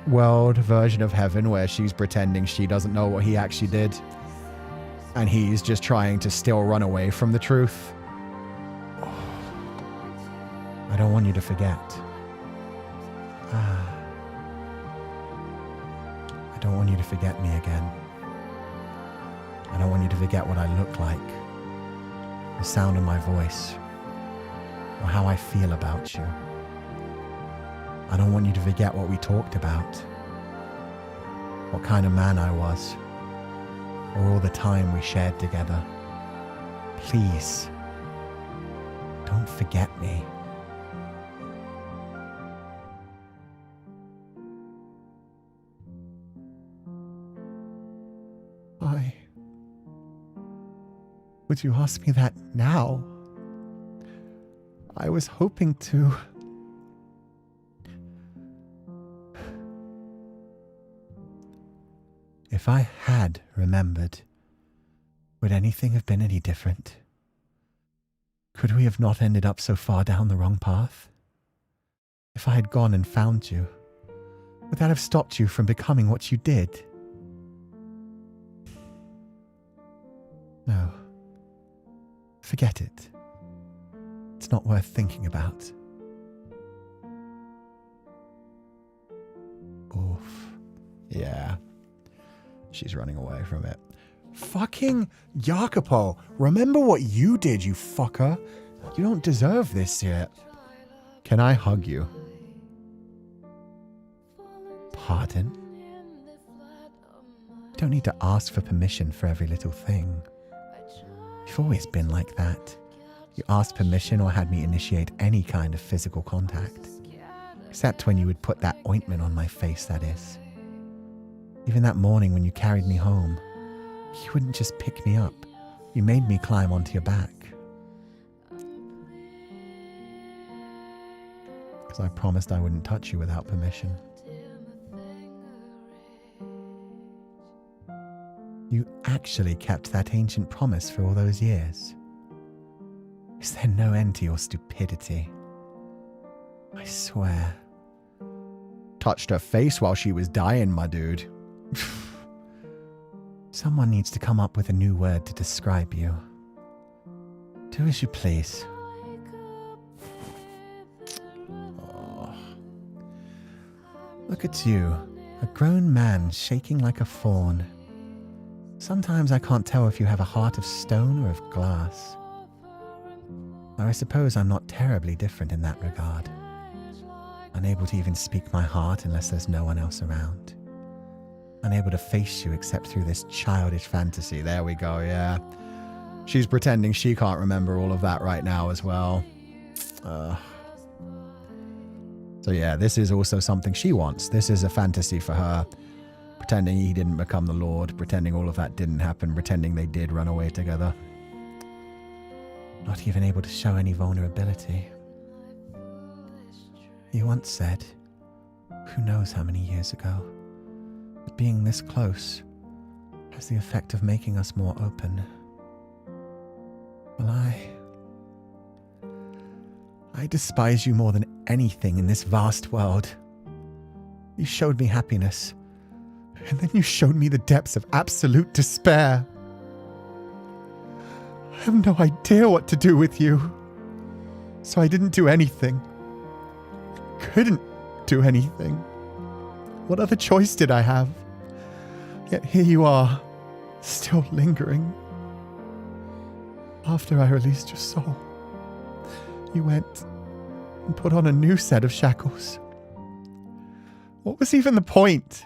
world version of heaven where she's pretending she doesn't know what he actually did? And he's just trying to still run away from the truth? I don't want you to forget. don't want you to forget me again. I don't want you to forget what I look like, the sound of my voice, or how I feel about you. I don't want you to forget what we talked about, what kind of man I was, or all the time we shared together. Please, don't forget me. Why would you ask me that now? I was hoping to. If I had remembered, would anything have been any different? Could we have not ended up so far down the wrong path? If I had gone and found you, would that have stopped you from becoming what you did? No. Forget it. It's not worth thinking about. Oof. Yeah. She's running away from it. Fucking Jacopo, remember what you did, you fucker. You don't deserve this yet. Can I hug you? Pardon? You don't need to ask for permission for every little thing. You've always been like that. You asked permission or had me initiate any kind of physical contact. Except when you would put that ointment on my face, that is. Even that morning when you carried me home, you wouldn't just pick me up. You made me climb onto your back. Because I promised I wouldn't touch you without permission. You actually kept that ancient promise for all those years. Is there no end to your stupidity? I swear. Touched her face while she was dying, my dude. Someone needs to come up with a new word to describe you. Do as you please. Oh. Look at you, a grown man shaking like a fawn. Sometimes I can't tell if you have a heart of stone or of glass. Though I suppose I'm not terribly different in that regard. Unable to even speak my heart unless there's no one else around. Unable to face you except through this childish fantasy. There we go, yeah. She's pretending she can't remember all of that right now as well. So yeah, this is also something she wants. This is a fantasy for her. Pretending he didn't become the Lord. Pretending all of that didn't happen. Pretending they did run away together. Not even able to show any vulnerability. You once said, who knows how many years ago, that being this close has the effect of making us more open. Well, I despise you more than anything in this vast world. You showed me happiness, and then you showed me the depths of absolute despair. I have no idea what to do with you, so I didn't do anything. Couldn't do anything. What other choice did I have? Yet here you are, still lingering. After I released your soul, you went and put on a new set of shackles. What was even the point?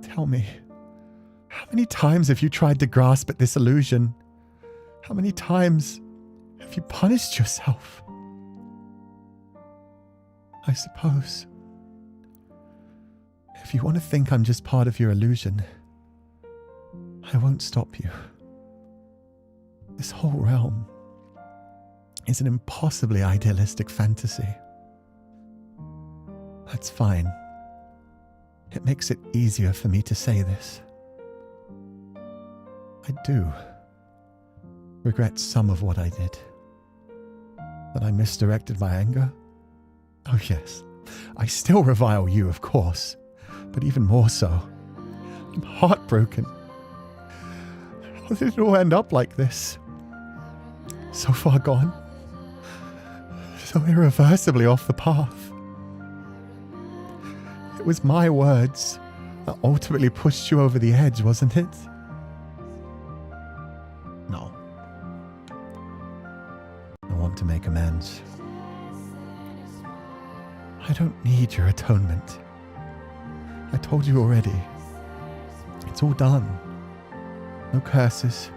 Tell me, how many times have you tried to grasp at this illusion? How many times have you punished yourself? I suppose, if you want to think I'm just part of your illusion, I won't stop you. This whole realm is an impossibly idealistic fantasy. That's fine. It makes it easier for me to say this. I do regret some of what I did. That I misdirected my anger. Oh yes, I still revile you, of course, but even more so. I'm heartbroken. How did it all end up like this? So far gone. So irreversibly off the path. It was my words, that ultimately pushed you over the edge, wasn't it? No. I want to make amends. I don't need your atonement. I told you already. It's all done. No curses.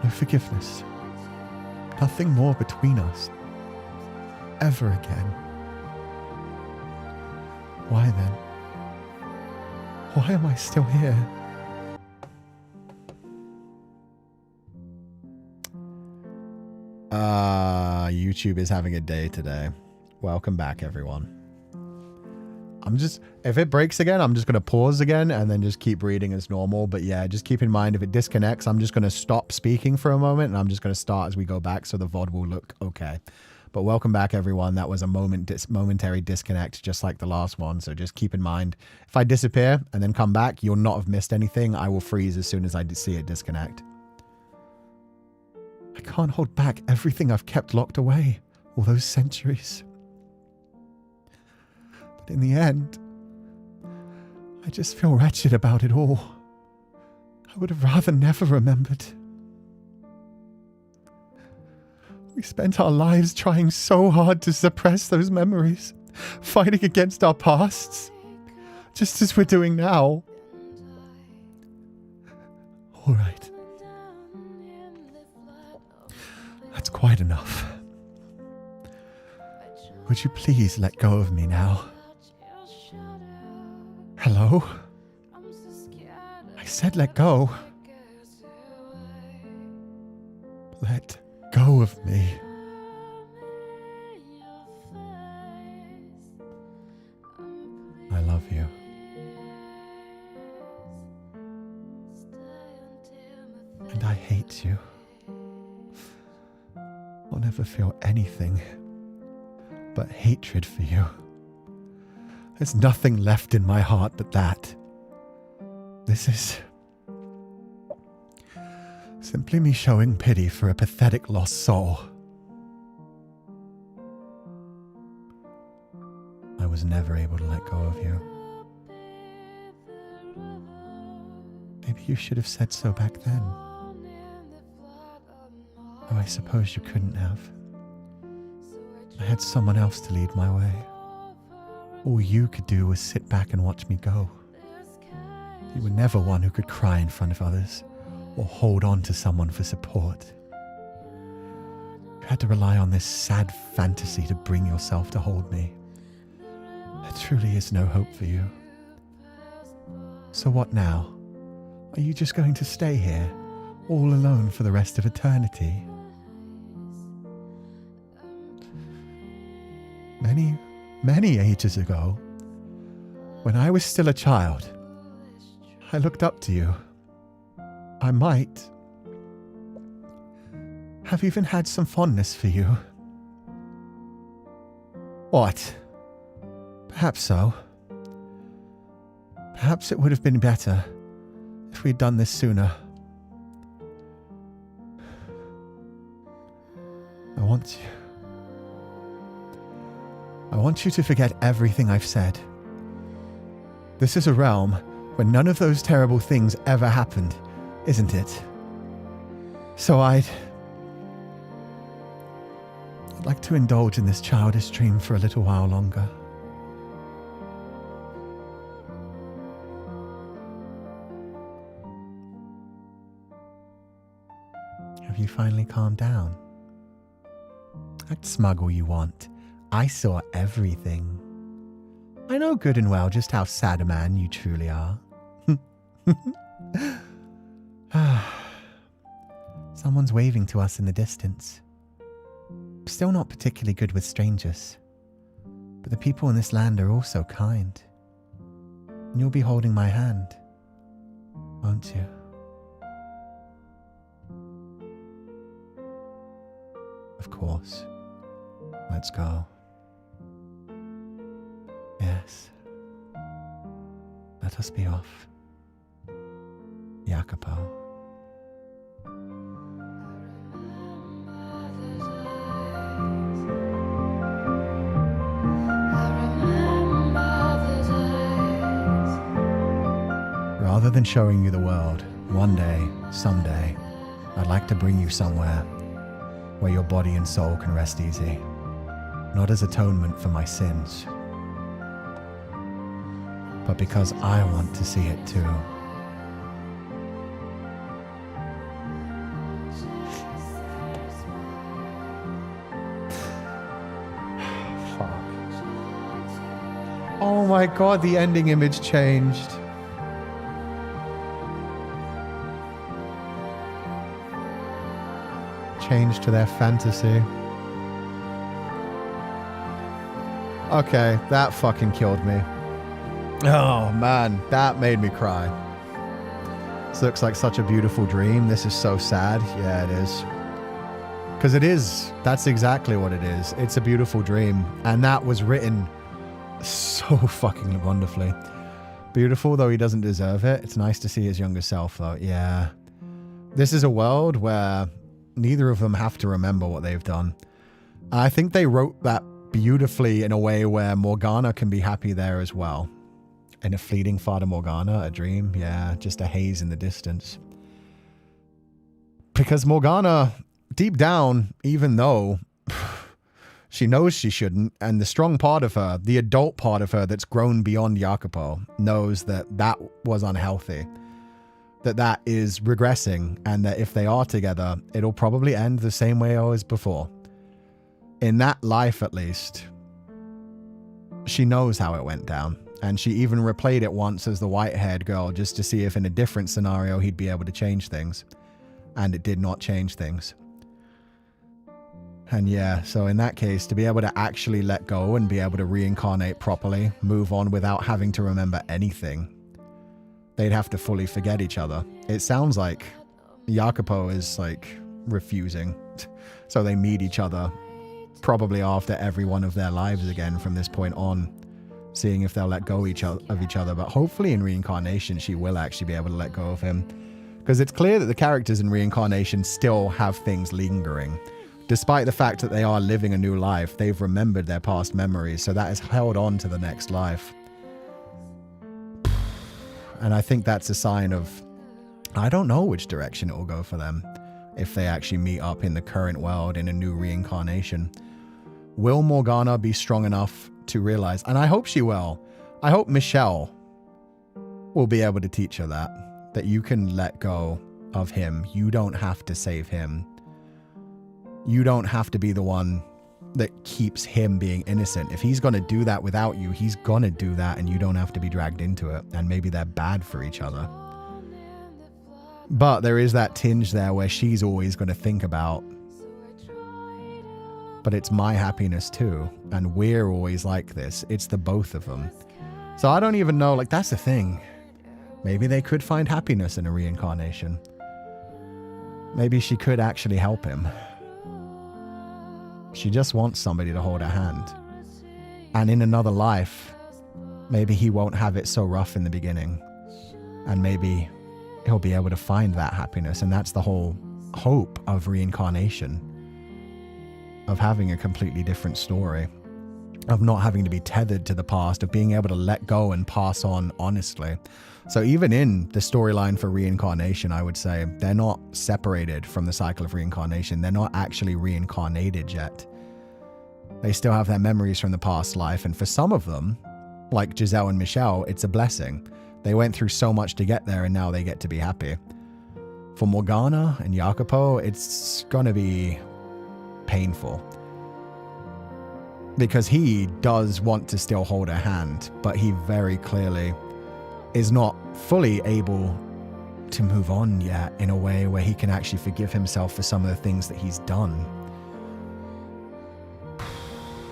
No forgiveness. Nothing more between us. Ever again. Why then? Why am I still here? YouTube is having a day today. Welcome back, everyone. If it breaks again, I'm just going to pause again and then just keep reading as normal. But yeah, just keep in mind, if it disconnects, I'm just going to stop speaking for a moment and I'm just going to start as we go back so the VOD will look okay. But welcome back, everyone. That was a momentary disconnect, just like the last one. So just keep in mind, if I disappear and then come back, you'll not have missed anything. I will freeze as soon as I see it disconnect. I can't hold back everything I've kept locked away all those centuries. But in the end, I just feel wretched about it all. I would have rather never remembered. We spent our lives trying so hard to suppress those memories, fighting against our pasts, just as we're doing now. All right. That's quite enough. Would you please let go of me now? Hello? I said let go. Let go of me. I love you. And I hate you. I'll never feel anything but hatred for you. There's nothing left in my heart but that. This is simply me showing pity for a pathetic lost soul. I was never able to let go of you. Maybe you should have said so back then. Though I suppose you couldn't have. I had someone else to lead my way. All you could do was sit back and watch me go. You were never one who could cry in front of others or hold on to someone for support. You had to rely on this sad fantasy to bring yourself to hold me. There truly is no hope for you. So what now? Are you just going to stay here, all alone for the rest of eternity? Many ages ago, when I was still a child, I looked up to you. I might have even had some fondness for you. What? Perhaps so. Perhaps it would have been better if we'd done this sooner. I want you to forget everything I've said. This is a realm where none of those terrible things ever happened, isn't it? So I'd like to indulge in this childish dream for a little while longer. Have you finally calmed down? Act smug all you want. I saw everything. I know good and well just how sad a man you truly are. Someone's waving to us in the distance. Still not particularly good with strangers, but the people in this land are also kind. And you'll be holding my hand, won't you? Of course. Let's go. Yes. Let us be off. Jacopo. Rather than showing you the world, one day, someday, I'd like to bring you somewhere where your body and soul can rest easy. Not as atonement for my sins, but because I want to see it too. Fuck. Oh my god, the ending image changed. Change to their fantasy. Okay, that fucking killed me. Oh man, that made me cry. This looks like such a beautiful dream. This is so sad. Yeah, it is. Because it is. That's exactly what it is. It's a beautiful dream. And that was written so fucking wonderfully. Beautiful, though he doesn't deserve it. It's nice to see his younger self, though. Yeah. This is a world where neither of them have to remember what they've done. I think they wrote that beautifully in a way where Morgana can be happy there as well. In a fleeting Fata Morgana, a dream, yeah, just a haze in the distance. Because Morgana, deep down, even though she knows she shouldn't, and the strong part of her, the adult part of her that's grown beyond Jacopo, knows that that was unhealthy. That is regressing, and that if they are together, it'll probably end the same way as before. In that life, at least, she knows how it went down. And she even replayed it once as the white-haired girl just to see if in a different scenario he'd be able to change things. And it did not change things. And yeah, so in that case, to be able to actually let go and be able to reincarnate properly, move on without having to remember anything, they'd have to fully forget each other. It sounds like Jacopo is like refusing. So they meet each other probably after every one of their lives again from this point on, seeing if they'll let go of each other. But hopefully in reincarnation, she will actually be able to let go of him. Because it's clear that the characters in reincarnation still have things lingering. Despite the fact that they are living a new life, they've remembered their past memories, so that has held on to the next life. And I think that's a sign of, I don't know which direction it will go for them if they actually meet up in the current world in a new reincarnation. Will Morgana be strong enough to realize, and I hope she will, I hope Michelle will be able to teach her that you can let go of him. You don't have to save him. You don't have to be the one that keeps him being innocent. If he's going to do that without you, he's going to do that, and you don't have to be dragged into it. And maybe they're bad for each other. But there is that tinge there where she's always going to think about, but it's my happiness too. And we're always like this. It's the both of them. So I don't even know, like, that's the thing. Maybe they could find happiness in a reincarnation. Maybe she could actually help him. She just wants somebody to hold her hand. And in another life, maybe he won't have it so rough in the beginning. And maybe he'll be able to find that happiness. And that's the whole hope of reincarnation. Of having a completely different story. Of not having to be tethered to the past. Of being able to let go and pass on honestly. So even in the storyline for reincarnation, I would say they're not separated from the cycle of reincarnation. They're not actually reincarnated yet. They still have their memories from the past life. And for some of them, like Giselle and Michelle, it's a blessing. They went through so much to get there and now they get to be happy. For Morgana and Jacopo, it's going to be painful. Because he does want to still hold her hand, but he very clearly is not fully able to move on yet in a way where he can actually forgive himself for some of the things that he's done.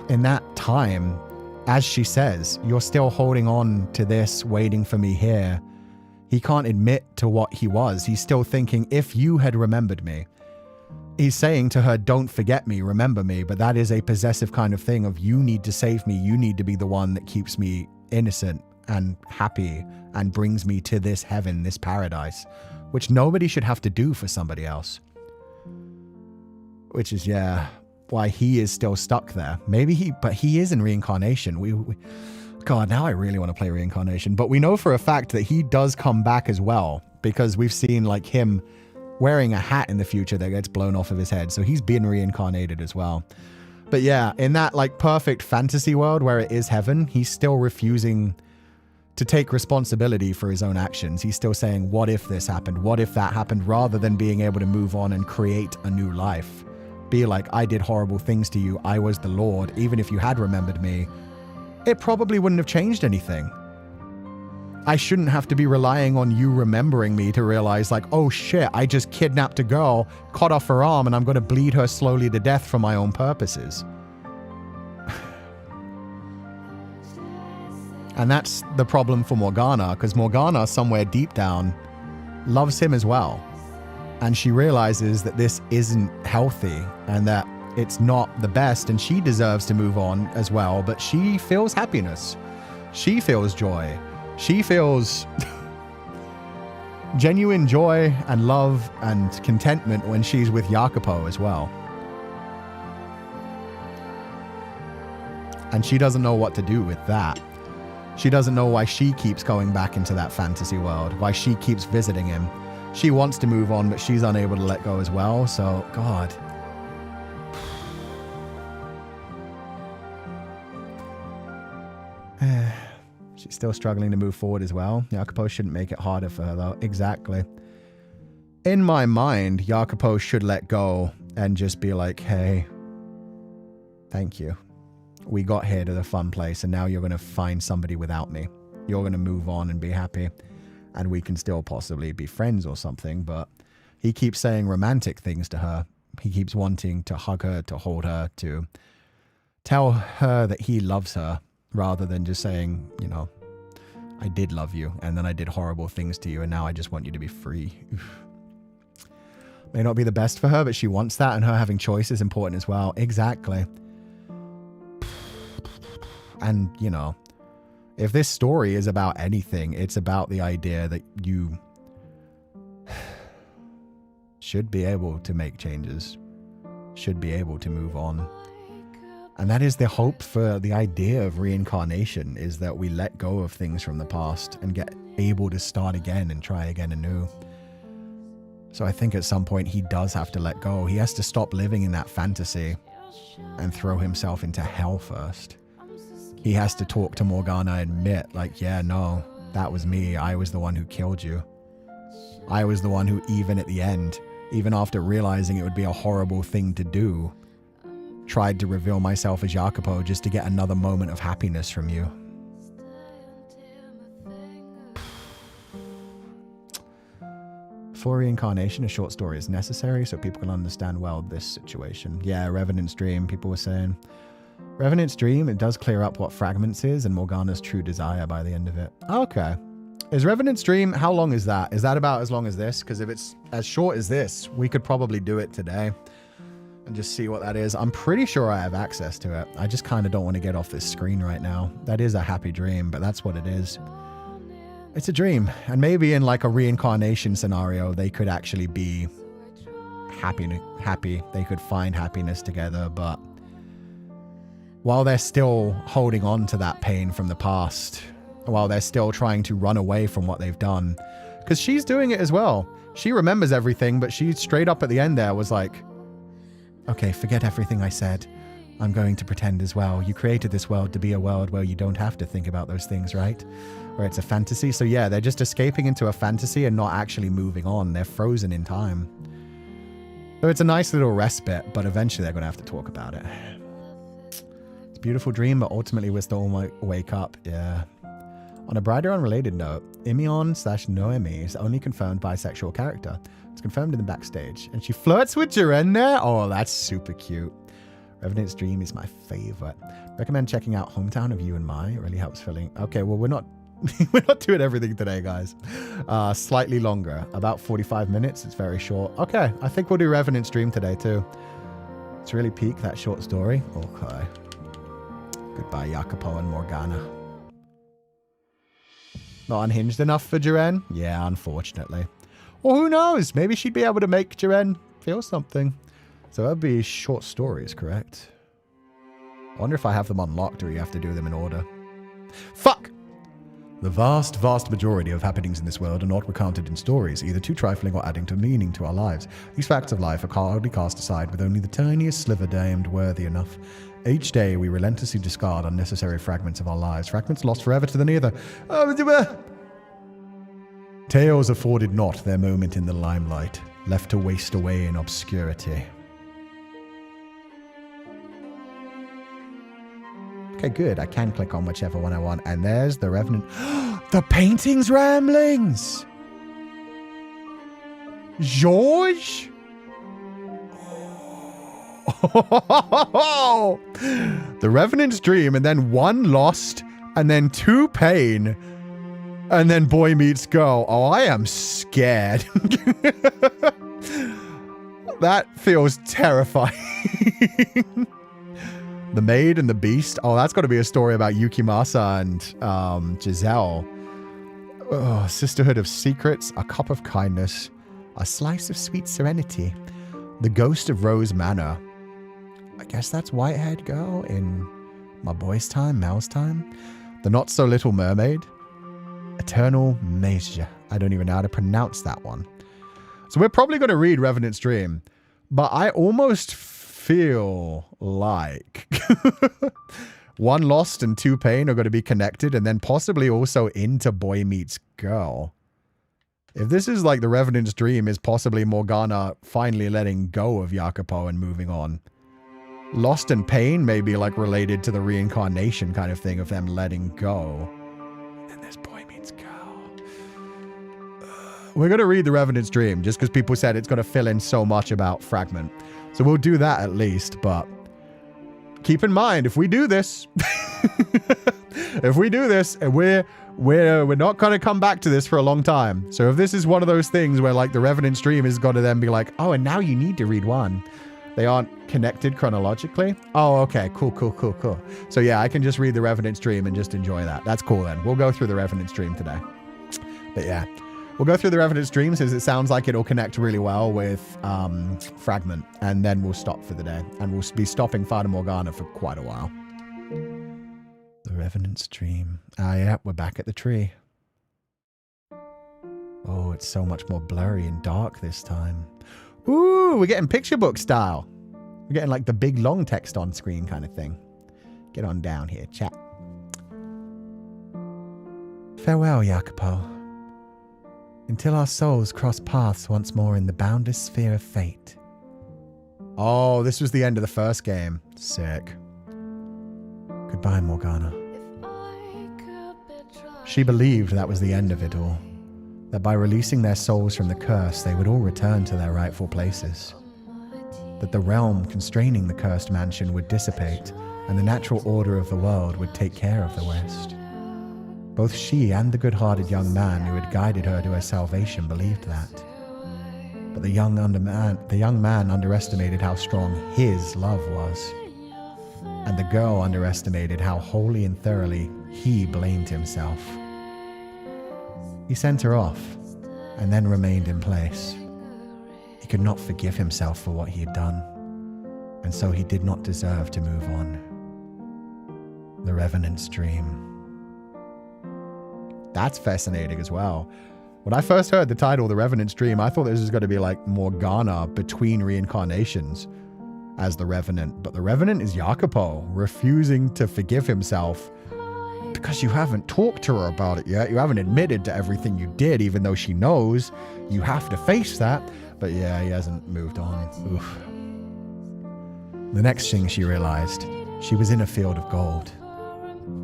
In that time, as she says, you're still holding on to this, waiting for me here. He can't admit to what he was. He's still thinking, if you had remembered me. He's saying to her, don't forget me, remember me. But that is a possessive kind of thing of, you need to save me. You need to be the one that keeps me innocent and happy and brings me to this heaven, this paradise, which nobody should have to do for somebody else. Which is, yeah, why he is still stuck there. Maybe but he is in reincarnation. God, now I really want to play Reincarnation. But we know for a fact that he does come back as well, because we've seen like him wearing a hat in the future that gets blown off of his head. So he's been reincarnated as well. But yeah, in that like perfect fantasy world where it is heaven, he's still refusing to take responsibility for his own actions. He's still saying, what if this happened? What if that happened? Rather than being able to move on and create a new life. Be like, I did horrible things to you. I was the Lord. Even if you had remembered me, it probably wouldn't have changed anything. I shouldn't have to be relying on you remembering me to realize like, oh shit, I just kidnapped a girl, cut off her arm, and I'm going to bleed her slowly to death for my own purposes. And that's the problem for Morgana, because Morgana, somewhere deep down, loves him as well. And she realizes that this isn't healthy and that it's not the best, and she deserves to move on as well. But she feels happiness. She feels joy. She feels genuine joy and love and contentment when she's with Jacopo as well. And she doesn't know what to do with that. She doesn't know why she keeps going back into that fantasy world, why she keeps visiting him. She wants to move on, but she's unable to let go as well. So, God. She's still struggling to move forward as well. Jacopo shouldn't make it harder for her, though. Exactly. In my mind, Jacopo should let go and just be like, hey, thank you. We got here to the fun place, and now you're going to find somebody without me. You're going to move on and be happy, and we can still possibly be friends or something. But he keeps saying romantic things to her. He keeps wanting to hug her, to hold her, to tell her that he loves her, rather than just saying, you know, I did love you, and then I did horrible things to you, and now I just want you to be free. May not be the best for her, but she wants that, and her having choice is important as well. Exactly. And, you know, if this story is about anything, it's about the idea that you should be able to make changes, should be able to move on. And that is the hope for the idea of reincarnation, is that we let go of things from the past and get able to start again and try again anew. So I think at some point he does have to let go. He has to stop living in that fantasy and throw himself into hell first. He has to talk to Morgana and admit, like, yeah, no, that was me. I was the one who killed you. I was the one who, even at the end, even after realizing it would be a horrible thing to do, tried to reveal myself as Jacopo just to get another moment of happiness from you. For reincarnation, a short story is necessary so people can understand well this situation. Yeah, Revenant's Dream, people were saying. Revenant's Dream, it does clear up what Fragments is and Morgana's true desire by the end of it. Okay. Is Revenant's Dream, how long is that? Is that about as long as this? Because if it's as short as this, we could probably do it today and just see what that is. I'm pretty sure I have access to it. I just kind of don't want to get off this screen right now. That is a happy dream, but that's what it is. It's a dream. And maybe in like a reincarnation scenario, they could actually be happy. They could find happiness together, but while they're still holding on to that pain from the past, while they're still trying to run away from what they've done, because she's doing it as well. She remembers everything, but she straight up at the end there was like, okay, forget everything I said. I'm going to pretend as well. You created this world to be a world where you don't have to think about those things, right? Where it's a fantasy. So yeah, they're just escaping into a fantasy and not actually moving on. They're frozen in time. So it's a nice little respite, but eventually they're going to have to talk about it. It's a beautiful dream, but ultimately we'll still wake up. Yeah. On a brighter unrelated note, Imion/Noemi is the only confirmed bisexual character. It's confirmed in the backstage. And she flirts with Jiren there? Oh, that's super cute. Revenant's Dream is my favorite. Recommend checking out Hometown of You and My. It really helps feeling... Okay, well, we're not doing everything today, guys. Slightly longer. About 45 minutes. It's very short. Okay, I think we'll do Revenant's Dream today, too. It's really peak, that short story. Okay. Goodbye, Jacopo and Morgana. Not unhinged enough for Jiren? Yeah, unfortunately. Or who knows? Maybe she'd be able to make Jiren feel something. So that'd be short stories, correct? I wonder if I have them unlocked or you have to do them in order. Fuck! The vast, vast majority of happenings in this world are not recounted in stories, either too trifling or adding to meaning to our lives. These facts of life are hardly cast aside, with only the tiniest sliver deemed worthy enough. Each day we relentlessly discard unnecessary fragments of our lives, fragments lost forever to the neither. Tales afforded not their moment in the limelight, left to waste away in obscurity. Okay, good. I can click on whichever one I want. And there's the Revenant. The painting's ramblings! George? Oh. The Revenant's Dream, and then one lost, and then two pain, and then boy meets girl. Oh, I am scared. That feels terrifying. The Maid and the Beast. Oh, that's got to be a story about Yukimasa and Giselle. Oh, Sisterhood of Secrets, A Cup of Kindness, A Slice of Sweet Serenity, The Ghost of Rose Manor. I guess that's Whitehead Girl in My Boy's Time, Mel's Time. The Not So Little Mermaid, Eternal Measure. I don't even know how to pronounce that one. So we're probably going to read Revenant's Dream, but I almost feel like One Lost and Two Pain are going to be connected, and then possibly also into Boy Meets Girl. If this is like the Revenant's Dream is possibly Morgana finally letting go of Jacopo and moving on. Lost and Pain may be like related to the reincarnation kind of thing of them letting go. And then there's Boy Meets Girl. We're going to read the Revenant's Dream just because people said it's going to fill in so much about Fragment. So we'll do that at least, but keep in mind, if we do this, and we're not going to come back to this for a long time. So if this is one of those things where like the Revenant's Dream is going to then be like, oh, and now you need to read one. They aren't connected chronologically. Oh, okay. Cool. So yeah, I can just read the Revenant's Dream and just enjoy that. That's cool then. We'll go through the Revenant's Dream today. But yeah, we'll go through the Revenant's Dream since it sounds like it'll connect really well with Fragment. And then we'll stop for the day. And we'll be stopping Fata Morgana for quite a while. The Revenant's Dream. Ah, yeah, we're back at the tree. Oh, it's so much more blurry and dark this time. Ooh, we're getting picture book style. We're getting like the big long text on screen kind of thing. Get on down here, chat. Farewell, Jacopo. Until our souls cross paths once more in the boundless sphere of fate. Oh, this was the end of the first game. Sick. Goodbye, Morgana. She believed that was the end of it all. That by releasing their souls from the curse, they would all return to their rightful places. That the realm constraining the cursed mansion would dissipate, and the natural order of the world would take care of the West. Both she and the good-hearted young man who had guided her to her salvation believed that. But the young man underestimated how strong his love was. And the girl underestimated how wholly and thoroughly he blamed himself. He sent her off, and then remained in place. He could not forgive himself for what he had done, and so he did not deserve to move on. The Revenant's Dream. That's fascinating as well. When I first heard the title, The Revenant's Dream, I thought this was going to be like Morgana between reincarnations as the Revenant. But the Revenant is Jacopo, refusing to forgive himself because you haven't talked to her about it yet. You haven't admitted to everything you did, even though she knows you have to face that. But yeah, he hasn't moved on. Oof. The next thing she realized, she was in a field of gold.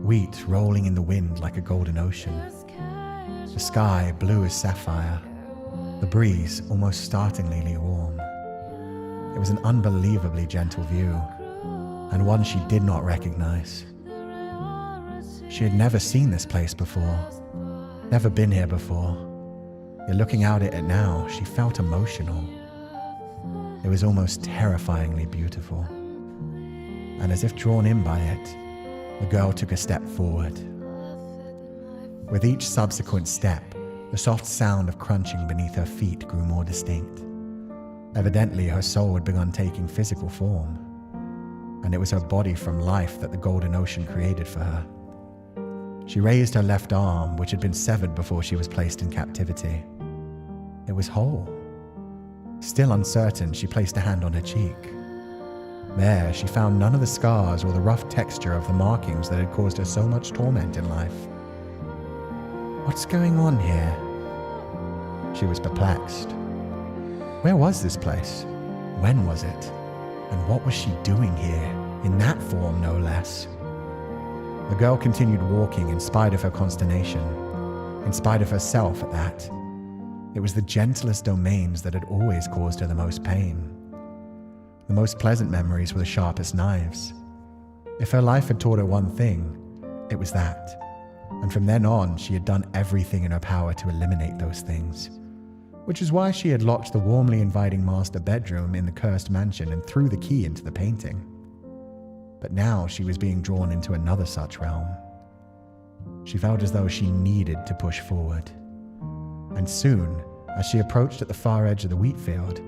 Wheat rolling in the wind like a golden ocean. The sky blue as sapphire. The breeze almost startlingly warm. It was an unbelievably gentle view, and one she did not recognize. She had never seen this place before, never been here before. Yet looking out at it now, she felt emotional. It was almost terrifyingly beautiful. And as if drawn in by it, the girl took a step forward. With each subsequent step, the soft sound of crunching beneath her feet grew more distinct. Evidently, her soul had begun taking physical form, and it was her body from life that the golden ocean created for her. She raised her left arm, which had been severed before she was placed in captivity. It was whole. Still uncertain, she placed a hand on her cheek. There, she found none of the scars or the rough texture of the markings that had caused her so much torment in life. What's going on here? She was perplexed. Where was this place? When was it? And what was she doing here? In that form, no less. The girl continued walking in spite of her consternation, in spite of herself at that. It was the gentlest domains that had always caused her the most pain. The most pleasant memories were the sharpest knives. If her life had taught her one thing, it was that. And from then on, she had done everything in her power to eliminate those things. Which is why she had locked the warmly inviting master bedroom in the cursed mansion and threw the key into the painting. But now she was being drawn into another such realm. She felt as though she needed to push forward. And soon, as she approached at the far edge of the wheat field,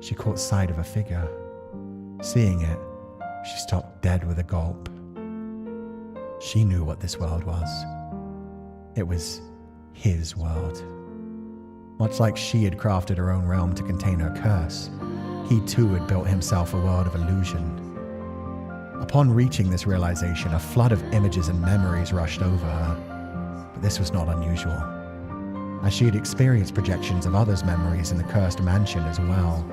she caught sight of a figure. Seeing it, she stopped dead with a gulp. She knew what this world was. It was his world. Much like she had crafted her own realm to contain her curse, he too had built himself a world of illusion. Upon reaching this realization, a flood of images and memories rushed over her. But this was not unusual, as she had experienced projections of others' memories in the cursed mansion as well.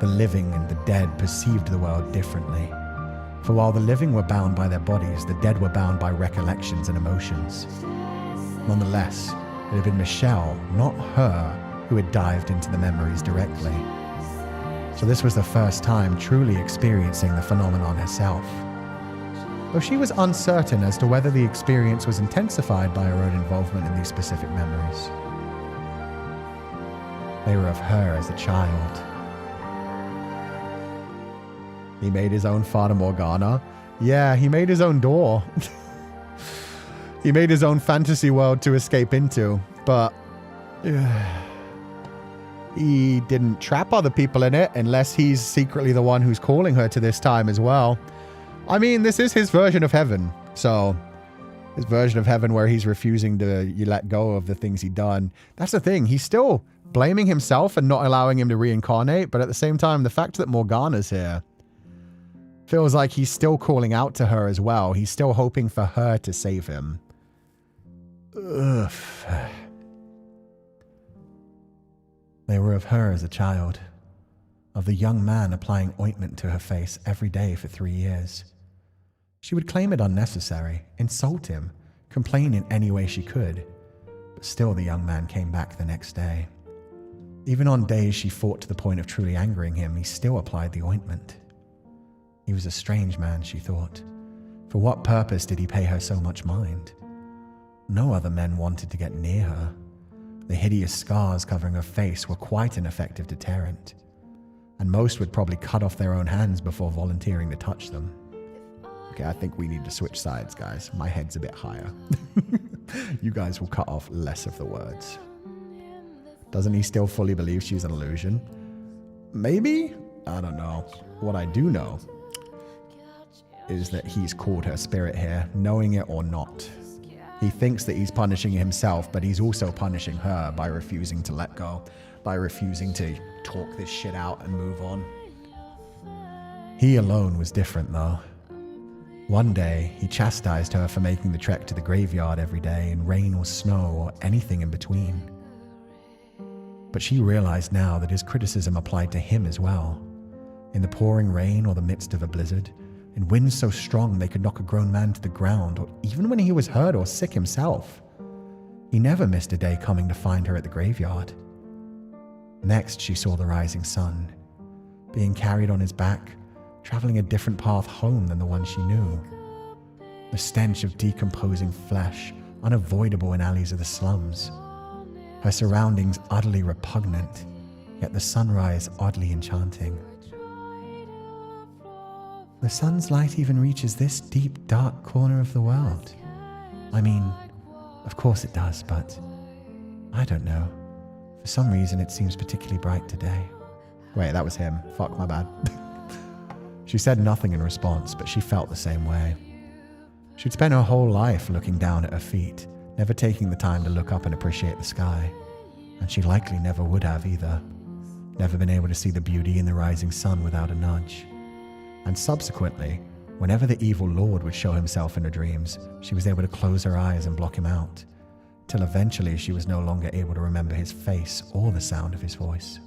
The living and the dead perceived the world differently. For while the living were bound by their bodies, the dead were bound by recollections and emotions. Nonetheless, it had been Michelle, not her, who had dived into the memories directly. So this was the first time truly experiencing the phenomenon herself. Though she was uncertain as to whether the experience was intensified by her own involvement in these specific memories. They were of her as a child. He made his own Fata Morgana. Yeah, he made his own door. He made his own fantasy world to escape into, but he didn't trap other people in it unless he's secretly the one who's calling her to this time as well. I mean, this is his version of heaven, so his version of heaven where he's refusing to let go of the things he'd done. That's the thing. He's still blaming himself and not allowing him to reincarnate, but at the same time, the fact that Morgana's here feels like he's still calling out to her as well. He's still hoping for her to save him. Ugh. They were of her as a child, of the young man applying ointment to her face every day for 3 years. She would claim it unnecessary, insult him, complain in any way she could, but still the young man came back the next day. Even on days she fought to the point of truly angering him, he still applied the ointment. He was a strange man, she thought. For what purpose did he pay her so much mind? No other men wanted to get near her. The hideous scars covering her face were quite an effective deterrent, and most would probably cut off their own hands before volunteering to touch them. Okay, I think we need to switch sides, guys. My head's a bit higher. You guys will cut off less of the words. Doesn't he still fully believe she's an illusion? Maybe? I don't know. What I do know is that he's called her spirit here, knowing it or not. He thinks that he's punishing himself, but he's also punishing her by refusing to let go, by refusing to talk this shit out and move on. He alone was different, though. One day, he chastised her for making the trek to the graveyard every day in rain or snow or anything in between. But she realized now that his criticism applied to him as well. In the pouring rain or the midst of a blizzard, in winds so strong they could knock a grown man to the ground, or even when he was hurt or sick himself. He never missed a day coming to find her at the graveyard. Next, she saw the rising sun, being carried on his back, traveling a different path home than the one she knew. The stench of decomposing flesh, unavoidable in alleys of the slums. Her surroundings utterly repugnant, yet the sunrise oddly enchanting. The sun's light even reaches this deep, dark corner of the world. I mean, of course it does, but I don't know. For some reason, it seems particularly bright today. Wait, that was him. Fuck, my bad. She said nothing in response, but she felt the same way. She'd spent her whole life looking down at her feet, never taking the time to look up and appreciate the sky. And she likely never would have either. Never been able to see the beauty in the rising sun without a nudge. And subsequently, whenever the evil lord would show himself in her dreams, she was able to close her eyes and block him out, till eventually she was no longer able to remember his face or the sound of his voice.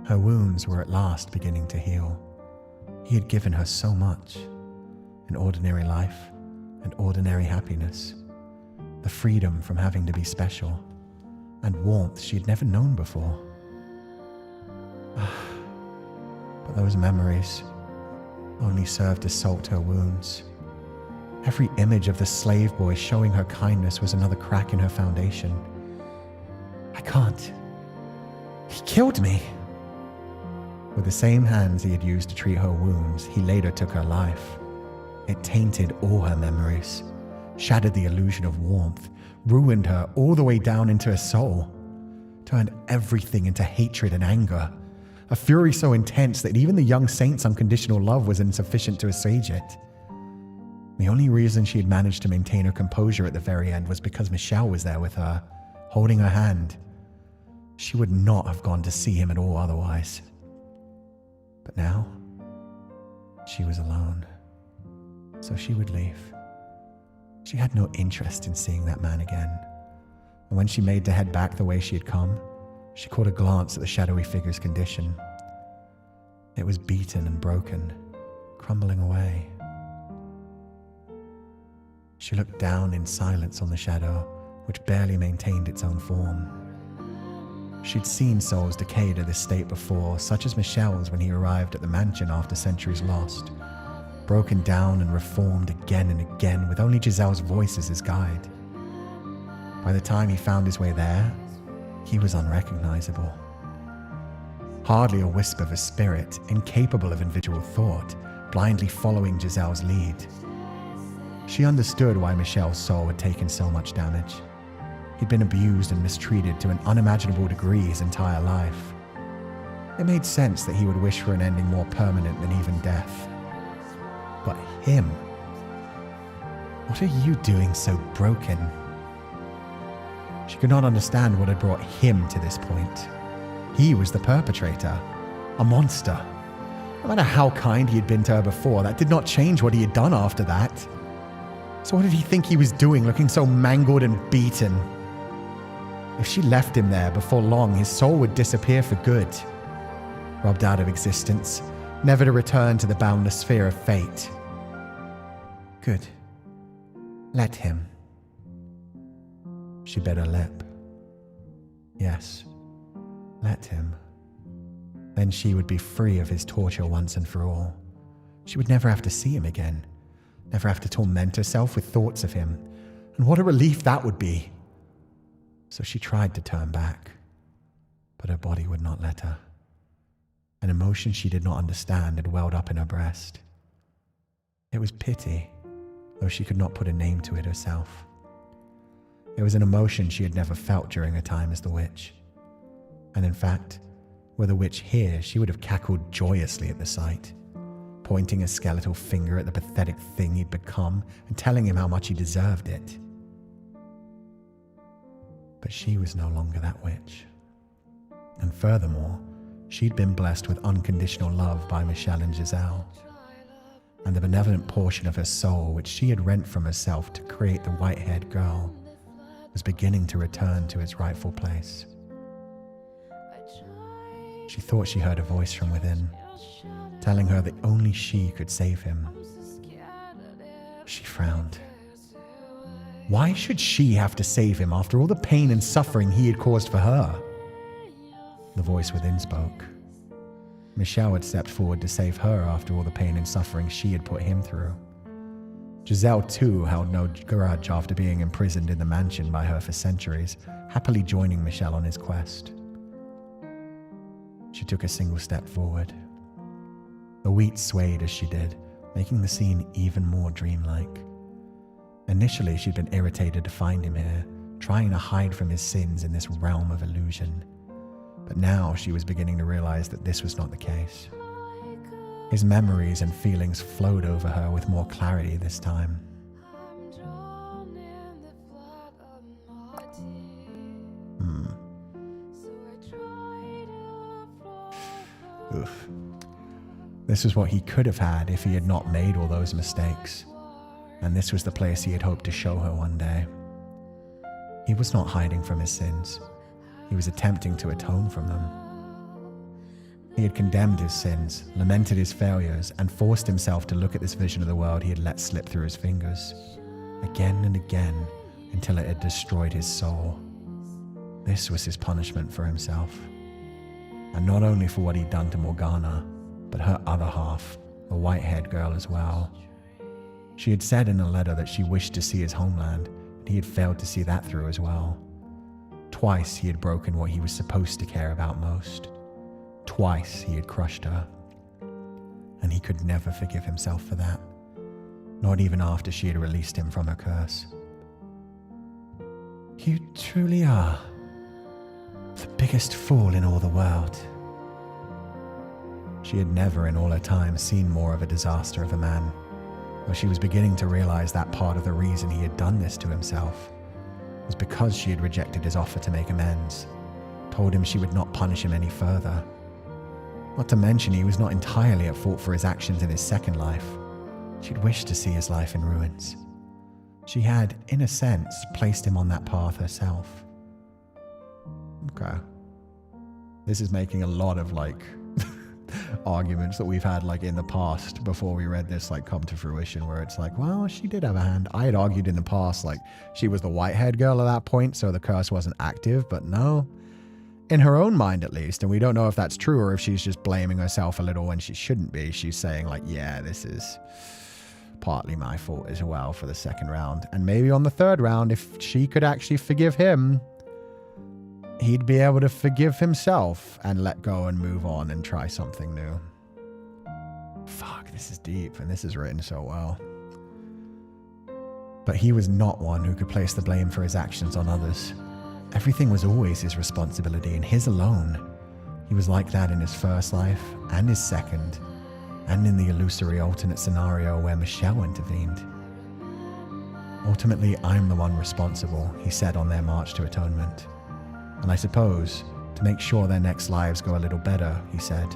Her wounds were at last beginning to heal. He had given her so much. An ordinary life, and ordinary happiness, the freedom from having to be special, and warmth she had never known before. But those memories only served to salt her wounds. Every image of the slave boy showing her kindness was another crack in her foundation. I can't. He killed me. With the same hands he had used to treat her wounds, he later took her life. It tainted all her memories, shattered the illusion of warmth, ruined her all the way down into her soul, turned everything into hatred and anger, a fury so intense that even the young saint's unconditional love was insufficient to assuage it. The only reason she had managed to maintain her composure at the very end was because Michelle was there with her, holding her hand. She would not have gone to see him at all otherwise. But now, she was alone. So she would leave. She had no interest in seeing that man again. And when she made to head back the way she had come, she caught a glance at the shadowy figure's condition. It was beaten and broken, crumbling away. She looked down in silence on the shadow, which barely maintained its own form. She'd seen souls decay to this state before, such as Michelle's when he arrived at the mansion after centuries lost. Broken down and reformed again and again with only Giselle's voice as his guide. By the time he found his way there, he was unrecognizable. Hardly a wisp of a spirit, incapable of individual thought, blindly following Giselle's lead. She understood why Michelle's soul had taken so much damage. He'd been abused and mistreated to an unimaginable degree his entire life. It made sense that he would wish for an ending more permanent than even death. But him? What are you doing so broken? She could not understand what had brought him to this point. He was the perpetrator, a monster. No matter how kind he had been to her before, that did not change what he had done after that. So what did he think he was doing, looking so mangled and beaten? If she left him there before long, his soul would disappear for good. Robbed out of existence, never to return to the boundless sphere of fate. Good. Let him. She bit her lip. Yes, let him. Then she would be free of his torture once and for all. She would never have to see him again, never have to torment herself with thoughts of him. And what a relief that would be. So she tried to turn back, but her body would not let her. An emotion she did not understand had welled up in her breast. It was pity, though she could not put a name to it herself. It was an emotion she had never felt during her time as the witch. And in fact, were the witch here, she would have cackled joyously at the sight, pointing a skeletal finger at the pathetic thing he'd become and telling him how much he deserved it. But she was no longer that witch. And furthermore, she'd been blessed with unconditional love by Michelle and Giselle. And the benevolent portion of her soul, which she had rent from herself to create the white-haired girl, was beginning to return to its rightful place. She thought she heard a voice from within, telling her that only she could save him. She frowned. Why should she have to save him after all the pain and suffering he had caused for her? The voice within spoke. Michelle had stepped forward to save her after all the pain and suffering she had put him through. Giselle, too, held no grudge after being imprisoned in the mansion by her for centuries, happily joining Michelle on his quest. She took a single step forward. The wheat swayed as she did, making the scene even more dreamlike. Initially, she'd been irritated to find him here, trying to hide from his sins in this realm of illusion. But now she was beginning to realize that this was not the case. His memories and feelings flowed over her with more clarity this time. Oof. This was what he could have had if he had not made all those mistakes. And this was the place he had hoped to show her one day. He was not hiding from his sins. He was attempting to atone from them. He had condemned his sins, lamented his failures, and forced himself to look at this vision of the world he had let slip through his fingers, again and again, until it had destroyed his soul. This was his punishment for himself. And not only for what he'd done to Morgana, but her other half, the white-haired girl as well. She had said in a letter that she wished to see his homeland, and he had failed to see that through as well. Twice he had broken what he was supposed to care about most. Twice he had crushed her. And he could never forgive himself for that, not even after she had released him from her curse. You truly are the biggest fool in all the world. She had never in all her time seen more of a disaster of a man, though she was beginning to realize that part of the reason he had done this to himself was because she had rejected his offer to make amends, told him she would not punish him any further. Not to mention he was not entirely at fault for his actions in his second life. She'd wished to see his life in ruins. She had, in a sense, placed him on that path herself. Okay. This is making a lot of, arguments that we've had, in the past before we read this, come to fruition, where it's well, she did have a hand. I had argued in the past, she was the white-haired girl at that point, so the curse wasn't active, but no. In her own mind, at least, and we don't know if that's true or if she's just blaming herself a little when she shouldn't be. She's saying, yeah, this is partly my fault as well for the second round. And maybe on the third round, if she could actually forgive him, he'd be able to forgive himself and let go and move on and try something new. Fuck, this is deep, and this is written so well. But he was not one who could place the blame for his actions on others. Everything was always his responsibility, and his alone. He was like that in his first life, and his second, and in the illusory alternate scenario where Michelle intervened. Ultimately, I'm the one responsible, he said on their march to atonement. And I suppose, to make sure their next lives go a little better, he said,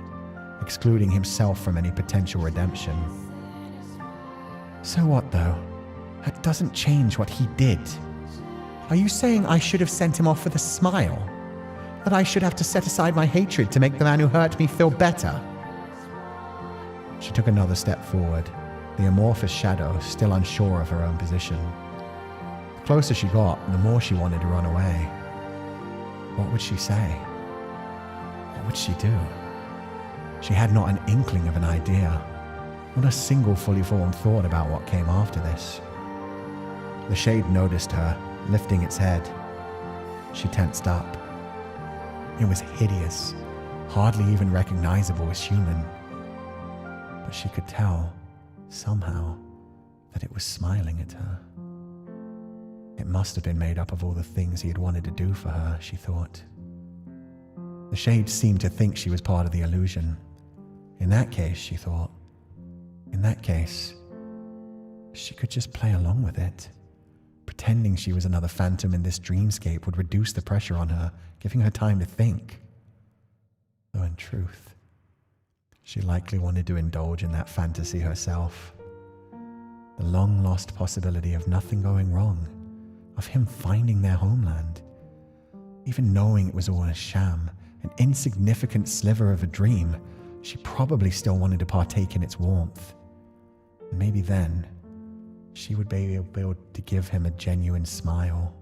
excluding himself from any potential redemption. So what, though? That doesn't change what he did. Are you saying I should have sent him off with a smile? That I should have to set aside my hatred to make the man who hurt me feel better? She took another step forward, the amorphous shadow still unsure of her own position. The closer she got, the more she wanted to run away. What would she say? What would she do? She had not an inkling of an idea, not a single fully formed thought about what came after this. The shade noticed her, lifting its head. She tensed up. It was hideous, hardly even recognizable as human. But she could tell, somehow, that it was smiling at her. It must have been made up of all the things he had wanted to do for her, she thought. The shade seemed to think she was part of the illusion. In that case, she thought, in that case, she could just play along with it. Pretending she was another phantom in this dreamscape would reduce the pressure on her, giving her time to think. Though in truth, she likely wanted to indulge in that fantasy herself. The long-lost possibility of nothing going wrong, of him finding their homeland. Even knowing it was all a sham, an insignificant sliver of a dream, she probably still wanted to partake in its warmth. And maybe then, she would be able to give him a genuine smile.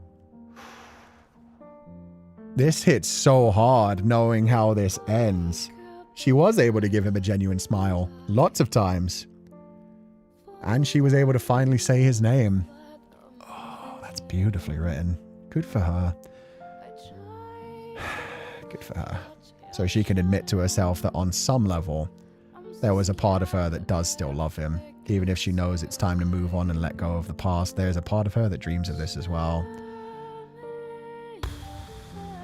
This hits so hard knowing how this ends. She was able to give him a genuine smile lots of times. And she was able to finally say his name. Oh, that's beautifully written. Good for her. Good for her. So she can admit to herself that on some level, there was a part of her that does still love him. Even if she knows it's time to move on and let go of the past, there's a part of her that dreams of this as well.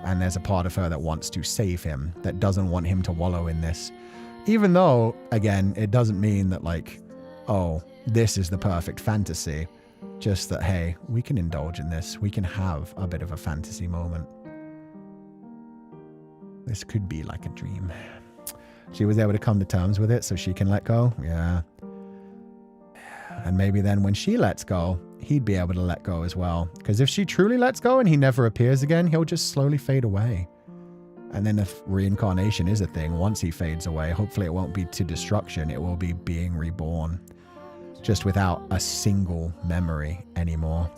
And there's a part of her that wants to save him, that doesn't want him to wallow in this, Even though, again, it doesn't mean that like, oh, this is the perfect fantasy. Just that, hey, we can indulge in this. We can have a bit of a fantasy moment. This could be like a dream. She was able to come to terms with it so she can let go. Yeah. And maybe then when she lets go, he'd be able to let go as well. Because if she truly lets go and he never appears again, he'll just slowly fade away. And then if reincarnation is a thing, once he fades away, hopefully it won't be to destruction. It will be being reborn. Just without a single memory anymore.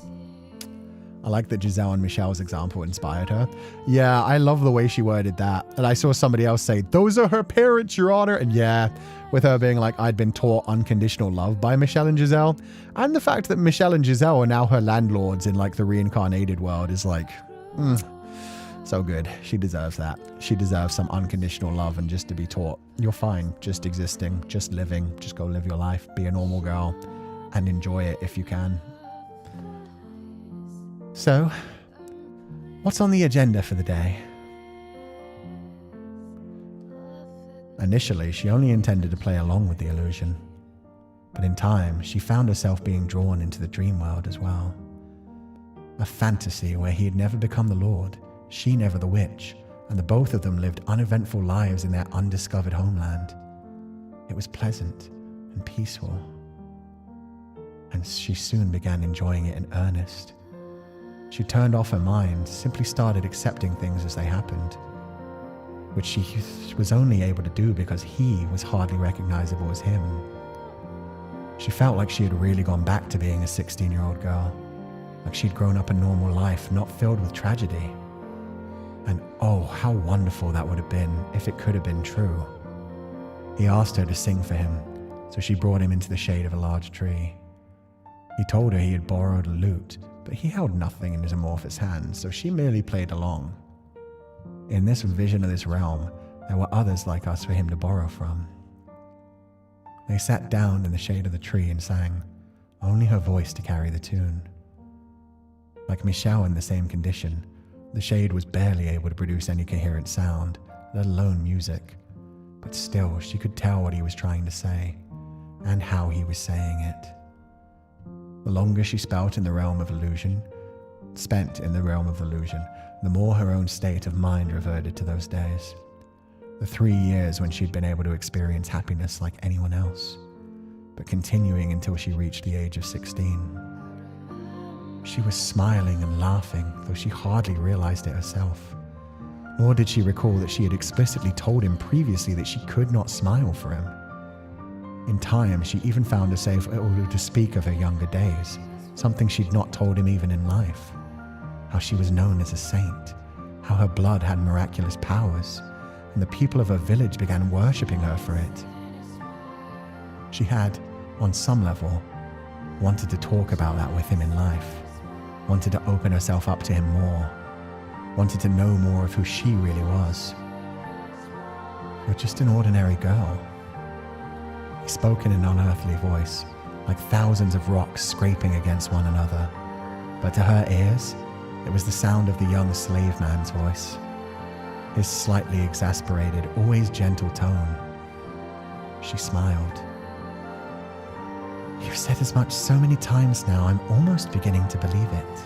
I like that Giselle and Michelle's example inspired her. Yeah, I love the way she worded that. And I saw somebody else say, those are her parents, Your Honor. And yeah, with her being like, I'd been taught unconditional love by Michelle and Giselle. And the fact that Michelle and Giselle are now her landlords in like the reincarnated world is like, so good. She deserves that. She deserves some unconditional love and just to be taught, you're fine, just existing, just living, just go live your life, be a normal girl and enjoy it if you can. So, what's on the agenda for the day? Initially, she only intended to play along with the illusion, but in time, she found herself being drawn into the dream world as well. A fantasy where he had never become the Lord, she never the witch, and the both of them lived uneventful lives in their undiscovered homeland. It was pleasant and peaceful, and she soon began enjoying it in earnest. She turned off her mind, simply started accepting things as they happened, which she was only able to do because he was hardly recognizable as him. She felt like she had really gone back to being a 16-year-old girl, like she'd grown up a normal life, not filled with tragedy. And oh, how wonderful that would have been if it could have been true. He asked her to sing for him, so she brought him into the shade of a large tree. He told her he had borrowed a lute, but he held nothing in his amorphous hands, so she merely played along. In this vision of this realm, there were others like us for him to borrow from. They sat down in the shade of the tree and sang, only her voice to carry the tune. Like Michelle in the same condition, the shade was barely able to produce any coherent sound, let alone music, but still she could tell what he was trying to say, and how he was saying it. The longer she spent in the realm of illusion, the more her own state of mind reverted to those days. The 3 years when she'd been able to experience happiness like anyone else, but continuing until she reached the age of 16. She was smiling and laughing, though she hardly realized it herself. Nor did she recall that she had explicitly told him previously that she could not smile for him. In time, she even found herself able to speak of her younger days, something she'd not told him even in life. How she was known as a saint, how her blood had miraculous powers, and the people of her village began worshipping her for it. She had, on some level, wanted to talk about that with him in life, wanted to open herself up to him more, wanted to know more of who she really was. You're just an ordinary girl. He spoke in an unearthly voice, like thousands of rocks scraping against one another. But to her ears, it was the sound of the young slave man's voice. His slightly exasperated, always gentle tone. She smiled. You've said as much so many times now, I'm almost beginning to believe it,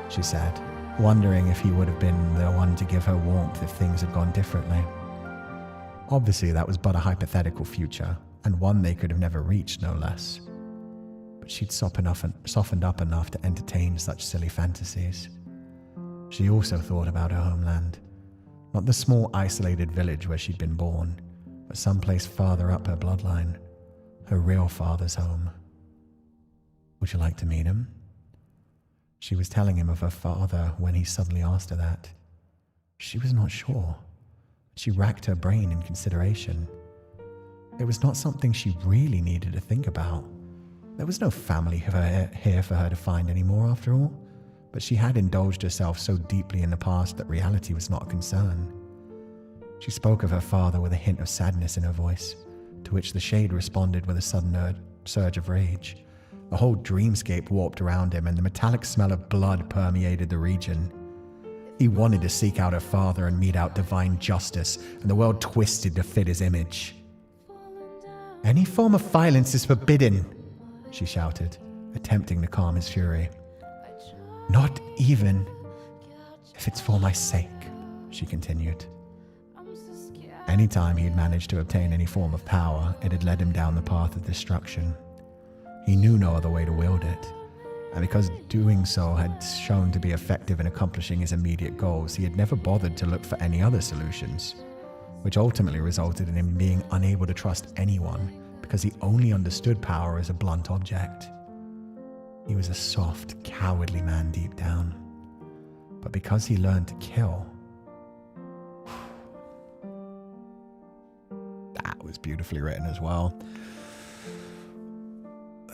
she said, wondering if he would have been the one to give her warmth if things had gone differently. Obviously, that was but a hypothetical future, and one they could have never reached, no less. But she'd softened up enough to entertain such silly fantasies. She also thought about her homeland, not the small isolated village where she'd been born, but someplace farther up her bloodline, her real father's home. Would you like to meet him? She was telling him of her father when he suddenly asked her that. She was not sure. She racked her brain in consideration. It was not something she really needed to think about. There was no family here for her to find anymore, after all. But she had indulged herself so deeply in the past that reality was not a concern. She spoke of her father with a hint of sadness in her voice, to which the shade responded with a sudden surge of rage. The whole dreamscape warped around him, and the metallic smell of blood permeated the region. He wanted to seek out her father and mete out divine justice, and the world twisted to fit his image. Any form of violence is forbidden, she shouted, attempting to calm his fury. Not even if it's for my sake, she continued. Anytime he'd managed to obtain any form of power, it had led him down the path of destruction. He knew no other way to wield it, and because doing so had shown to be effective in accomplishing his immediate goals, he had never bothered to look for any other solutions, which ultimately resulted in him being unable to trust anyone because he only understood power as a blunt object. He was a soft, cowardly man deep down, but because he learned to kill, that was beautifully written as well.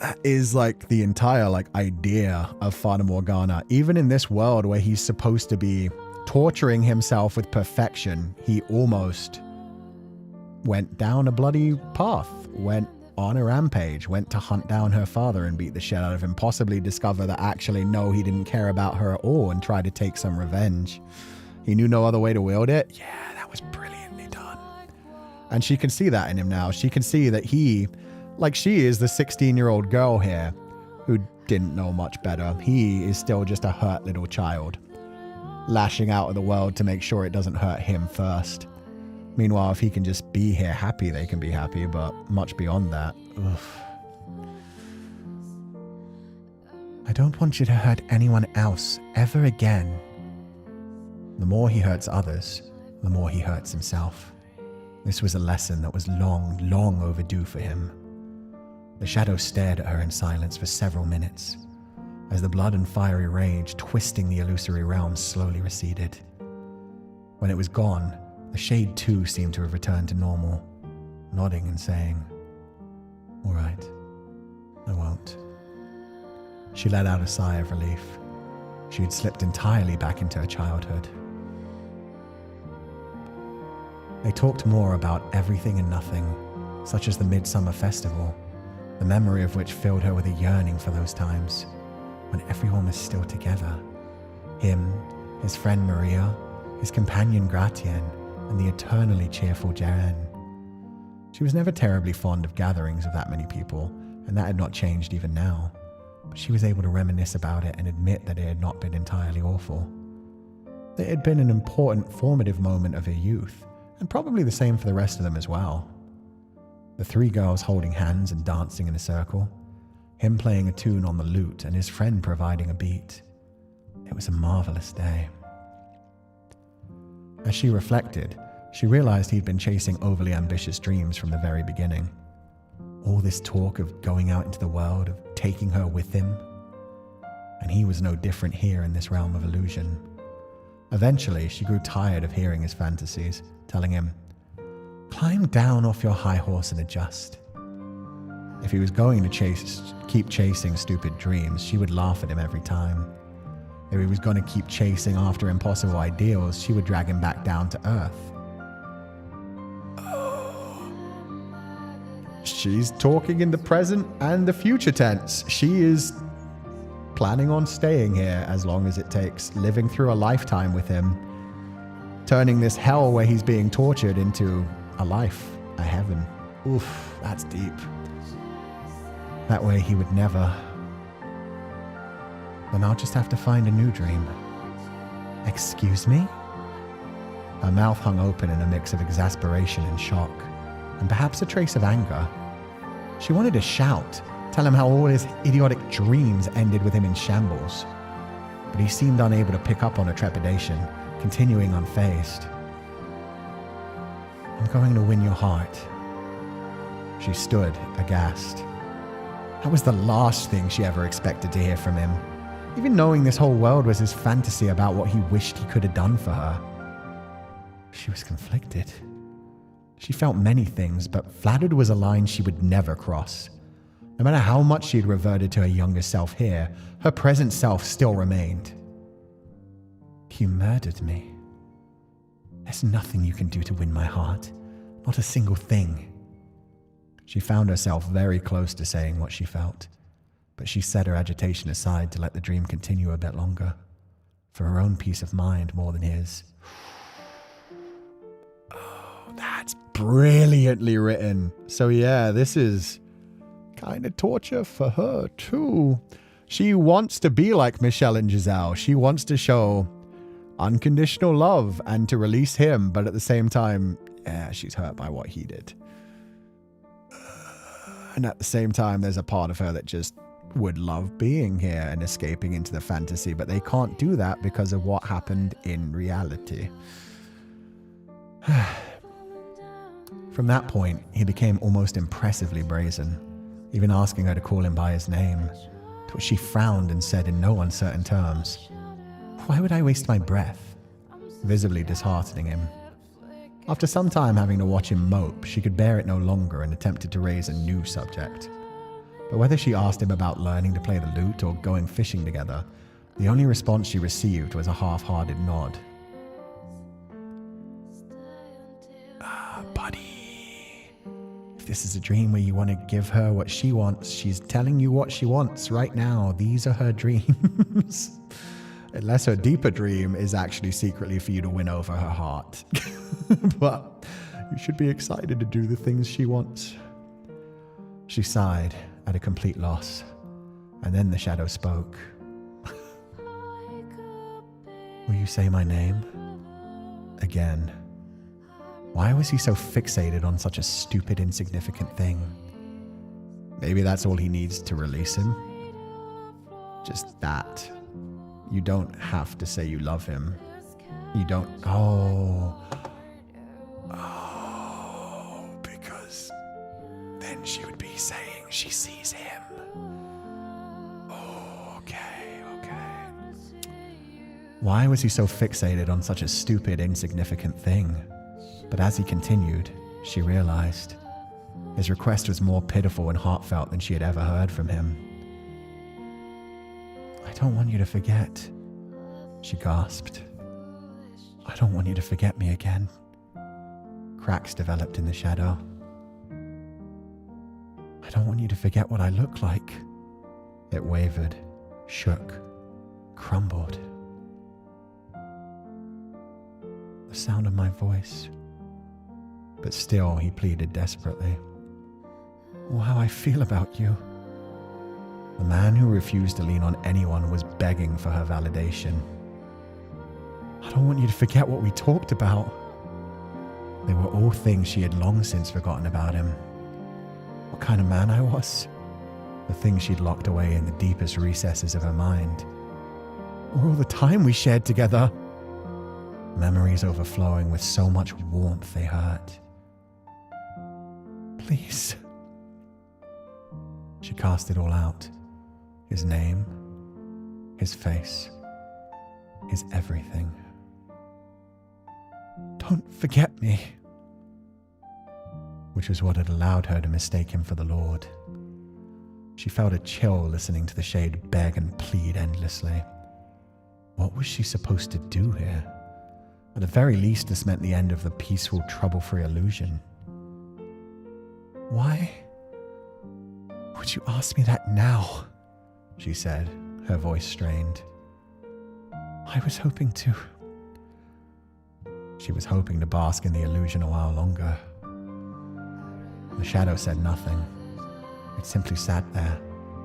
That is like the entire idea of Fata Morgana. Even in this world where he's supposed to be torturing himself with perfection, he almost went down a bloody path, went on a rampage, went to hunt down her father and beat the shit out of him, possibly discover that actually no, he didn't care about her at all and try to take some revenge. He knew no other way to wield it. Yeah, that was brilliantly done. And she can see that in him now. She can see that he, she is the 16-year-old girl here who didn't know much better. He is still just a hurt little child, lashing out at the world to make sure it doesn't hurt him first. Meanwhile, if he can just be here happy, they can be happy, but much beyond that. Oof. I don't want you to hurt anyone else ever again. The more he hurts others, the more he hurts himself. This was a lesson that was long, long overdue for him. The shadow stared at her in silence for several minutes, as the blood and fiery rage twisting the illusory realm slowly receded. When it was gone, the shade too seemed to have returned to normal, nodding and saying, "All right, I won't." She let out a sigh of relief. She had slipped entirely back into her childhood. They talked more about everything and nothing, such as the Midsummer Festival, the memory of which filled her with a yearning for those times, when everyone was still together. Him, his friend Maria, his companion Gratien, and the eternally cheerful Jaren. She was never terribly fond of gatherings of that many people, and that had not changed even now, but she was able to reminisce about it and admit that it had not been entirely awful. It had been an important formative moment of her youth, and probably the same for the rest of them as well. The three girls holding hands and dancing in a circle, him playing a tune on the lute and his friend providing a beat. It was a marvelous day. As she reflected, she realized he'd been chasing overly ambitious dreams from the very beginning. All this talk of going out into the world, of taking her with him. And he was no different here in this realm of illusion. Eventually, she grew tired of hearing his fantasies, telling him, "Climb down off your high horse and adjust." If he was going to keep chasing stupid dreams, she would laugh at him every time. If he was going to keep chasing after impossible ideals, she would drag him back down to earth. Oh. She's talking in the present and the future tense. She is planning on staying here as long as it takes, living through a lifetime with him, turning this hell where he's being tortured into a life, a heaven. Oof, that's deep. That way he would never... Then I'll just have to find a new dream. Excuse me? Her mouth hung open in a mix of exasperation and shock, and perhaps a trace of anger. She wanted to shout, tell him how all his idiotic dreams ended with him in shambles. But he seemed unable to pick up on her trepidation, continuing unfazed. "I'm going to win your heart." She stood, aghast. That was the last thing she ever expected to hear from him. Even knowing this whole world was his fantasy about what he wished he could have done for her. She was conflicted. She felt many things, but flattered was a line she would never cross. No matter how much she had reverted to her younger self here, her present self still remained. "You murdered me. There's nothing you can do to win my heart. Not a single thing." She found herself very close to saying what she felt, but she set her agitation aside to let the dream continue a bit longer. for her own peace of mind more than his. Oh, that's brilliantly written. So yeah, this is kind of torture for her too. She wants to be like Michelle and Giselle. She wants to show unconditional love and to release him, but at the same time, yeah, she's hurt by what he did. And at the same time, there's a part of her that just would love being here and escaping into the fantasy, but they can't do that because of what happened in reality. From that point, he became almost impressively brazen, even asking her to call him by his name, to which she frowned and said in no uncertain terms, "Why would I waste my breath?" visibly disheartening him. After some time having to watch him mope, she could bear it no longer and attempted to raise a new subject. But whether she asked him about learning to play the lute or going fishing together, the only response she received was a half-hearted nod. Buddy, if this is a dream where you want to give her what she wants, she's telling you what she wants right now. These are her dreams. Unless her deeper dream is actually secretly for you to win over her heart. But you should be excited to do the things she wants. She sighed, at a complete loss, and then the shadow spoke. Will you say my name? Again. Why was he so fixated on such a stupid, insignificant thing? Maybe that's all he needs to release him. Just that. You don't have to say you love him. You don't... Oh, because then she would be saying she sees him. Oh, okay. Why was he so fixated on such a stupid, insignificant thing? But as he continued, she realized his request was more pitiful and heartfelt than she had ever heard from him. I don't want you to forget, she gasped. I don't want you to forget me again. Cracks developed in the shadow. I don't want you to forget what I look like. It wavered, shook, crumbled. The sound of my voice. But still, he pleaded desperately. Oh, how I feel about you. The man who refused to lean on anyone was begging for her validation. I don't want you to forget what we talked about. They were all things she had long since forgotten about him. What kind of man I was. The things she'd locked away in the deepest recesses of her mind. Or all the time we shared together. Memories overflowing with so much warmth they hurt. Please. She cast it all out. His name, his face, his everything. Don't forget me. Which was what had allowed her to mistake him for the Lord. She felt a chill listening to the shade beg and plead endlessly. What was she supposed to do here? At the very least, this meant the end of the peaceful, trouble-free illusion. Why would you ask me that now? She said, her voice strained. I was hoping to... She was hoping to bask in the illusion a while longer. The shadow said nothing. It simply sat there,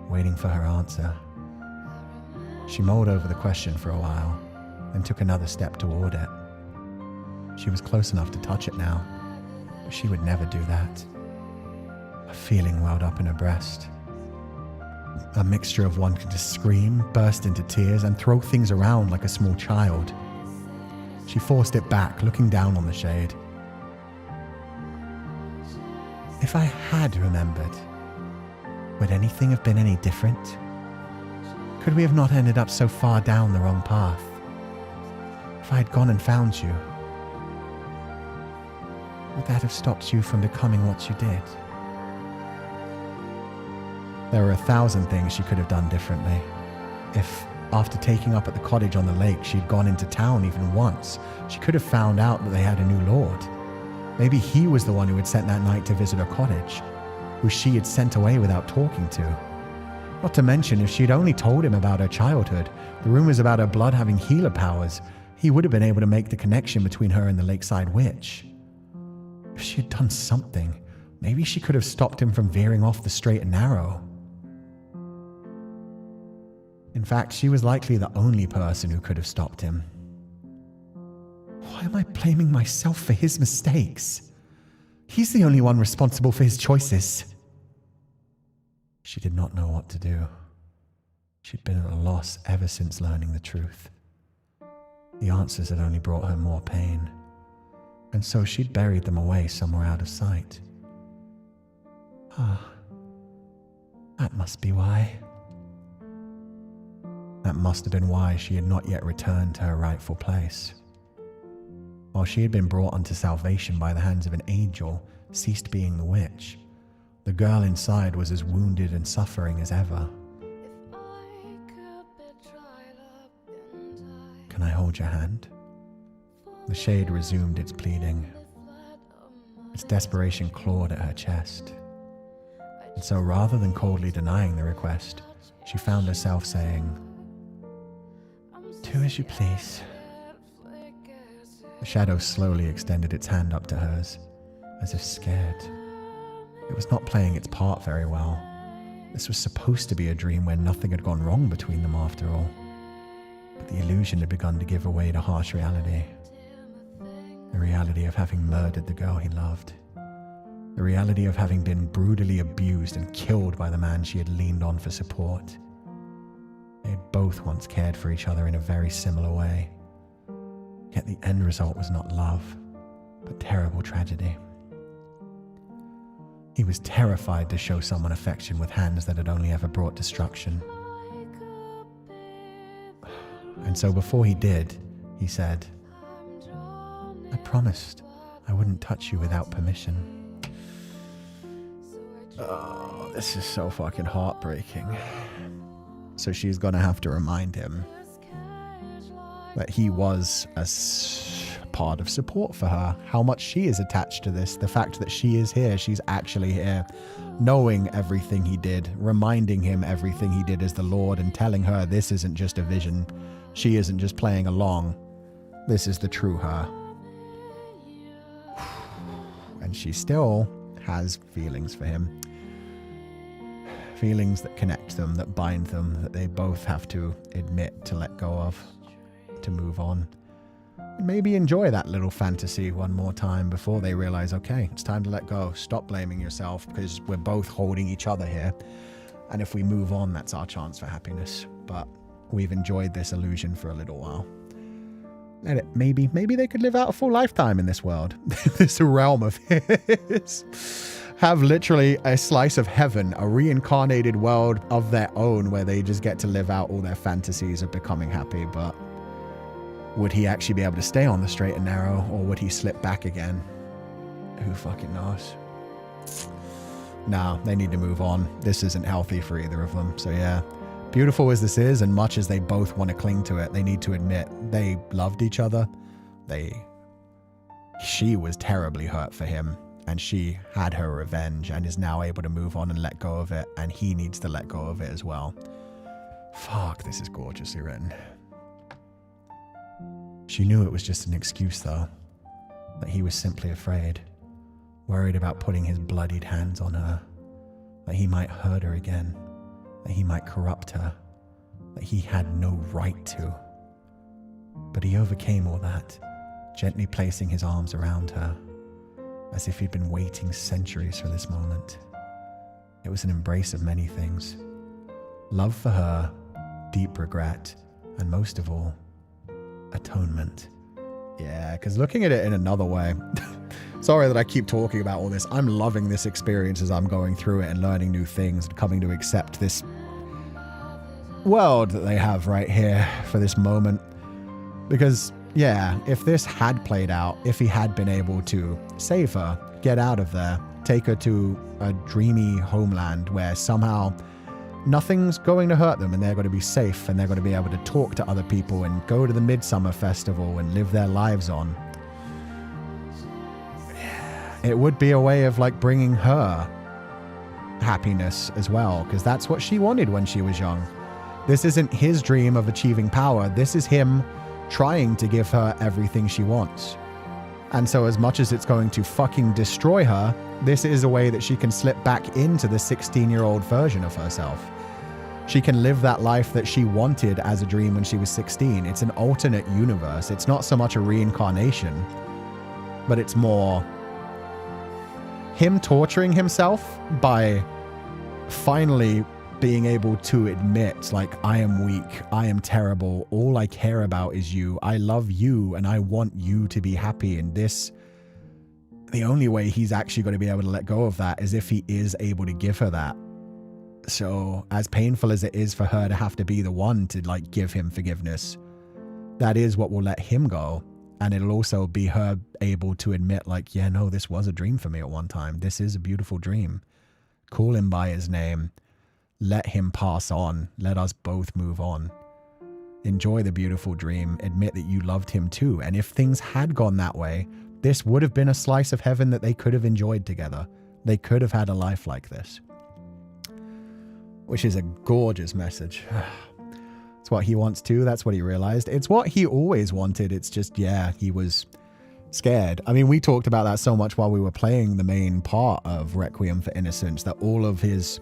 waiting for her answer. She mulled over the question for a while, then took another step toward it. She was close enough to touch it now, but she would never do that. A feeling welled up in her breast. A mixture of wanting to scream, burst into tears, and throw things around like a small child. She forced it back, looking down on the shade. If I had remembered, would anything have been any different? Could we have not ended up so far down the wrong path? If I had gone and found you, would that have stopped you from becoming what you did? There were 1,000 things she could have done differently. If, after taking up at the cottage on the lake, she'd gone into town even once, she could have found out that they had a new lord. Maybe he was the one who had sent that night to visit her cottage, who she had sent away without talking to. Not to mention, if she'd only told him about her childhood, the rumors about her blood having healer powers, he would have been able to make the connection between her and the Lakeside Witch. If she had done something, maybe she could have stopped him from veering off the straight and narrow. In fact, she was likely the only person who could have stopped him. Why am I blaming myself for his mistakes? He's the only one responsible for his choices. She did not know what to do. She'd been at a loss ever since learning the truth. The answers had only brought her more pain, and so she'd buried them away somewhere out of sight. Ah, that must be why. That must have been why she had not yet returned to her rightful place. While she had been brought unto salvation by the hands of an angel, ceased being the witch, the girl inside was as wounded and suffering as ever. Can I hold your hand? The shade resumed its pleading. Its desperation clawed at her chest. And so rather than coldly denying the request, she found herself saying, "Do as you please." The shadow slowly extended its hand up to hers, as if scared. It was not playing its part very well. This was supposed to be a dream where nothing had gone wrong between them after all. But the illusion had begun to give way to harsh reality. The reality of having murdered the girl he loved. The reality of having been brutally abused and killed by the man she had leaned on for support. They had both once cared for each other in a very similar way. Yet the end result was not love, but terrible tragedy. He was terrified to show someone affection with hands that had only ever brought destruction. And so before he did, he said, "I promised I wouldn't touch you without permission." Oh, this is so fucking heartbreaking. So she's gonna have to remind him that he was a part of support for her, how much she is attached to this, the fact that she is here, she's actually here, knowing everything he did, reminding him everything he did as the Lord, and telling her this isn't just a vision, she isn't just playing along, this is the true her. And she still has feelings for him. Feelings that connect them, that bind them, that they both have to admit to let go of, to move on. And maybe enjoy that little fantasy one more time before they realize, okay, it's time to let go. Stop blaming yourself, because we're both holding each other here. And if we move on, that's our chance for happiness. But we've enjoyed this illusion for a little while. And maybe they could live out a full lifetime in this world, this realm of his. Have literally a slice of heaven, a reincarnated world of their own where they just get to live out all their fantasies of becoming happy. But would he actually be able to stay on the straight and narrow, or would he slip back again? Who fucking knows? Nah, they need to move on. This isn't healthy for either of them. So yeah, beautiful as this is, and much as they both want to cling to it, they need to admit they loved each other. She was terribly hurt for him, and she had her revenge and is now able to move on and let go of it, and he needs to let go of it as well. Fuck, this is gorgeously written. She knew it was just an excuse, though, that he was simply afraid, worried about putting his bloodied hands on her, that he might hurt her again, that he might corrupt her, that he had no right to. But he overcame all that, gently placing his arms around her, as if he'd been waiting centuries for this moment. It was an embrace of many things. Love for her, deep regret, and most of all, atonement. Yeah, because looking at it in another way, sorry that I keep talking about all this, I'm loving this experience as I'm going through it and learning new things and coming to accept this world that they have right here for this moment. Because yeah, if this had played out, if he had been able to save her, get out of there, take her to a dreamy homeland where somehow nothing's going to hurt them and they're going to be safe and they're going to be able to talk to other people and go to the Midsummer Festival and live their lives on. It would be a way of like bringing her happiness as well, because that's what she wanted when she was young. This isn't his dream of achieving power. This is him trying to give her everything she wants. And so as much as it's going to fucking destroy her, this is a way that she can slip back into the 16-year-old version of herself. She can live that life that she wanted as a dream when she was 16. It's an alternate universe. It's not so much a reincarnation, but it's more him torturing himself by finally being able to admit, like, I am weak, I am terrible, all I care about is you, I love you, and I want you to be happy. And this, the only way he's actually going to be able to let go of that is if he is able to give her that. So as painful as it is for her to have to be the one to, like, give him forgiveness, that is what will let him go. And it'll also be her able to admit, like, yeah, no, this was a dream for me at one time. This is a beautiful dream. Call him by his name. Let him pass on. Let us both move on. Enjoy the beautiful dream. Admit that you loved him too. And if things had gone that way, this would have been a slice of heaven that they could have enjoyed together. They could have had a life like this. Which is a gorgeous message. It's what he wants too. That's what he realized. It's what he always wanted. It's just, yeah, he was scared. I mean, we talked about that so much while we were playing the main part of Requiem for Innocence, that all of his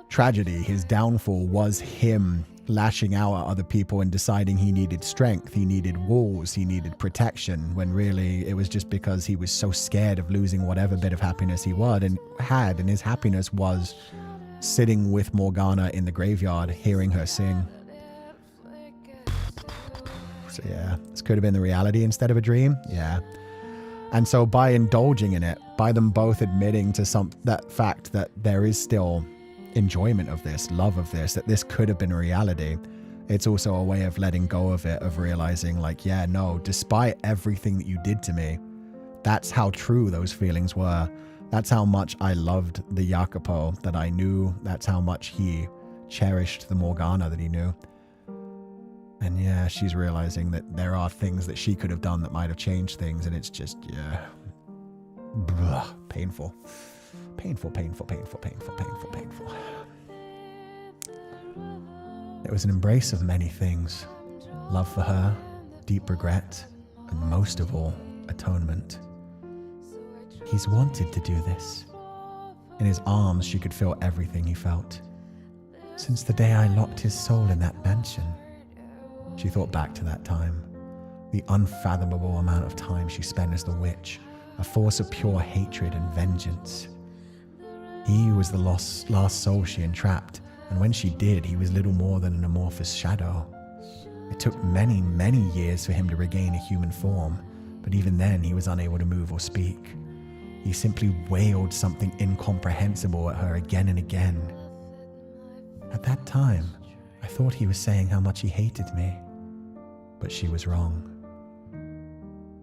tragedy, his downfall, was him lashing out at other people and deciding he needed strength, he needed walls, he needed protection, when really it was just because he was so scared of losing whatever bit of happiness he had, and his happiness was sitting with Morgana in the graveyard, hearing her sing. So yeah, this could have been the reality instead of a dream. Yeah. And so by indulging in it, by them both admitting to that fact that there is still enjoyment of this, love of this, that this could have been a reality, it's also a way of letting go of it, of realizing, like, yeah, no, despite everything that you did to me, that's how true those feelings were. That's how much I loved the Jacopo that I knew. That's how much he cherished the Morgana that he knew. And yeah, she's realizing that there are things that she could have done that might have changed things, and it's just, yeah, painful. Painful, painful, painful, painful, painful, painful. It was an embrace of many things. Love for her, deep regret, and most of all, atonement. He's wanted to do this. In his arms, she could feel everything he felt. Since the day I locked his soul in that mansion. She thought back to that time. The unfathomable amount of time she spent as the witch, a force of pure hatred and vengeance. He was the last soul she entrapped, and when she did, he was little more than an amorphous shadow. It took many, many years for him to regain a human form, but even then he was unable to move or speak. He simply wailed something incomprehensible at her again and again. At that time, I thought he was saying how much he hated me, but she was wrong.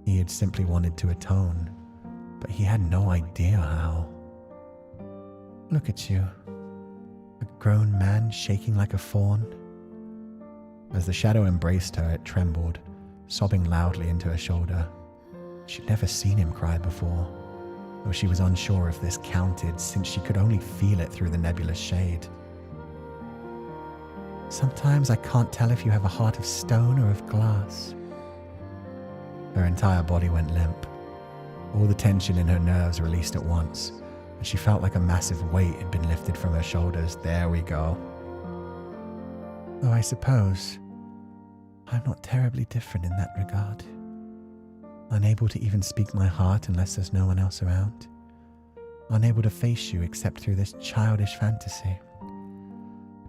He had simply wanted to atone, but he had no idea how. Look at you, a grown man shaking like a fawn. As the shadow embraced her, it trembled, sobbing loudly into her shoulder. She'd never seen him cry before, though she was unsure if this counted, since she could only feel it through the nebulous shade. Sometimes I can't tell if you have a heart of stone or of glass. Her entire body went limp. All the tension in her nerves released at once, and she felt like a massive weight had been lifted from her shoulders. There we go. Though I suppose I'm not terribly different in that regard. Unable to even speak my heart unless there's no one else around. Unable to face you except through this childish fantasy.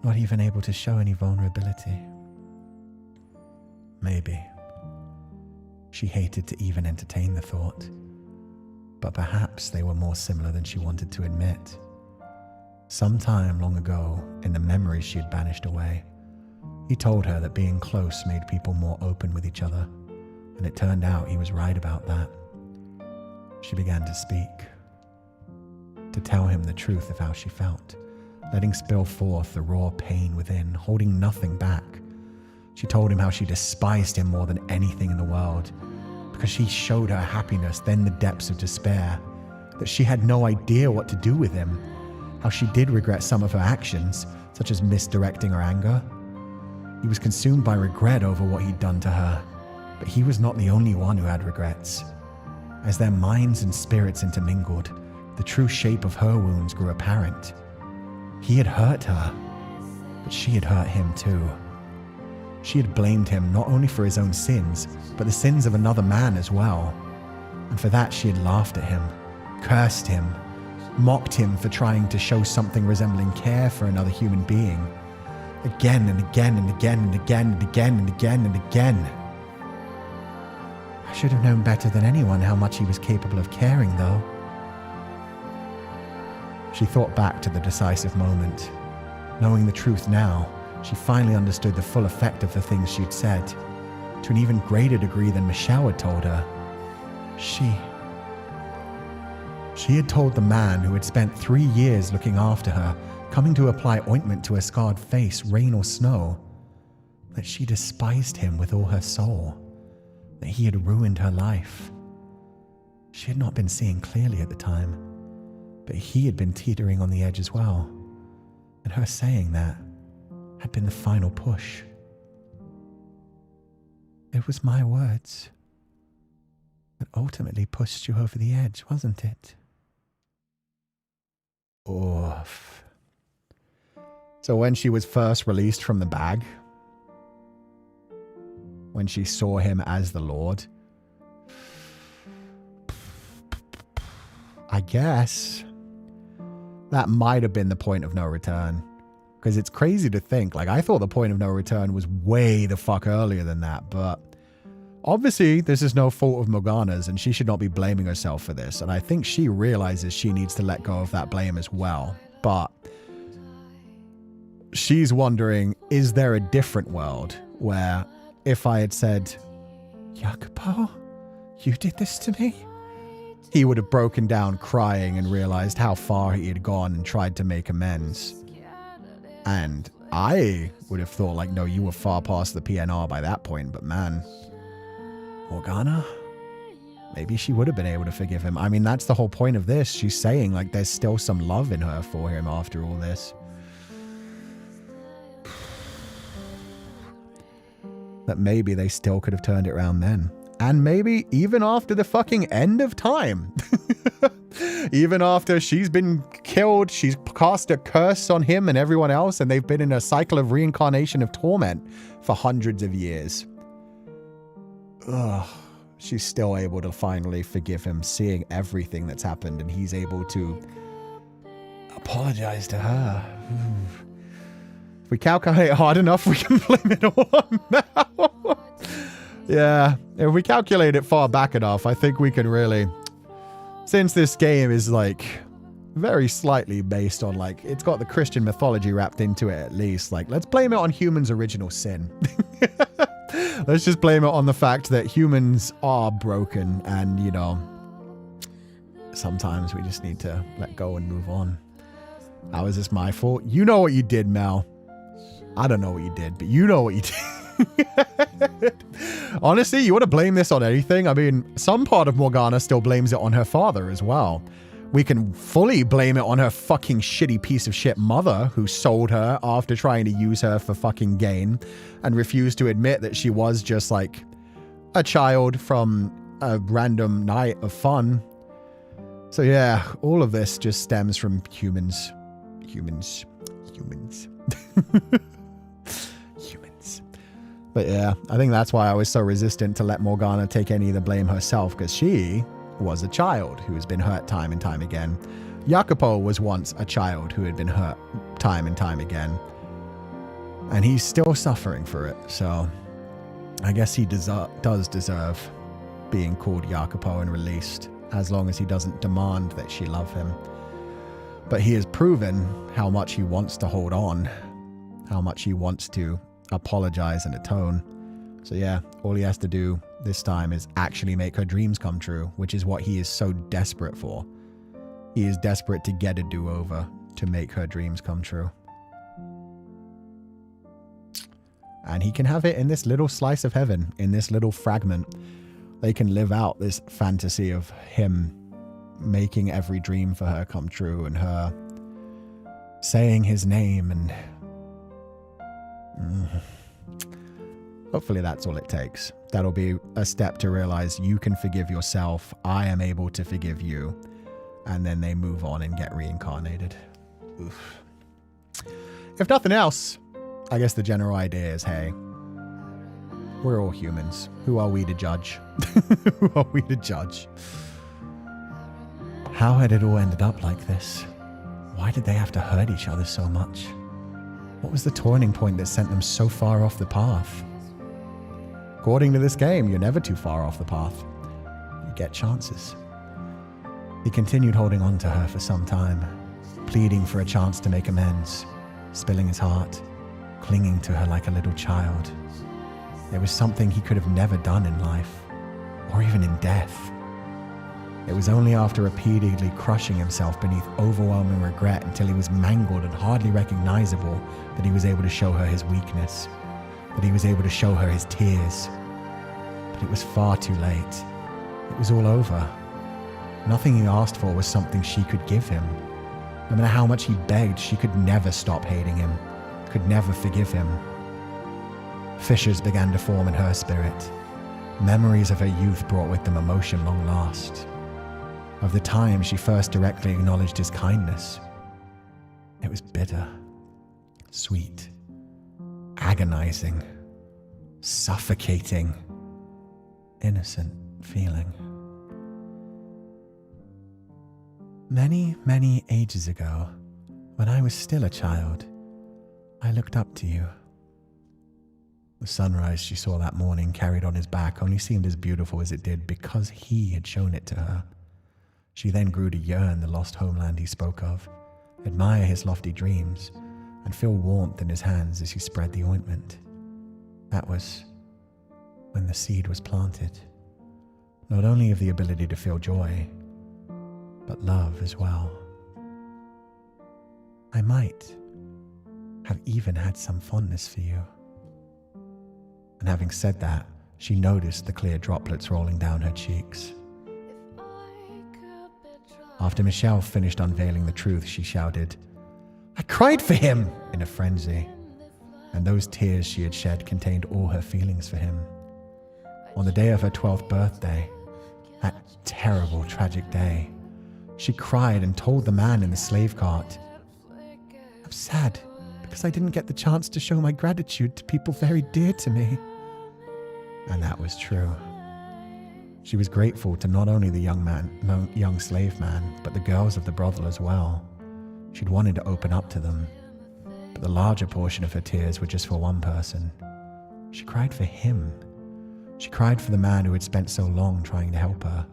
Not even able to show any vulnerability. Maybe. She hated to even entertain the thought. But perhaps they were more similar than she wanted to admit. Sometime long ago, in the memories she had banished away, he told her that being close made people more open with each other, and it turned out he was right about that. She began to speak, to tell him the truth of how she felt, letting spill forth the raw pain within, holding nothing back. She told him how she despised him more than anything in the world, because she showed her happiness, then the depths of despair, that she had no idea what to do with him, how she did regret some of her actions, such as misdirecting her anger. He was consumed by regret over what he'd done to her, but he was not the only one who had regrets. As their minds and spirits intermingled, the true shape of her wounds grew apparent. He had hurt her, but she had hurt him too. She had blamed him not only for his own sins, but the sins of another man as well. And for that she had laughed at him, cursed him, mocked him for trying to show something resembling care for another human being. Again and again and again and again and again and again and again. I should have known better than anyone how much he was capable of caring, though. She thought back to the decisive moment. Knowing the truth now, she finally understood the full effect of the things she'd said. To an even greater degree than Michelle had told her. She had told the man who had spent 3 years looking after her, coming to apply ointment to her scarred face, rain or snow, that she despised him with all her soul, that he had ruined her life. She had not been seeing clearly at the time, but he had been teetering on the edge as well, and her saying that had been the final push. It was my words that ultimately pushed you over the edge, wasn't it? Oof. So when she was first released from the bag, when she saw him as the Lord, I guess that might have been the point of no return. Because it's crazy to think, like, I thought the point of no return was way the fuck earlier than that, but obviously this is no fault of Morgana's and she should not be blaming herself for this. And I think she realizes she needs to let go of that blame as well. But she's wondering, is there a different world where if I had said, Jacopo, you did this to me? He would have broken down crying and realized how far he had gone and tried to make amends. And I would have thought, like, no, you were far past the PNR by that point. But man, Morgana, maybe she would have been able to forgive him. I mean, that's the whole point of this. She's saying, like, there's still some love in her for him after all this. That maybe they still could have turned it around then. And maybe even after the fucking end of time. Even after she's been killed, she's cast a curse on him and everyone else, and they've been in a cycle of reincarnation of torment for hundreds of years. Ugh. She's still able to finally forgive him, seeing everything that's happened, and he's able to apologize to her. If we calculate hard enough, we can blame it all on Mal. Yeah, if we calculate it far back enough, I think we can really... Since this game is, like, very slightly based on, like, it's got the Christian mythology wrapped into it at least. Like, let's blame it on humans' original sin. Let's just blame it on the fact that humans are broken and, you know, sometimes we just need to let go and move on. How is this my fault? You know what you did, Mel. I don't know what you did, but you know what you did. Honestly, you want to blame this on anything? I mean, some part of Morgana still blames it on her father as well. We can fully blame it on her fucking shitty piece of shit mother who sold her after trying to use her for fucking gain and refused to admit that she was just like a child from a random night of fun. So yeah, all of this just stems from humans. Humans. But yeah, I think that's why I was so resistant to let Morgana take any of the blame herself, because she was a child who has been hurt time and time again. Jacopo was once a child who had been hurt time and time again. And he's still suffering for it, so I guess he does deserve being called Jacopo and released, as long as he doesn't demand that she love him. But he has proven how much he wants to hold on, how much he wants to apologize and atone. So yeah, all he has to do this time is actually make her dreams come true, which is what he is so desperate for. He is desperate to get a do-over, to make her dreams come true. And he can have it in this little slice of heaven, in this little fragment. They can live out this fantasy of him making every dream for her come true and her saying his name, and hopefully that's all it takes. That'll be a step to realize you can forgive yourself. I am able to forgive you. And then they move on and get reincarnated. Oof. If nothing else, I guess the general idea is, hey, we're all humans. Who are we to judge? Who are we to judge? How had it all ended up like this? Why did they have to hurt each other so much? What was the turning point that sent them so far off the path? According to this game, you're never too far off the path. You get chances. He continued holding on to her for some time, pleading for a chance to make amends, spilling his heart, clinging to her like a little child. There was something he could have never done in life, or even in death. It was only after repeatedly crushing himself beneath overwhelming regret until he was mangled and hardly recognizable that he was able to show her his weakness, that he was able to show her his tears. But it was far too late. It was all over. Nothing he asked for was something she could give him. No matter how much he begged, she could never stop hating him, could never forgive him. Fissures began to form in her spirit. Memories of her youth brought with them emotion long lost. Of the time she first directly acknowledged his kindness. It was bitter, sweet, agonizing, suffocating, innocent feeling. Many, many ages ago, when I was still a child, I looked up to you. The sunrise she saw that morning carried on his back only seemed as beautiful as it did because he had shown it to her. She then grew to yearn the lost homeland he spoke of, admire his lofty dreams, and feel warmth in his hands as he spread the ointment. That was when the seed was planted, not only of the ability to feel joy, but love as well. I might have even had some fondness for you. And having said that, she noticed the clear droplets rolling down her cheeks. After Michelle finished unveiling the truth, she shouted, "I cried for him!" in a frenzy. And those tears she had shed contained all her feelings for him. On the day of her 12th birthday, that terrible, tragic day, she cried and told the man in the slave cart, "I'm sad because I didn't get the chance to show my gratitude to people very dear to me." And that was true. She was grateful to not only the young slave man, but the girls of the brothel as well. She'd wanted to open up to them, but the larger portion of her tears were just for one person. She cried for him. She cried for the man who had spent so long trying to help her.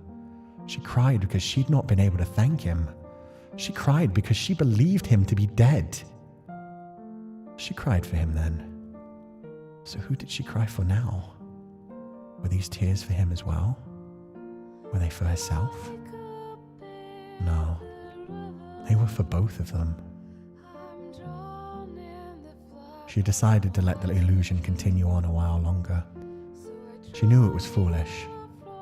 She cried because she'd not been able to thank him. She cried because she believed him to be dead. She cried for him then. So who did she cry for now? Were these tears for him as well? Were they for herself? No, they were for both of them. She decided to let the illusion continue on a while longer. She knew it was foolish.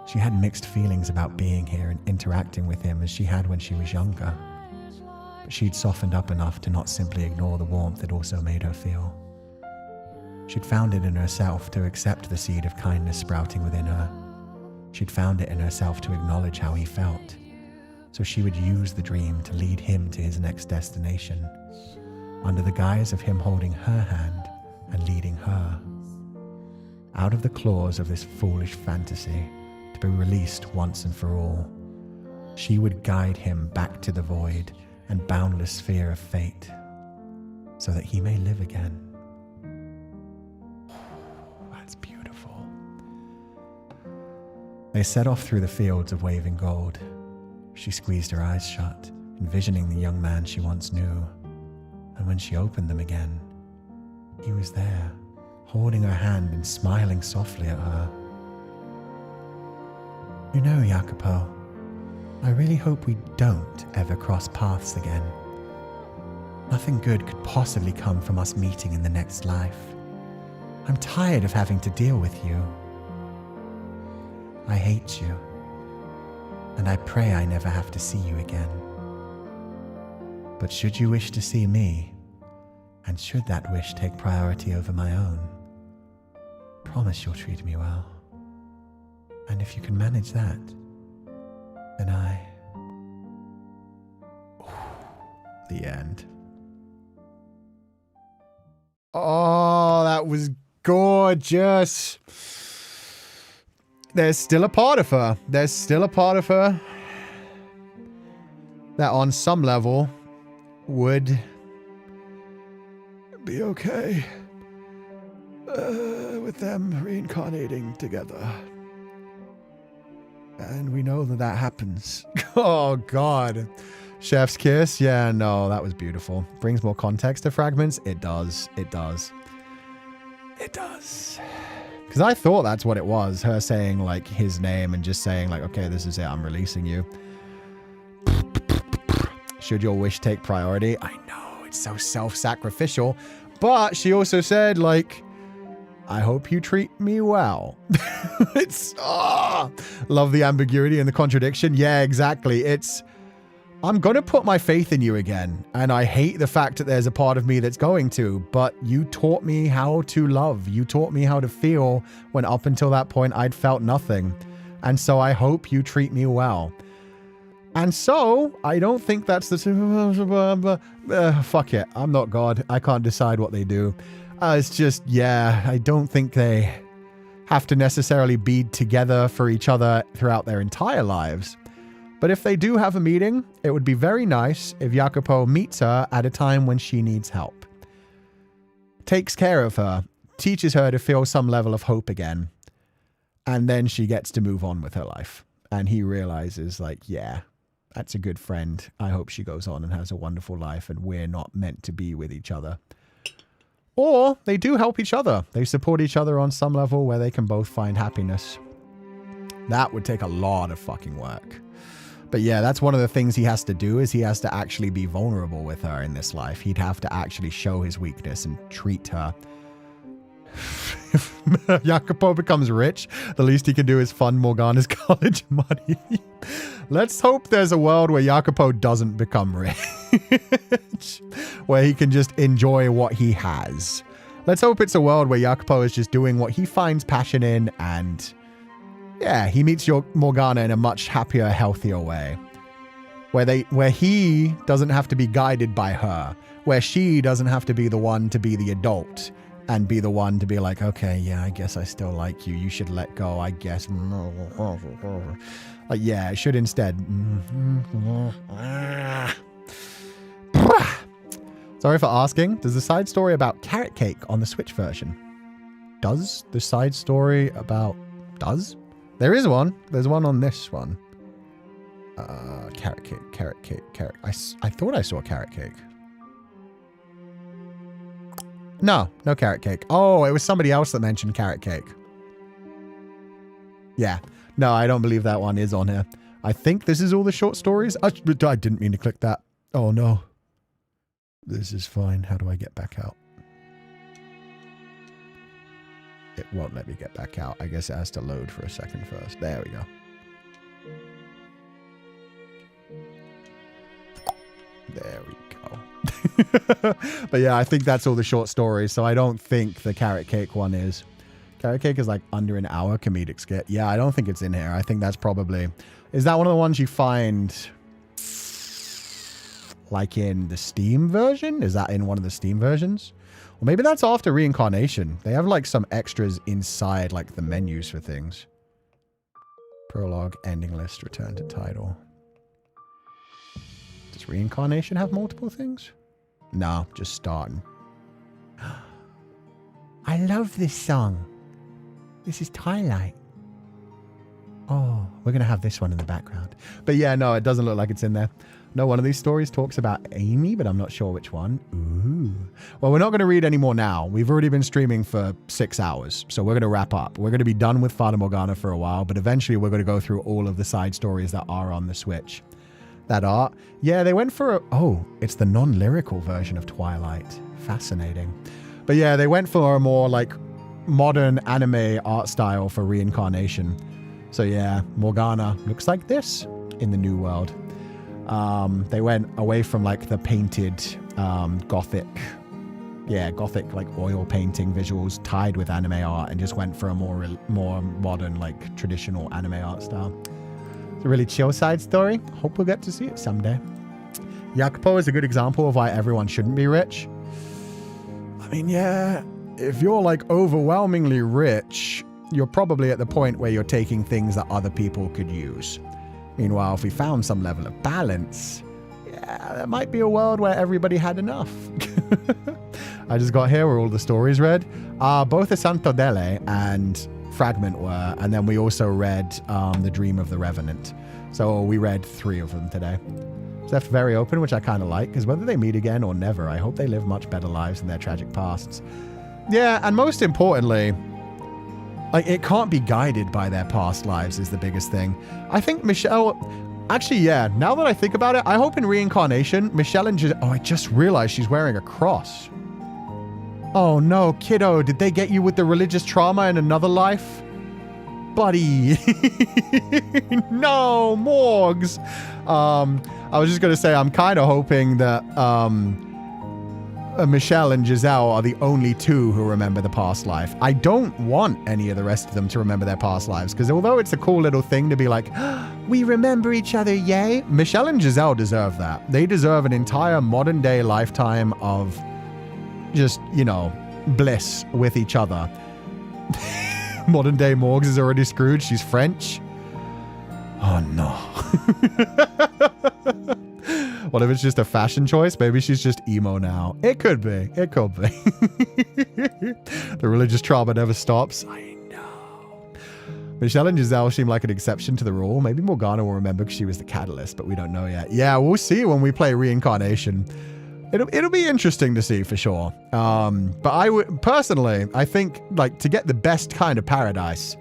She had mixed feelings about being here and interacting with him as she had when she was younger. But she'd softened up enough to not simply ignore the warmth it also made her feel. She'd found it in herself to accept the seed of kindness sprouting within her. She'd found it in herself to acknowledge how he felt, so she would use the dream to lead him to his next destination, under the guise of him holding her hand and leading her. Out of the claws of this foolish fantasy, to be released once and for all, she would guide him back to the void and boundless sphere of fate, so that he may live again. That's beautiful. They set off through the fields of waving gold. She squeezed her eyes shut, envisioning the young man she once knew. And when she opened them again, he was there, holding her hand and smiling softly at her. "You know, Jacopo, I really hope we don't ever cross paths again. Nothing good could possibly come from us meeting in the next life. I'm tired of having to deal with you. I hate you, and I pray I never have to see you again." But should you wish to see me, and should that wish take priority over my own, promise you'll treat me well. And if you can manage that, then The end. Oh, that was gorgeous. There's still a part of her. There's still a part of her that on some level would be okay with them reincarnating together. And we know that that happens. Oh, God. Chef's kiss? Yeah, no, that was beautiful. Brings more context to Fragments? It does. It does. It does. Because I thought that's what it was. Her saying, like, his name and just saying, like, okay, this is it. I'm releasing you. Should your wish take priority? I know, it's so self-sacrificial. But she also said, like, I hope you treat me well. It's, love the ambiguity and the contradiction. Yeah, exactly. It's, I'm going to put my faith in you again. And I hate the fact that there's a part of me that's going to, but you taught me how to love. You taught me how to feel when up until that point I'd felt nothing. And so I hope you treat me well. And so, I don't think that's the... fuck it. I'm not God. I can't decide what they do. It's just, yeah, I don't think they have to necessarily be together for each other throughout their entire lives. But if they do have a meeting, it would be very nice if Jacopo meets her at a time when she needs help. Takes care of her, teaches her to feel some level of hope again. And then she gets to move on with her life. And he realizes, like, yeah, that's a good friend. I hope she goes on and has a wonderful life and we're not meant to be with each other. Or they do help each other. They support each other on some level where they can both find happiness. That would take a lot of fucking work. But yeah, that's one of the things he has to do is he has to actually be vulnerable with her in this life. He'd have to actually show his weakness and treat her. If Jacopo becomes rich, the least he can do is fund Morgana's college money. Let's hope there's a world where Jacopo doesn't become rich. Where he can just enjoy what he has. Let's hope it's a world where Jacopo is just doing what he finds passion in and... yeah, he meets Morgana in a much happier, healthier way. Where he doesn't have to be guided by her. Where she doesn't have to be the one to be the adult. And be the one to be like, okay, yeah, I guess I still like you. You should let go, I guess. Like, yeah, it should instead. Sorry for asking. Does the side story about carrot cake on the Switch version? Does the side story about... does? There is one. There's one on this one. Carrot cake. I thought I saw carrot cake. No carrot cake. Oh, it was somebody else that mentioned carrot cake. Yeah. No, I don't believe that one is on here. I think this is all the short stories. I didn't mean to click that. Oh, no. This is fine. How do I get back out? It won't let me get back out. I guess it has to load for a second first. There we go. There we go. But yeah, I think that's all the short stories. So I don't think the carrot cake one is. Carrot cake is like under an hour comedic skit. Yeah, I don't think it's in here. I think that's probably... is that one of the ones you find like in the Steam version? Is that in one of the Steam versions? Or maybe that's after Reincarnation. They have like some extras inside like the menus for things. Prologue, ending list, return to title. Does Reincarnation have multiple things? No, just starting. I love this song. This is Twilight. Oh, we're going to have this one in the background. But yeah, no, it doesn't look like it's in there. No, one of these stories talks about Amy, but I'm not sure which one. Ooh. Well, we're not going to read any more now. We've already been streaming for 6 hours, so we're going to wrap up. We're going to be done with Fata Morgana for a while, but eventually we're going to go through all of the side stories that are on the Switch. That art. Yeah, they went for a... oh, it's the non-lyrical version of Twilight. Fascinating. But yeah, they went for a more like modern anime art style for Reincarnation. So yeah, Morgana looks like this in the new world. They went away from like the painted gothic like oil painting visuals tied with anime art and just went for a more modern, like traditional anime art style. It's a really chill side story. Hope we'll get to see it someday. Jacopo is a good example of why everyone shouldn't be rich. I mean, yeah, if you're like overwhelmingly rich, you're probably at the point where you're taking things that other people could use. Meanwhile, if we found some level of balance, yeah, there might be a world where everybody had enough. I just got here where all the stories read. Both Assento Dele and Fragment were, and then we also read The Dream of the Revenant. So we read 3 of them today. It's left very open, which I kind of like, because whether they meet again or never, I hope they live much better lives than their tragic pasts. Yeah, and most importantly, like, it can't be guided by their past lives is the biggest thing. I think Michelle... Actually, yeah, now that I think about it, I hope in reincarnation, Michelle and... Oh, I just realized she's wearing a cross. Oh no, kiddo, did they get you with the religious trauma in another life? Buddy. No, Morgs. I was just going to say, I'm kind of hoping that Michelle and Giselle are the only 2 who remember the past life. I don't want any of the rest of them to remember their past lives, because although it's a cool little thing to be like, we remember each other, yay, Michelle and Giselle deserve that. They deserve an entire modern day lifetime of just, you know, bliss with each other. Modern day Morgs is already screwed. She's French. Oh no. What if it's just a fashion choice? Maybe she's just emo now. It could be. It could be. The religious trauma never stops. I know. Michelle and Giselle seem like an exception to the rule. Maybe Morgana will remember because she was the catalyst, but we don't know yet. Yeah, we'll see when we play Reincarnation. It'll be interesting to see for sure. But I would personally, I think, like, to get the best kind of paradise,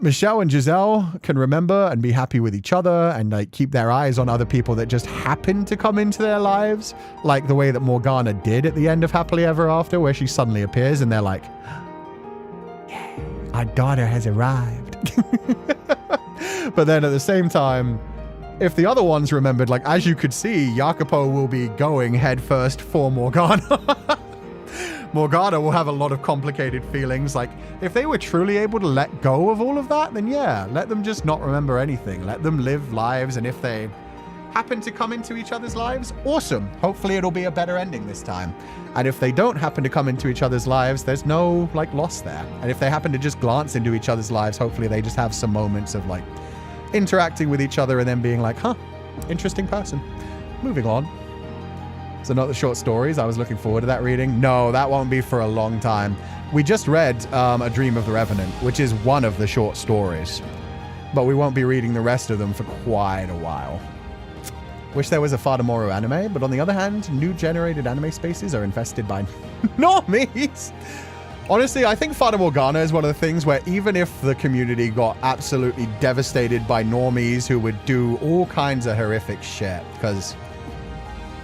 Michelle and Giselle can remember and be happy with each other and like keep their eyes on other people that just happen to come into their lives, like the way that Morgana did at the end of Happily Ever After, where she suddenly appears and they're like, yeah, our daughter has arrived. But then at the same time, if the other ones remembered, like, as you could see, Jacopo will be going headfirst for Morgana. Morgana will have a lot of complicated feelings. Like, if they were truly able to let go of all of that, then yeah, let them just not remember anything. Let them live lives, and if they happen to come into each other's lives, awesome. Hopefully it'll be a better ending this time. And if they don't happen to come into each other's lives, there's no, like, loss there. And if they happen to just glance into each other's lives, hopefully they just have some moments of, like, interacting with each other and then being like, huh, interesting person. Moving on. So not the short stories. I was looking forward to that reading. No, that won't be for a long time. We just read A Dream of the Revenant, which is one of the short stories. But we won't be reading the rest of them for quite a while. Wish there was a Fata Morgana anime, but on the other hand, new generated anime spaces are infested by normies. Honestly, I think Fata Morgana is one of the things where even if the community got absolutely devastated by normies who would do all kinds of horrific shit, because...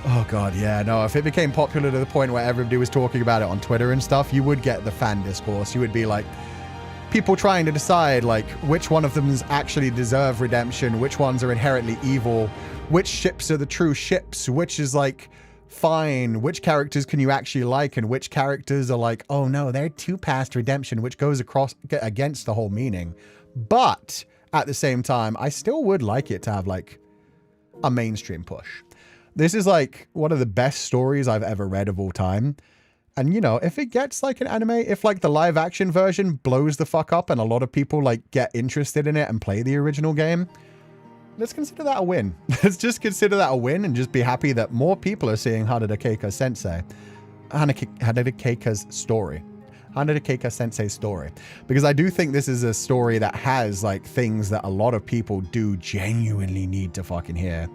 oh god, yeah, no, if it became popular to the point where everybody was talking about it on Twitter and stuff, you would get the fan discourse. You would be like, people trying to decide, like, which one of them actually deserve redemption, which ones are inherently evil, which ships are the true ships, which is, like, fine, which characters can you actually like, and which characters are like, oh no, they're too past redemption, which goes against the whole meaning. But, at the same time, I still would like it to have, like, a mainstream push. This is like one of the best stories I've ever read of all time. And, you know, if it gets like an anime, if like the live action version blows the fuck up and a lot of people like get interested in it and play the original game, let's consider that a win. Let's just consider that a win and just be happy that more people are seeing Hanada Keika's story. Hanada Sensei's story. Because I do think this is a story that has like things that a lot of people do genuinely need to fucking hear.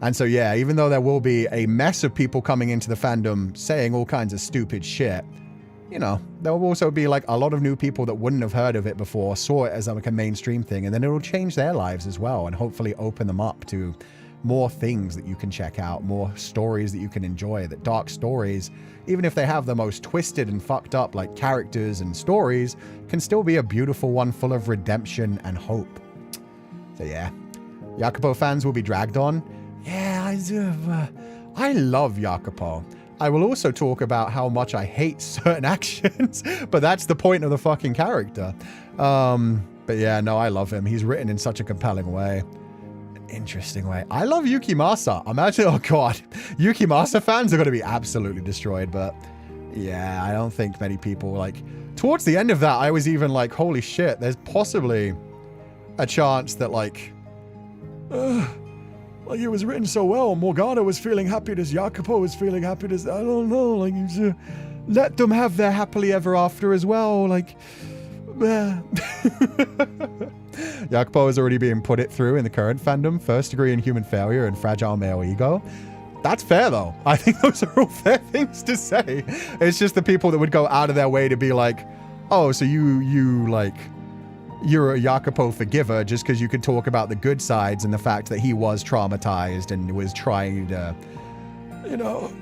And so, yeah, even though there will be a mess of people coming into the fandom saying all kinds of stupid shit, you know, there will also be like a lot of new people that wouldn't have heard of it before, saw it as like a mainstream thing, and then it will change their lives as well and hopefully open them up to more things that you can check out, more stories that you can enjoy, that dark stories, even if they have the most twisted and fucked up like characters and stories, can still be a beautiful one full of redemption and hope. So yeah. Jacopo fans will be dragged on. Yeah, I love Jacopo. I will also talk about how much I hate certain actions, but that's the point of the fucking character. But yeah, no, I love him. He's written in such a compelling way. Interesting way. I love Yukimasa. Imagine, oh god, Yukimasa fans are going to be absolutely destroyed, but yeah, I don't think many people, like, towards the end of that, I was even like, holy shit, there's possibly a chance that, like it was written so well. Morgana was feeling happy as Jacopo was feeling happy as, I don't know, like, let them have their happily ever after as well, like, Jacopo is already being put it through in the current fandom. First degree in human failure and fragile male ego. That's fair, though. I think those are all fair things to say. It's just the people that would go out of their way to be like, oh, so you're a Jacopo forgiver just because you can talk about the good sides and the fact that he was traumatized and was trying to, you know,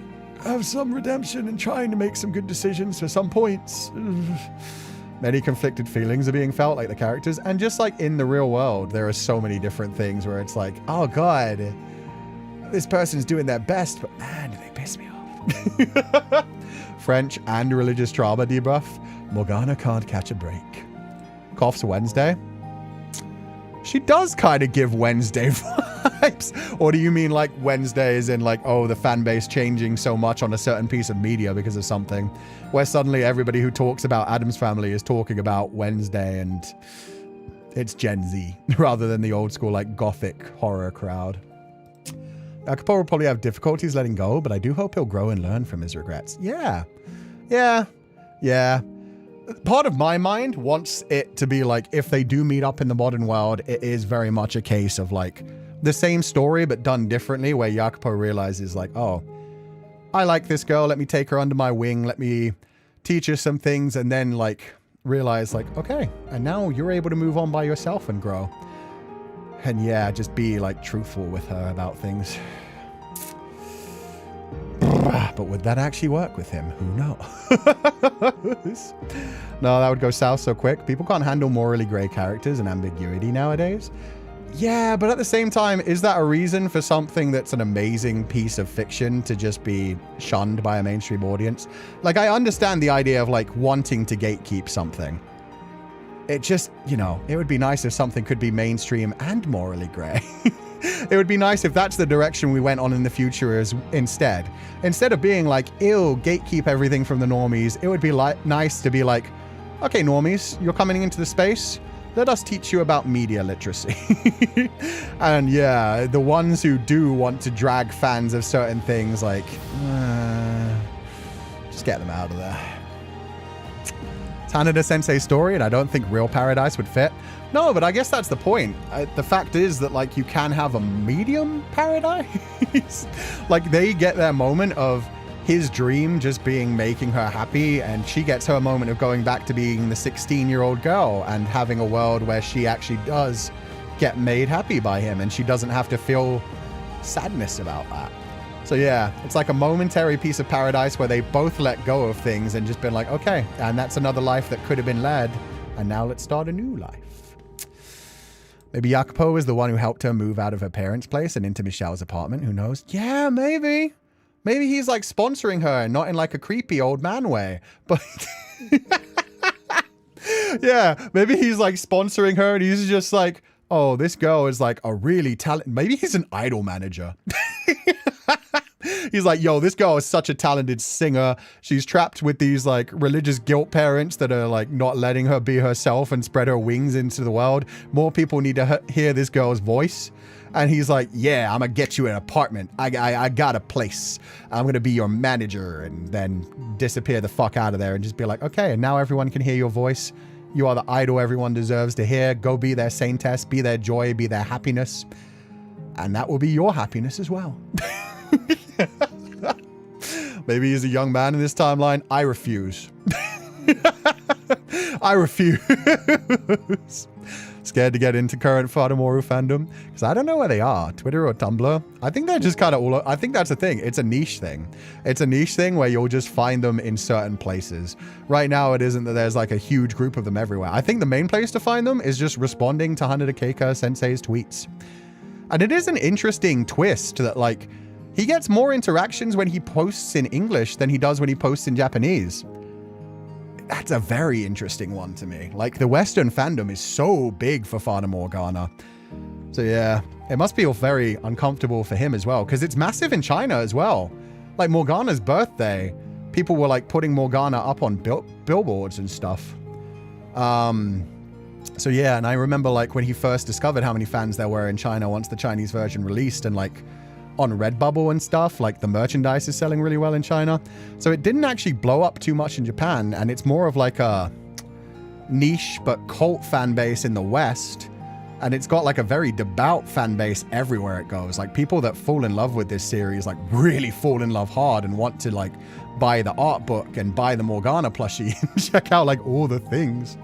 have some redemption and trying to make some good decisions for some points. Many conflicted feelings are being felt, like the characters, and just like in the real world, there are so many different things where it's like, oh god, this person's doing their best, but man, do they piss me off. French and religious trauma debuff. Morgana can't catch a break. Coughs Wednesday. She does kind of give Wednesday vibes. Or do you mean like Wednesday is in like, oh, the fan base changing so much on a certain piece of media because of something, where suddenly everybody who talks about Addams Family is talking about Wednesday and it's Gen Z rather than the old school like gothic horror crowd. Jacopo will probably have difficulties letting go, but I do hope he'll grow and learn from his regrets. Yeah. Part of my mind wants it to be like, if they do meet up in the modern world, it is very much a case of like the same story, but done differently, where Jacopo realizes like, oh, I like this girl. Let me take her under my wing. Let me teach her some things. And then like realize like, okay, and now you're able to move on by yourself and grow. And yeah, just be like truthful with her about things. But would that actually work with him? Who knows? No, that would go south so quick. People can't handle morally grey characters and ambiguity nowadays. Yeah, but at the same time, is that a reason for something that's an amazing piece of fiction to just be shunned by a mainstream audience? Like, I understand the idea of like wanting to gatekeep something. It just, you know, it would be nice if something could be mainstream and morally grey. It would be nice if that's the direction we went on in the future instead. Instead of being like, ew, gatekeep everything from the normies, it would be nice to be like, okay, normies, you're coming into the space. Let us teach you about media literacy. And yeah, the ones who do want to drag fans of certain things, like, just get them out of there. Tanada Sensei's story, and I don't think Real Paradise would fit. No, but I guess that's the point. The fact is that, like, you can have a medium paradise. Like, they get their moment of his dream just being making her happy, and she gets her moment of going back to being the 16-year-old girl and having a world where she actually does get made happy by him, and she doesn't have to feel sadness about that. So yeah, it's like a momentary piece of paradise where they both let go of things and just been like, okay, and that's another life that could have been led, and now let's start a new life. Maybe Jacopo is the one who helped her move out of her parents' place and into Michelle's apartment. Who knows? Yeah, maybe. Maybe he's like sponsoring her, not in like a creepy old man way, but yeah, maybe he's like sponsoring her and he's just like, oh, this girl is like a really talented, maybe he's an idol manager. He's like, yo, this girl is such a talented singer. She's trapped with these like religious guilt parents that are like not letting her be herself and spread her wings into the world. More people need to hear this girl's voice. And he's like, yeah, I'm gonna get you an apartment. I got a place. I'm gonna be your manager, and then disappear the fuck out of there and just be like, okay, and now everyone can hear your voice. You are the idol everyone deserves to hear. Go be their saintess, be their joy, be their happiness. And that will be your happiness as well. Maybe he's a young man in this timeline. I refuse. I refuse. Scared to get into current Fata Morgana fandom because I don't know where they are, Twitter or Tumblr. I think they're just kind of all. I think that's the thing. It's a niche thing. It's a niche thing where you'll just find them in certain places. Right now, it isn't that there's like a huge group of them everywhere. I think the main place to find them is just responding to Hanada Keika Sensei's tweets. And it is an interesting twist that, like, he gets more interactions when he posts in English than he does when he posts in Japanese. That's a very interesting one to me. Like, the Western fandom is so big for Fata Morgana. So yeah, it must feel very uncomfortable for him as well, because it's massive in China as well. Like, Morgana's birthday, people were like putting Morgana up on billboards and stuff. So yeah, and I remember like when he first discovered how many fans there were in China once the Chinese version released, and like on Redbubble and stuff, like the merchandise is selling really well in China. So it didn't actually blow up too much in Japan, and it's more of like a niche but cult fan base in the West. And it's got like a very devout fan base everywhere it goes. Like, people that fall in love with this series, like, really fall in love hard and want to like buy the art book and buy the Morgana plushie and check out like all the things.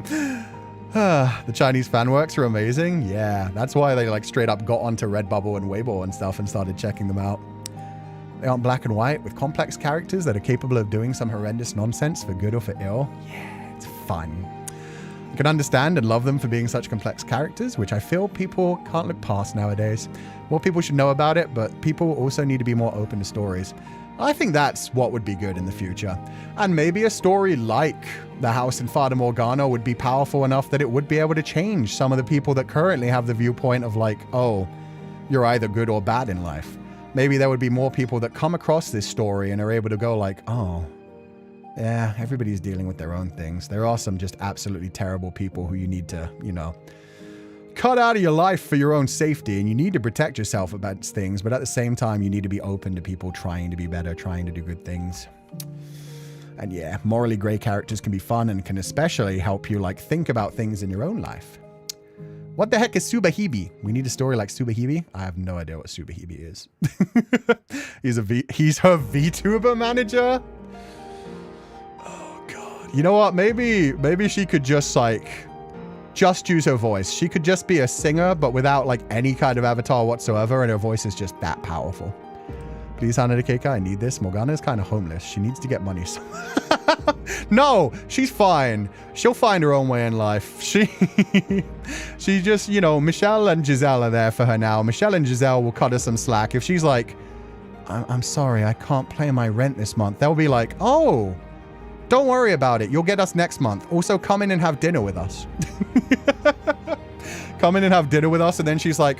The Chinese fan works are amazing. Yeah, that's why they like straight up got onto Redbubble and Weibo and stuff and started checking them out. They aren't black and white with complex characters that are capable of doing some horrendous nonsense for good or for ill. Yeah, it's fun. I can understand and love them for being such complex characters, which I feel people can't look past nowadays. More people should know about it, but people also need to be more open to stories. I think that's what would be good in the future. And maybe a story like The House in Fata Morgana would be powerful enough that it would be able to change some of the people that currently have the viewpoint of like, oh, you're either good or bad in life. Maybe there would be more people that come across this story and are able to go like, oh, yeah, everybody's dealing with their own things. There are some just absolutely terrible people who you need to, you know, cut out of your life for your own safety, and you need to protect yourself against things, but at the same time, you need to be open to people trying to be better, trying to do good things. And yeah, morally gray characters can be fun and can especially help you like think about things in your own life. What the heck is Subahibi? We need a story like Subahibi? I have no idea what Subahibi is. He's her VTuber manager? You know what? Maybe she could just use her voice. She could just be a singer, but without like any kind of avatar whatsoever, and her voice is just that powerful. Please, Hanada Keika, I need this. Morgana is kind of homeless. She needs to get money. No, she's fine. She'll find her own way in life. She just, you know, Michelle and Giselle are there for her now. Michelle and Giselle will cut her some slack. If she's like, I'm sorry, I can't pay my rent this month, they'll be like, oh, don't worry about it. You'll get us next month. Also, come in and have dinner with us. Come in and have dinner with us. And then she's like,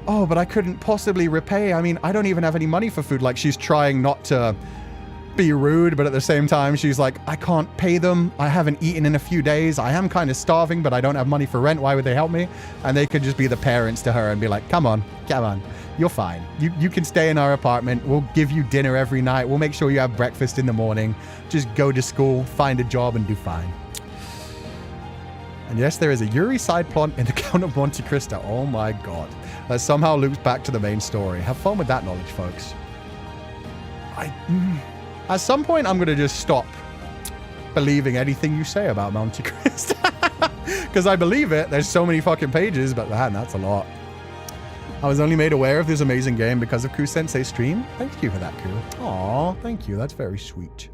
oh, but I couldn't possibly repay. I mean, I don't even have any money for food. Like, she's trying not to be rude, but at the same time, she's like, I can't pay them. I haven't eaten in a few days. I am kind of starving, but I don't have money for rent. Why would they help me? And they could just be the parents to her and be like, come on. You're fine. You can stay in our apartment. We'll give you dinner every night. We'll make sure you have breakfast in the morning. Just go to school, find a job, and do fine. And yes, there is a Yuri side plot in The Count of Monte Cristo. Oh my god. That somehow loops back to the main story. Have fun with that knowledge, folks. At some point, I'm going to just stop believing anything you say about Monte Cristo. Because I believe it. There's so many fucking pages, but man, that's a lot. I was only made aware of this amazing game because of Ku-sensei's stream. Thank you for that, Ku. Aw, thank you. That's very sweet.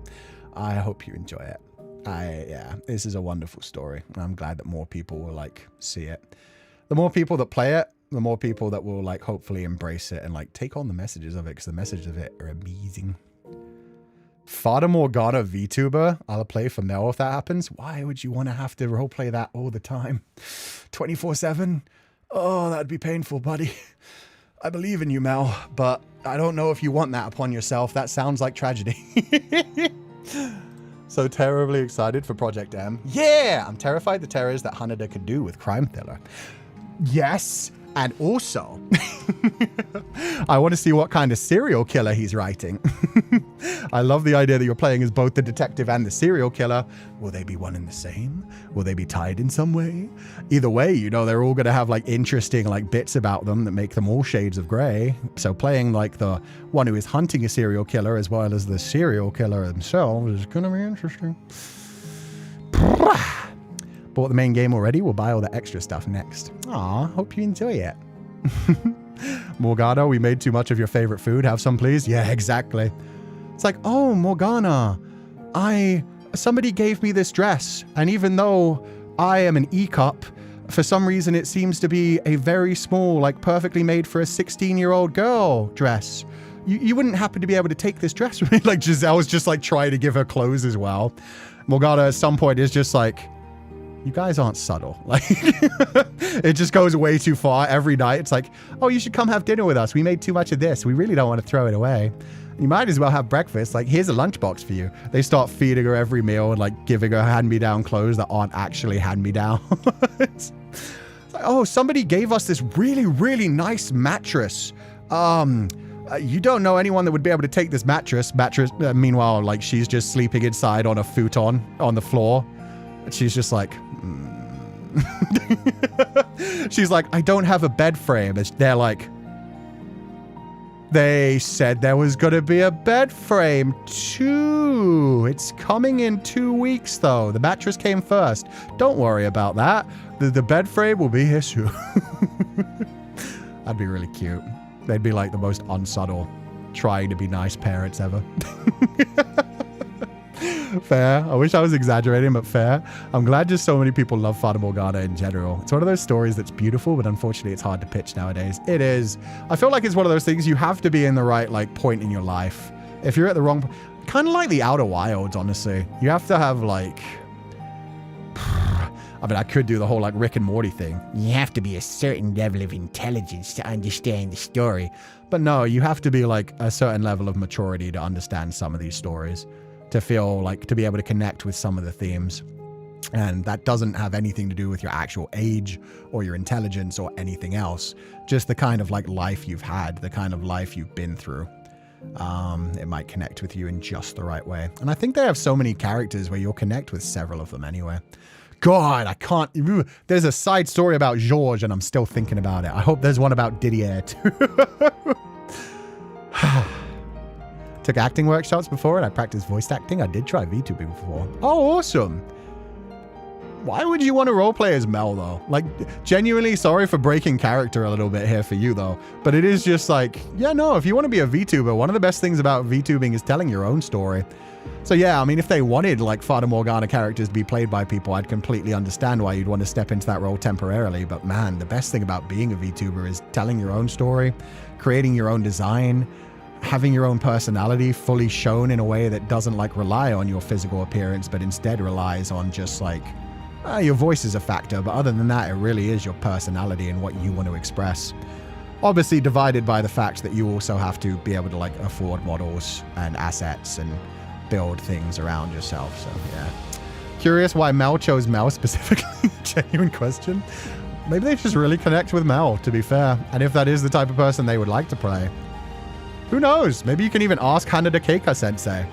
I hope you enjoy it. Yeah, this is a wonderful story. I'm glad that more people will, like, see it. The more people that play it, the more people that will, like, hopefully embrace it and, like, take on the messages of it, because the messages of it are amazing. Fata Morgana VTuber. I'll play for Mel if that happens. Why would you want to have to roleplay that all the time? 24/7? Oh, that'd be painful, buddy. I believe in you, Mel, but I don't know if you want that upon yourself. That sounds like tragedy. So terribly excited for Project M. Yeah! I'm terrified the terrors that Hanada could do with crime thriller. Yes, and also, I want to see what kind of serial killer he's writing. I love the idea that you're playing as both the detective and the serial killer. Will they be one and the same? Will they be tied in some way? Either way, you know, they're all going to have like interesting like bits about them that make them all shades of gray. So playing like the one who is hunting a serial killer as well as the serial killer himself is going to be interesting. Bought the main game already. We'll buy all the extra stuff next. Aw, hope you enjoy it. Morgana, we made too much of your favorite food. Have some, please. Yeah, exactly. It's like, oh, Morgana, somebody gave me this dress. And even though I am an E-cup, For some reason, it seems to be a very small, like perfectly made for a 16-year-old girl dress. You wouldn't happen to be able to take this dress from me. Like Giselle's just like trying to give her clothes as well. Morgana at some point is just like, you guys aren't subtle. Like, it just goes way too far every night. It's like, oh, you should come have dinner with us. We made too much of this. We really don't want to throw it away. You might as well have breakfast. Like, here's a lunchbox for you. They start feeding her every meal and like giving her hand-me-down clothes that aren't actually hand-me-down. It's like, oh, somebody gave us this really, really nice mattress. You don't know anyone that would be able to take this mattress. Meanwhile, like, she's just sleeping inside on a futon on the floor. And she's just like, she's like, I don't have a bed frame. They're like, they said there was going to be a bed frame too. It's coming in 2 weeks though. The mattress came first. Don't worry about that. The bed frame will be here soon. That'd be really cute. They'd be like the most unsubtle, trying to be nice parents ever. Fair. I wish I was exaggerating, but fair. I'm glad just so many people love Fata Morgana in general. It's one of those stories that's beautiful, but unfortunately it's hard to pitch nowadays. It is. I feel like it's one of those things you have to be in the right like point in your life. If you're at the wrong, kind of like the Outer Wilds, honestly. You have to have like, I mean, I could do the whole like Rick and Morty thing. You have to be a certain level of intelligence to understand the story. But no, you have to be like a certain level of maturity to understand some of these stories, to feel like, to be able to connect with some of the themes. And that doesn't have anything to do with your actual age or your intelligence or anything else. Just the kind of like life you've had, the kind of life you've been through. It might connect with you in just the right way. And I think they have so many characters where you'll connect with several of them anyway. God, I can't. There's a side story about Georges and I'm still thinking about it. I hope there's one about Didier too. Took acting workshops before and I practiced voice acting. I did try VTubing before. Oh, awesome. Why would you want to roleplay as Mel though? Like, genuinely sorry for breaking character a little bit here for you though. But it is just like, yeah, no, if you want to be a VTuber, one of the best things about VTubing is telling your own story. So yeah, I mean, if they wanted like Fata Morgana characters to be played by people, I'd completely understand why you'd want to step into that role temporarily. But man, the best thing about being a VTuber is telling your own story, creating your own design, having your own personality fully shown in a way that doesn't like rely on your physical appearance, but instead relies on just like, your voice is a factor. But other than that, it really is your personality and what you want to express. Obviously divided by the fact that you also have to be able to like afford models and assets and build things around yourself. So yeah. Curious why Mel chose Mel specifically. Genuine question. Maybe they just really connect with Mel, to be fair. And if that is the type of person they would like to play, who knows? Maybe you can even ask Hanada Keika Sensei.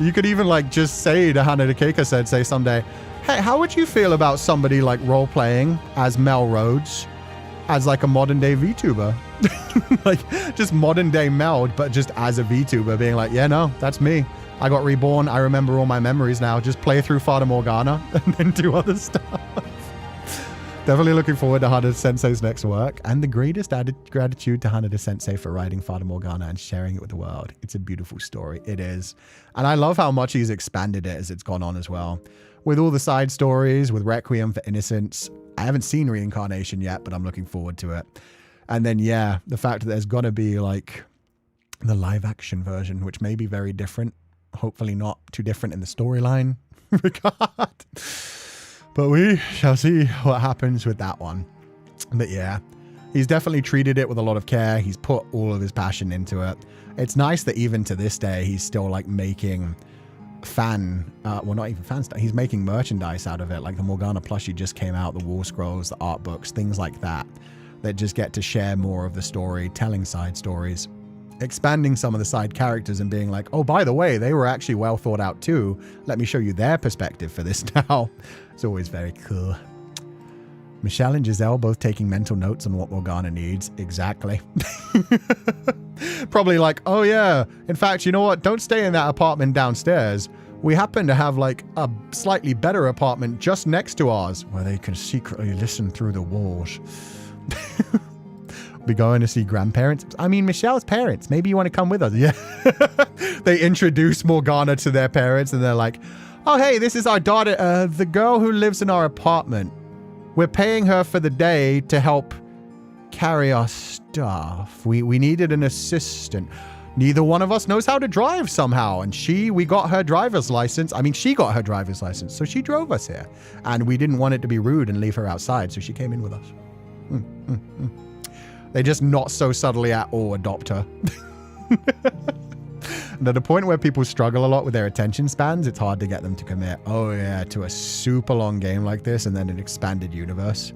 You could even like just say to Hanada Keika Sensei someday, hey, how would you feel about somebody like role-playing as Mel Rhodes as like a modern day VTuber? Like just modern day Mel, but just as a VTuber being like, yeah, no, that's me. I got reborn. I remember all my memories now. Just play through Fata Morgana and then do other stuff. Definitely looking forward to Hanada Sensei's next work, and the greatest added gratitude to Hanada Sensei for writing Fata Morgana and sharing it with the world. It's a beautiful story. It is. And I love how much he's expanded it as it's gone on as well. With all the side stories, with Requiem for Innocence. I haven't seen Reincarnation yet, but I'm looking forward to it. And then, yeah, the fact that there's going to be like the live action version, which may be very different. Hopefully not too different in the storyline regard. But we shall see what happens with that one. But yeah, he's definitely treated it with a lot of care. He's put all of his passion into it. It's nice that even to this day, he's still like making well, not even fan stuff. He's making merchandise out of it. Like the Morgana plushie just came out, the wall scrolls, the art books, things like that, that just get to share more of the story, telling side stories, expanding some of the side characters and being like, oh, by the way, they were actually well thought out too. Let me show you their perspective for this now. It's always very cool. Michelle and Giselle both taking mental notes on what Morgana needs. Exactly. Probably like, oh yeah, in fact, you know what? Don't stay in that apartment downstairs. We happen to have like a slightly better apartment just next to ours where they can secretly listen through the walls. Be going to see grandparents. I mean, Michelle's parents. Maybe you want to come with us. Yeah. They introduce Morgana to their parents and they're like, oh, hey, this is our daughter, the girl who lives in our apartment. We're paying her for the day to help carry our stuff. We needed an assistant. Neither one of us knows how to drive somehow. And we got her driver's license. I mean, she got her driver's license. So she drove us here. And we didn't want it to be rude and leave her outside. So she came in with us. They just not so subtly at all adopt her. And at the point where people struggle a lot with their attention spans, it's hard to get them to commit. Oh yeah, to a super long game like this and then an expanded universe.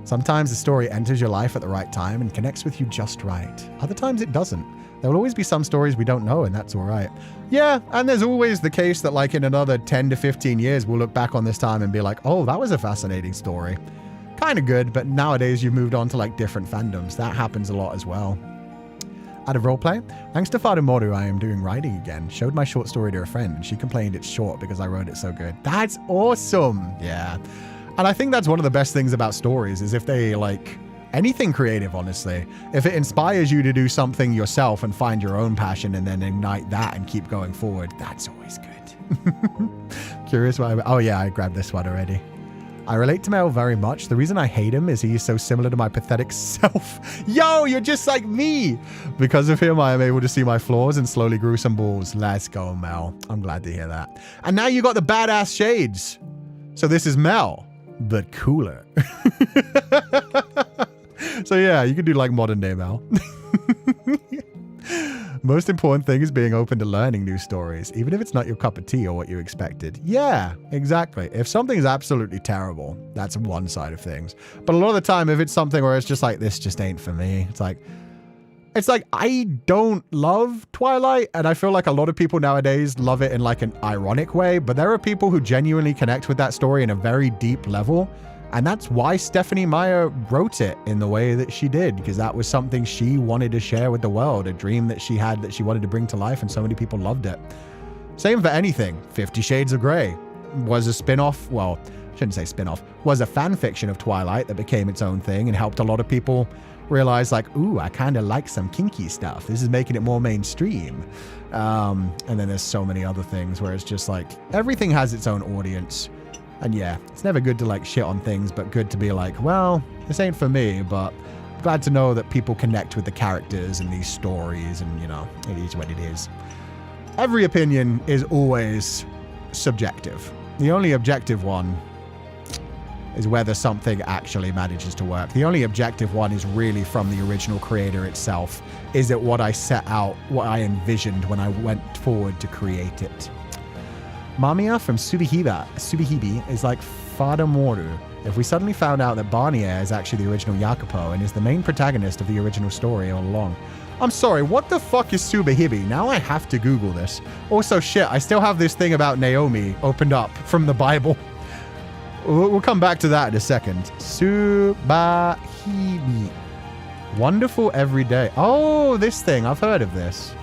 Sometimes the story enters your life at the right time and connects with you just right. Other times it doesn't. There will always be some stories we don't know, and that's all right. Yeah, and there's always the case that like in another 10 to 15 years, we'll look back on this time and be like, oh, that was a fascinating story. Kind of good, but nowadays you've moved on to like different fandoms. That happens a lot as well. Out of roleplay, thanks to Fata Morgana, I am doing writing again. Showed my short story to a friend, and she complained it's short because I wrote it so good. That's awesome. Yeah. And I think that's one of the best things about stories is if they like anything creative, honestly, if it inspires you to do something yourself and find your own passion and then ignite that and keep going forward, that's always good. Curious why? Oh yeah, I grabbed this one already. I relate to Mel very much. The reason I hate him is he is so similar to my pathetic self. Yo, you're just like me. Because of him, I am able to see my flaws and slowly grew some balls. Let's go, Mel. I'm glad to hear that. And now you got the badass shades. So this is Mel, but cooler. So yeah, you could do like modern day Mel. Most important thing is being open to learning new stories, even if it's not your cup of tea or what you expected. Yeah, exactly. If something's absolutely terrible, that's one side of things. But a lot of the time, if it's something where it's just like, this just ain't for me, it's like I don't love Twilight, and I feel like a lot of people nowadays love it in like an ironic way, but there are people who genuinely connect with that story in a very deep level. And that's why Stephanie Meyer wrote it in the way that she did, because that was something she wanted to share with the world, a dream that she had that she wanted to bring to life, and so many people loved it. Same for anything. 50 Shades of Grey was a spin-off, well, I shouldn't say spin-off, was a fan fiction of Twilight that became its own thing and helped a lot of people realize like, ooh, I kind of like some kinky stuff. This is making it more mainstream. And then there's so many other things where it's just like, everything has its own audience. And yeah, it's never good to like shit on things, but good to be like, well, this ain't for me, but glad to know that people connect with the characters and these stories, and you know, it is what it is. Every opinion is always subjective. The only objective one is whether something actually manages to work. The only objective one is really from the original creator itself. Is it what I set out, what I envisioned when I went forward to create it? Mamiya from Subihibi is like Fata Morgana. If we suddenly found out that Barnier is actually the original Jacopo and is the main protagonist of the original story all along. I'm sorry, what the fuck is Subihibi? Now I have to Google this. Also, shit, I still have this thing about Naomi opened up from the Bible. We'll come back to that in a second. Subihibi. Wonderful every day. Oh, this thing. I've heard of this.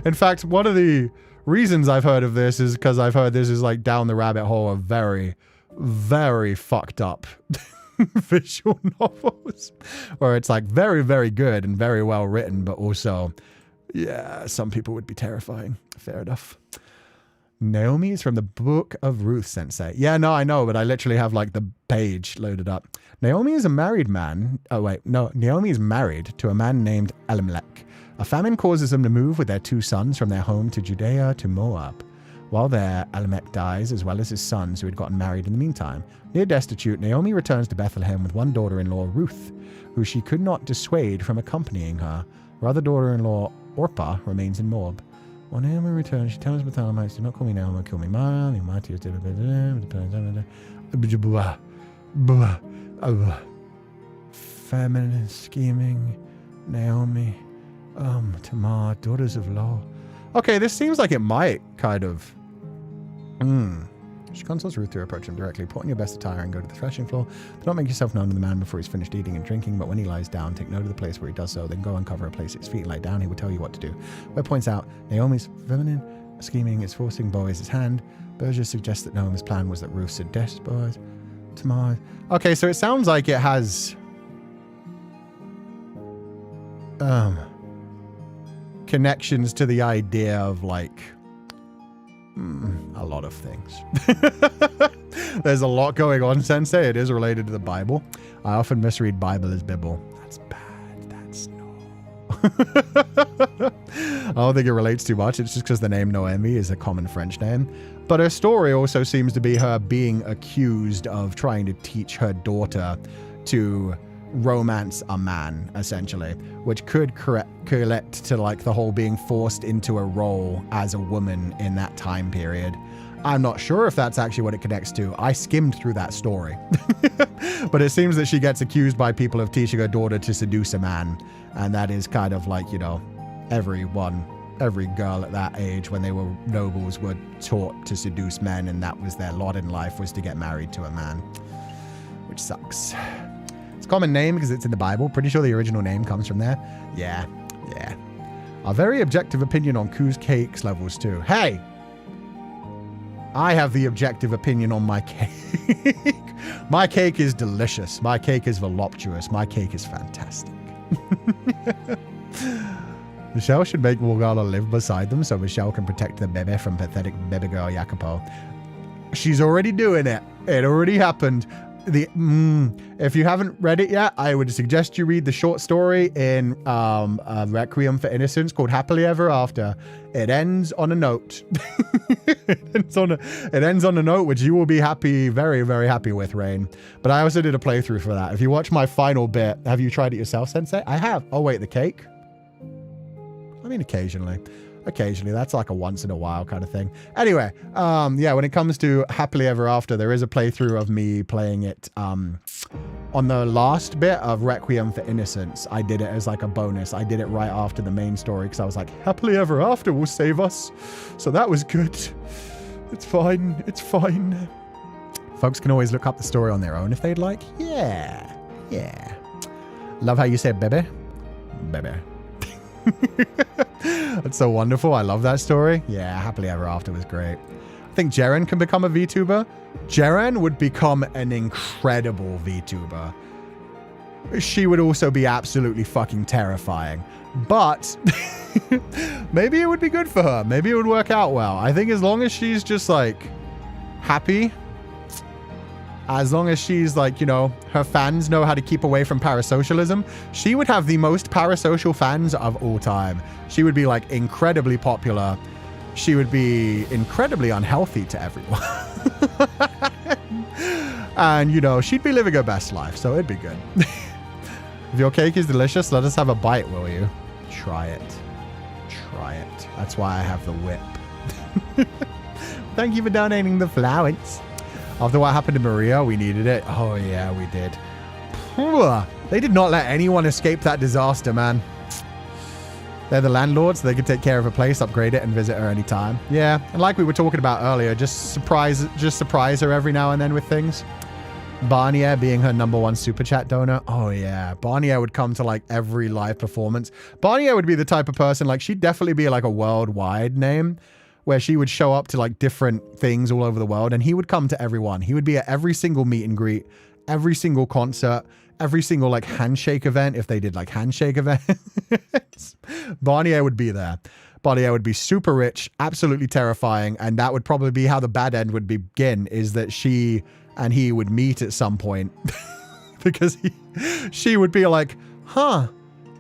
In fact, one of the reasons I've heard of this is because I've heard this is like down the rabbit hole of very, very fucked up visual novels where it's like very, very good and very well written, but also, yeah, some people would be terrifying. Fair enough. Naomi is from the Book of Ruth, Sensei. Yeah, no, I know, but I literally have like the page loaded up. Naomi is a married man. Oh, wait, no, Naomi is married to a man named Elimelech. A famine causes them to move with their 2 sons from their home to Judea to Moab. While there, Elimelech dies, as well as his sons who had gotten married in the meantime. Near destitute, Naomi returns to Bethlehem with one daughter-in-law, Ruth, who she could not dissuade from accompanying her. Her other daughter-in-law, Orpah, remains in Moab. When Naomi returns, she tells the Bethlehemites, do not call me Naomi, kill me Mara, the mighty is feminine, scheming, Naomi. Tamar, daughters of law. Okay, this seems like it might kind of. She consults Ruth to approach him directly. Put on your best attire and go to the threshing floor. Do not make yourself known to the man before he's finished eating and drinking, but when he lies down, take note of the place where he does so. Then go uncover a place at his feet and lie down. He will tell you what to do. Webb points out Naomi's feminine scheming is forcing Boaz's hand. Berger suggests that Naomi's plan was that Ruth should test Boaz. Tamar. Okay, so it sounds like it has. Connections to the idea of like A lot of things. There's a lot going on, Sensei. It is related to the Bible. I often misread Bible as Bible. That's bad. That's no. I don't think it relates too much. It's just because the name Noemi is a common French name. But her story also seems to be her being accused of trying to teach her daughter to romance a man, essentially, which could correlate to like the whole being forced into a role as a woman in that time period. I'm not sure if that's actually what it connects to. I skimmed through that story. But it seems that she gets accused by people of teaching her daughter to seduce a man. And that is kind of like, you know, every girl at that age when they were nobles were taught to seduce men, and that was their lot in life, was to get married to a man, which sucks. It's a common name because it's in the Bible. Pretty sure the original name comes from there. Yeah. A very objective opinion on Koo's cakes levels too. Hey! I have the objective opinion on my cake. My cake is delicious. My cake is voluptuous. My cake is fantastic. Michelle should make Morgana live beside them so Michelle can protect the baby from pathetic baby girl Jacopo. She's already doing it. It already happened. If you haven't read it yet, I would suggest you read the short story in Requiem for Innocence called Happily Ever After. It ends on a note. It ends on a note which you will be happy, very, very happy with, Rain. But I also did a playthrough for that. If you watch my final bit, have you tried it yourself, Sensei? I have. Oh, wait, the cake? I mean, occasionally. Occasionally, that's like a once in a while kind of thing. Anyway, yeah, when it comes to Happily Ever After, there is a playthrough of me playing it on the last bit of Requiem for Innocence. I did it as like a bonus. I did it right after the main story because I was like, Happily Ever After will save us. So that was good. It's fine. It's fine. Folks can always look up the story on their own if they'd like. Yeah. Love how you say baby. Baby. That's so wonderful. I love that story. Yeah, Happily Ever After was great. I think Jeren can become a VTuber. Jeren would become an incredible VTuber. She would also be absolutely fucking terrifying. But maybe it would be good for her. Maybe it would work out well. I think as long as she's just like happy, as long as she's like, you know, her fans know how to keep away from parasocialism, she would have the most parasocial fans of all time. She would be like incredibly popular. She would be incredibly unhealthy to everyone. And, you know, she'd be living her best life, so it'd be good. If your cake is delicious, let us have a bite, will you? Try it. Try it. That's why I have the whip. Thank you for donating the flowers. After what happened to Maria, we needed it. Oh, yeah, we did. They did not let anyone escape that disaster, man. They're the landlords, so they can take care of a place, upgrade it, and visit her anytime. Yeah, and like we were talking about earlier, just surprise her every now and then with things. Barnier being her #1 super chat donor. Oh, yeah. Barnier would come to, like, every live performance. Barnier would be the type of person, like, she'd definitely be, like, a worldwide name, where she would show up to like different things all over the world, and he would come to everyone. He would be at every single meet and greet, every single concert, every single like handshake event, if they did like handshake events. Barnier would be there. Barnier would be super rich, absolutely terrifying, and that would probably be how the bad end would begin, is that she and he would meet at some point. Because she would be like, huh,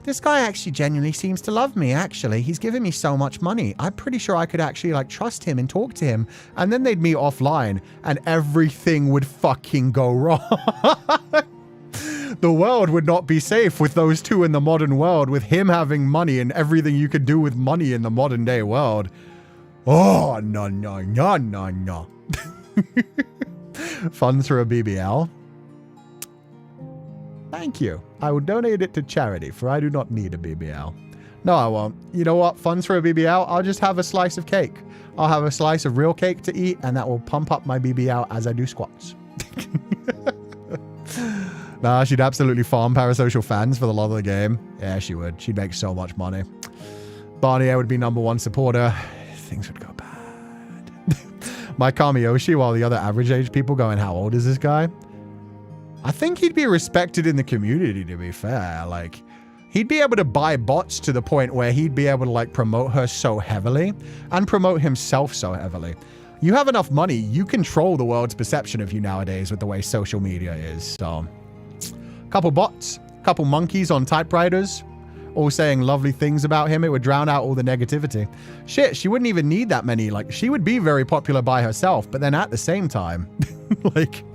this guy actually genuinely seems to love me, actually. He's given me so much money. I'm pretty sure I could actually, like, trust him and talk to him. And then they'd meet offline, and everything would fucking go wrong. The world would not be safe with those two in the modern world, with him having money and everything you could do with money in the modern day world. Oh, no. Funds for a BBL. Thank you. I will donate it to charity, for I do not need a BBL. No, I won't. You know what? Funds for a BBL? I'll just have a slice of cake. I'll have a slice of real cake to eat, and that will pump up my BBL as I do squats. Nah, she'd absolutely farm parasocial fans for the love of the game. Yeah, she would. She'd make so much money. Barnier would be #1 supporter. Things would go bad. My Kamiyoshi, while the other average age people going, how old is this guy? I think he'd be respected in the community, to be fair. Like, he'd be able to buy bots to the point where he'd be able to like promote her so heavily and promote himself so heavily. You have enough money, you control the world's perception of you nowadays with the way social media is. So, couple bots, couple monkeys on typewriters, all saying lovely things about him. It would drown out all the negativity. Shit, she wouldn't even need that many. Like, she would be very popular by herself, but then at the same time, like,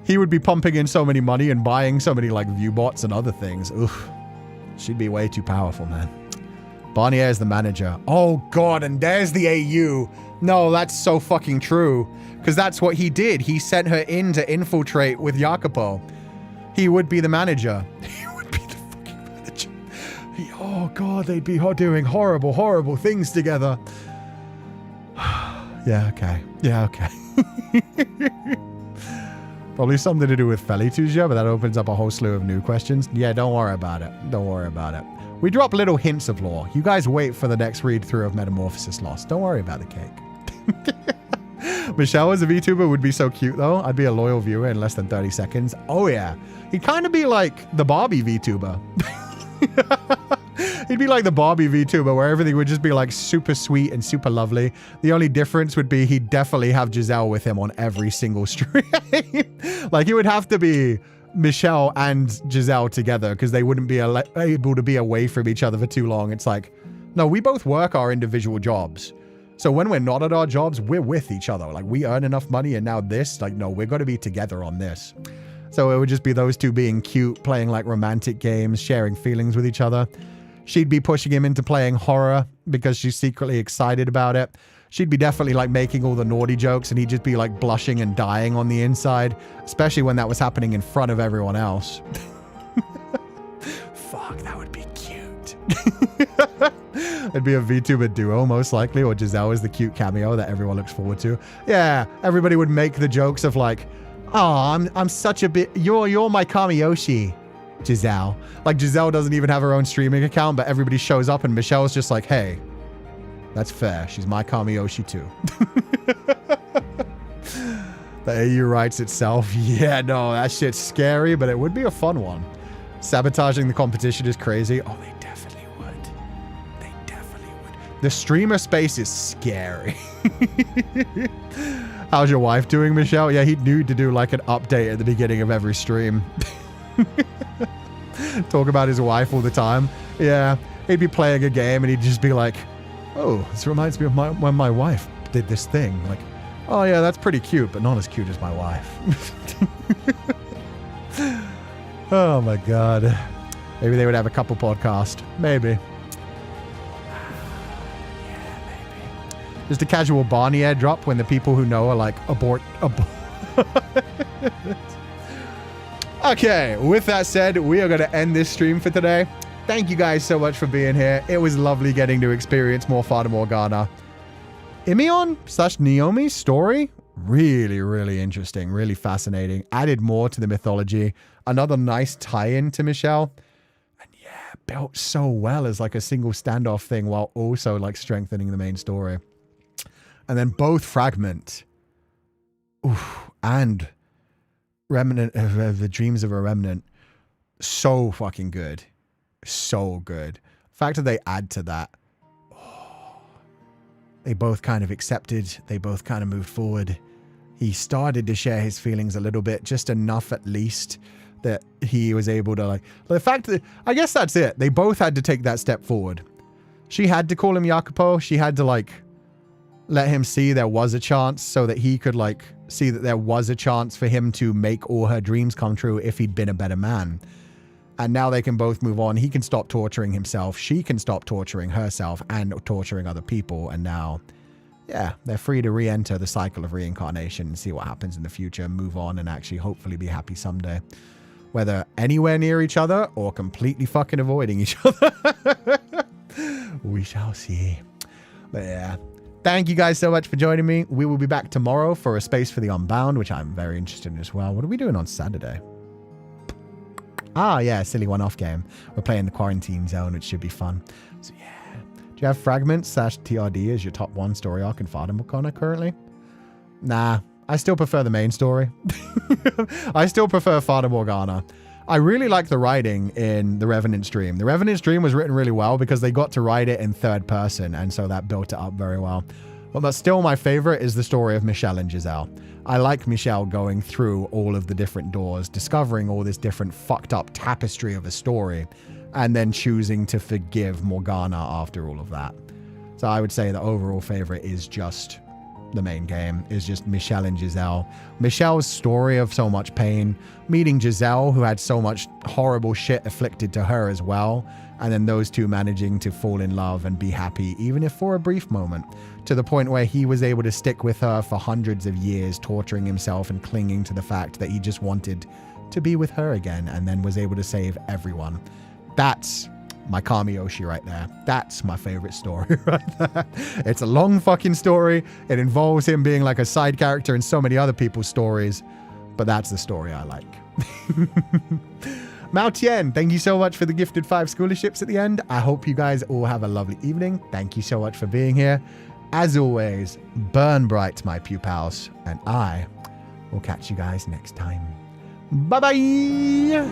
he would be pumping in so many money and buying so many, like, view bots and other things. Oof. She'd be way too powerful, man. Barnier is the manager. Oh, God, and there's the AU. No, that's so fucking true. Because that's what he did. He sent her in to infiltrate with Jacopo. He would be the manager. He would be the fucking manager. Oh, God, they'd be doing horrible, horrible things together. Yeah, okay. Yeah, okay. Probably something to do with Féileacán, but that opens up a whole slew of new questions. Yeah, don't worry about it. Don't worry about it. We drop little hints of lore. You guys wait for the next read-through of Metamorphosis Lost. Don't worry about the cake. Michelle as a VTuber would be so cute, though. I'd be a loyal viewer in less than 30 seconds. Oh, yeah. He'd kind of be like the Barbie VTuber. He'd be like the Barbie VTuber, where everything would just be like super sweet and super lovely. The only difference would be he'd definitely have Giselle with him on every single stream. Like, it would have to be Michelle and Giselle together because they wouldn't be able to be away from each other for too long. It's like, no, we both work our individual jobs. So when we're not at our jobs, we're with each other. Like, we earn enough money and now this, like, no, we're going to be together on this. So it would just be those two being cute, playing like romantic games, sharing feelings with each other. She'd be pushing him into playing horror because she's secretly excited about it. She'd be definitely like making all the naughty jokes and he'd just be like blushing and dying on the inside, especially when that was happening in front of everyone else. Fuck, that would be cute. It'd be a VTuber duo, most likely, or Giselle is the cute cameo that everyone looks forward to. Yeah, everybody would make the jokes of like, oh, I'm such a bit, you're my Kamiyoshi, Giselle. Like, Giselle doesn't even have her own streaming account, but everybody shows up and Michelle's just like, hey, that's fair. She's my Kamiyoshi too. The AU writes itself. Yeah, no, that shit's scary, but it would be a fun one. Sabotaging the competition is crazy. Oh, they definitely would. They definitely would. The streamer space is scary. How's your wife doing, Michelle? Yeah, he'd need to do like an update at the beginning of every stream. Talk about his wife all the time. Yeah, he'd be playing a game and he'd just be like, oh, this reminds me of when my wife did this thing. Like, oh yeah, that's pretty cute, but not as cute as my wife. Oh my God. Maybe they would have a couple podcast. Maybe. Yeah, maybe. Just a casual Barnier drop when the people who know are like, abort. Okay, with that said, we are going to end this stream for today. Thank you guys so much for being here. It was lovely getting to experience more Fata Morgana. Imion/Naomi's story, really, really interesting, really fascinating. Added more to the mythology. Another nice tie-in to Michelle. And yeah, built so well as like a single standoff thing while also like strengthening the main story. And then both Fragment and Remnant of the Dreams of a Remnant. So fucking good. So good. The fact that they add to that. They both kind of accepted. They both kind of moved forward. He started to share his feelings a little bit, just enough at least that he was able to like, the fact that, I guess that's it. They both had to take that step forward. She had to call him Jacopo. She had to like, let him see there was a chance so that he could like see that there was a chance for him to make all her dreams come true if he'd been a better man. And now they can both move on. He can stop torturing himself. She can stop torturing herself and torturing other people. And now, yeah, they're free to re-enter the cycle of reincarnation and see what happens in the future, move on and actually hopefully be happy someday. Whether anywhere near each other or completely fucking avoiding each other. We shall see. But yeah, thank you guys so much for joining me. We will be back tomorrow for a Space for the Unbound, which I'm very interested in as well. What are we doing on Saturday? Ah, yeah, silly one-off game. We're playing the Quarantine Zone, which should be fun. So, yeah. Do you have Fragment/TRD as your top one story arc in Fata Morgana currently? Nah, I still prefer the main story. I still prefer Fata Morgana. I really like the writing in The Revenant's Dream. The Revenant's Dream was written really well because they got to write it in third person, and so that built it up very well. But still, my favorite is the story of Michelle and Giselle. I like Michelle going through all of the different doors, discovering all this different fucked up tapestry of a story, and then choosing to forgive Morgana after all of that. So I would say the overall favorite is just the main game, is just Michelle and Giselle. Michelle's story of so much pain, meeting Giselle, who had so much horrible shit afflicted to her as well, and then those two managing to fall in love and be happy, even if for a brief moment, to the point where he was able to stick with her for hundreds of years, torturing himself and clinging to the fact that he just wanted to be with her again, and then was able to save everyone. That's my Kamiyoshi right there. That's my favorite story right there. It's a long fucking story. It involves him being like a side character in so many other people's stories, but that's the story I like. Mao Tien, thank you so much for the gifted 5 scholarships at the end. I hope you guys all have a lovely evening. Thank you so much for being here. As always, burn bright, my pupils, and I will catch you guys next time. Bye-bye!